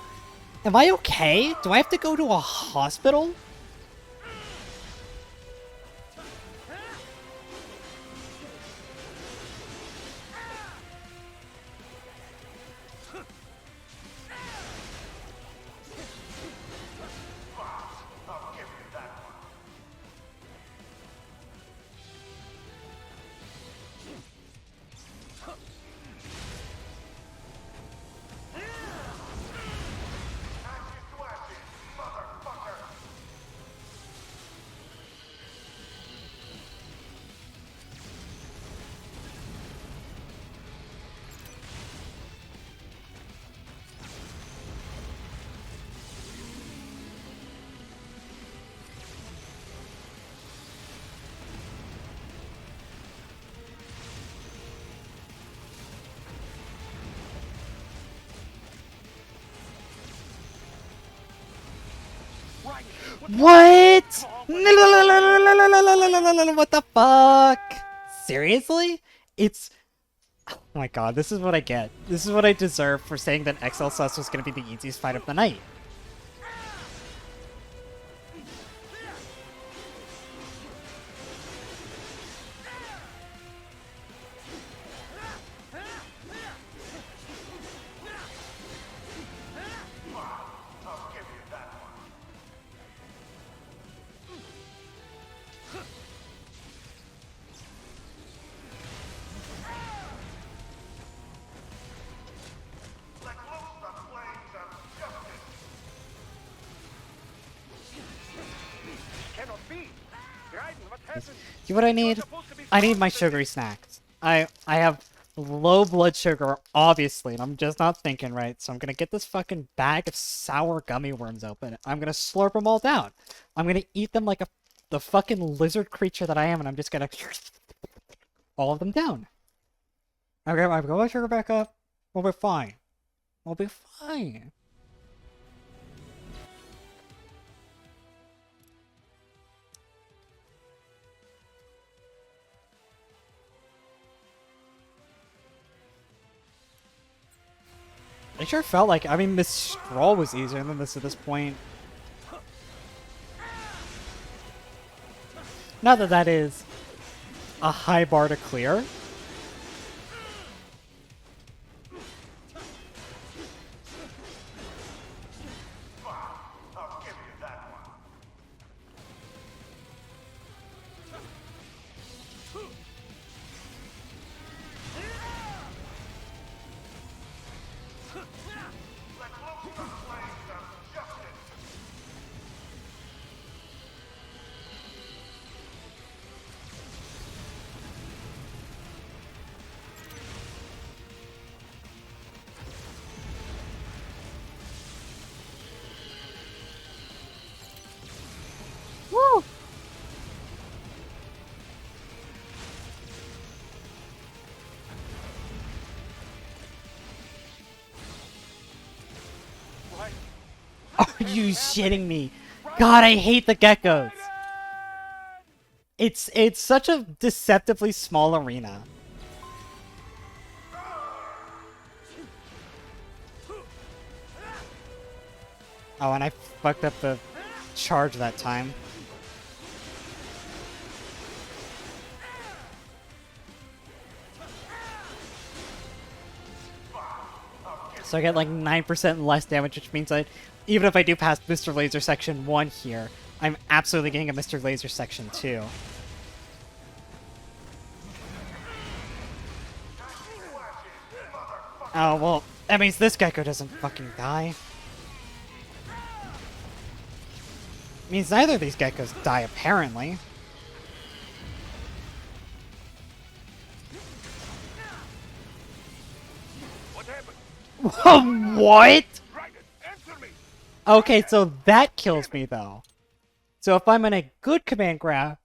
F: am I okay? Do I have to go to a hospital?
H: I'll give you that one. Ashes to ashes, motherfucker!
F: What? What the fuck? Seriously? It's... Oh my god, this is what I get. This is what I deserve for saying that Excelsus was going to be the easiest fight of the night.
H: I'll give you that one. Let loose the flames of justice.
I: Cannot be. Raiden, what happened?
F: See what I need? I need my sugary snacks. I have low blood sugar, obviously, and I'm just not thinking right, so I'm gonna get this fucking bag of sour gummy worms open. I'm gonna slurp them all down. I'm gonna eat them like the fucking lizard creature that I am, and I'm just gonna all of them down. Okay, I've got my sugar back up. We'll be fine. We'll be fine. It sure felt like, I mean, Mistral was easier than this at this point. Not that that is a high bar to clear.
H: I'll give you that one. Let loose the flames of justice.
F: Woo! Are you shitting me? God, I hate the geckos. It's such a deceptively small arena. Oh, and I fucked up the charge that time. So I get like 9% less damage, which means that even if I do pass Mr. Laser Section 1 here, I'm absolutely getting a Mr. Laser Section 2. Oh, well, that means this gecko doesn't fucking die. Means neither of these geckos die, apparently.
I: What happened?
F: What?
I: Raiden, answer me.
F: Okay, so that kills me, though. So if I'm in a good command grab,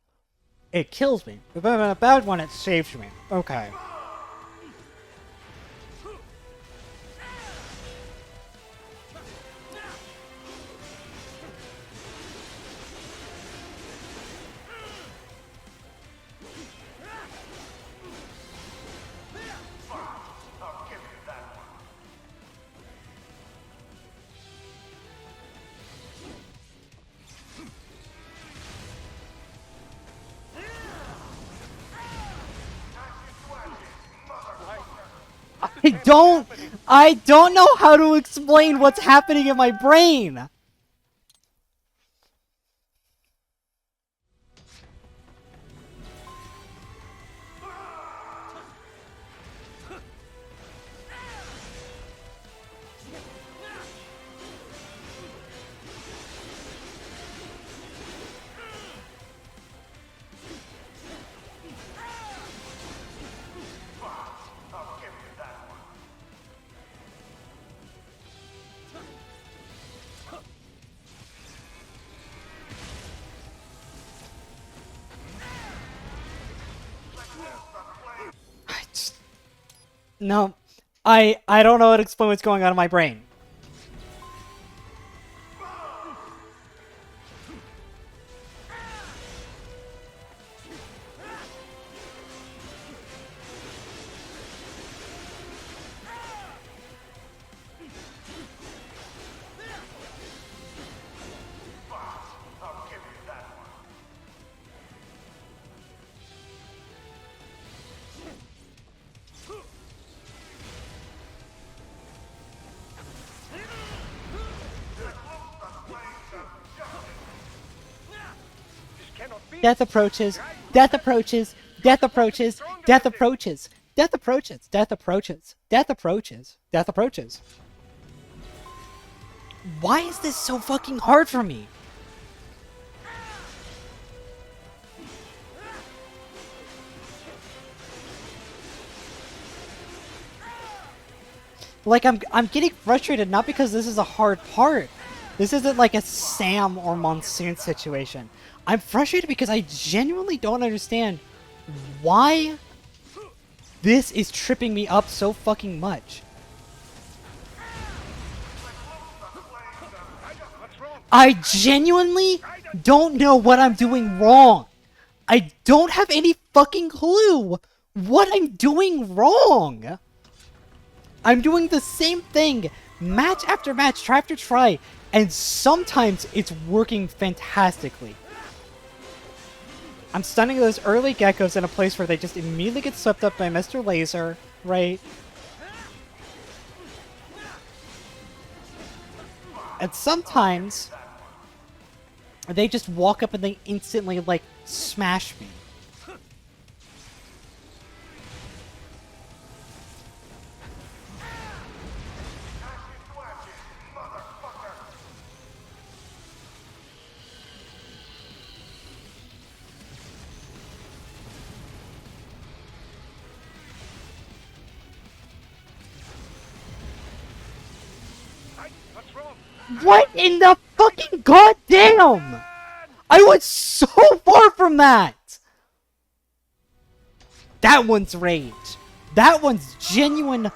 F: it kills me. If I'm in a bad one, it saves me. Okay. I don't know how to explain what's happening in my brain.
H: I'll give you that one.
F: No, I don't know how to explain what's going on in my brain.
H: I'll give you that one.
F: Death approaches. Death approaches. Death approaches. Death approaches. Death approaches. Death approaches. Death approaches. Death approaches. Why is this so fucking hard for me? Like I'm getting frustrated not because this is a hard part. This isn't like a Sam or Monsoon situation. I'm frustrated because I genuinely don't understand why this is tripping me up so fucking much. I genuinely don't know what I'm doing wrong. I don't have any fucking clue what I'm doing wrong. I'm doing the same thing match after match, try after try, and sometimes it's working fantastically. I'm stunning those early geckos in a place where they just immediately get swept up by Mr. Laser, right? And sometimes they just walk up and they instantly, like, smash me. What in the fucking goddamn? I was so far from that! That one's rage. That one's genuine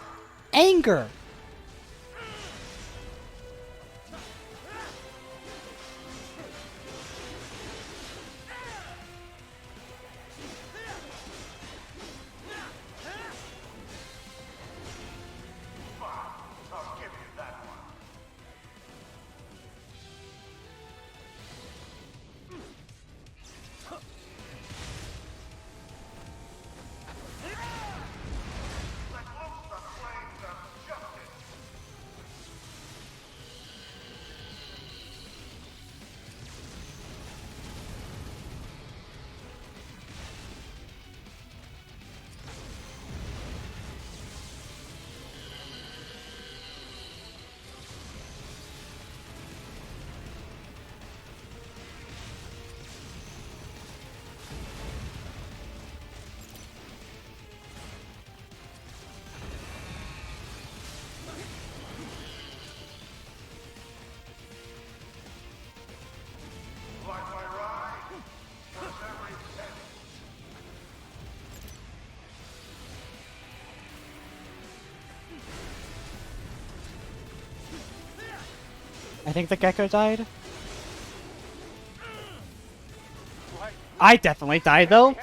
F: anger.
H: I'll give you that one. Like my ride? Worth every penny.
F: I think the gecko died. I definitely died though.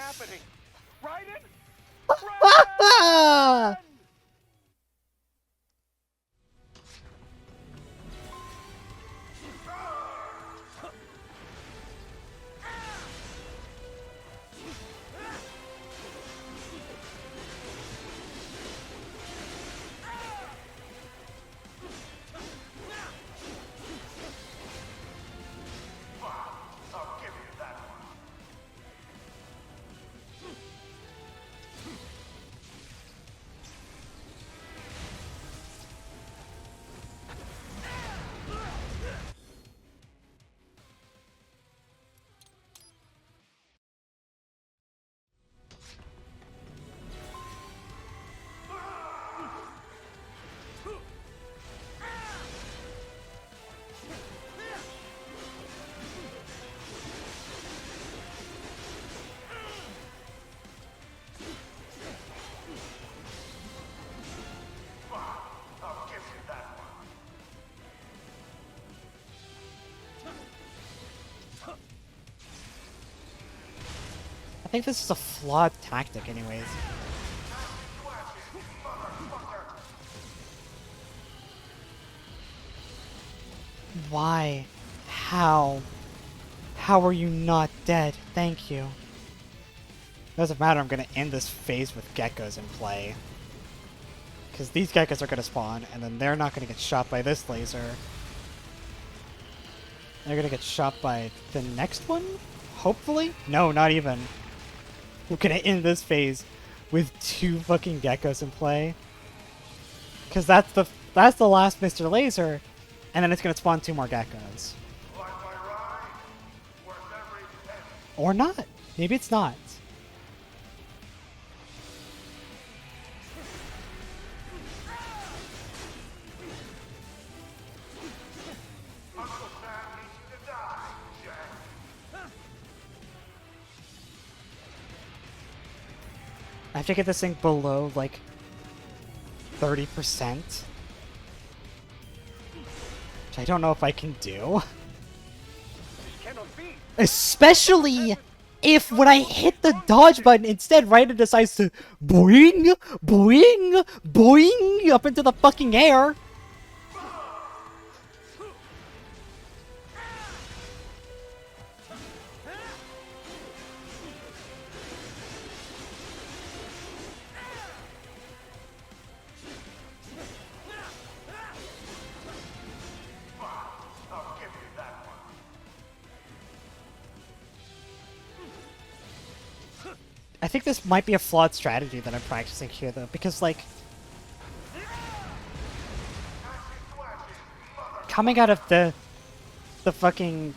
F: I think this is a flawed tactic anyways. Why? How? How are you not dead? Thank you. Doesn't matter, I'm gonna end this phase with geckos in play. Because these geckos are gonna spawn, and then they're not gonna get shot by this laser. They're gonna get shot by the next one? Hopefully? No, not even. We're gonna end this phase with 2 fucking geckos in play. Because that's the last Mr. Laser, and then it's gonna spawn 2 more geckos. Or not. Maybe it's not. I have to get this thing below, like, 30%. Which I don't know if I can do. Especially if when I hit the dodge button, instead Raiden decides to boing, boing, boing up into the fucking air. I think this might be a flawed strategy that I'm practicing here, though, because, like, coming out of the fucking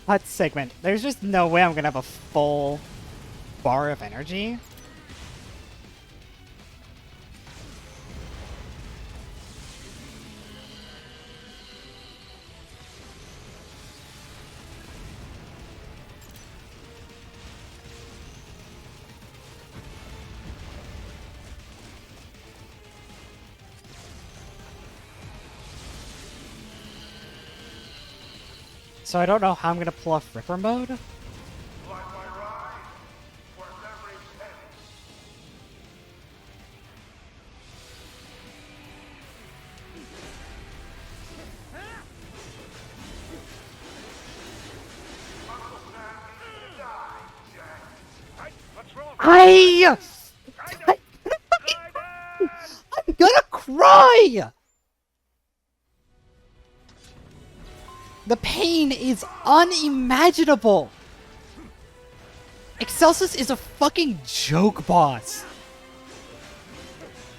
F: cut segment, there's just no way I'm gonna have a full bar of energy. So I don't know how I'm gonna pull off Ripper mode. I'm gonna cry! The pain is unimaginable! Excelsus is a fucking joke boss.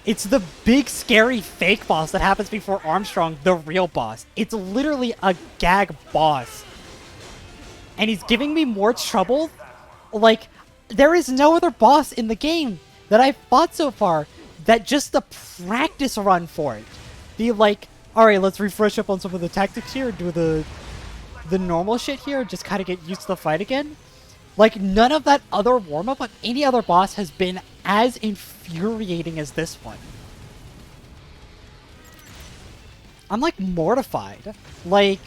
F: It's the big scary fake boss that happens before Armstrong, the real boss. It's literally a gag boss. And he's giving me more trouble. Like, there is no other boss in the game that I've fought so far that just the practice run for it. The like, alright, let's refresh up on some of the tactics here, do the normal shit here, just kind of get used to the fight again. Like, none of that other warm-up on any other boss has been as infuriating as this one. I'm, like, mortified. Like,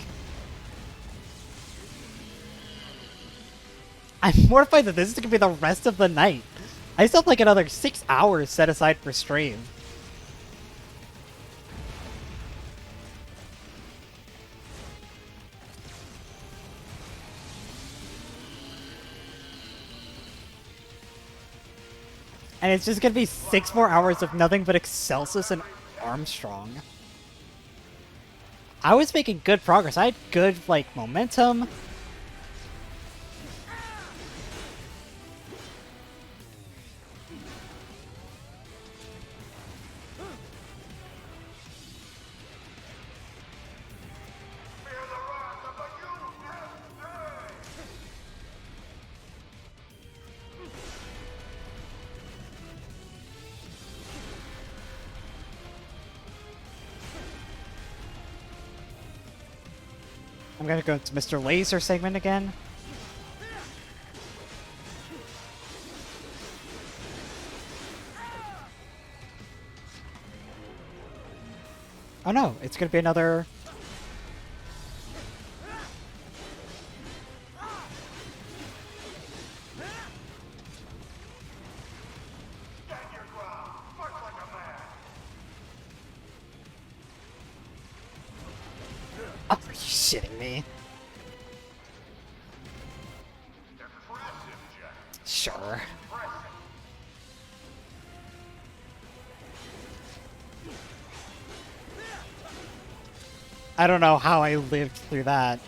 F: I'm mortified that this is gonna be the rest of the night. I still have, like, another 6 hours set aside for stream. And it's just gonna be 6 more hours of nothing but Excelsus and Armstrong. I was making good progress. I had good, like, momentum. I'm gonna go to Mr. Laser segment again. Oh no, it's gonna be another... Oh, are you shitting me? Sure. I don't know how I lived through that.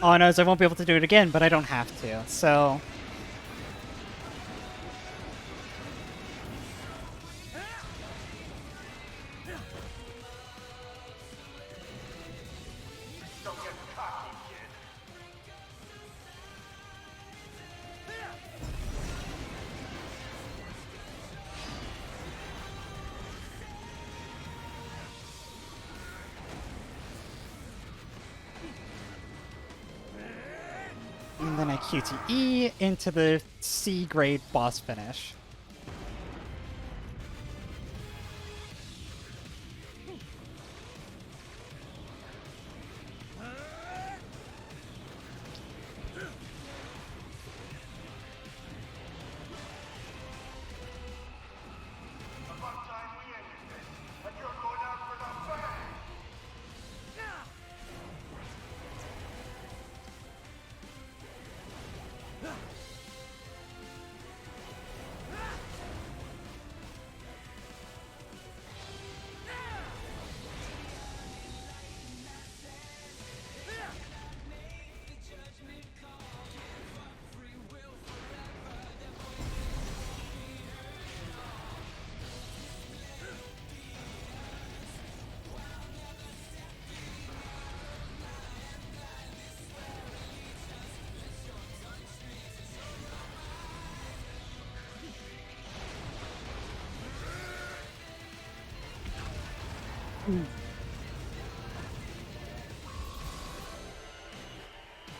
F: All I know is I won't be able to do it again, but I don't have to, so... And then I QTE into the C grade boss finish.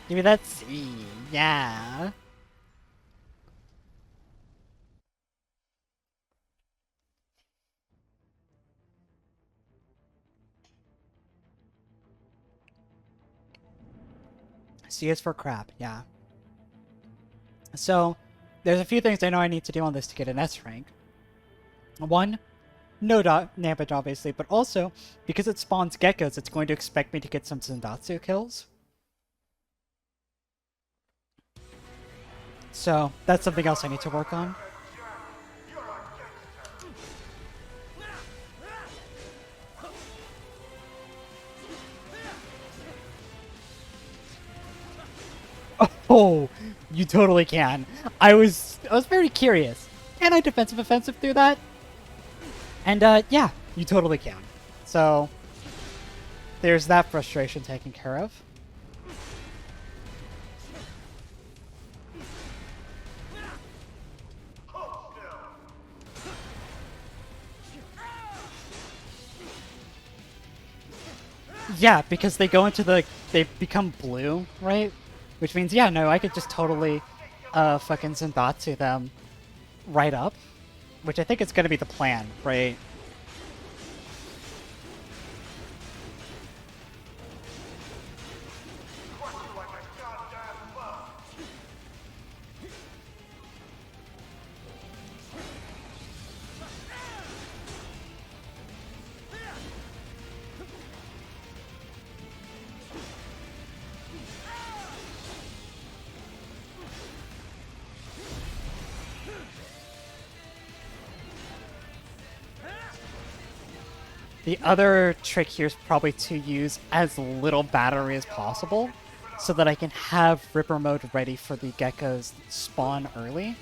F: Give me that C, yeah. C is for crap, yeah. So, there's a few things I know I need to do on this to get an S rank. One, no damage obviously, but also, because it spawns geckos, it's going to expect me to get some Zandatsu kills. So, that's something else I need to work on. Oh, you totally can. I was very curious. Can I defensive offensive through that? And yeah, you totally can. So there's that frustration taken care of. Yeah, because they go into they become blue, right? Which means, yeah, no, I could just totally fucking Zandatsu them right up. Which I think is going to be the plan, right? The other trick here is probably to use as little battery as possible so that I can have Ripper mode ready for the geckos that spawn early.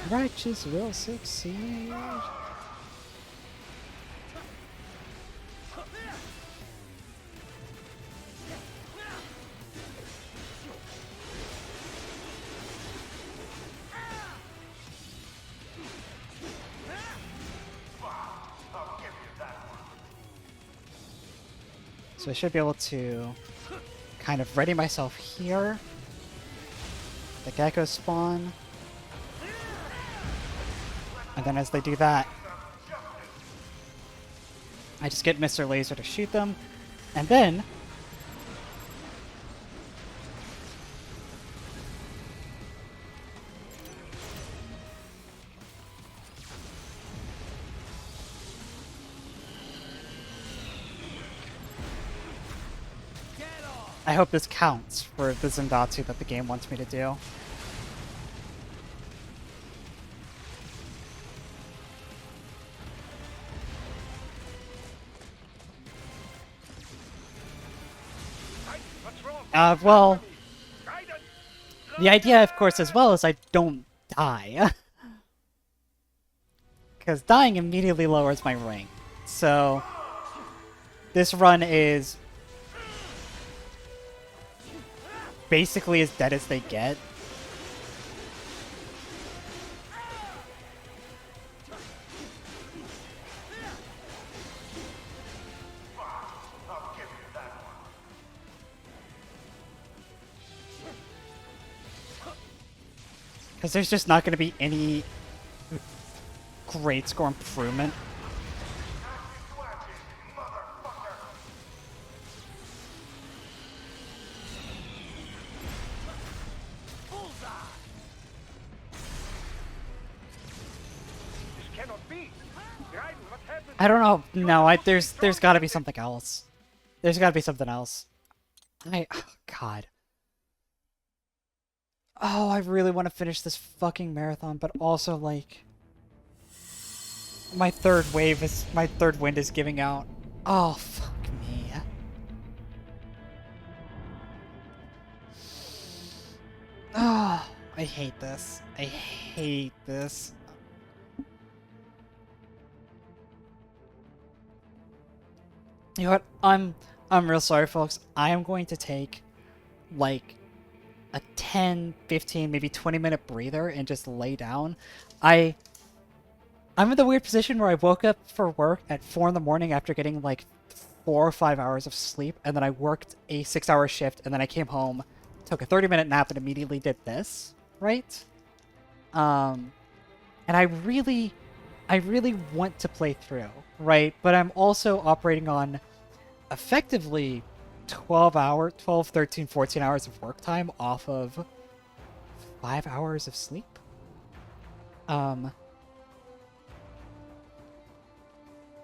F: Righteous will succeed. So I should be able to kind of ready myself here. The geckos spawn. And then as they do that, I just get Mr. Laser to shoot them. And then I hope this counts for the Zendatsu that the game wants me to do.
I: What's wrong?
F: Well,
I: Guidance!
F: the idea, of course, as well, is I don't die. Because dying immediately lowers my rank. So, this run is basically as dead as they get. Because there's just not going to be any great score improvement.
I: This cannot be. Raiden, what happened?
F: I don't know. No, there's got to be something else. There's got to be something else. Oh, God. Oh, I really want to finish this fucking marathon, but also, like, my third wind is giving out. Oh, fuck me. Oh, I hate this. I hate this. You know what? I'm real sorry, folks. I am going to take, like, a 10, 15, maybe 20-minute breather and just lay down. I'm in the weird position where I woke up for work at 4 in the morning after getting like 4 or 5 hours of sleep, and then I worked a 6-hour shift, and then I came home, took a 30-minute nap, and immediately did this, right? And I really want to play through, right? But I'm also operating on effectively 12, 13, 14 hours of work time off of 5 hours of sleep.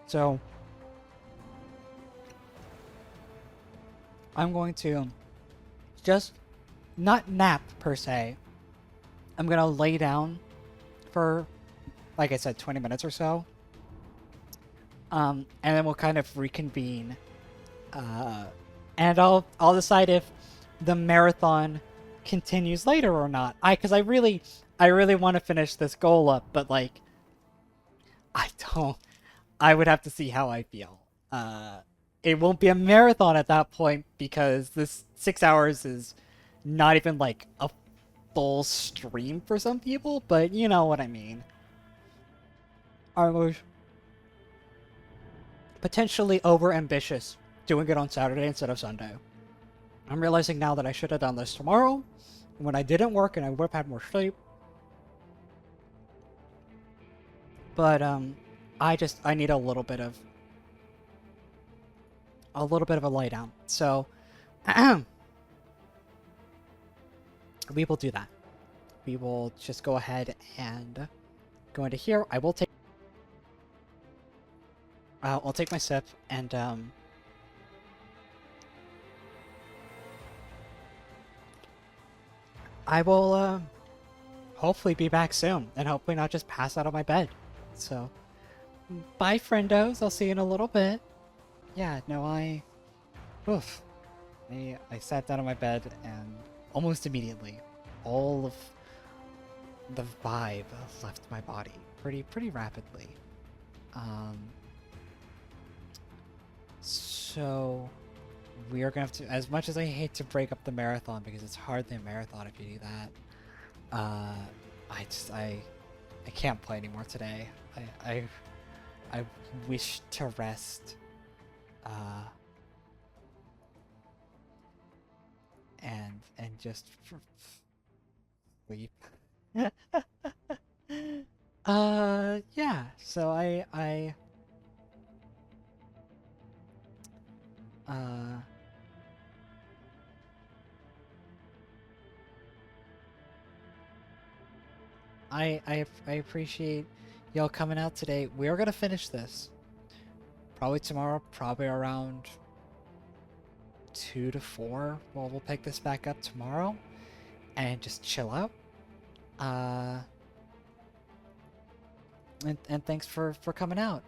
F: So I'm going to just not nap per se. I'm gonna lay down for, like I said, 20 minutes or so. And then we'll kind of reconvene. And I'll decide if the marathon continues later or not. Because I really want to finish this goal up, but like, I would have to see how I feel. It won't be a marathon at that point because this 6 hours is not even like a full stream for some people, but you know what I mean. I was potentially over ambitious doing it on Saturday instead of Sunday. I'm realizing now that I should have done this tomorrow when I didn't work and I would have had more sleep. But I need a little bit of a lay down. So we will do that. We will just go ahead and go into here. I'll take my sip and I will hopefully be back soon and hopefully not just pass out of my bed. So bye, friendos. I'll see you in a little bit. Yeah, no, I sat down on my bed and almost immediately all of the vibe left my body pretty rapidly. So we are gonna have to, as much as I hate to break up the marathon because it's hardly a marathon if you do that, I can't play anymore today. I wish to rest and just sleep. Yeah, so I appreciate y'all coming out today. We are gonna finish this probably tomorrow, probably around
A: 2 to 4. Well, we'll pick this back up tomorrow and just chill out. And thanks for coming out.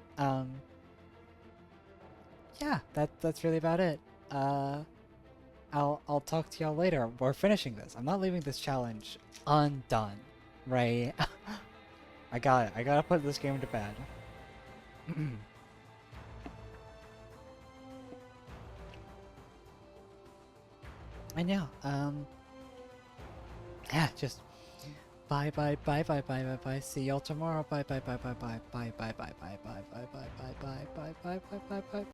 A: Yeah, that's really about it. I'll talk to y'all later. We're finishing this. I'm not leaving this challenge undone, right? I got it. I gotta put this game to bed. And yeah, yeah, just bye bye bye bye bye bye bye. See y'all tomorrow. Bye bye bye bye bye bye bye bye bye bye bye bye bye bye bye bye bye bye bye bye.